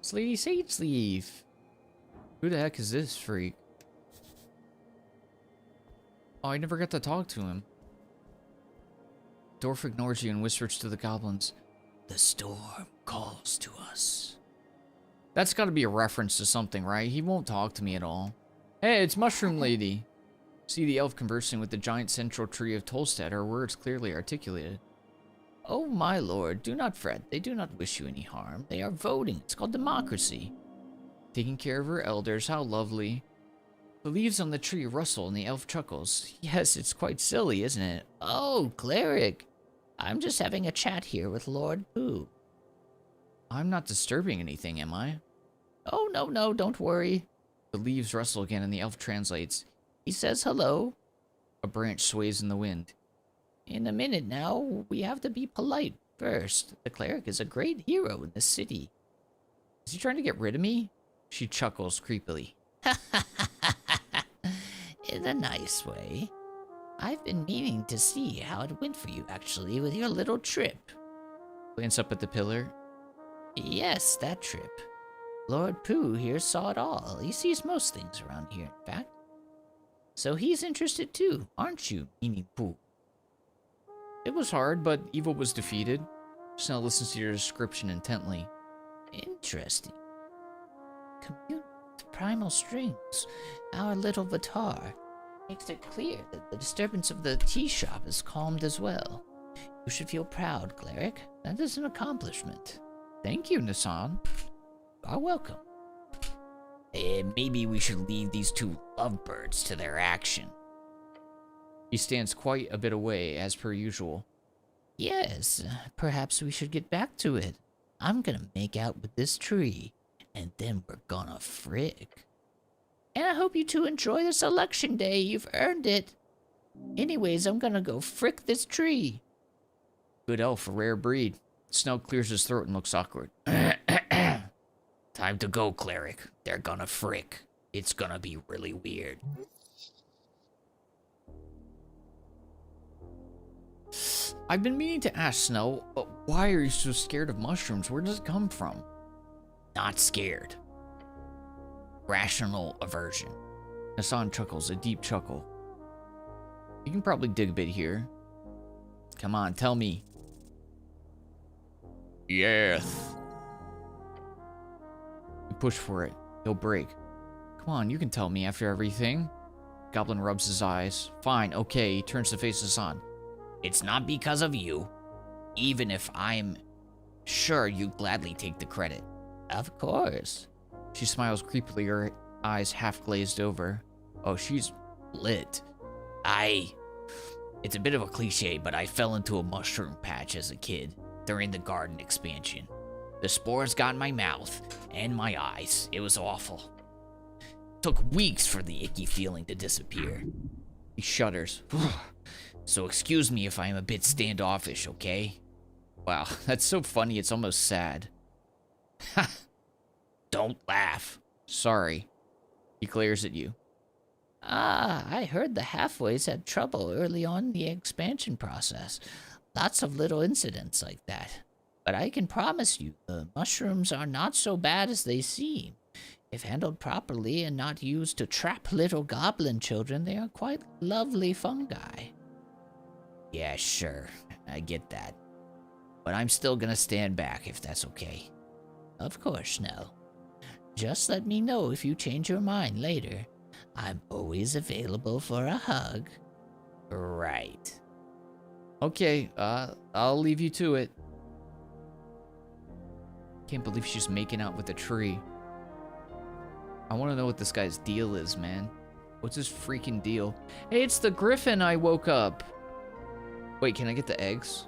Sleety Sage Sleeve. Who the heck is this freak? Oh, I never got to talk to him. Dwarf ignores you and whispers to the goblins. The storm calls to us. That's got to be a reference to something, right? He won't talk to me at all. Hey, it's Mushroom Lady. See the elf conversing with the giant central tree of Tolstad, her words clearly articulated. Oh, my lord, do not fret. They do not wish you any harm. They are voting. It's called democracy. Taking care of her elders, how lovely. The leaves on the tree rustle and the elf chuckles. Yes, it's quite silly, isn't it? Oh, cleric. I'm just having a chat here with Lord Pooh. I'm not disturbing anything, am I? Oh, no, don't worry. The leaves rustle again and the elf translates. He says hello. A branch sways in the wind. In a minute now, we have to be polite first. The cleric is a great hero in the city. Is he trying to get rid of me? She chuckles creepily. In a nice way. I've been meaning to see how it went for you, actually, with your little trip. Glance up at the pillar. Yes, that trip. Lord Pooh here saw it all. He sees most things around here, in fact. So he's interested too, aren't you, meaning Pooh? It was hard, but evil was defeated. Snell listens to your description intently. Interesting. Commune with primal strings, our little Vatar, makes it clear that the disturbance of the tea shop is calmed as well. You should feel proud, cleric. That is an accomplishment. Thank you, Nassan. You are welcome. Maybe we should leave these two lovebirds to their action. He stands quite a bit away, as per usual. Yes, perhaps we should get back to it. I'm gonna make out with this tree, and then we're gonna frick. And I hope you two enjoy this election day. You've earned it. Anyways, I'm gonna go frick this tree. Good elf, a rare breed. Snow clears his throat and looks awkward. Time to go, cleric. They're gonna frick. It's gonna be really weird. I've been meaning to ask Snow, why are you so scared of mushrooms? Where does it come from? Not scared. Rational aversion. Nassan chuckles, a deep chuckle. You can probably dig a bit here. Come on, tell me. Yes. You push for it. He'll break. Come on, you can tell me after everything. Goblin rubs his eyes. Fine, okay, he turns to face Nassan. It's not because of you, even if I'm sure you'd gladly take the credit. Of course. She smiles creepily, her eyes half glazed over. Oh, she's lit. It's a bit of a cliche, but I fell into a mushroom patch as a kid during the garden expansion. The spores got in my mouth and my eyes. It was awful. Took weeks for the icky feeling to disappear. He shudders. So excuse me if I'm a bit standoffish, okay? Wow, that's so funny, it's almost sad. Ha! Don't laugh. Sorry. He glares at you. I heard the halfways had trouble early on in the expansion process. Lots of little incidents like that. But I can promise you, the mushrooms are not so bad as they seem. If handled properly and not used to trap little goblin children, they are quite lovely fungi. Yeah, sure. I get that. But I'm still gonna stand back if that's okay. Of course, no. Just let me know if you change your mind later. I'm always available for a hug. Right. Okay, I'll leave you to it. Can't believe she's making out with a tree. I want to know what this guy's deal is, man. What's his freaking deal? Hey, it's the griffin I woke up. Wait, can I get the eggs?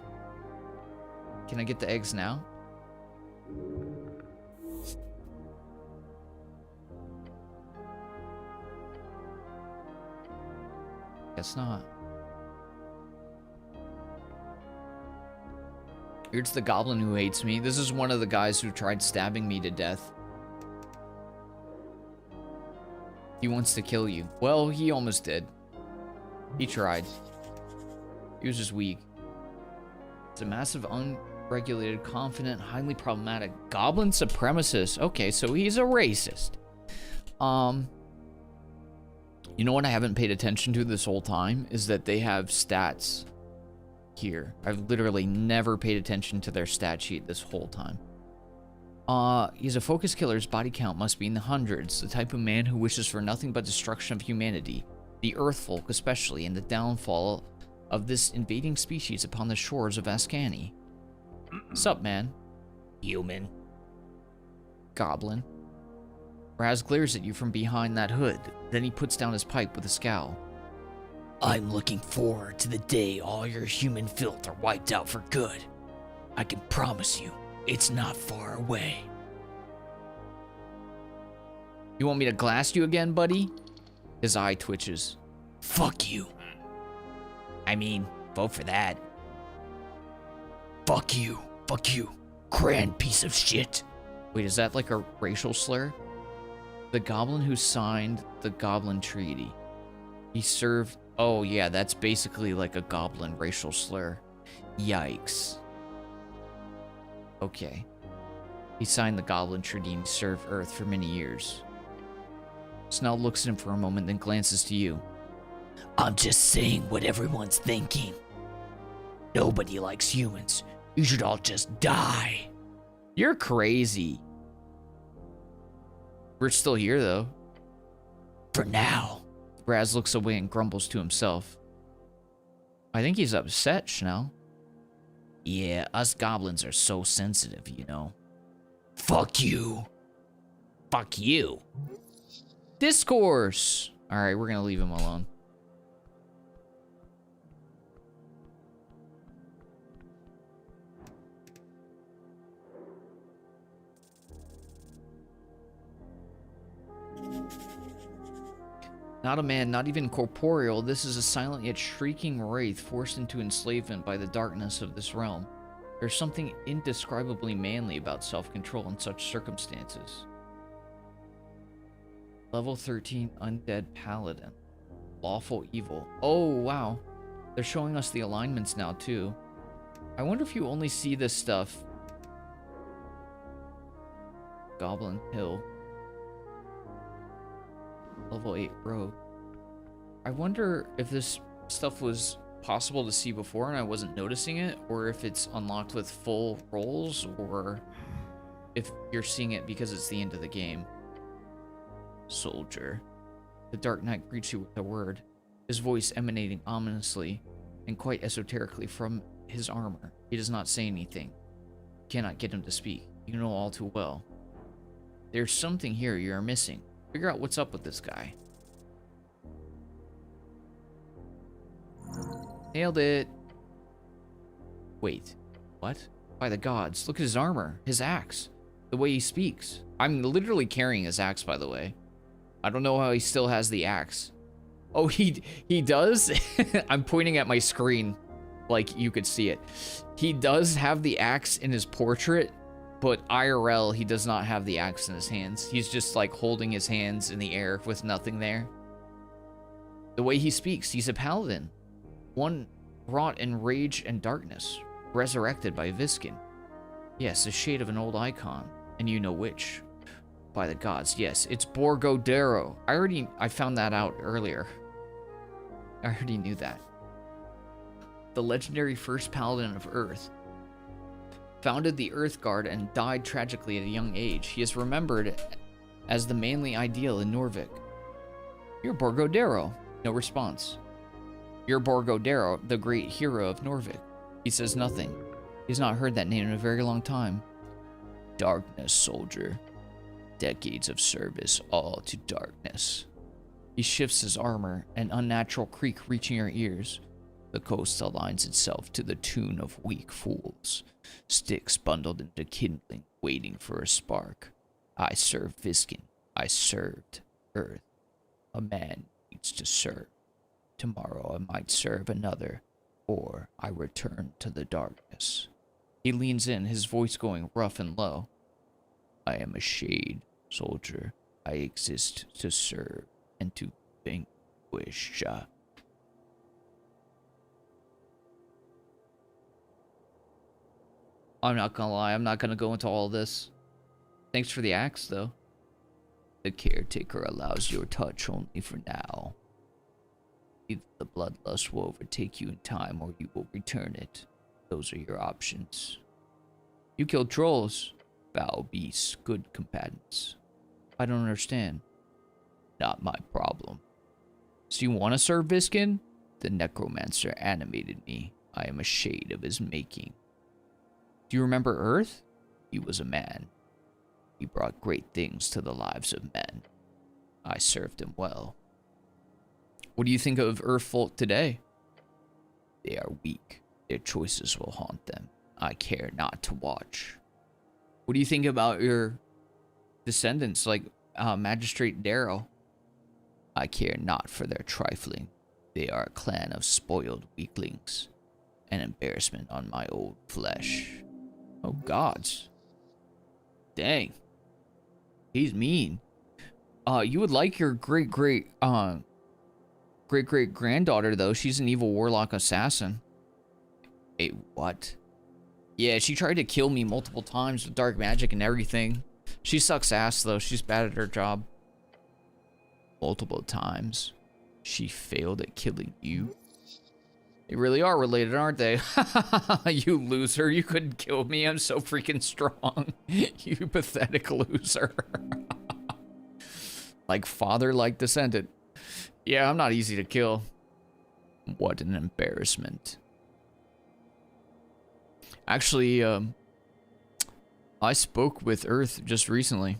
Can I get the eggs now? Guess not. Here's the goblin who hates me. This is one of the guys who tried stabbing me to death. He wants to kill you. Well, he almost did. He tried. He was just weak. It's a massive, unregulated, confident, highly problematic goblin supremacist. Okay, so he's a racist. You know what I haven't paid attention to this whole time is that they have stats here. I've literally never paid attention to their stat sheet this whole time. He's a focus killer. His body count must be in the hundreds. The type of man who wishes for nothing but destruction of humanity. The Earth folk especially, and the downfall of this invading species upon the shores of Ascani. Sup, man? Human. Goblin. Raz glares at you from behind that hood. Then he puts down his pipe with a scowl. I'm looking forward to the day all your human filth are wiped out for good. I can promise you, it's not far away. You want me to glass you again, buddy? His eye twitches. Fuck you. I mean, vote for that. Fuck you. Fuck you. Grand piece of shit. Wait, is that like a racial slur? The goblin who signed the Goblin Treaty. He served... Oh, yeah, that's basically like a goblin racial slur. Yikes. Okay. He signed the Goblin Treaty and served Urth for many years. Snell looks at him for a moment, then glances to you. I'm just saying what everyone's thinking. Nobody likes humans. You should all just die. You're crazy. We're still here, though. For now. Raz looks away and grumbles to himself. I think he's upset, Schnell. Yeah, us goblins are so sensitive, you know. Fuck you. Fuck you. Discourse. All right, we're gonna leave him alone. Not a man, not even corporeal. This is a silent yet shrieking wraith forced into enslavement by the darkness of this realm. There's something indescribably manly about self-control in such circumstances. Level 13 Undead Paladin. Lawful Evil. Oh, wow. They're showing us the alignments now, too. I wonder if you only see this stuff. Goblin Hill. Level 8 Rogue. I wonder if this stuff was possible to see before and I wasn't noticing it, or if it's unlocked with full rolls, or if you're seeing it because it's the end of the game. Soldier. The Dark Knight greets you with a word, his voice emanating ominously and quite esoterically from his armor. He does not say anything. You cannot get him to speak. You know all too well. There's something here you are missing. Figure out what's up with this guy. Nailed it. Wait, what? By the gods, look at his armor, his axe, the way he speaks. I'm literally carrying his axe, by the way. I don't know how he still has the axe. Oh, he does? I'm pointing at my screen like you could see it. He does have the axe in his portrait, but IRL, he does not have the axe in his hands. He's just like holding his hands in the air with nothing there. The way he speaks, he's a paladin. One wrought in rage and darkness, resurrected by Viskin. Yes, a shade of an old icon, and you know which. By the gods, yes, it's Borgodero. I found that out earlier. I already knew that. The legendary first paladin of Urth. Founded the Urth Guard and died tragically at a young age. He is remembered as the manly ideal in Norvik. You're Borgodero. No response. You're Borgodero, the great hero of Norvik. He says nothing. He's not heard that name in a very long time. Darkness, soldier. Decades of service, all to darkness. He shifts his armor, an unnatural creak reaching your ears. The coast aligns itself to the tune of weak fools. Sticks bundled into kindling, waiting for a spark. I serve Viskin. I served Urth. A man needs to serve. Tomorrow I might serve another, or I return to the darkness. He leans in, his voice going rough and low. I am a shade, soldier. I exist to serve and to vanquish. I'm not gonna lie, I'm not gonna go into all this. Thanks for the axe, though. The caretaker allows your touch only for now. Either the bloodlust will overtake you in time, or you will return it. Those are your options. You killed trolls. Foul beasts, good combatants. I don't understand. Not my problem. So you want to serve Viskin? The necromancer animated me. I am a shade of his making. Do you remember Urth? He was a man. He brought great things to the lives of men. I served him well. What do you think of Urth folk today? They are weak. Their choices will haunt them. I care not to watch. What do you think about your descendants, like Magistrate Darrow? I care not for their trifling. They are a clan of spoiled weaklings. An embarrassment on my old flesh. Oh, gods. Dang. He's mean. You would like your great-great-granddaughter, though. She's an evil warlock assassin. Wait, what? Yeah, she tried to kill me multiple times with dark magic and everything. She sucks ass, though. She's bad at her job. Multiple times. She failed at killing you. They really are related, aren't they? You loser. You couldn't kill me. I'm so freaking strong. You pathetic loser. Like father, like descendant. Yeah, I'm not easy to kill. What an embarrassment. Actually, I spoke with Urth just recently.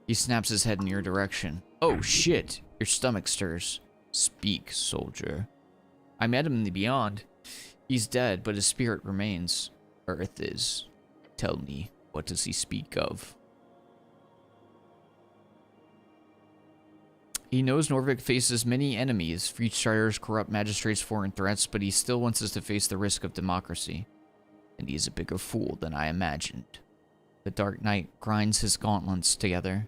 He snaps his head in your direction. Oh shit, your stomach stirs. Speak, soldier. I met him in the beyond. He's dead, but his spirit remains. Urth is. Tell me, what does he speak of? He knows Norvik faces many enemies, free striders, corrupt magistrates, foreign threats, but he still wants us to face the risk of democracy. And he is a bigger fool than I imagined. The Dark Knight grinds his gauntlets together.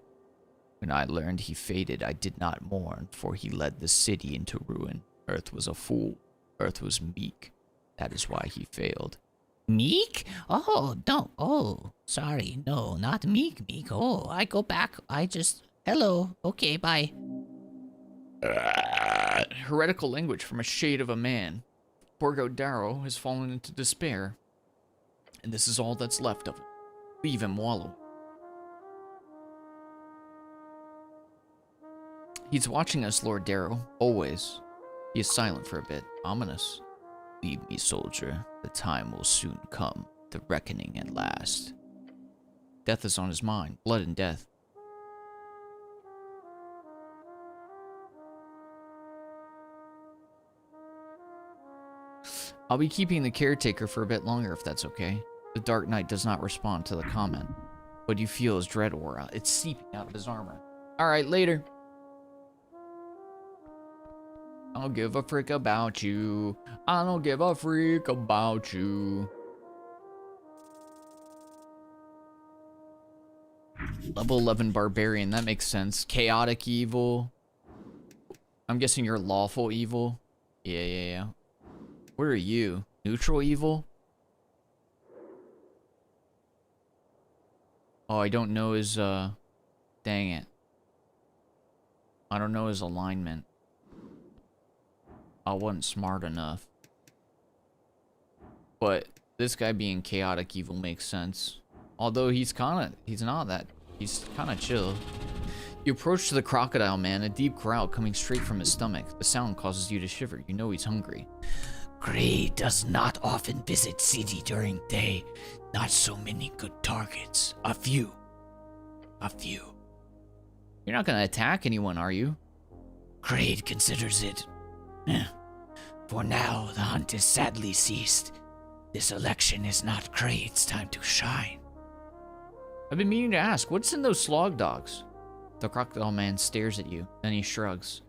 When I learned he faded, I did not mourn, for he led the city into ruin. Urth was a fool. Urth was meek. That is why he failed. Meek? Oh, no. Oh, sorry. No, not meek. Oh, I go back. Hello. Okay, bye. Heretical language from a shade of a man. Borgo Darrow has fallen into despair. And this is all that's left of him. Leave him wallow. He's watching us, Lord Darrow. Always. He is silent for a bit. Ominous. Leave me, soldier. The time will soon come. The reckoning at last. Death is on his mind. Blood and death. I'll be keeping the caretaker for a bit longer if that's okay. The Dark Knight does not respond to the comment. But you feel his dread aura. It's seeping out of his armor. Alright, later. I don't give a frick about you. I don't give a freak about you. Level 11 Barbarian, that makes sense. Chaotic evil. I'm guessing you're lawful evil. Yeah. Where are you? Neutral evil? Oh, I don't know his, dang it. I don't know his alignment. I wasn't smart enough. But this guy being chaotic evil makes sense. Although he's kinda chill. You approach to the crocodile man, a deep growl coming straight from his stomach. The sound causes you to shiver. You know he's hungry. Gray does not often visit city during day. Not so many good targets. A few. You're not gonna attack anyone, are you? Kraid considers it. For now, the hunt is sadly ceased. This election is not Kraid's time to shine. I've been meaning to ask, what's in those slog dogs? The crocodile man stares at you, then he shrugs.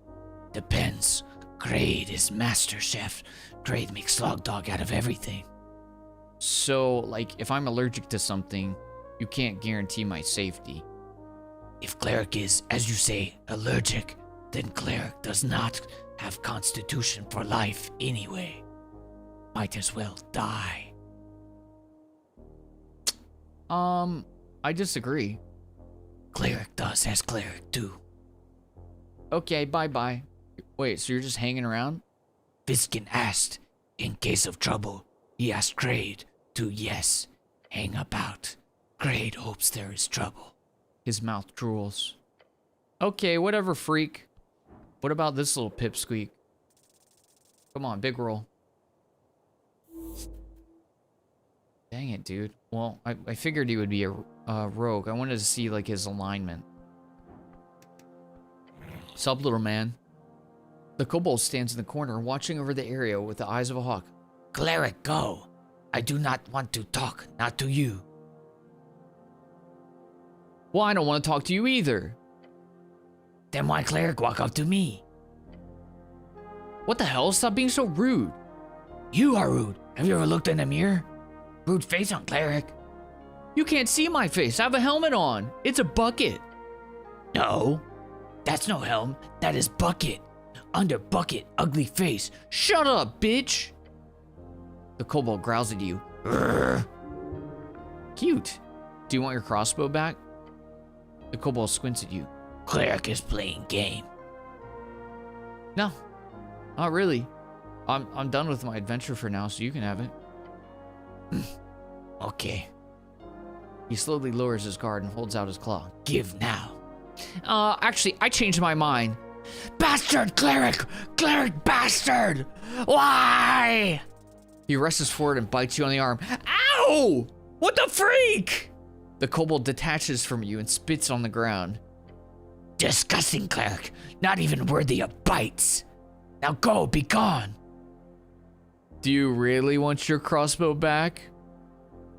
Depends. Kraid is master chef. Kraid makes slog dog out of everything. So, like, if I'm allergic to something, you can't guarantee my safety. If cleric is, as you say, allergic, then cleric does not have constitution for life anyway. Might as well die. I disagree. Cleric does as cleric do. Okay, bye-bye. Wait, so you're just hanging around? Viskin asked, in case of trouble, he asked Kraid to, yes, hang about. Kraid hopes there is trouble. His mouth drools. Okay, whatever, freak. What about this little pipsqueak? Come on, big roll. Dang it, dude. Well, I figured he would be a rogue. I wanted to see, like, his alignment. Sup, little man? The kobold stands in the corner, watching over the area with the eyes of a hawk. Cleric, go. I do not want to talk, not to you. Well, I don't want to talk to you either. Then why cleric walk up to me? What the hell? Stop being so rude. You are rude. Have you ever looked in a mirror? Rude face on cleric. You can't see my face. I have a helmet on. It's a bucket. No, that's no helm. That is bucket. Under bucket, ugly face. Shut up, bitch. The kobold growls at you. Urgh. Cute. Do you want your crossbow back? The kobold squints at you. Cleric is playing game. No, not really. I'm done with my adventure for now, so you can have it. Okay. He slowly lowers his guard and holds out his claw. Give now. Actually, I changed my mind. Bastard cleric! Cleric bastard! Why? He rushes forward and bites you on the arm. Ow! What the freak? The kobold detaches from you and spits on the ground. Disgusting cleric. Not even worthy of bites. Now go, be gone. Do you really want your crossbow back?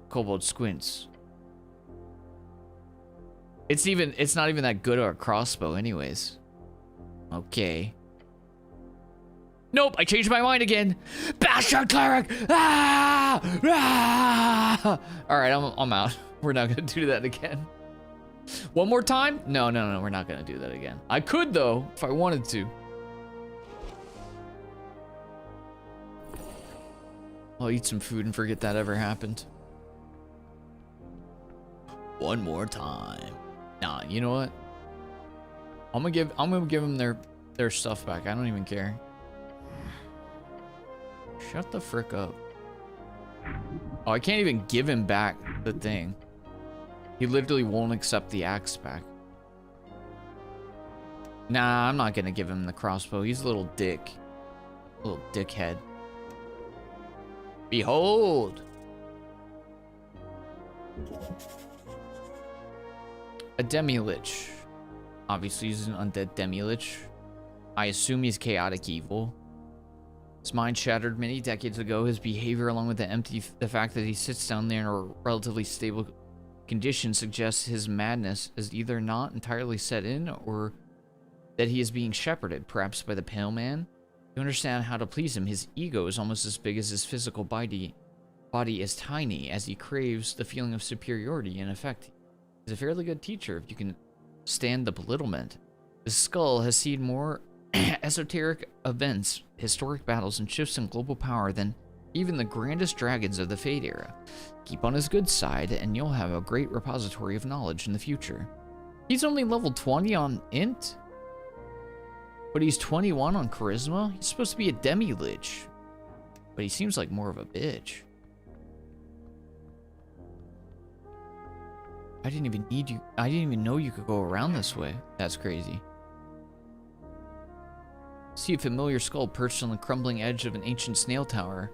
Kobold squints. It's not even that good of a crossbow anyways. Okay. Nope, I changed my mind again. Bastard cleric! Ah! Ah! Alright, I'm out. We're not gonna do that again. One more time? No, we're not gonna do that again. I could though, if I wanted to. I'll eat some food and forget that ever happened. One more time. Nah, you know what? I'm gonna give them their stuff back. I don't even care. Shut the frick up. Oh, I can't even give him back the thing. He literally won't accept the axe back. Nah, I'm not gonna give him the crossbow. He's a little dick. Little dickhead. Behold! A demi-lich. Obviously, he's an undead demi-lich. I assume he's chaotic evil. His mind shattered many decades ago. His behavior, along with the fact that he sits down there in a relatively stable condition, suggests his madness is either not entirely set in or that he is being shepherded, perhaps by the Pale Man. To understand how to please him, his ego is almost as big as his physical body is tiny, as he craves the feeling of superiority. In effect, he's a fairly good teacher if you can stand the belittlement. The skull has seen more esoteric events, historic battles, and shifts in global power than even the grandest dragons of the Fade era. Keep on his good side, and you'll have a great repository of knowledge in the future. He's only level 20 on Int, but he's 21 on Charisma? He's supposed to be a demi-lich, but he seems like more of a bitch. I didn't even know you could go around this way. That's crazy. See a familiar skull perched on the crumbling edge of an ancient snail tower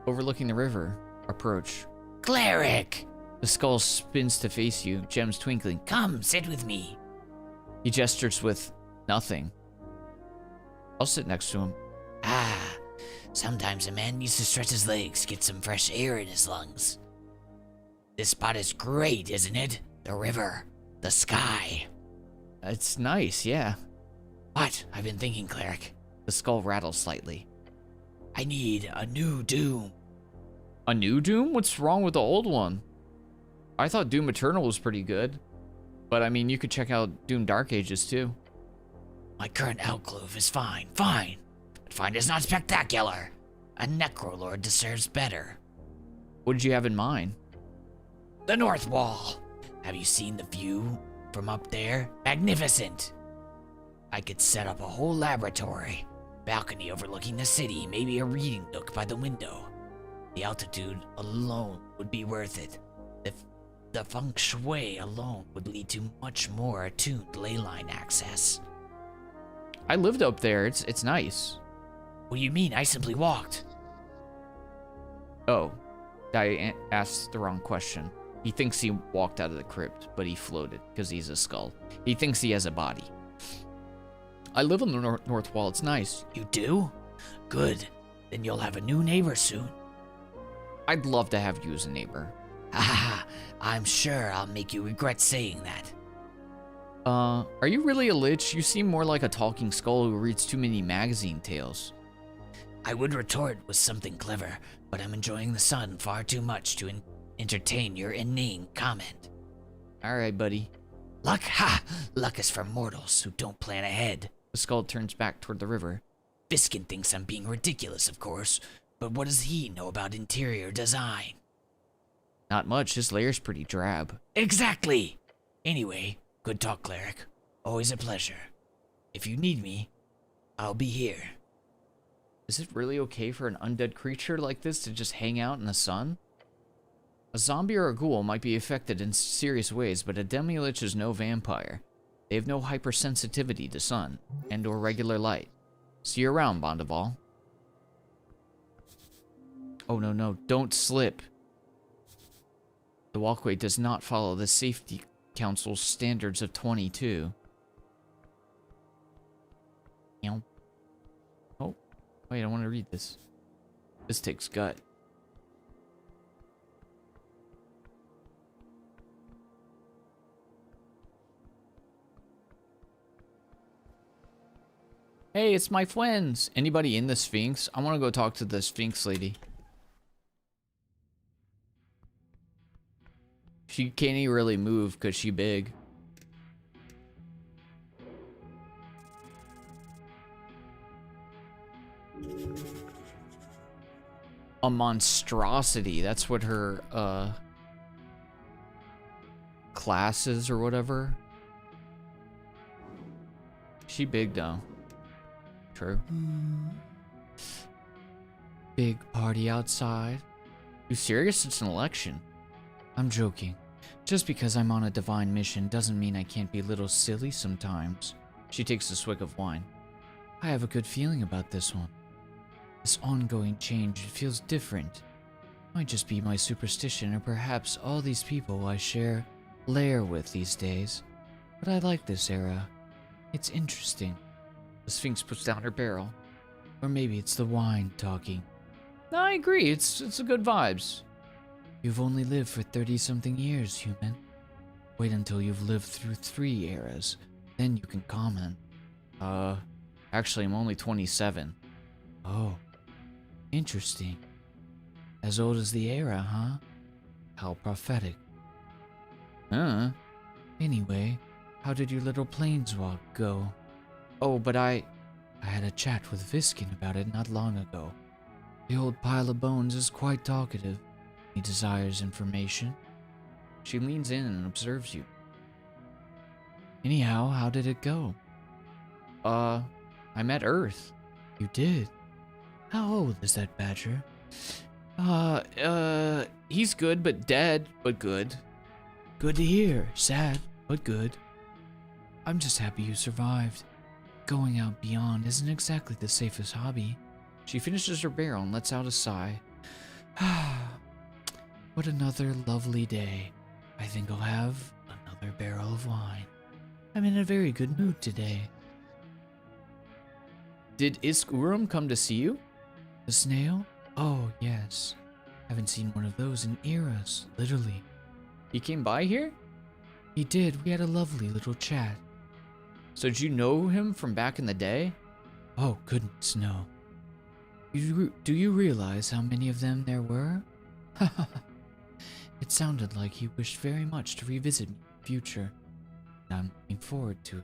overlooking the river. Approach. Cleric! The skull spins to face you, gems twinkling. Come, sit with me. He gestures with nothing. I'll sit next to him. Ah, sometimes a man needs to stretch his legs, get some fresh air in his lungs. This spot is great, isn't it? The river, the sky. It's nice, yeah. What? I've been thinking, cleric. The skull rattles slightly. I need a new Doom. A new Doom? What's wrong with the old one? I thought Doom Eternal was pretty good. But I mean, you could check out Doom Dark Ages too. My current alcove is fine. But fine is not spectacular. A Necrolord deserves better. What did you have in mind? The North Wall. Have you seen the view from up there? Magnificent. I could set up a whole laboratory. Balcony overlooking the city, maybe a reading nook by the window. The altitude alone would be worth it. The feng shui alone would lead to much more attuned ley line access. I lived up there. It's nice. What do you mean? I simply walked. Oh, I asked the wrong question. He thinks he walked out of the crypt, but he floated because he's a skull. He thinks he has a body. I live on the North Wall. It's nice. You do? Good. Then you'll have a new neighbor soon. I'd love to have you as a neighbor. Haha, I'm sure I'll make you regret saying that. Are you really a lich? You seem more like a talking skull who reads too many magazine tales. I would retort with something clever, but I'm enjoying the sun far too much to entertain your inane comment. Alright, buddy. Luck? Ha! Luck is for mortals who don't plan ahead. The skull turns back toward the river. Biskin thinks I'm being ridiculous, of course, but what does he know about interior design? Not much. His layer's pretty drab. Exactly! Anyway, good talk, cleric. Always a pleasure. If you need me, I'll be here. Is it really okay for an undead creature like this to just hang out in the sun? A zombie or a ghoul might be affected in serious ways, but a demi-lich is no vampire. They have no hypersensitivity to sun and or regular light. See you around, Bondaval. Oh, no, no. Don't slip. The walkway does not follow the Safety Council's standards of 22. Oh, wait, I want to read this. This takes gut. Hey, it's my friends. Anybody in the Sphinx? I want to go talk to the Sphinx lady. She can't even really move because she big. A monstrosity. That's what her class is or whatever. She big though. True. Big party outside. You serious? It's an election. I'm joking. Just because I'm on a divine mission doesn't mean I can't be a little silly sometimes. She takes a swig of wine. I have a good feeling about this one. This ongoing change feels different. Might just be my superstition or perhaps all these people I share lair with these days. But I like this era. It's interesting. The Sphinx puts down her barrel. Or maybe it's the wine talking. No, I agree. It's a good vibes. You've only lived for 30-something years, human. Wait until you've lived through 3 eras. Then you can comment. Actually, I'm only 27. Oh, interesting. As old as the era, huh? How prophetic. Anyway, how did your little planeswalk go? Oh, but I had a chat with Viskin about it not long ago. The old pile of bones is quite talkative. He desires information. She leans in and observes you. Anyhow, how did it go? I met Urth. You did? How old is that badger? He's good, but dead, but good. Good to hear. Sad, but good. I'm just happy you survived. Going out beyond isn't exactly the safest hobby. She finishes her barrel and lets out a sigh. What another lovely day. I think I'll have another barrel of wine. I'm in a very good mood today. Did Isk-Urim come to see you? The snail? Oh, yes. Haven't seen one of those in eras, literally. He came by here? He did. We had a lovely little chat. So did you know him from back in the day? Oh, goodness, no. Do you realize how many of them there were? It sounded like he wished very much to revisit me in the future, and I'm looking forward to it.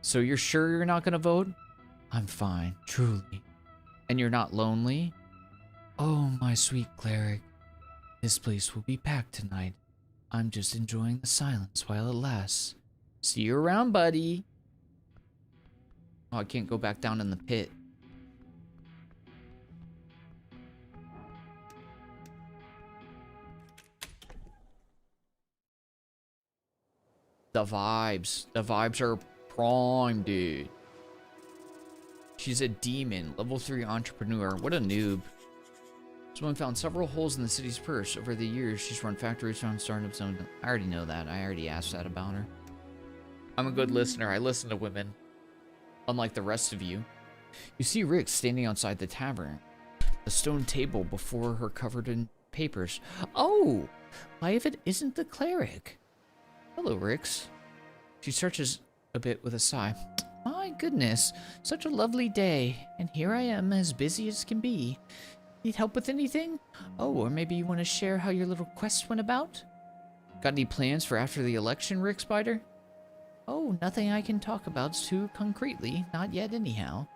So you're sure you're not gonna vote? I'm fine, truly. And you're not lonely? Oh, my sweet cleric. This place will be packed tonight. I'm just enjoying the silence while it lasts. See you around, buddy. Oh, I can't go back down in the pit. The vibes. The vibes are prime, dude. She's a demon. Level 3 entrepreneur. What a noob. Someone found several holes in the city's purse. Over the years, she's run factories around startups. I already know that. I already asked that about her. I'm a good listener. I listen to women. Unlike the rest of you. You see Rick standing outside the tavern. A stone table before her covered in papers. Oh! Why, if it isn't the cleric? Hello, Rix. She stretches a bit with a sigh. My goodness, such a lovely day, and here I am as busy as can be. Need help with anything? Oh, or maybe you want to share how your little quest went about? Got any plans for after the election, Rick Spider? Oh, nothing I can talk about too concretely, not yet anyhow.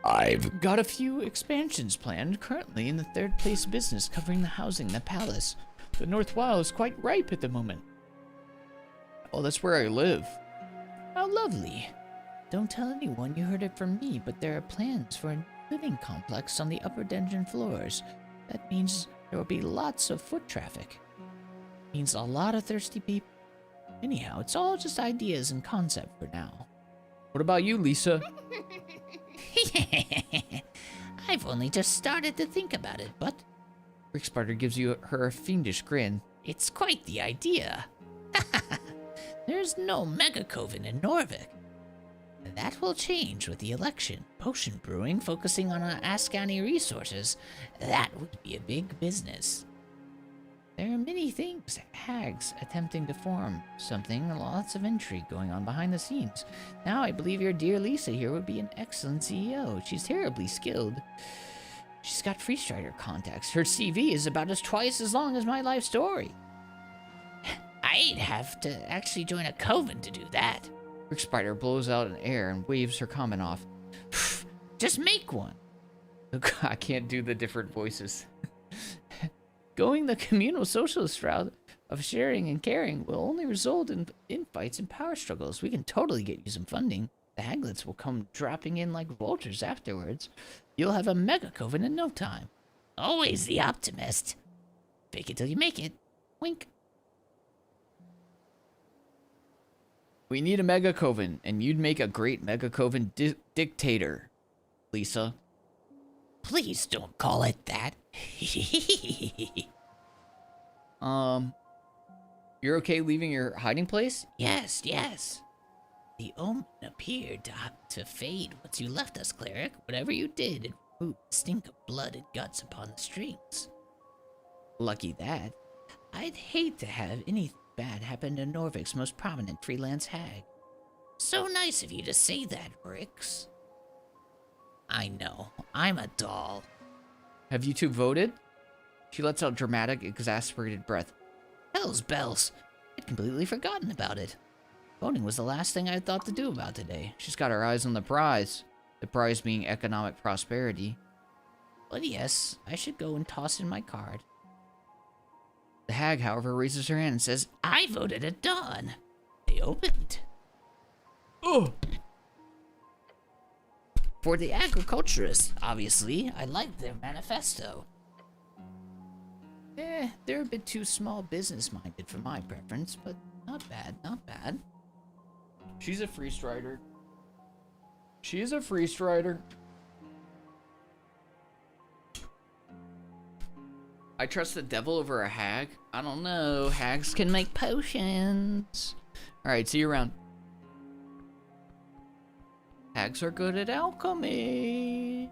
I've got a few expansions planned, currently in the 3rd place business covering the housing in the palace. The North Wall is quite ripe at the moment. Oh, that's where I live. How lovely. Don't tell anyone you heard it from me, but there are plans for a living complex on the upper dungeon floors. That means there will be lots of foot traffic. Means a lot of thirsty people. Anyhow, it's all just ideas and concept for now. What about you, Lisa? I've only just started to think about it, but Rick Spider gives her a fiendish grin. it's quite the idea. There's no Mega Coven in Norvik. That will change with the election. Potion brewing focusing on Ascani resources. That would be a big business. There are many things. Hags attempting to form something, lots of intrigue going on behind the scenes. Now I believe your dear Lisa here would be an excellent CEO. She's terribly skilled. She's got Free Strider contacts. Her CV is about twice as long as my life story. I'd have to actually join a coven to do that. Rick Spider blows out an air and waves her comment off. Just make one. I can't do the different voices. Going the communal socialist route of sharing and caring will only result in infights and power struggles. We can totally get you some funding. The Haglets will come dropping in like vultures afterwards. You'll have a mega coven in no time. Always the optimist. Fake it till you make it. Wink. We need a mega coven, and you'd make a great mega coven dictator, Lisa. Please don't call it that. You're okay leaving your hiding place? Yes, yes. The omen appeared to fade once you left us, cleric. Whatever you did, it removed the stink of blood and guts upon the strings. Lucky that. I'd hate to have anything bad happen to Norvik's most prominent freelance hag. So nice of you to say that, Rix. I know, I'm a doll. Have you two voted? She lets out dramatic, exasperated breath. Hell's bells. I'd completely forgotten about it. Voting was the last thing I thought to do about today. She's got her eyes on the prize being economic prosperity. But yes, I should go and toss in my card. The hag, however, raises her hand and says, I voted at dawn. They opened. "Oh!" For the agriculturists, obviously, I liked their manifesto. They're a bit too small business-minded for my preference, but not bad, not bad. She's a free strider. She is a free strider. I trust the devil over a hag? I don't know. Hags can make potions. Alright, see you around. Hags are good at alchemy.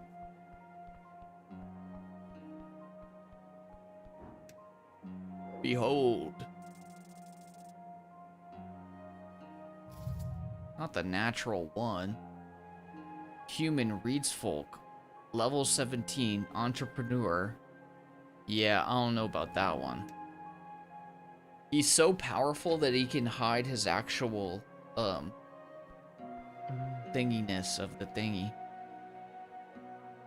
Behold. Not the natural one. Human reads folk. Level 17, entrepreneur. Yeah, I don't know about that one. He's so powerful that he can hide his actual, thinginess of the thingy.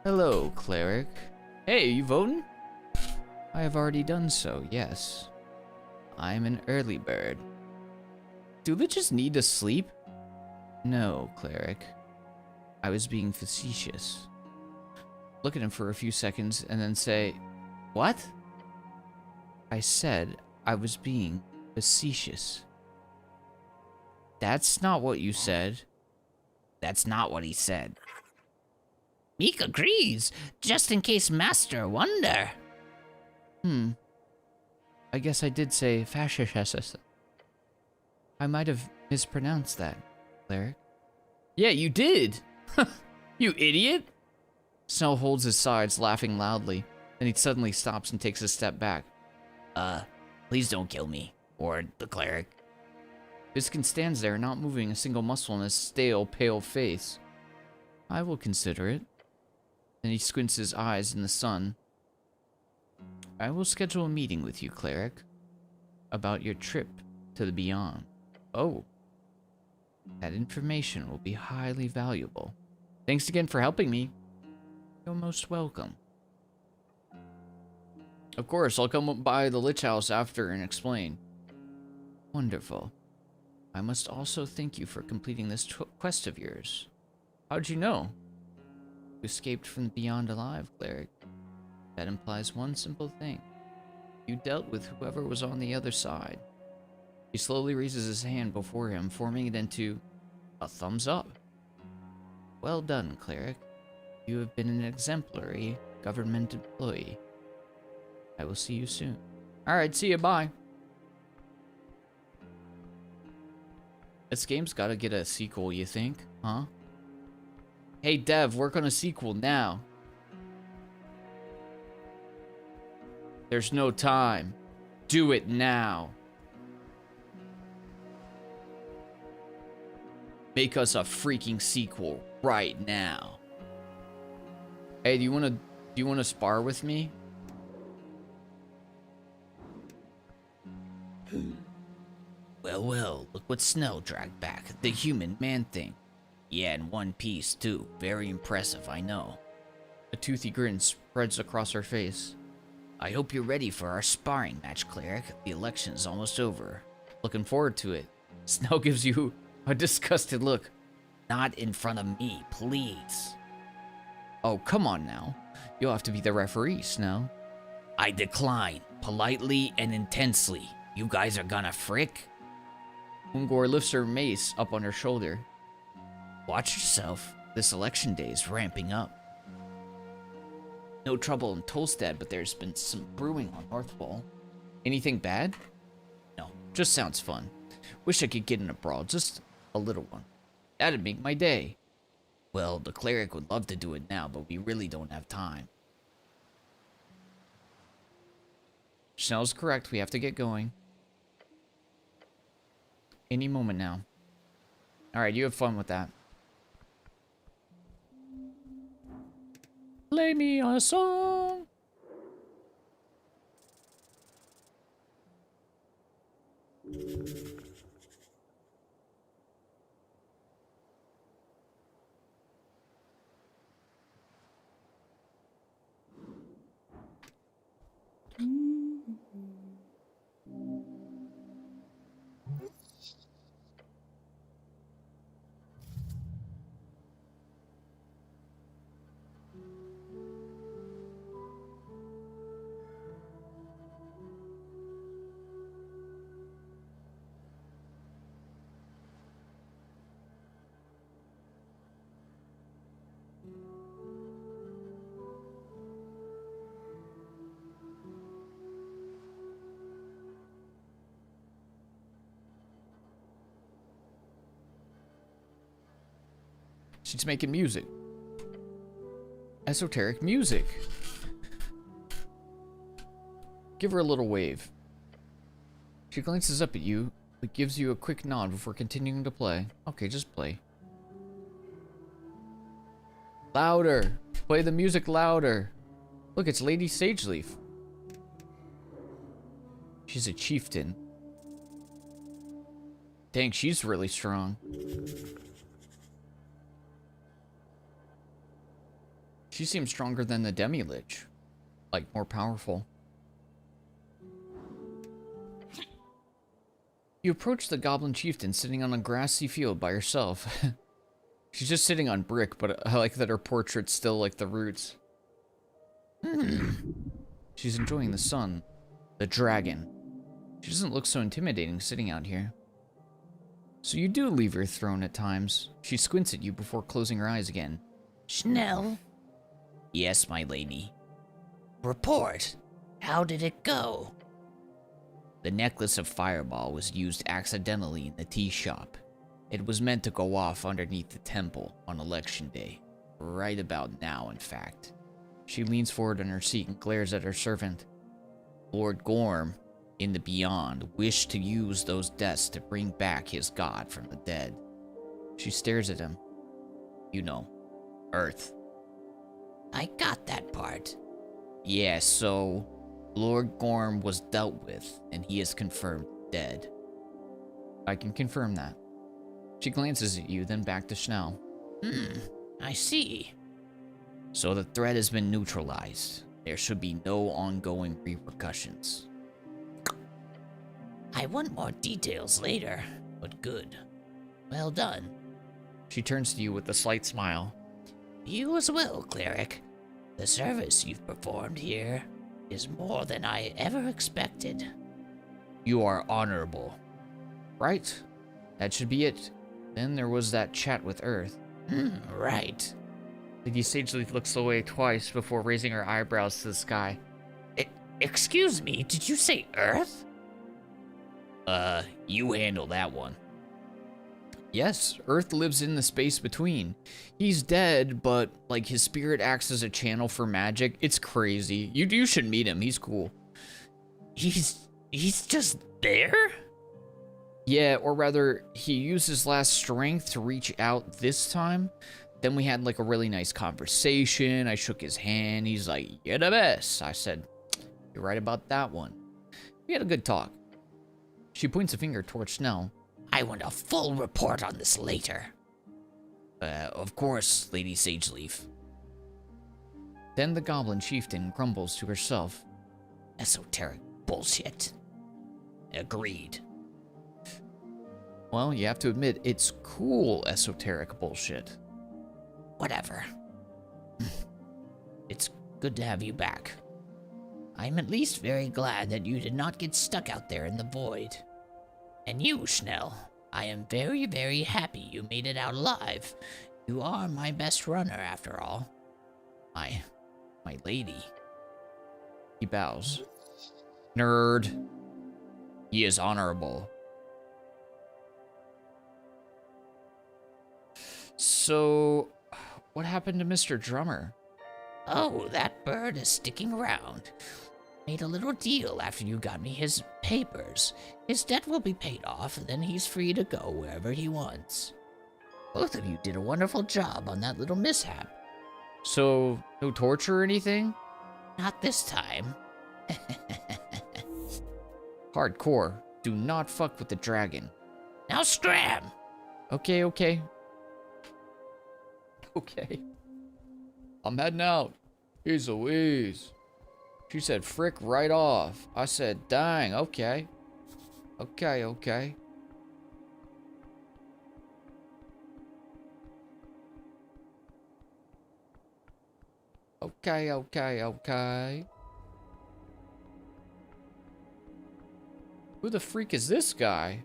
Hello, cleric. Hey, you voting? I have already done so, yes. I'm an early bird. Do they just need to sleep? No, cleric. I was being facetious. Look at him for a few seconds and then say, what? I said I was being facetious. That's not what you said. That's not what he said. Meek agrees, just in case Master wonder. I guess I did say fascist. I might have mispronounced that, cleric. Yeah, you did! You idiot! Snell holds his sides, laughing loudly. Then he suddenly stops and takes a step back. Please don't kill me. Or the cleric. Biskin stands there, not moving a single muscle in his stale, pale face. I will consider it. Then he squints his eyes in the sun. I will schedule a meeting with you, cleric, about your trip to the beyond. Oh. That information will be highly valuable. Thanks again for helping me. You're most welcome. Of course, I'll come by the Lich House after and explain. Wonderful. I must also thank you for completing this quest of yours. How'd you know? You escaped from the beyond alive, cleric. That implies one simple thing. You dealt with whoever was on the other side. He slowly raises his hand before him, forming it into a thumbs up. Well done, cleric. You have been an exemplary government employee. I will see you soon. Alright, see you, bye. This game's gotta get a sequel, you think? Huh? Hey, Dev, work on a sequel now. There's no time. Do it now. Make us a freaking sequel right now. Hey, do you wanna spar with me? Well, look what Snell dragged back. The human man thing. Yeah, in one piece, too. Very impressive, I know. A toothy grin spreads across her face. I hope you're ready for our sparring match, cleric. The election is almost over. Looking forward to it. Snell gives you a disgusted look. Not in front of me, please. Oh, come on now. You'll have to be the referee, Snell. I decline, politely and intensely. You guys are gonna frick? Ungor lifts her mace up on her shoulder. Watch yourself. This election day is ramping up. No trouble in Tolstad, but there's been some brewing on North Pole. Anything bad? No, just sounds fun. Wish I could get in a brawl, just a little one. That'd make my day. Well, the cleric would love to do it now, but we really don't have time. Snell's correct, we have to get going. Any moment now. Alright, you have fun with that. Play me a song. She's making music. Esoteric music. Give her a little wave. She glances up at you, but gives you a quick nod before continuing to play. Okay, just play. Louder! Play the music louder! Look, it's Lady Sageleaf. She's a chieftain. Dang, she's really strong. She seems stronger than the Demi-Lich. Like, more powerful. You approach the goblin chieftain sitting on a grassy field by herself. She's just sitting on brick, but I like that her portrait's still like the roots. She's enjoying the sun. The dragon. She doesn't look so intimidating sitting out here. So you do leave your throne at times. She squints at you before closing her eyes again. Schnell? Yes, my lady. Report. How did it go? The necklace of Fireball was used accidentally in the tea shop. It was meant to go off underneath the temple on election day. Right about now, in fact. She leans forward in her seat and glares at her servant. Lord Gorm, in the Beyond, wished to use those deaths to bring back his god from the dead. She stares at him. You know, Urth. I got that part. Yeah, so Lord Gorm was dealt with, and he is confirmed dead. I can confirm that. She glances at you, then back to Schnell. I see. So the threat has been neutralized. There should be no ongoing repercussions. I want more details later, but good. Well done. She turns to you with a slight smile. You as well, cleric. The service you've performed here is more than I ever expected. You are honorable. Right. That should be it. Then there was that chat with Urth. Right. Lady Sageleaf looks away twice before raising her eyebrows to the sky. Excuse me, did you say Urth? You handle that one. Yes, Urth lives in the space between. He's dead, but like his spirit acts as a channel for magic. It's crazy. You should meet him. He's cool. He's just there? Yeah, or rather, he used his last strength to reach out this time. Then we had like a really nice conversation. I shook his hand. He's like, "You're the best." I said, "You're right about that one." We had a good talk. She points a finger towards Snell. I want a full report on this later. Of course, Lady Sageleaf. Then the goblin chieftain grumbles to herself. Esoteric bullshit. Agreed. Well, you have to admit, it's cool esoteric bullshit. Whatever. It's good to have you back. I'm at least very glad that you did not get stuck out there in the void. And you, Schnell, I am very, very happy you made it out alive. You are my best runner, after all. My lady. He bows. Nerd. He is honorable. So, what happened to Mr. Drummer? Oh, that bird is sticking around. Made a little deal after you got me his papers. His debt will be paid off, and then he's free to go wherever he wants. Both of you did a wonderful job on that little mishap. So, no torture or anything? Not this time. Hardcore. Do not fuck with the dragon. Now scram! Okay. Okay. I'm heading out. He's a wheeze. She said frick right off. I said, dang, okay. Okay. Okay. Who the freak is this guy?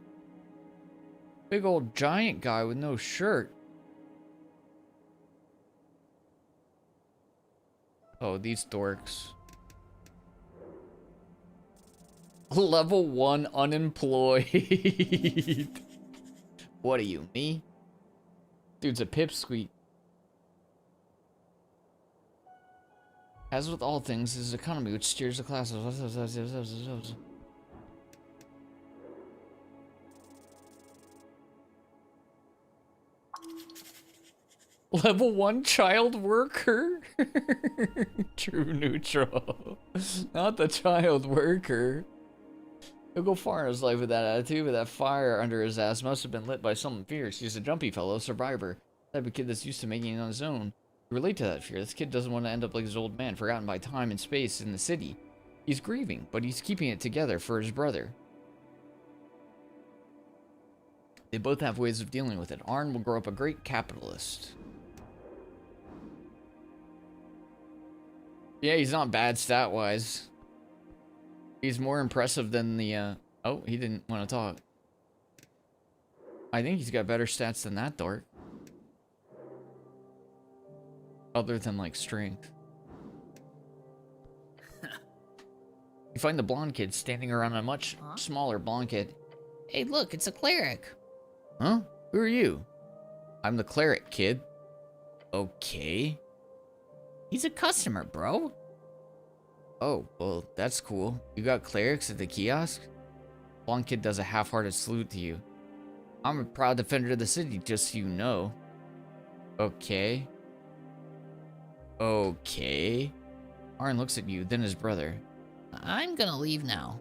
Big old giant guy with no shirt. Oh, these dorks. Level 1 unemployed. What are you, me? Dude's a pipsqueak. As with all things, this is economy which steers the classes. Level 1 child worker? True neutral. Not the child worker. He'll go far in his life with that attitude, but that fire under his ass must have been lit by something fierce. He's a jumpy fellow, survivor. Type of kid that's used to making it on his own. You relate to that fear. This kid doesn't want to end up like his old man, forgotten by time and space in the city. He's grieving, but he's keeping it together for his brother. They both have ways of dealing with it. Arn will grow up a great capitalist. Yeah, he's not bad stat-wise. He's more impressive than the, Oh, he didn't want to talk. I think he's got better stats than that dork. Other than, like, strength. You find the blonde kid standing around a much smaller blonde kid. Hey, look, it's a cleric. Huh? Who are you? I'm the cleric, kid. Okay. He's a customer, bro. Oh, well, that's cool. You got clerics at the kiosk? Blonde kid does a half-hearted salute to you. I'm a proud defender of the city, just so you know. Okay. Okay. Arn looks at you, then his brother. I'm gonna leave now.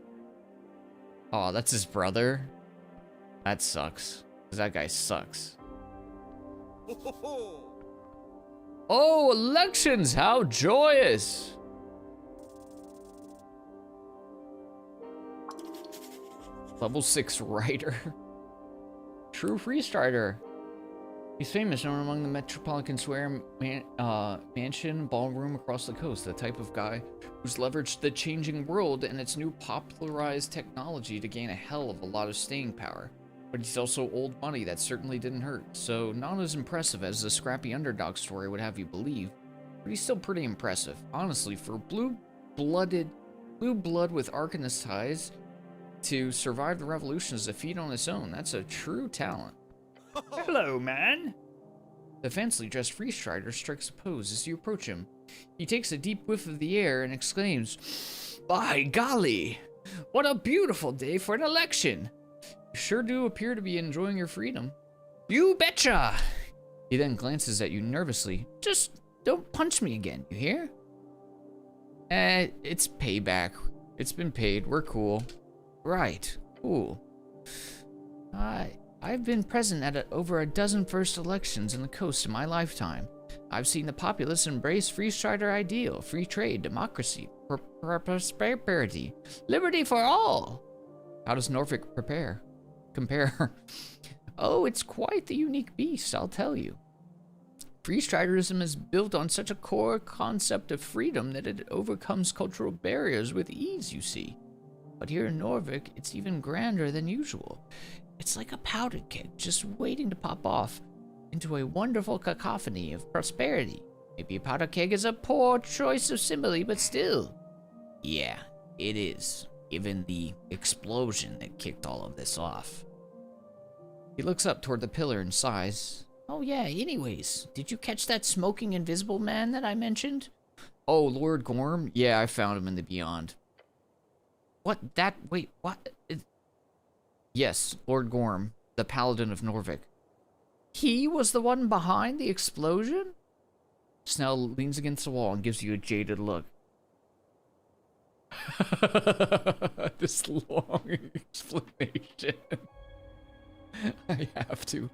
Oh, that's his brother? That sucks. 'Cause that guy sucks. Oh, elections! How joyous! Level 6 writer. True freestrider. He's famous, known among the Metropolitan Square mansion ballroom across the coast. The type of guy who's leveraged the changing world and its new popularized technology to gain a hell of a lot of staying power. But he's also old money that certainly didn't hurt, so not as impressive as the scrappy underdog story would have you believe, but he's still pretty impressive. Honestly, for blue blood with Arcanist ties to survive the revolution as a feat on its own, that's a true talent. Hello, man. The fancily dressed Free Strider strikes a pose as you approach him. He takes a deep whiff of the air and exclaims, "By golly, what a beautiful day for an election! You sure do appear to be enjoying your freedom." "You betcha!" He then glances at you nervously. "Just don't punch me again, you hear?" It's payback. It's been paid. We're cool. Right. Cool. I've been present at over a dozen first elections in the coast in my lifetime. I've seen the populace embrace Free Strider ideal, free trade, democracy, prosperity, liberty for all. How does Norfolk compare? Oh, it's quite the unique beast, I'll tell you. Free Striderism is built on such a core concept of freedom that it overcomes cultural barriers with ease, you see. But here in Norfolk, it's even grander than usual. It's like a powder keg just waiting to pop off into a wonderful cacophony of prosperity. Maybe a powder keg is a poor choice of simile, but still. Yeah, it is, given the explosion that kicked all of this off. He looks up toward the pillar and sighs. Oh yeah, anyways, did you catch that smoking invisible man that I mentioned? Oh, Lord Gorm? Yeah, I found him in the Beyond. Wait, what? Yes, Lord Gorm, the Paladin of Norfolk. He was the one behind the explosion? Snell leans against the wall and gives you a jaded look. This long explanation. I have to.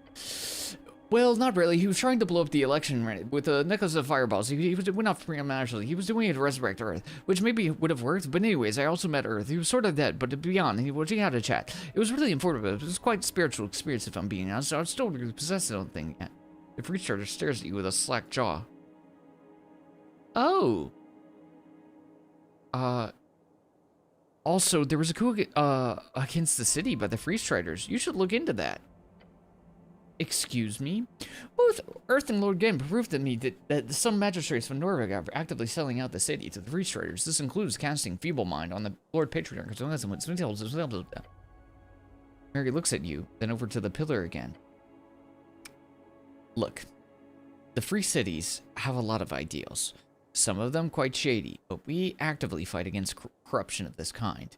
Well, not really. He was trying to blow up the election with a necklace of fireballs. He went off prematurely. He was doing it to resurrect Urth, which maybe would have worked. But anyways, I also met Urth. He was sort of dead, but beyond, we had a chat. It was really informative. It was quite a spiritual experience, if I'm being honest. I was still really possessed of the thing yet. The Free Strider stares at you with a slack jaw. Oh. Also, there was a coup against the city by the Free Striders. You should look into that. Excuse me? Both Urth and Lord Gem proved to me that some magistrates from Norfolk are actively selling out the city to the Free Striders. This includes casting Feeble Mind on the Lord Patriarch. Mary looks at you, then over to the pillar again. Look, the free cities have a lot of ideals. Some of them quite shady, but we actively fight against corruption of this kind.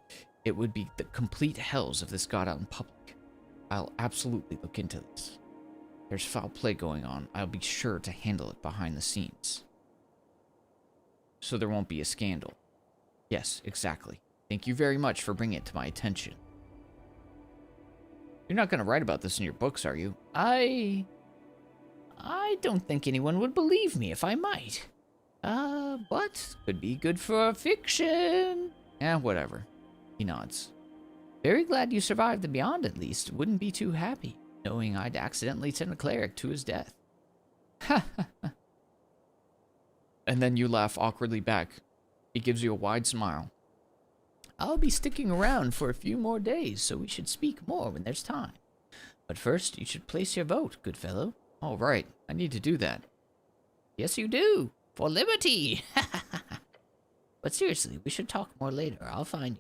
It would be the complete hells if this got out in public. I'll absolutely look into this. There's foul play going on. I'll be sure to handle it behind the scenes. So there won't be a scandal. Yes, exactly. Thank you very much for bringing it to my attention. You're not going to write about this in your books, are you? I don't think anyone would believe me if I might. But could be good for fiction. Whatever. He nods. Very glad you survived the Beyond, at least. Wouldn't be too happy, knowing I'd accidentally sent a cleric to his death. Ha ha ha. And then you laugh awkwardly back. He gives you a wide smile. I'll be sticking around for a few more days, so we should speak more when there's time. But first, you should place your vote, good fellow. All right, I need to do that. Yes, you do. For liberty! But seriously, we should talk more later. I'll find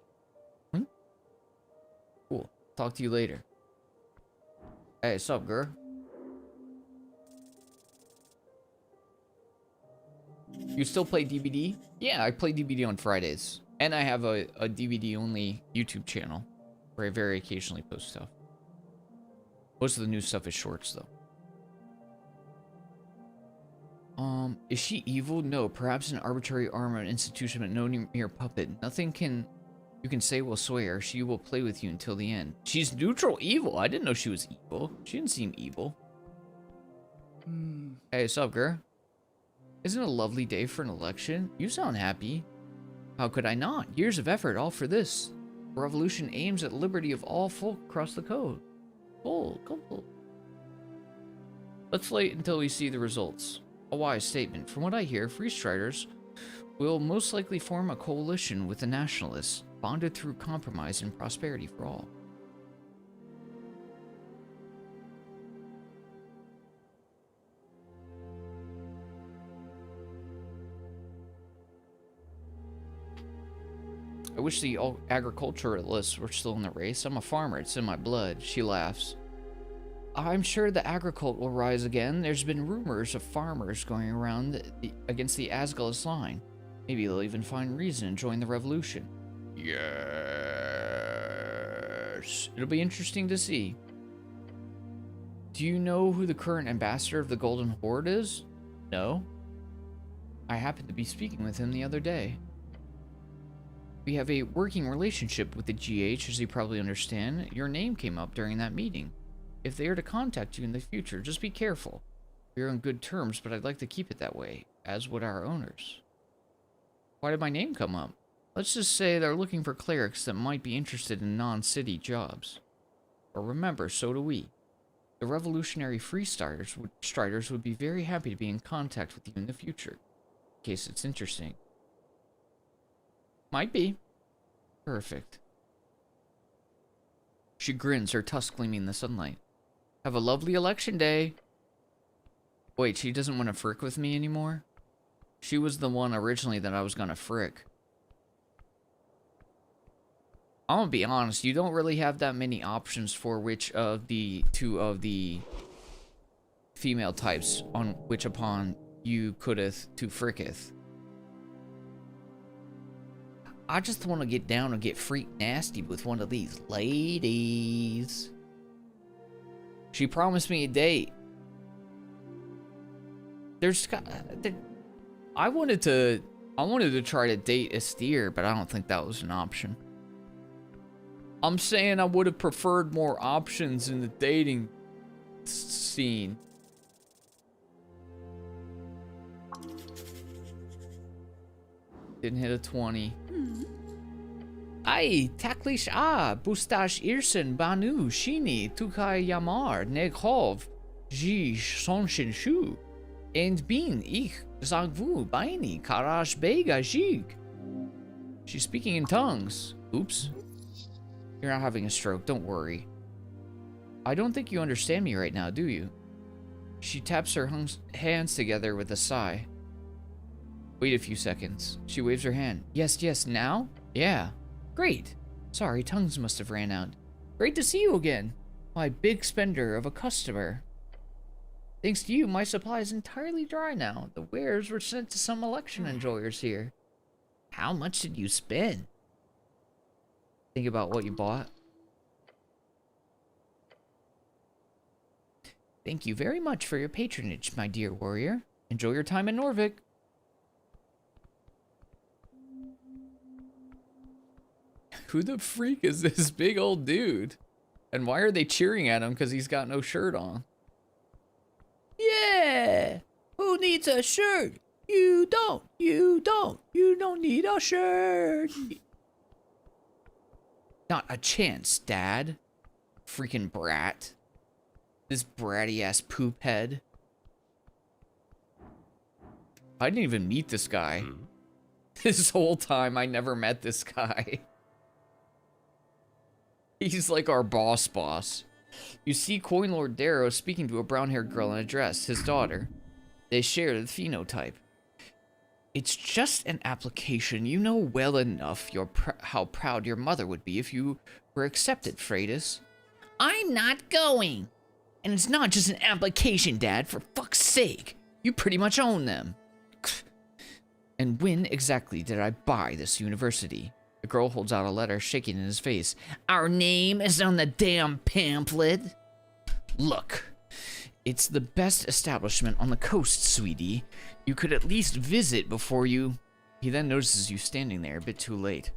you. Cool. Talk to you later. Hey, what's up, girl? You still play DBD? Yeah, I play DBD on Fridays. And I have a DVD-only YouTube channel where I very occasionally post stuff. Most of the new stuff is shorts, though. Is she evil? No, perhaps an arbitrary arm of an institution, but no mere puppet. Nothing you can say will sway her. She will play with you until the end. She's neutral evil. I didn't know she was evil. She didn't seem evil. Hey, what's up, girl? Isn't it a lovely day for an election? You sound happy. How could I not? Years of effort, all for this. The revolution aims at liberty of all folk across the code. Cool. Let's wait until we see the results. A wise statement. From what I hear, Free Striders will most likely form a coalition with the Nationalists, bonded through compromise and prosperity for all. I wish the agriculturalists were still in the race. I'm a farmer. It's in my blood. She laughs. I'm sure the agricult will rise again. There's been rumors of farmers going around against the Asgulus line. Maybe they'll even find reason and join the revolution. Yes. It'll be interesting to see. Do you know who the current ambassador of the Golden Horde is? No. I happened to be speaking with him the other day. We have a working relationship with the GH, as you probably understand. Your name came up during that meeting. If they are to contact you in the future, just be careful. We are on good terms, but I'd like to keep it that way, as would our owners. Why did my name come up? Let's just say they're looking for clerics that might be interested in non-city jobs. But remember, so do we. The revolutionary striders would be very happy to be in contact with you in the future, in case it's interesting. Might be. Perfect. She grins, her tusks gleaming in the sunlight. Have a lovely election day. Wait, she doesn't want to frick with me anymore? She was the one originally that I was gonna frick. I'm gonna be honest, you don't really have that many options for which of the two of the female types on which upon you couldeth to fricketh. I just want to get down and get freak nasty with one of these ladies. She promised me a date. I wanted to try to date a steer, but I don't think that was an option. I'm saying I would have preferred more options in the dating scene. Didn't hit a 20. Ai, taklish bustash irsen banu shini tukai yamar neghov ji sonshin shu and bin ich zagvu baini karash bega jig. She's speaking in tongues. Oops. You're not having a stroke, don't worry. I don't think you understand me right now, do you? She taps her hands together with a sigh. Wait a few seconds. She waves her hand. Yes, yes, now? Yeah. Great. Sorry, tongues must have ran out. Great to see you again. My big spender of a customer. Thanks to you, my supply is entirely dry now. The wares were sent to some election enjoyers here. How much did you spend? Think about what you bought. Thank you very much for your patronage, my dear warrior. Enjoy your time in Norvik. Who the freak is this big old dude? And why are they cheering at him because he's got no shirt on? Yeah! Who needs a shirt? You don't. You don't. You don't need a shirt. Not a chance, Dad. Freaking brat. This bratty ass poop head. I didn't even meet this guy. This whole time I never met this guy. He's like our boss. You see Coin Lord Darrow speaking to a brown-haired girl in a dress, his daughter. They share the phenotype. It's just an application. You know well enough how proud your mother would be if you were accepted, Freitas. I'm not going. And it's not just an application, Dad, for fuck's sake. You pretty much own them. And when exactly did I buy this university? The girl holds out a letter, shaking in his face. Our name is on the damn pamphlet. Look, it's the best establishment on the coast, sweetie. You could at least visit before you... He then notices you standing there a bit too late.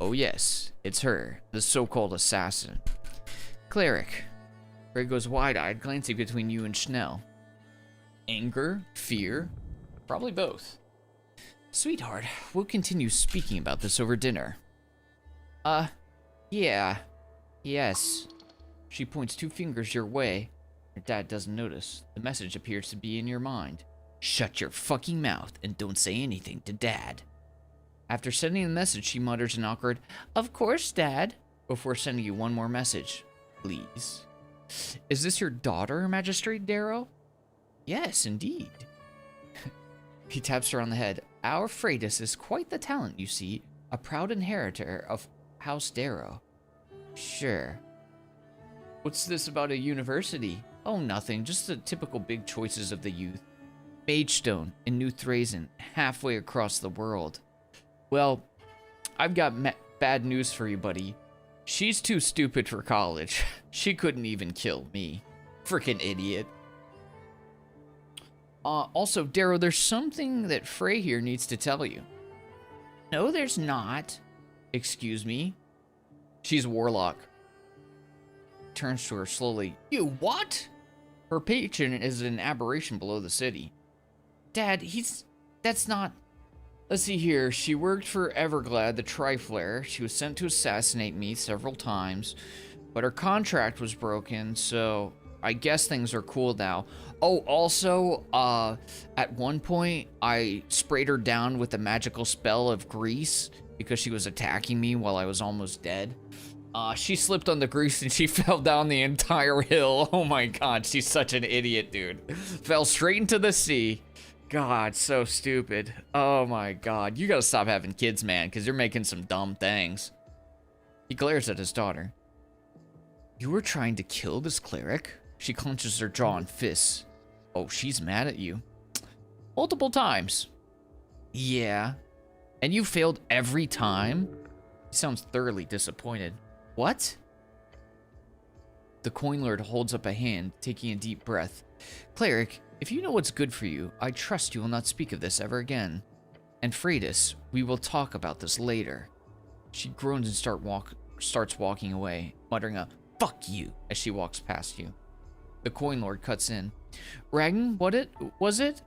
Oh yes, it's her, the so-called assassin. Cleric. Greg goes wide-eyed, glancing between you and Schnell. Anger? Fear? Probably both. Sweetheart, we'll continue speaking about this over dinner. Yeah. Yes. She points 2 fingers your way. Your dad doesn't notice. The message appears to be in your mind. Shut your fucking mouth and don't say anything to Dad. After sending the message, she mutters an awkward, "Of course, Dad," before sending you one more message. Please. Is this your daughter, Magistrate Darrow? Yes, indeed. He taps her on the head. Our Freitas is quite the talent, you see. A proud inheritor of House Darrow. Sure. What's this about a university? Oh, nothing. Just the typical big choices of the youth. Magestone in New Thrazen, halfway across the world. Well, I've got bad news for you, buddy. She's too stupid for college. She couldn't even kill me. Frickin' idiot. Also, Darrow, there's something that Frey here needs to tell you. No, there's not. Excuse me? She's a warlock. Turns to her slowly. You what? Her patron is an aberration below the city. Dad, that's not... Let's see here. She worked for Everglad, the Triflare. She was sent to assassinate me several times, but her contract was broken, so I guess things are cool now. Oh, also, at one point, I sprayed her down with a magical spell of grease because she was attacking me while I was almost dead. She slipped on the grease and she fell down the entire hill. Oh my god, she's such an idiot, dude. Fell straight into the sea. God, so stupid. Oh my god. You gotta stop having kids, man, because you're making some dumb things. He glares at his daughter. You were trying to kill this cleric? She clenches her jaw and fists. Oh, she's mad at you. Multiple times. Yeah. And you failed every time? He sounds thoroughly disappointed. What? The coin lord holds up a hand, taking a deep breath. Cleric, if you know what's good for you, I trust you will not speak of this ever again. And Freitas, we will talk about this later. She groans and starts walking away, muttering a fuck you as she walks past you. The coin lord cuts in. Ragn, was it?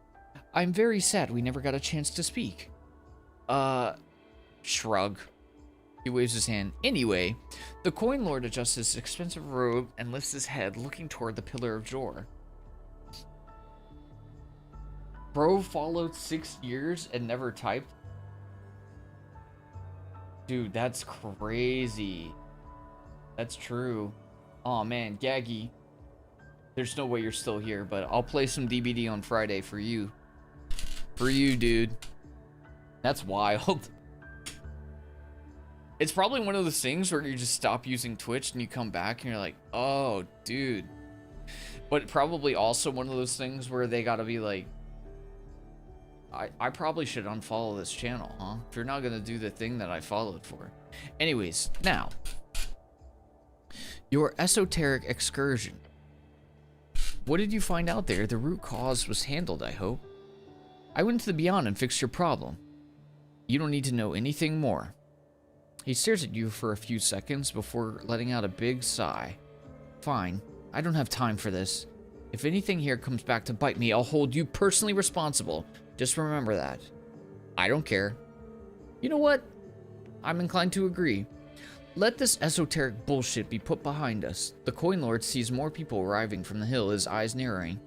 I'm very sad we never got a chance to speak. Shrug. He waves his hand. Anyway, the coin lord adjusts his expensive robe and lifts his head, looking toward the Pillar of Jor. Bro followed 6 years and never typed? Dude, that's crazy. That's true. Aw, man, Gaggy. There's no way you're still here, but I'll play some DBD on Friday for you. For you, dude. That's wild. It's probably one of those things where you just stop using Twitch and you come back and you're like, oh, dude. But probably also one of those things where they gotta be like, I probably should unfollow this channel, huh? If you're not gonna do the thing that I followed for. Anyways, now. Your esoteric excursion. What did you find out there? The root cause was handled, I hope. I went to the Beyond and fixed your problem. You don't need to know anything more. He stares at you for a few seconds before letting out a big sigh. Fine, I don't have time for this. If anything here comes back to bite me, I'll hold you personally responsible. Just remember that. I don't care. You know what? I'm inclined to agree. Let this esoteric bullshit be put behind us. The coin lord sees more people arriving from the hill, his eyes narrowing.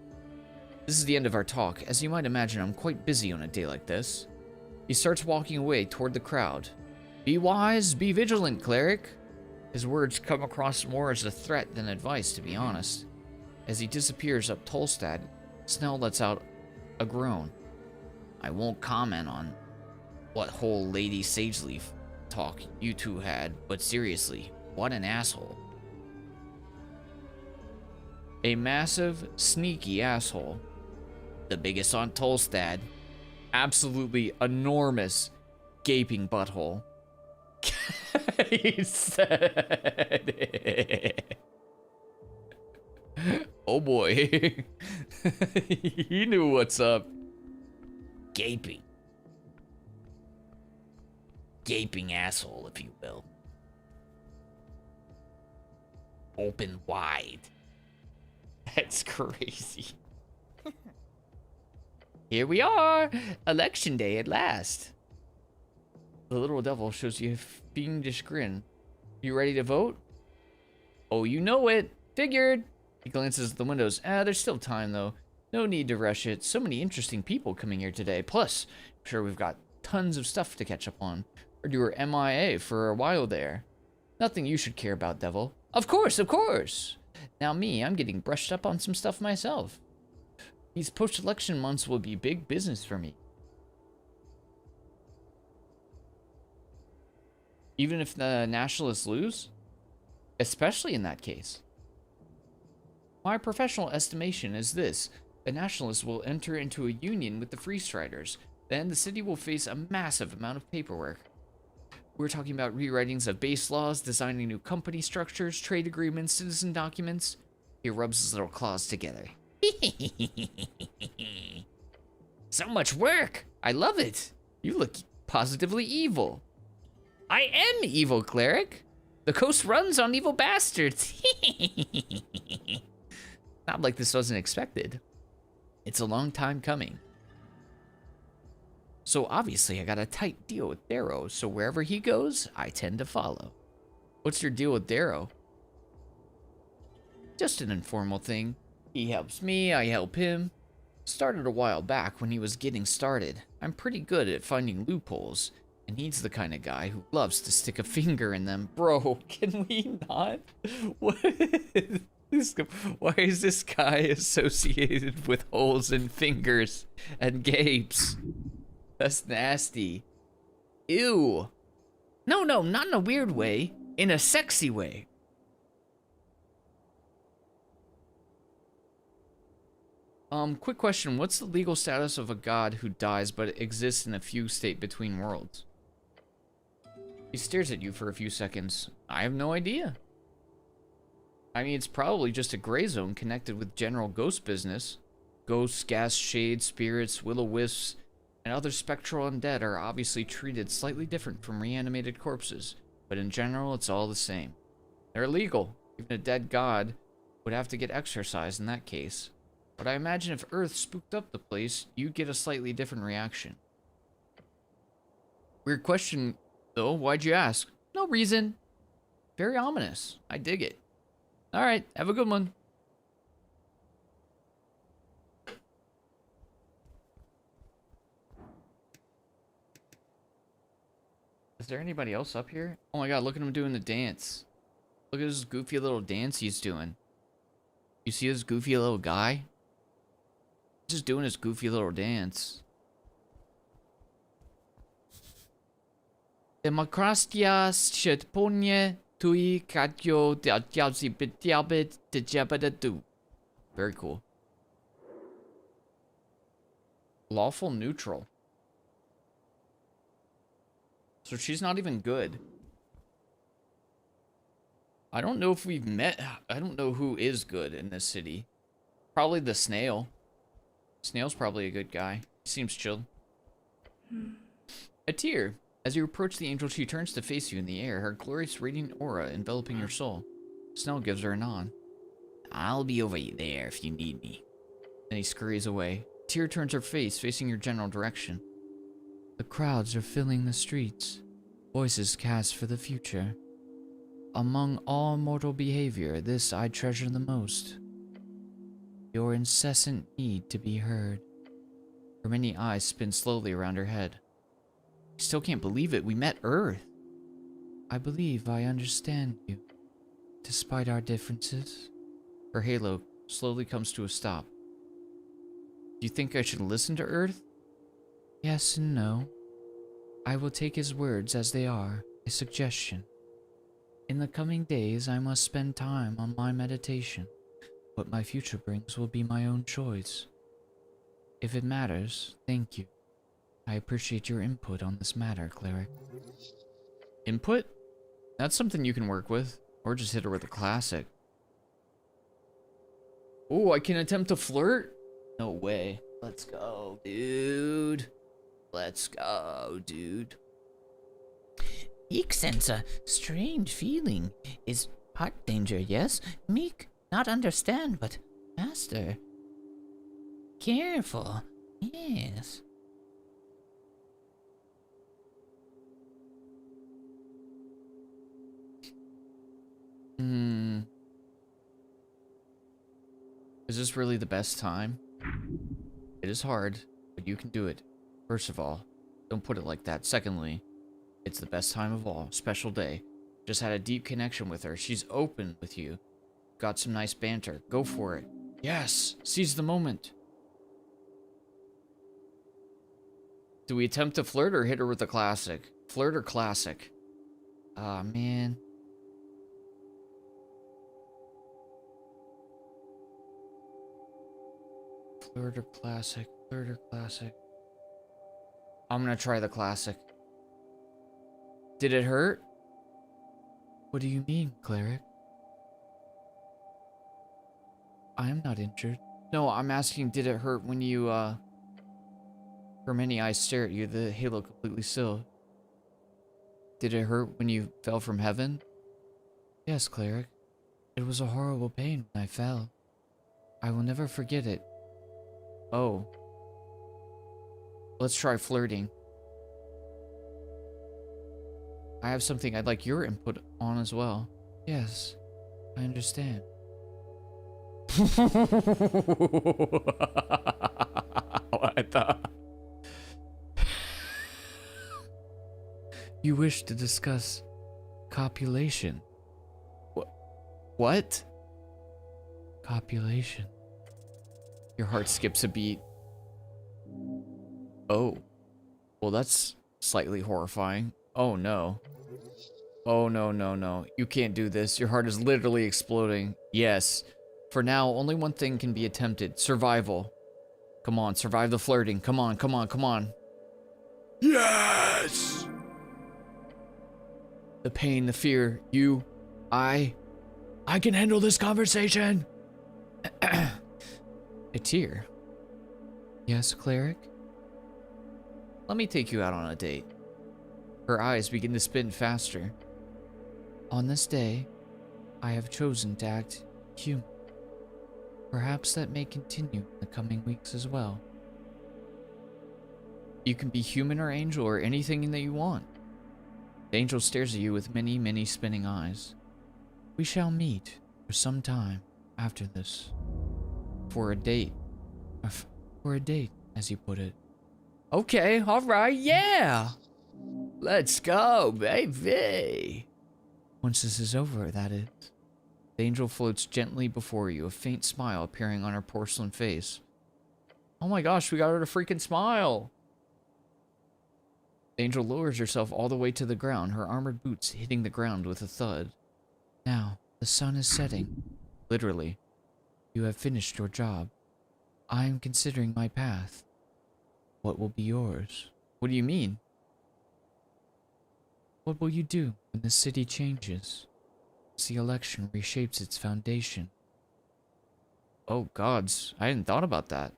This is the end of our talk. As you might imagine, I'm quite busy on a day like this. He starts walking away toward the crowd. Be wise, be vigilant, cleric. His words come across more as a threat than advice, to be honest. As he disappears up Tolstad, Snell lets out a groan. I won't comment on what whole Lady Sageleaf talk you two had, but seriously, what an asshole. A massive, sneaky asshole. The biggest on Tolstad. Absolutely enormous, gaping butthole. He said it. Oh boy. He knew what's up. Gaping. Gaping asshole, if you will. Open wide. That's crazy. Here we are! Election day at last. The little devil shows you a fiendish grin. You ready to vote? Oh, you know it. Figured. He glances at the windows. There's still time, though. No need to rush it. So many interesting people coming here today. Plus, I'm sure we've got tons of stuff to catch up on. Heard you were MIA for a while there. Nothing you should care about, devil. Of course, of course. Now me, I'm getting brushed up on some stuff myself. These post-election months will be big business for me. Even if the nationalists lose? Especially in that case. My professional estimation is this. The nationalists will enter into a union with the Free Striders. Then the city will face a massive amount of paperwork. We're talking about rewritings of base laws, designing new company structures, trade agreements, citizen documents. He rubs his little claws together. So much work! I love it! You look positively evil. I am evil, cleric. The coast runs on evil bastards. Not like this wasn't expected. It's a long time coming. So obviously I got a tight deal with Darrow, so wherever he goes, I tend to follow. What's your deal with Darrow? Just an informal thing. He helps me, I help him. Started a while back when he was getting started. I'm pretty good at finding loopholes, and he's the kind of guy who loves to stick a finger in them. Bro, can we not? What is why is this guy associated with holes in fingers and gapes? That's nasty. Ew. No, not in a weird way. In a sexy way. Quick question. What's the legal status of a god who dies but exists in a fugue state between worlds? He stares at you for a few seconds. I have no idea. I mean, it's probably just a gray zone connected with general ghost business. Ghosts, gas shades, spirits, will-o-wisps, and other spectral undead are obviously treated slightly different from reanimated corpses, but in general, it's all the same. They're illegal. Even a dead god would have to get exorcised in that case. But I imagine if Urth spooked up the place, you'd get a slightly different reaction. Weird question, though. Why'd you ask? No reason. Very ominous. I dig it. Alright, have a good one. Is there anybody else up here? Oh my god, look at him doing the dance. Look at this goofy little dance he's doing. You see this goofy little guy? Just doing his goofy little dance. Demokratia shitponie tui katyo diabit. Very cool. Lawful neutral. So she's not even good. I don't know if we've met. I don't know who is good in this city. Probably the snail. Snail's probably a good guy. He seems chill. A tear. As you approach the angel, she turns to face you in the air, her glorious radiant aura enveloping your soul. Snell gives her a nod. I'll be over there if you need me. Then he scurries away. Tear turns her face, facing your general direction. The crowds are filling the streets. Voices cast for the future. Among all mortal behavior, this I treasure the most. Your incessant need to be heard. Her many eyes spin slowly around her head. I still can't believe it. We met Urth. I believe I understand you, despite our differences. Her halo slowly comes to a stop. Do you think I should listen to Urth? Yes and no. I will take his words as they are, a suggestion. In the coming days, I must spend time on my meditation. What my future brings will be my own choice. If it matters, thank you. I appreciate your input on this matter, cleric. Input? That's something you can work with. Or just hit her with a classic. Oh, I can attempt to flirt? No way. Let's go, dude. Let's go, dude. Ich sense a strange feeling. Is heart danger, yes? Meek, not understand, but master. Careful, yes. Is this really the best time? It is hard, but you can do it. First of all, don't put it like that. Secondly, it's the best time of all. Special day. Just had a deep connection with her. She's open with you. Got some nice banter. Go for it. Yes! Seize the moment. Do we attempt to flirt or hit her with a classic? Flirt or classic? Ah, man. Flirter classic. Flirter classic. I'm gonna try the classic. Did it hurt? What do you mean, cleric? I am not injured. No, I'm asking, did it hurt when you, her many eyes stare at you, the halo completely still? Did it hurt when you fell from heaven? Yes, cleric. It was a horrible pain when I fell. I will never forget it. Oh. Let's try flirting. I have something I'd like your input on as well. Yes, I understand. What the? You wish to discuss copulation. What? Copulation. Your heart skips a beat. Oh. Well, that's slightly horrifying. Oh, no. Oh, no, no, no. You can't do this. Your heart is literally exploding. Yes. For now, only one thing can be attempted. Survival. Come on, survive the flirting. Come on, come on, come on. Yes! The pain, the fear. You, I can handle this conversation. A tear. Yes, cleric? Let me take you out on a date. Her eyes begin to spin faster. On this day, I have chosen to act human. Perhaps that may continue in the coming weeks as well. You can be human or angel or anything that you want. The angel stares at you with many, many spinning eyes. We shall meet for some time after this. For a date. For a date, as you put it. Okay, alright, yeah! Let's go, baby! Once this is over, that is. The angel floats gently before you, a faint smile appearing on her porcelain face. Oh my gosh, we got her to freaking smile! The angel lowers herself all the way to the ground, her armored boots hitting the ground with a thud. Now, the sun is setting. Literally. You have finished your job. I am considering my path. What will be yours? What do you mean? What will you do when the city changes? As the election reshapes its foundation? Oh gods, I hadn't thought about that.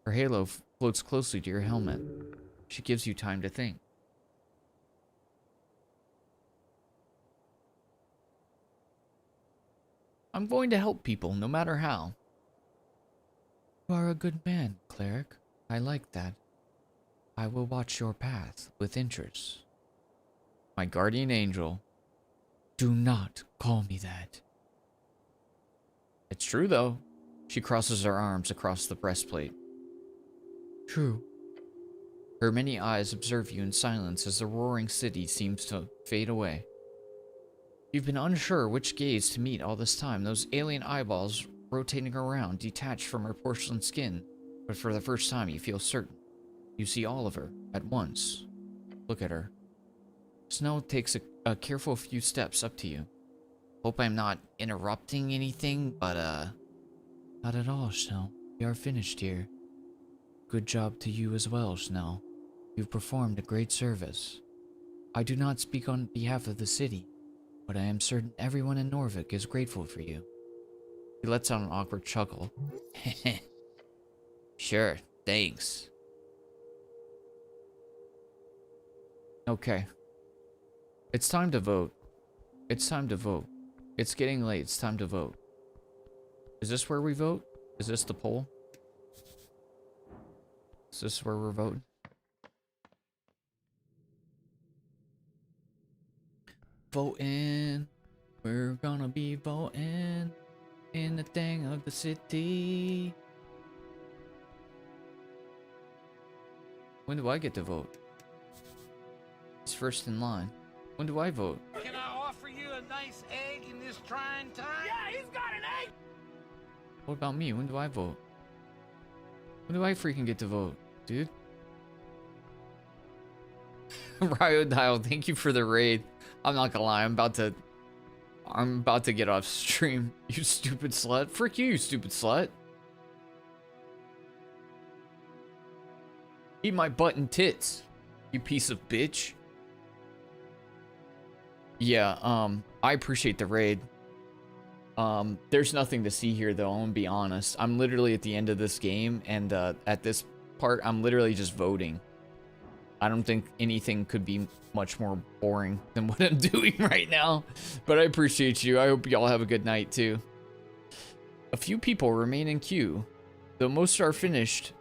Her halo floats closely to your helmet. She gives you time to think. I'm going to help people, no matter how. You are a good man, cleric. I like that. I will watch your path with interest. My guardian angel. Do not call me that. It's true, though. She crosses her arms across the breastplate. True. Her many eyes observe you in silence as the roaring city seems to fade away. You've been unsure which gaze to meet all this time, those alien eyeballs rotating around, detached from her porcelain skin. But for the first time, you feel certain. You see all of her at once. Look at her. Snow takes a careful few steps up to you. Hope I'm not interrupting anything, but Not at all, Snow. We are finished here. Good job to you as well, Snow. You've performed a great service. I do not speak on behalf of the city, but I am certain everyone in Norvik is grateful for you. He lets out an awkward chuckle. Sure, thanks. Okay. It's time to vote. It's time to vote. It's getting late. It's time to vote. Is this where we vote? Is this the poll? Is this where we're voting? Voting. We're gonna be voting in the thing of the city. When do I get to vote? He's first in line. When do I vote? Can I offer you a nice egg in this trying time? Yeah, he's got an egg! What about me? When do I vote? When do I freaking get to vote, dude? Ryodial, thank you for the raid. I'm not gonna lie, I'm about to get off stream. You stupid slut. Frick you, you stupid slut. Eat my butt and tits, you piece of bitch. Yeah, I appreciate the raid. There's nothing to see here though, I'm gonna be honest. I'm literally at the end of this game, and at this part, I'm literally just voting. I don't think anything could be much more boring than what I'm doing right now. But I appreciate you. I hope y'all have a good night too. A few people remain in queue, though most are finished.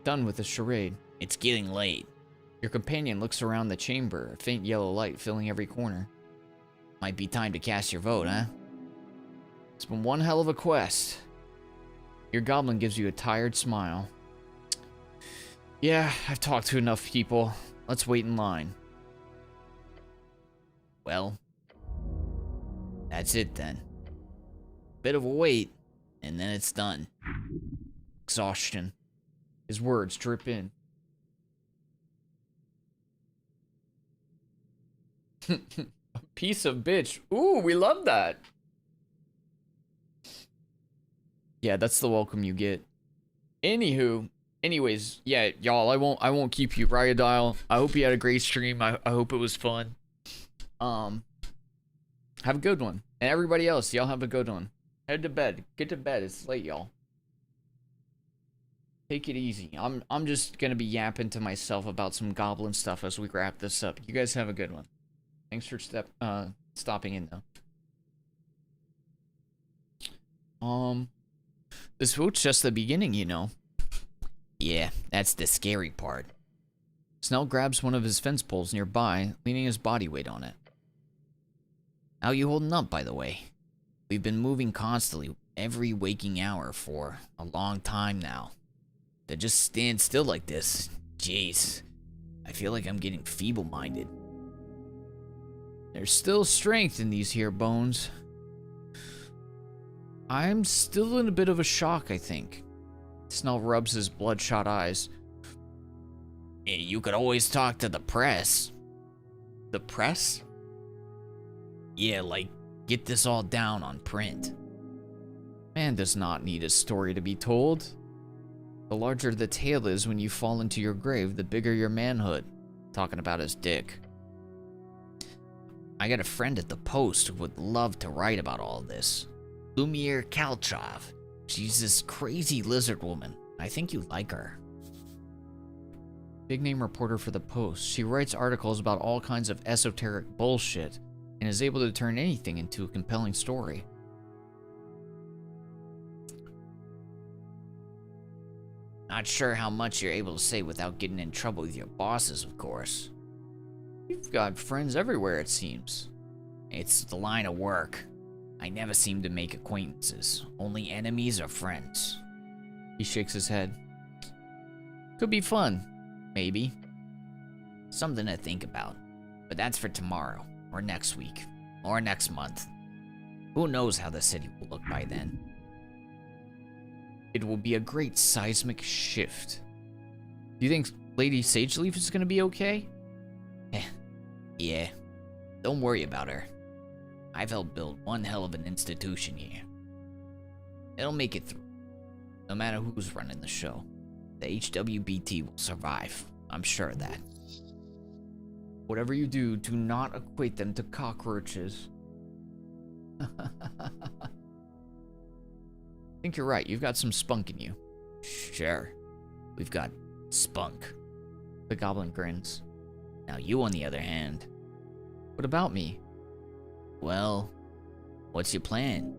Done with the charade. It's getting late. Your companion looks around the chamber, a faint yellow light filling every corner. Might be time to cast your vote, huh? It's been one hell of a quest. Your goblin gives you a tired smile. Yeah, I've talked to enough people. Let's wait in line. Well, that's it then. Bit of a wait, and then it's done. Exhaustion. His words drip in. A piece of bitch. Ooh, we love that. Yeah, that's the welcome you get. Anyways, yeah, y'all, I won't keep you. Ryodial, I hope you had a great stream. I hope it was fun. Have a good one. And everybody else, y'all have a good one. Head to bed. Get to bed. It's late, y'all. Take it easy. I'm just gonna be yapping to myself about some goblin stuff as we wrap this up. You guys have a good one. Thanks for stopping in though. This vote's just the beginning, you know. Yeah, that's the scary part. Snell grabs one of his fence poles nearby, leaning his body weight on it. How you holding up, by the way? We've been moving constantly every waking hour for a long time now. To just stand still like this, jeez. I feel like I'm getting feeble-minded. There's still strength in these here bones. I'm still in a bit of a shock, I think. Snell rubs his bloodshot eyes. You could always talk to the press. The press? Yeah, like, get this all down on print. Man does not need a story to be told. The larger the tale is when you fall into your grave, the bigger your manhood. Talking about his dick. I got a friend at the Post who would love to write about all this. Lumiere Kalchov. She's this crazy lizard woman. I think you like her. Big name reporter for the Post. She writes articles about all kinds of esoteric bullshit and is able to turn anything into a compelling story. Not sure how much you're able to say without getting in trouble with your bosses, of course. You've got friends everywhere, it seems. It's the line of work. I never seem to make acquaintances, only enemies or friends. He shakes his head. Could be fun, maybe. Something to think about, but that's for tomorrow, or next week, or next month. Who knows how the city will look by then? It will be a great seismic shift. Do you think Lady Sageleaf is gonna be okay? Yeah. Don't worry about her. I've helped build one hell of an institution here. It'll make it through. No matter who's running the show. The HWBT will survive. I'm sure of that. Whatever you do, do not equate them to cockroaches. I think you're right. You've got some spunk in you. Sure. We've got spunk. The goblin grins. Now you, on the other hand. What about me? Well, what's your plan?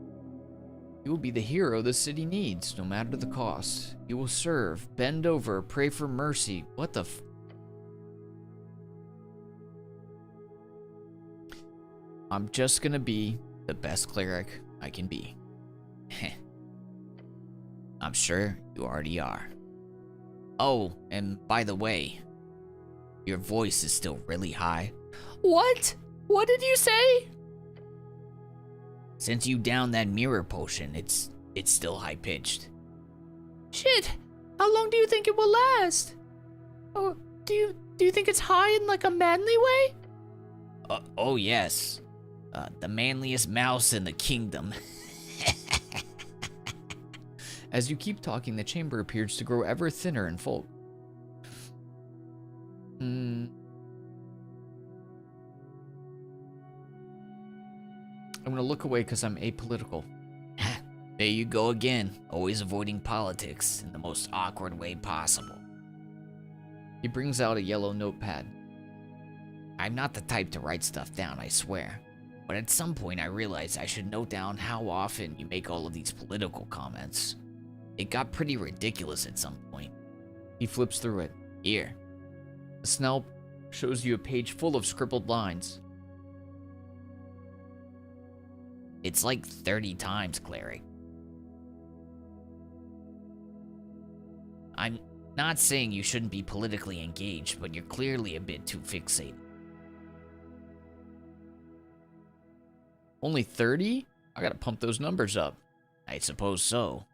You will be the hero the city needs, no matter the cost. You will serve, bend over, pray for mercy. What the f... I'm just gonna be the best cleric I can be. I'm sure you already are. Oh, and by the way, your voice is still really high. What? What did you say? Since you downed that mirror potion, it's still high-pitched. Shit! How long do you think it will last? Oh, do Do you think it's high in like a manly way? Oh yes. The manliest mouse in the kingdom. As you keep talking, the chamber appears to grow ever thinner in folk. I'm gonna look away because I'm apolitical. There you go again, always avoiding politics in the most awkward way possible. He brings out a yellow notepad. I'm not the type to write stuff down, I swear. But at some point I realized I should note down how often you make all of these political comments. It got pretty ridiculous at some point. He flips through it. Here. Snell shows you a page full of scribbled lines. It's like 30 times, Cleric. I'm not saying you shouldn't be politically engaged, but you're clearly a bit too fixated. Only 30? I gotta pump those numbers up. I suppose so.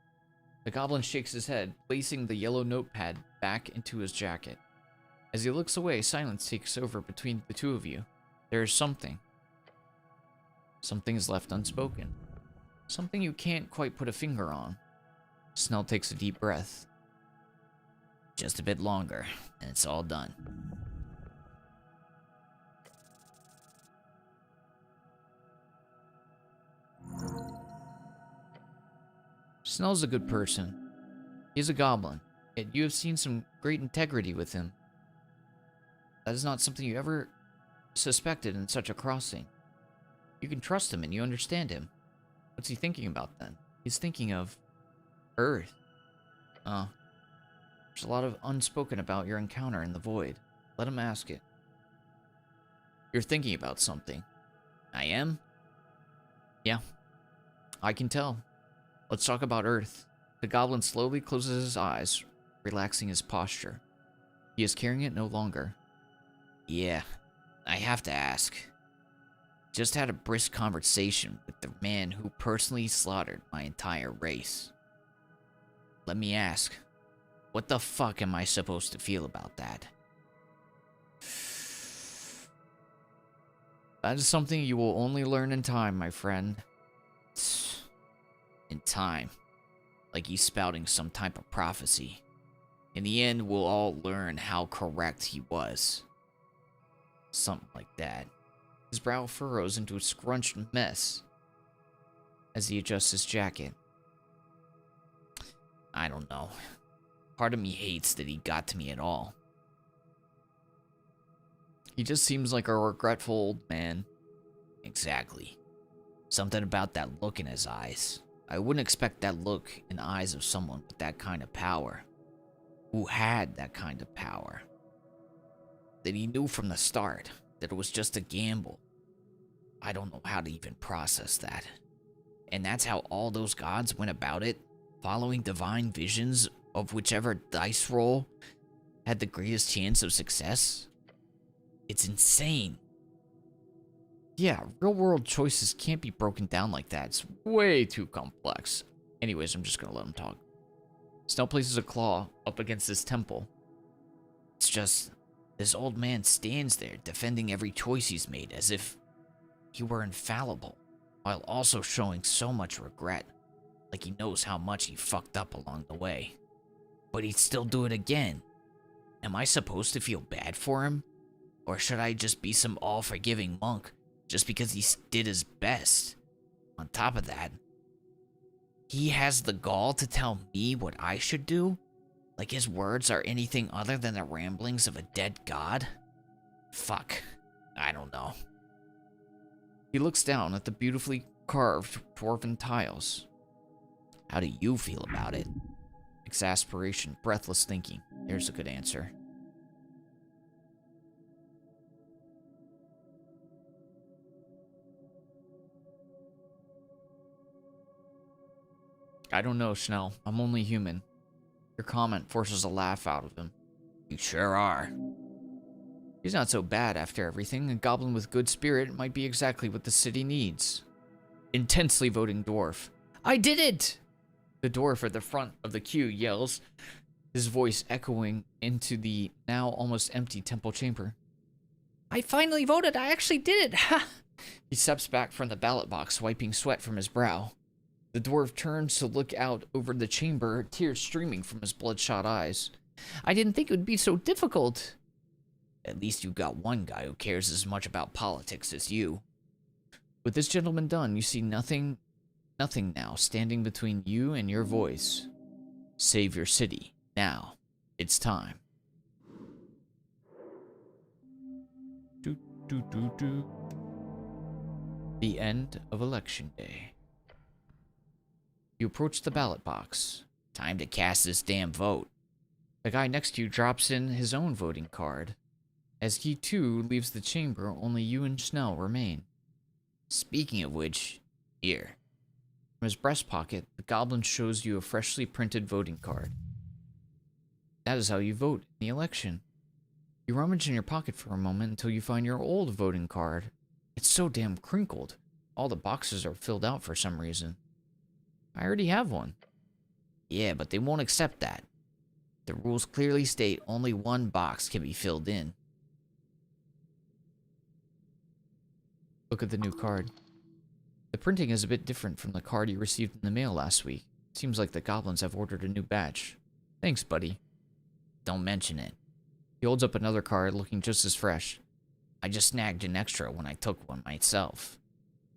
The goblin shakes his head, placing the yellow notepad back into his jacket. As he looks away, silence takes over between the two of you. There is something. Something is left unspoken. Something you can't quite put a finger on. Snell takes a deep breath. Just a bit longer, and it's all done. Snell's a good person. He's a goblin, yet you have seen some great integrity with him. That is not something you ever suspected in such a crossing. You can trust him and you understand him. What's he thinking about then? He's thinking of Urth. There's a lot of unspoken about your encounter in the void. Let him ask it. You're thinking about something. I am? Yeah, I can tell. Let's talk about Urth. The goblin slowly closes his eyes, relaxing his posture. He is carrying it no longer. Yeah, I have to ask. Just had a brisk conversation with the man who personally slaughtered my entire race. Let me ask, what the fuck am I supposed to feel about that? That is something you will only learn in time, my friend. In time. Like he's spouting some type of prophecy. In the end, we'll all learn how correct he was. Something like that. His brow furrows into a scrunched mess as he adjusts his jacket. I don't know. Part of me hates that he got to me at all. He just seems like a regretful old man. Exactly. Something about that look in his eyes. I wouldn't expect that look in the eyes of someone with that kind of power. Who had that kind of power. That he knew from the start that it was just a gamble. I don't know how to even process that. And that's how all those gods went about it, following divine visions of whichever dice roll had the greatest chance of success. It's insane. Yeah, real-world choices can't be broken down like that. It's way too complex. Anyways, I'm just gonna let him talk. Snell places a claw up against his temple. It's just, this old man stands there defending every choice he's made as if he were infallible, while also showing so much regret, like he knows how much he fucked up along the way. But he'd still do it again. Am I supposed to feel bad for him? Or should I just be some all-forgiving monk just because he did his best? On top of that, he has the gall to tell me what I should do? Like his words are anything other than the ramblings of a dead god? Fuck. I don't know. He looks down at the beautifully carved dwarven tiles. How do you feel about it? Exasperation, breathless thinking. There's a good answer. I don't know, Schnell. I'm only human. Your comment forces a laugh out of him. You sure are. He's not so bad after everything. A goblin with good spirit might be exactly what the city needs. Intensely voting dwarf. I did it! The dwarf at the front of the queue yells, his voice echoing into the now almost empty temple chamber. I finally voted. I actually did it. Ha! He steps back from the ballot box, wiping sweat from his brow. The dwarf turns to look out over the chamber, tears streaming from his bloodshot eyes. I didn't think it would be so difficult. At least you got one guy who cares as much about politics as you. With this gentleman done, you see nothing now standing between you and your voice. Save your city. Now. It's time. The end of Election Day. You approach the ballot box. Time to cast this damn vote. The guy next to you drops in his own voting card. As he too leaves the chamber, only you and Snell remain. Speaking of which, here. From his breast pocket, the goblin shows you a freshly printed voting card. That is how you vote in the election. You rummage in your pocket for a moment until you find your old voting card. It's so damn crinkled. All the boxes are filled out for some reason. I already have one. Yeah, but they won't accept that. The rules clearly state only one box can be filled in. Look at the new card. The printing is a bit different from the card you received in the mail last week. Seems like the goblins have ordered a new batch. Thanks, buddy. Don't mention it. He holds up another card looking just as fresh. I just snagged an extra when I took one myself.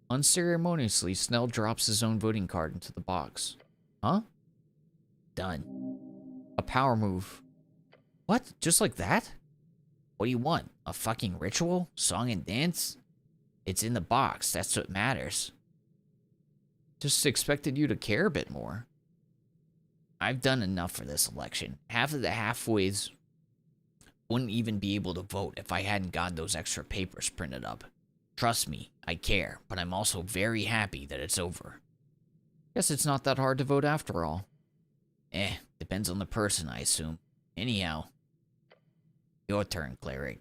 Unceremoniously, Snell drops his own voting card into the box. Huh? Done. A power move. What? Just like that? What do you want? A fucking ritual? Song and dance? It's in the box, that's what matters. Just expected you to care a bit more. I've done enough for this election. Half of the halfways wouldn't even be able to vote if I hadn't gotten those extra papers printed up. Trust me, I care, but I'm also very happy that it's over. Guess it's not that hard to vote after all. Depends on the person, I assume. Anyhow, your turn, cleric.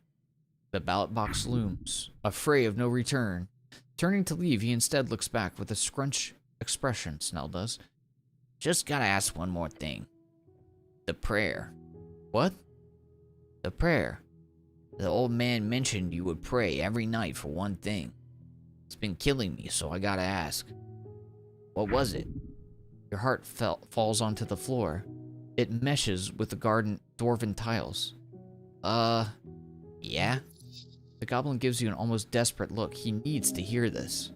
The ballot box looms, a fray of no return. Turning to leave, he instead looks back with a scrunch expression, Snell does. Just gotta ask one more thing. The prayer. What? The prayer. The old man mentioned you would pray every night for one thing. It's been killing me, so I gotta ask. What was it? Your heart falls onto the floor. It meshes with the garden dwarven tiles. Yeah? The goblin gives you an almost desperate look. He needs to hear this.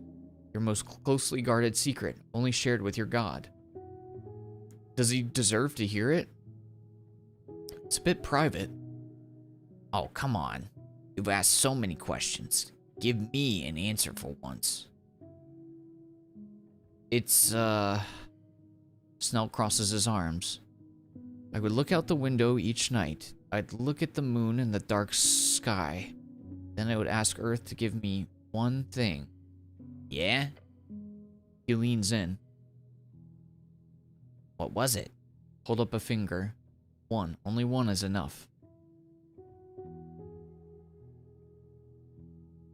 Your most closely guarded secret, only shared with your god. Does he deserve to hear it? It's a bit private. Oh, come on. You've asked so many questions. Give me an answer for once. It's, Snell crosses his arms. I would look out the window each night. I'd look at the moon and the dark sky. Then I would ask Urth to give me one thing. Yeah? He leans in. What was it? Hold up a finger. One. Only one is enough.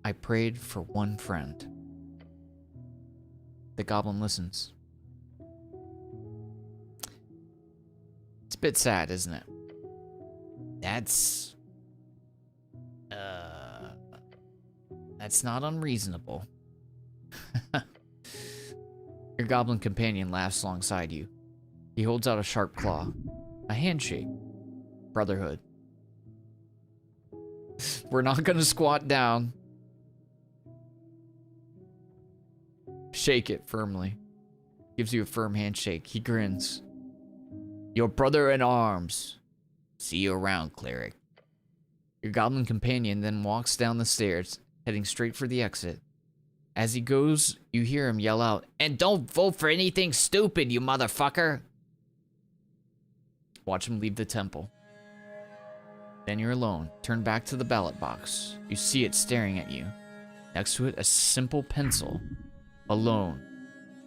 I prayed for one friend. The goblin listens. It's a bit sad, isn't it? That's not unreasonable. Your goblin companion laughs alongside you. He holds out a sharp claw. A handshake. Brotherhood. We're not gonna squat down. Shake it firmly. Gives you a firm handshake. He grins. Your brother in arms. See you around, cleric. Your goblin companion then walks down the stairs, heading straight for the exit. As he goes, you hear him yell out, And don't vote for anything stupid, you motherfucker! Watch him leave the temple. Then you're alone. Turn back to the ballot box. You see it staring at you. Next to it, a simple pencil. Alone.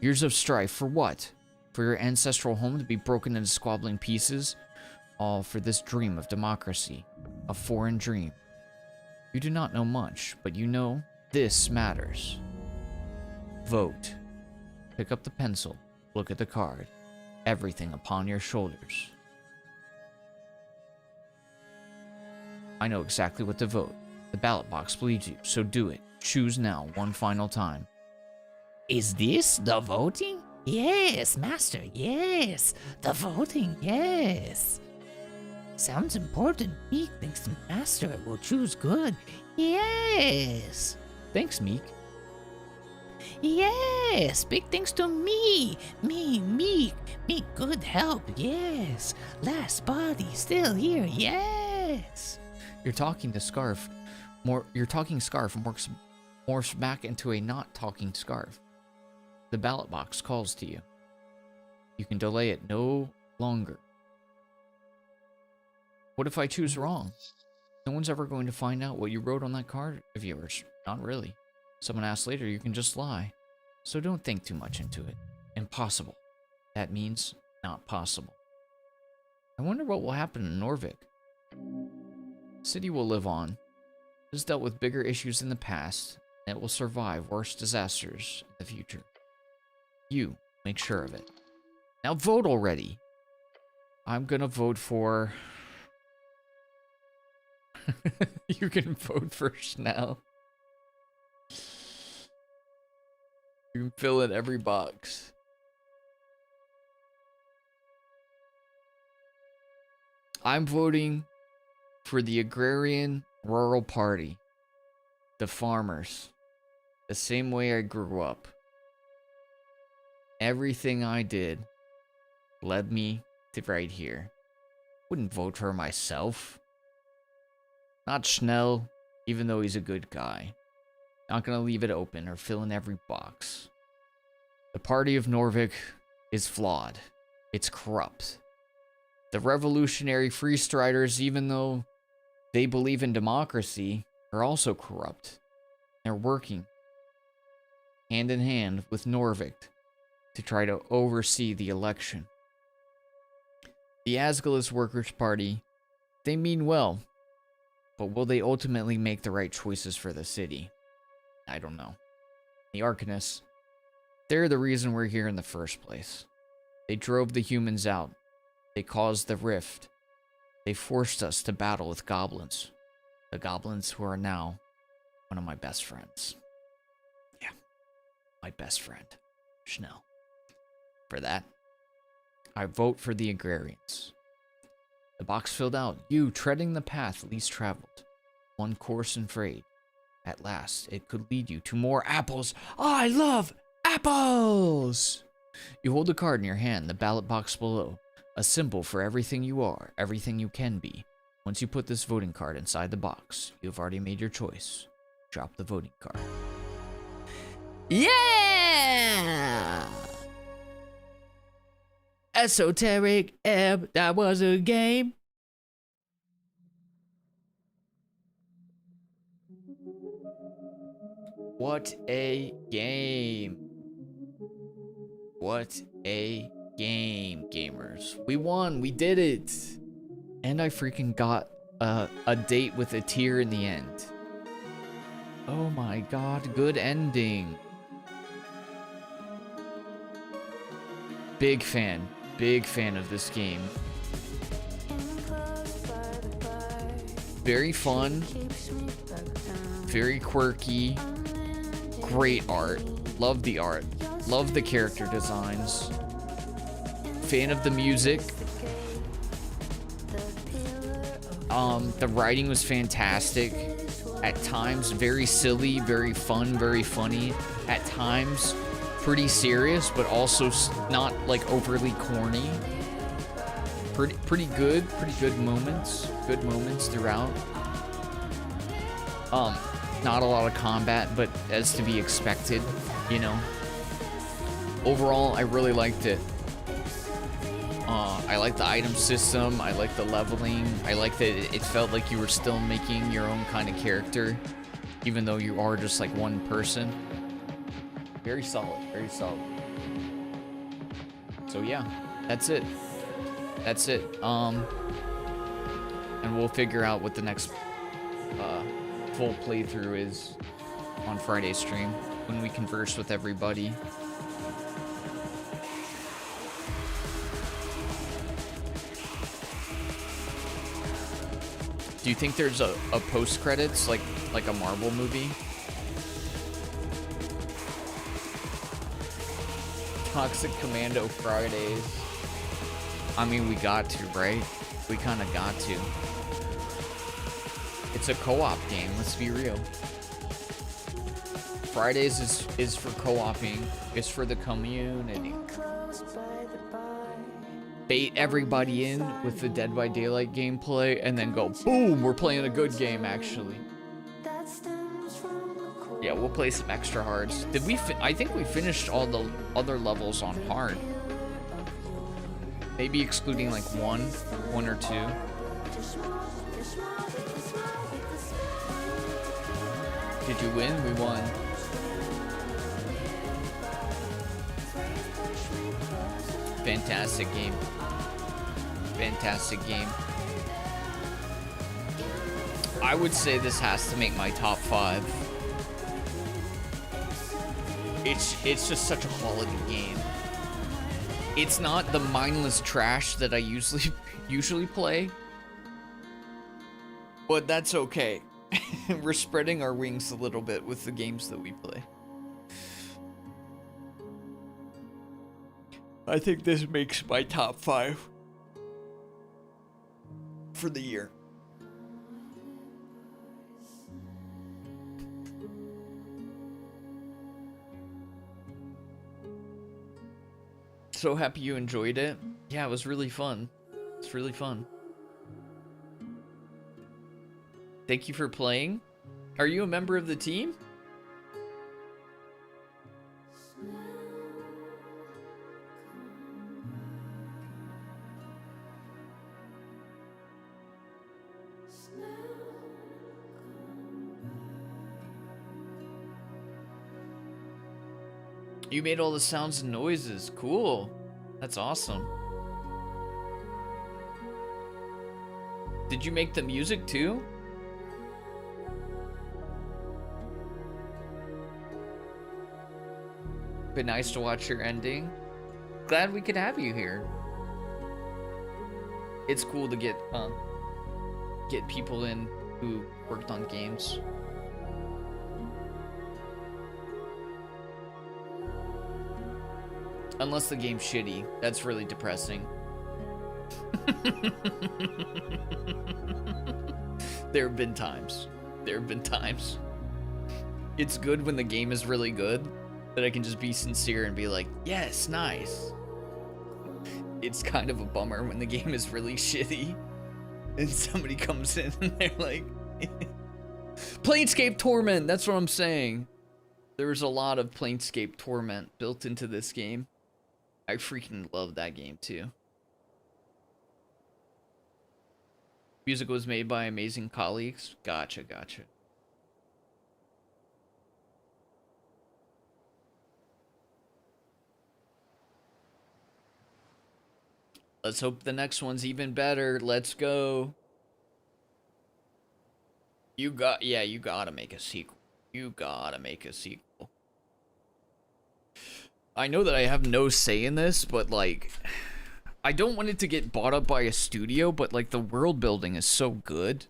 Years of strife for what? For your ancestral home to be broken into squabbling pieces? All for this dream of democracy. A foreign dream. You do not know much, but you know this matters. Vote. Pick up the pencil. Look at the card. Everything upon your shoulders. I know exactly what to vote. The ballot box believes you, so do it. Choose now, one final time. Is this the voting? Yes, Master, yes. The voting, yes. Sounds important. Meek thinks the Master will choose good. Yes. Thanks, Meek. Yes, big thanks to me. Meek, good help, yes. Last body still here, yes. You're talking to Scarf. Your talking Scarf morphs back into a not talking Scarf. The ballot box calls to you. You can delay it no longer. What if I choose wrong? No one's ever going to find out what you wrote on that card of yours. Not really. Someone asks later, you can just lie. So don't think too much into it. Impossible. That means not possible. I wonder what will happen in Norvik. The city will live on. It has dealt with bigger issues in the past, and it will survive worse disasters in the future. You make sure of it. Now vote already. I'm gonna vote for... You can vote first now. You can fill in every box. I'm voting for the Agrarian Rural Party. The farmers. The same way I grew up. Everything I did led me to right here. Wouldn't vote for myself. Not Schnell, even though he's a good guy. Not gonna leave it open or fill in every box. The party of Norvik is flawed. It's corrupt. The revolutionary free striders, even though they believe in democracy, are also corrupt. They're working hand in hand with Norvik to try to oversee the election. The Asgalis Workers' Party, they mean well, but will they ultimately make the right choices for the city? I don't know. The Arcanists, they're the reason we're here in the first place. They drove the humans out. They caused the rift. They forced us to battle with goblins. The goblins who are now one of my best friends. Yeah, my best friend, Schnell. For that, I vote for the Agrarians. The box filled out, you treading the path least traveled, one course and frayed. At last, it could lead you to more apples. I love apples! You hold a card in your hand, the ballot box below, a symbol for everything you are, everything you can be. Once you put this voting card inside the box, you have already made your choice. Drop the voting card. Yeah! Esoteric Ebb, that was a game. What a game. What a game, gamers. We won. We did it. And I freaking got a date with a tear in the end. Oh my god. Good ending. Big fan. Big fan of this game. Very fun. Very quirky. Great art. Love the art. Love the character designs. Fan of the music. The writing was fantastic. At times, very silly, very fun, very funny. At times, pretty serious, but also not like overly corny. Pretty good moments. Good moments throughout. Not a lot of combat, but as to be expected, you know. Overall, I really liked it. I like the item system. I like the leveling. I like that it felt like you were still making your own kind of character, even though you are just like one person. Very solid. Very solid. So yeah, that's it. That's it. And we'll figure out what the next full playthrough is on Friday's stream when we converse with everybody. Do you think there's a post credits like a Marvel movie? Toxic Commando Fridays. I mean, we got to, right? We kind of got to. It's a co-op game, let's be real. Fridays is for co-oping. It's for the community. Bait everybody in with the Dead by Daylight gameplay and then go, boom, we're playing a good game, actually. Yeah, we'll play some extra hards. Did we I think we finished all the other levels on hard. Maybe excluding like one or two. Did you win? We won. Fantastic game. Fantastic game. I would say this has to make my top 5. It's just such a quality game. It's not the mindless trash that I usually play, but that's okay. We're spreading our wings a little bit with the games that we play. I think this makes my top 5 for the year. So happy you enjoyed it. Yeah, it was really fun. It's really fun. Thank you for playing. Are you a member of the team? You made all the sounds and noises. Cool. That's awesome. Did you make the music too? Been nice to watch your ending. Glad we could have you here. It's cool to get people in who worked on games. Unless the game's shitty. That's really depressing. There have been times. There have been times. It's good when the game is really good, that I can just be sincere and be like, yes, nice. It's kind of a bummer when the game is really shitty and somebody comes in and they're like, Planescape Torment, that's what I'm saying. There's a lot of Planescape Torment built into this game. I freaking love that game too. Music was made by amazing colleagues. Gotcha, gotcha. Let's hope the next one's even better. Let's go. You gotta make a sequel. You gotta make a sequel. I know that I have no say in this, but like, I don't want it to get bought up by a studio, but like the world building is so good.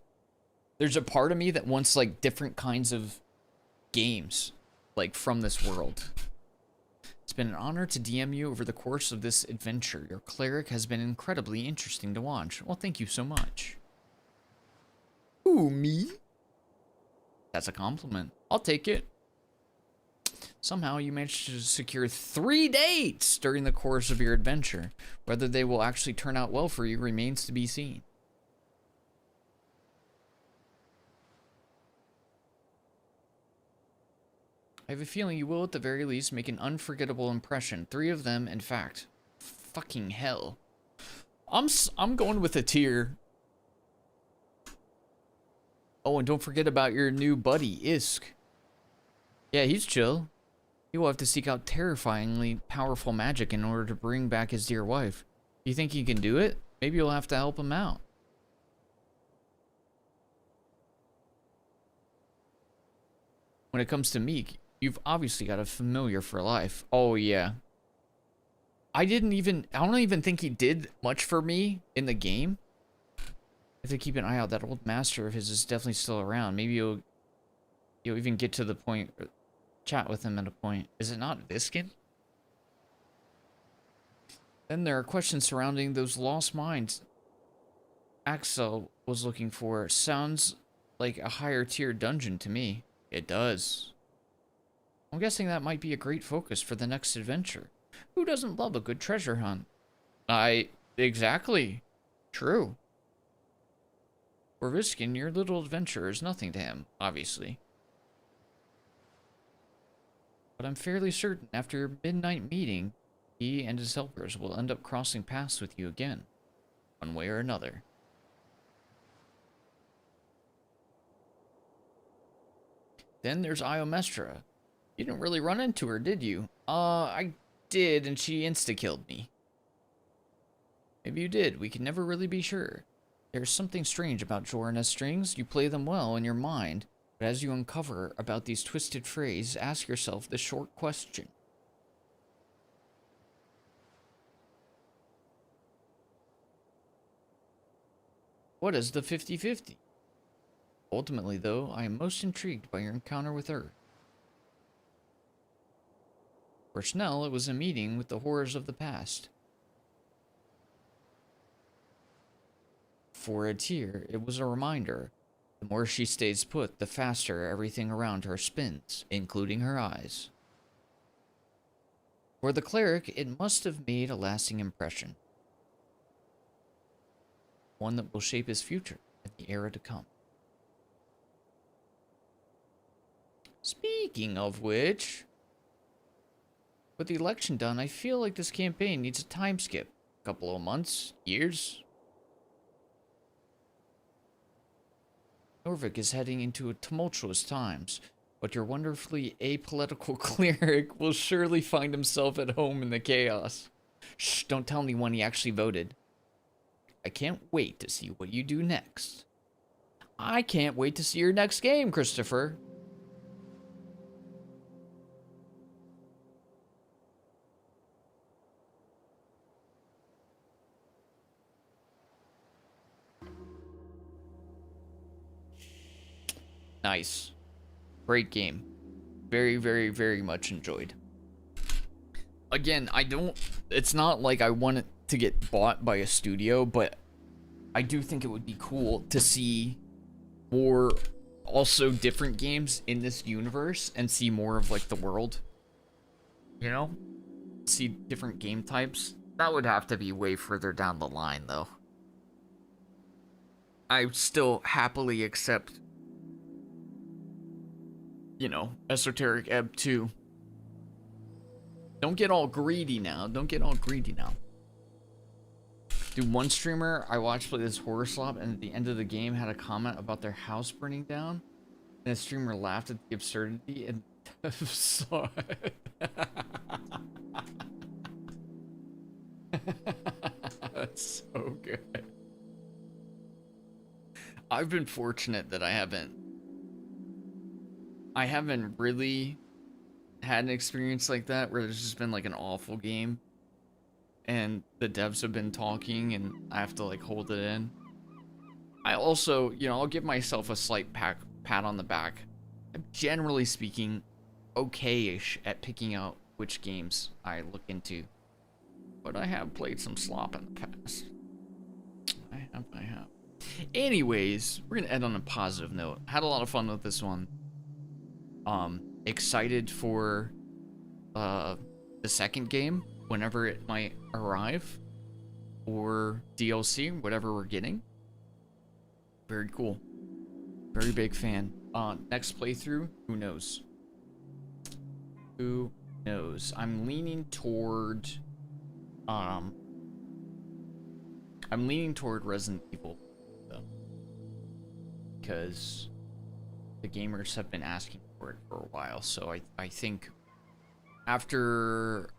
There's a part of me that wants like different kinds of games, like from this world. It's been an honor to DM you over the course of this adventure. Your cleric has been incredibly interesting to watch. Well, thank you so much. Ooh, me? That's a compliment. I'll take it. Somehow you managed to secure 3 dates during the course of your adventure. Whether they will actually turn out well for you remains to be seen. I have a feeling you will at the very least make an unforgettable impression. 3 of them, in fact. Fucking hell. I'm going with a tier. Oh, and don't forget about your new buddy, Isk. Yeah, he's chill. He will have to seek out terrifyingly powerful magic in order to bring back his dear wife. You think he can do it? Maybe you'll have to help him out. When it comes to Meek, you've obviously got a familiar for life. Oh, yeah. I don't even think he did much for me in the game. If they keep an eye out, that old master of his is definitely still around. Maybe you'll even get to the point, chat with him at a point. Is it not Viskin? Then there are questions surrounding those lost mines Axel was looking for. Sounds like a higher tier dungeon to me. It does. I'm guessing that might be a great focus for the next adventure. Who doesn't love a good treasure hunt? Exactly. True. For Viskin, your little adventure is nothing to him, obviously. But I'm fairly certain after your midnight meeting, he and his helpers will end up crossing paths with you again, one way or another. Then there's Iomestra. You didn't really run into her, did you? I did, and she insta-killed me. Maybe you did. We can never really be sure. There's something strange about Jorna's strings. You play them well in your mind, but as you uncover about these twisted phrases, ask yourself the short question. What is the 50-50? Ultimately, though, I am most intrigued by your encounter with Urth. For Snell, it was a meeting with the horrors of the past. For Atir, it was a reminder. The more she stays put, the faster everything around her spins, including her eyes. For the cleric, it must have made a lasting impression. One that will shape his future in the era to come. Speaking of which, with the election done, I feel like this campaign needs a time skip. A couple of months, years. Norvik is heading into tumultuous times, but your wonderfully apolitical cleric will surely find himself at home in the chaos. Shh, don't tell anyone he actually voted. I can't wait to see what you do next. I can't wait to see your next game, Christopher. Nice. Great game. Very, very, very much enjoyed. Again, it's not like I want it to get bought by a studio, but I do think it would be cool to see more also different games in this universe and see more of like the world. You know? See different game types. That would have to be way further down the line though. I still happily accept, you know, Esoteric Ebb 2. Don't get all greedy now. Don't get all greedy now. Dude, one streamer I watched play this horror slop, and at the end of the game had a comment about their house burning down. And the streamer laughed at the absurdity and saw it. That's so good. I've been fortunate that I haven't really had an experience like that where there's just been like an awful game and the devs have been talking and I have to like hold it in. I also, you know, I'll give myself a slight pat on the back. I'm generally speaking okay-ish at picking out which games I look into, but I have played some slop in the past. I have. Anyways, we're gonna end on a positive note. Had a lot of fun with this one. Excited for the second game whenever it might arrive, or DLC, whatever we're getting. Very cool. Very big fan. Next playthrough, who knows? Who knows? I'm leaning toward Resident Evil though, because the gamers have been asking for it for a while. So I think after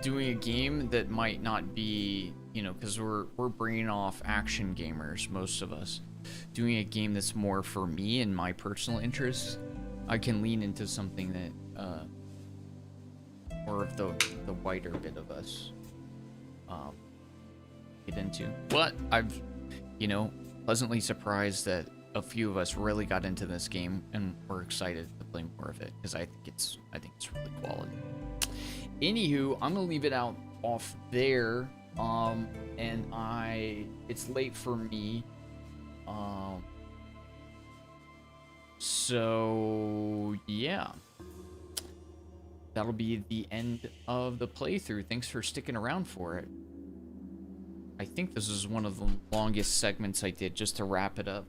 doing a game that might not be, you know, because we're bringing off action gamers, most of us, doing a game that's more for me and my personal interests, I can lean into something that more of the wider bit of us get into. But I've, you know, pleasantly surprised that a few of us really got into this game, and we're excited to play more of it because I think it's really quality. Anywho, I'm gonna leave it out off there. And it's late for me. So yeah. That'll be the end of the playthrough. Thanks for sticking around for it. I think this is one of the longest segments I did just to wrap it up.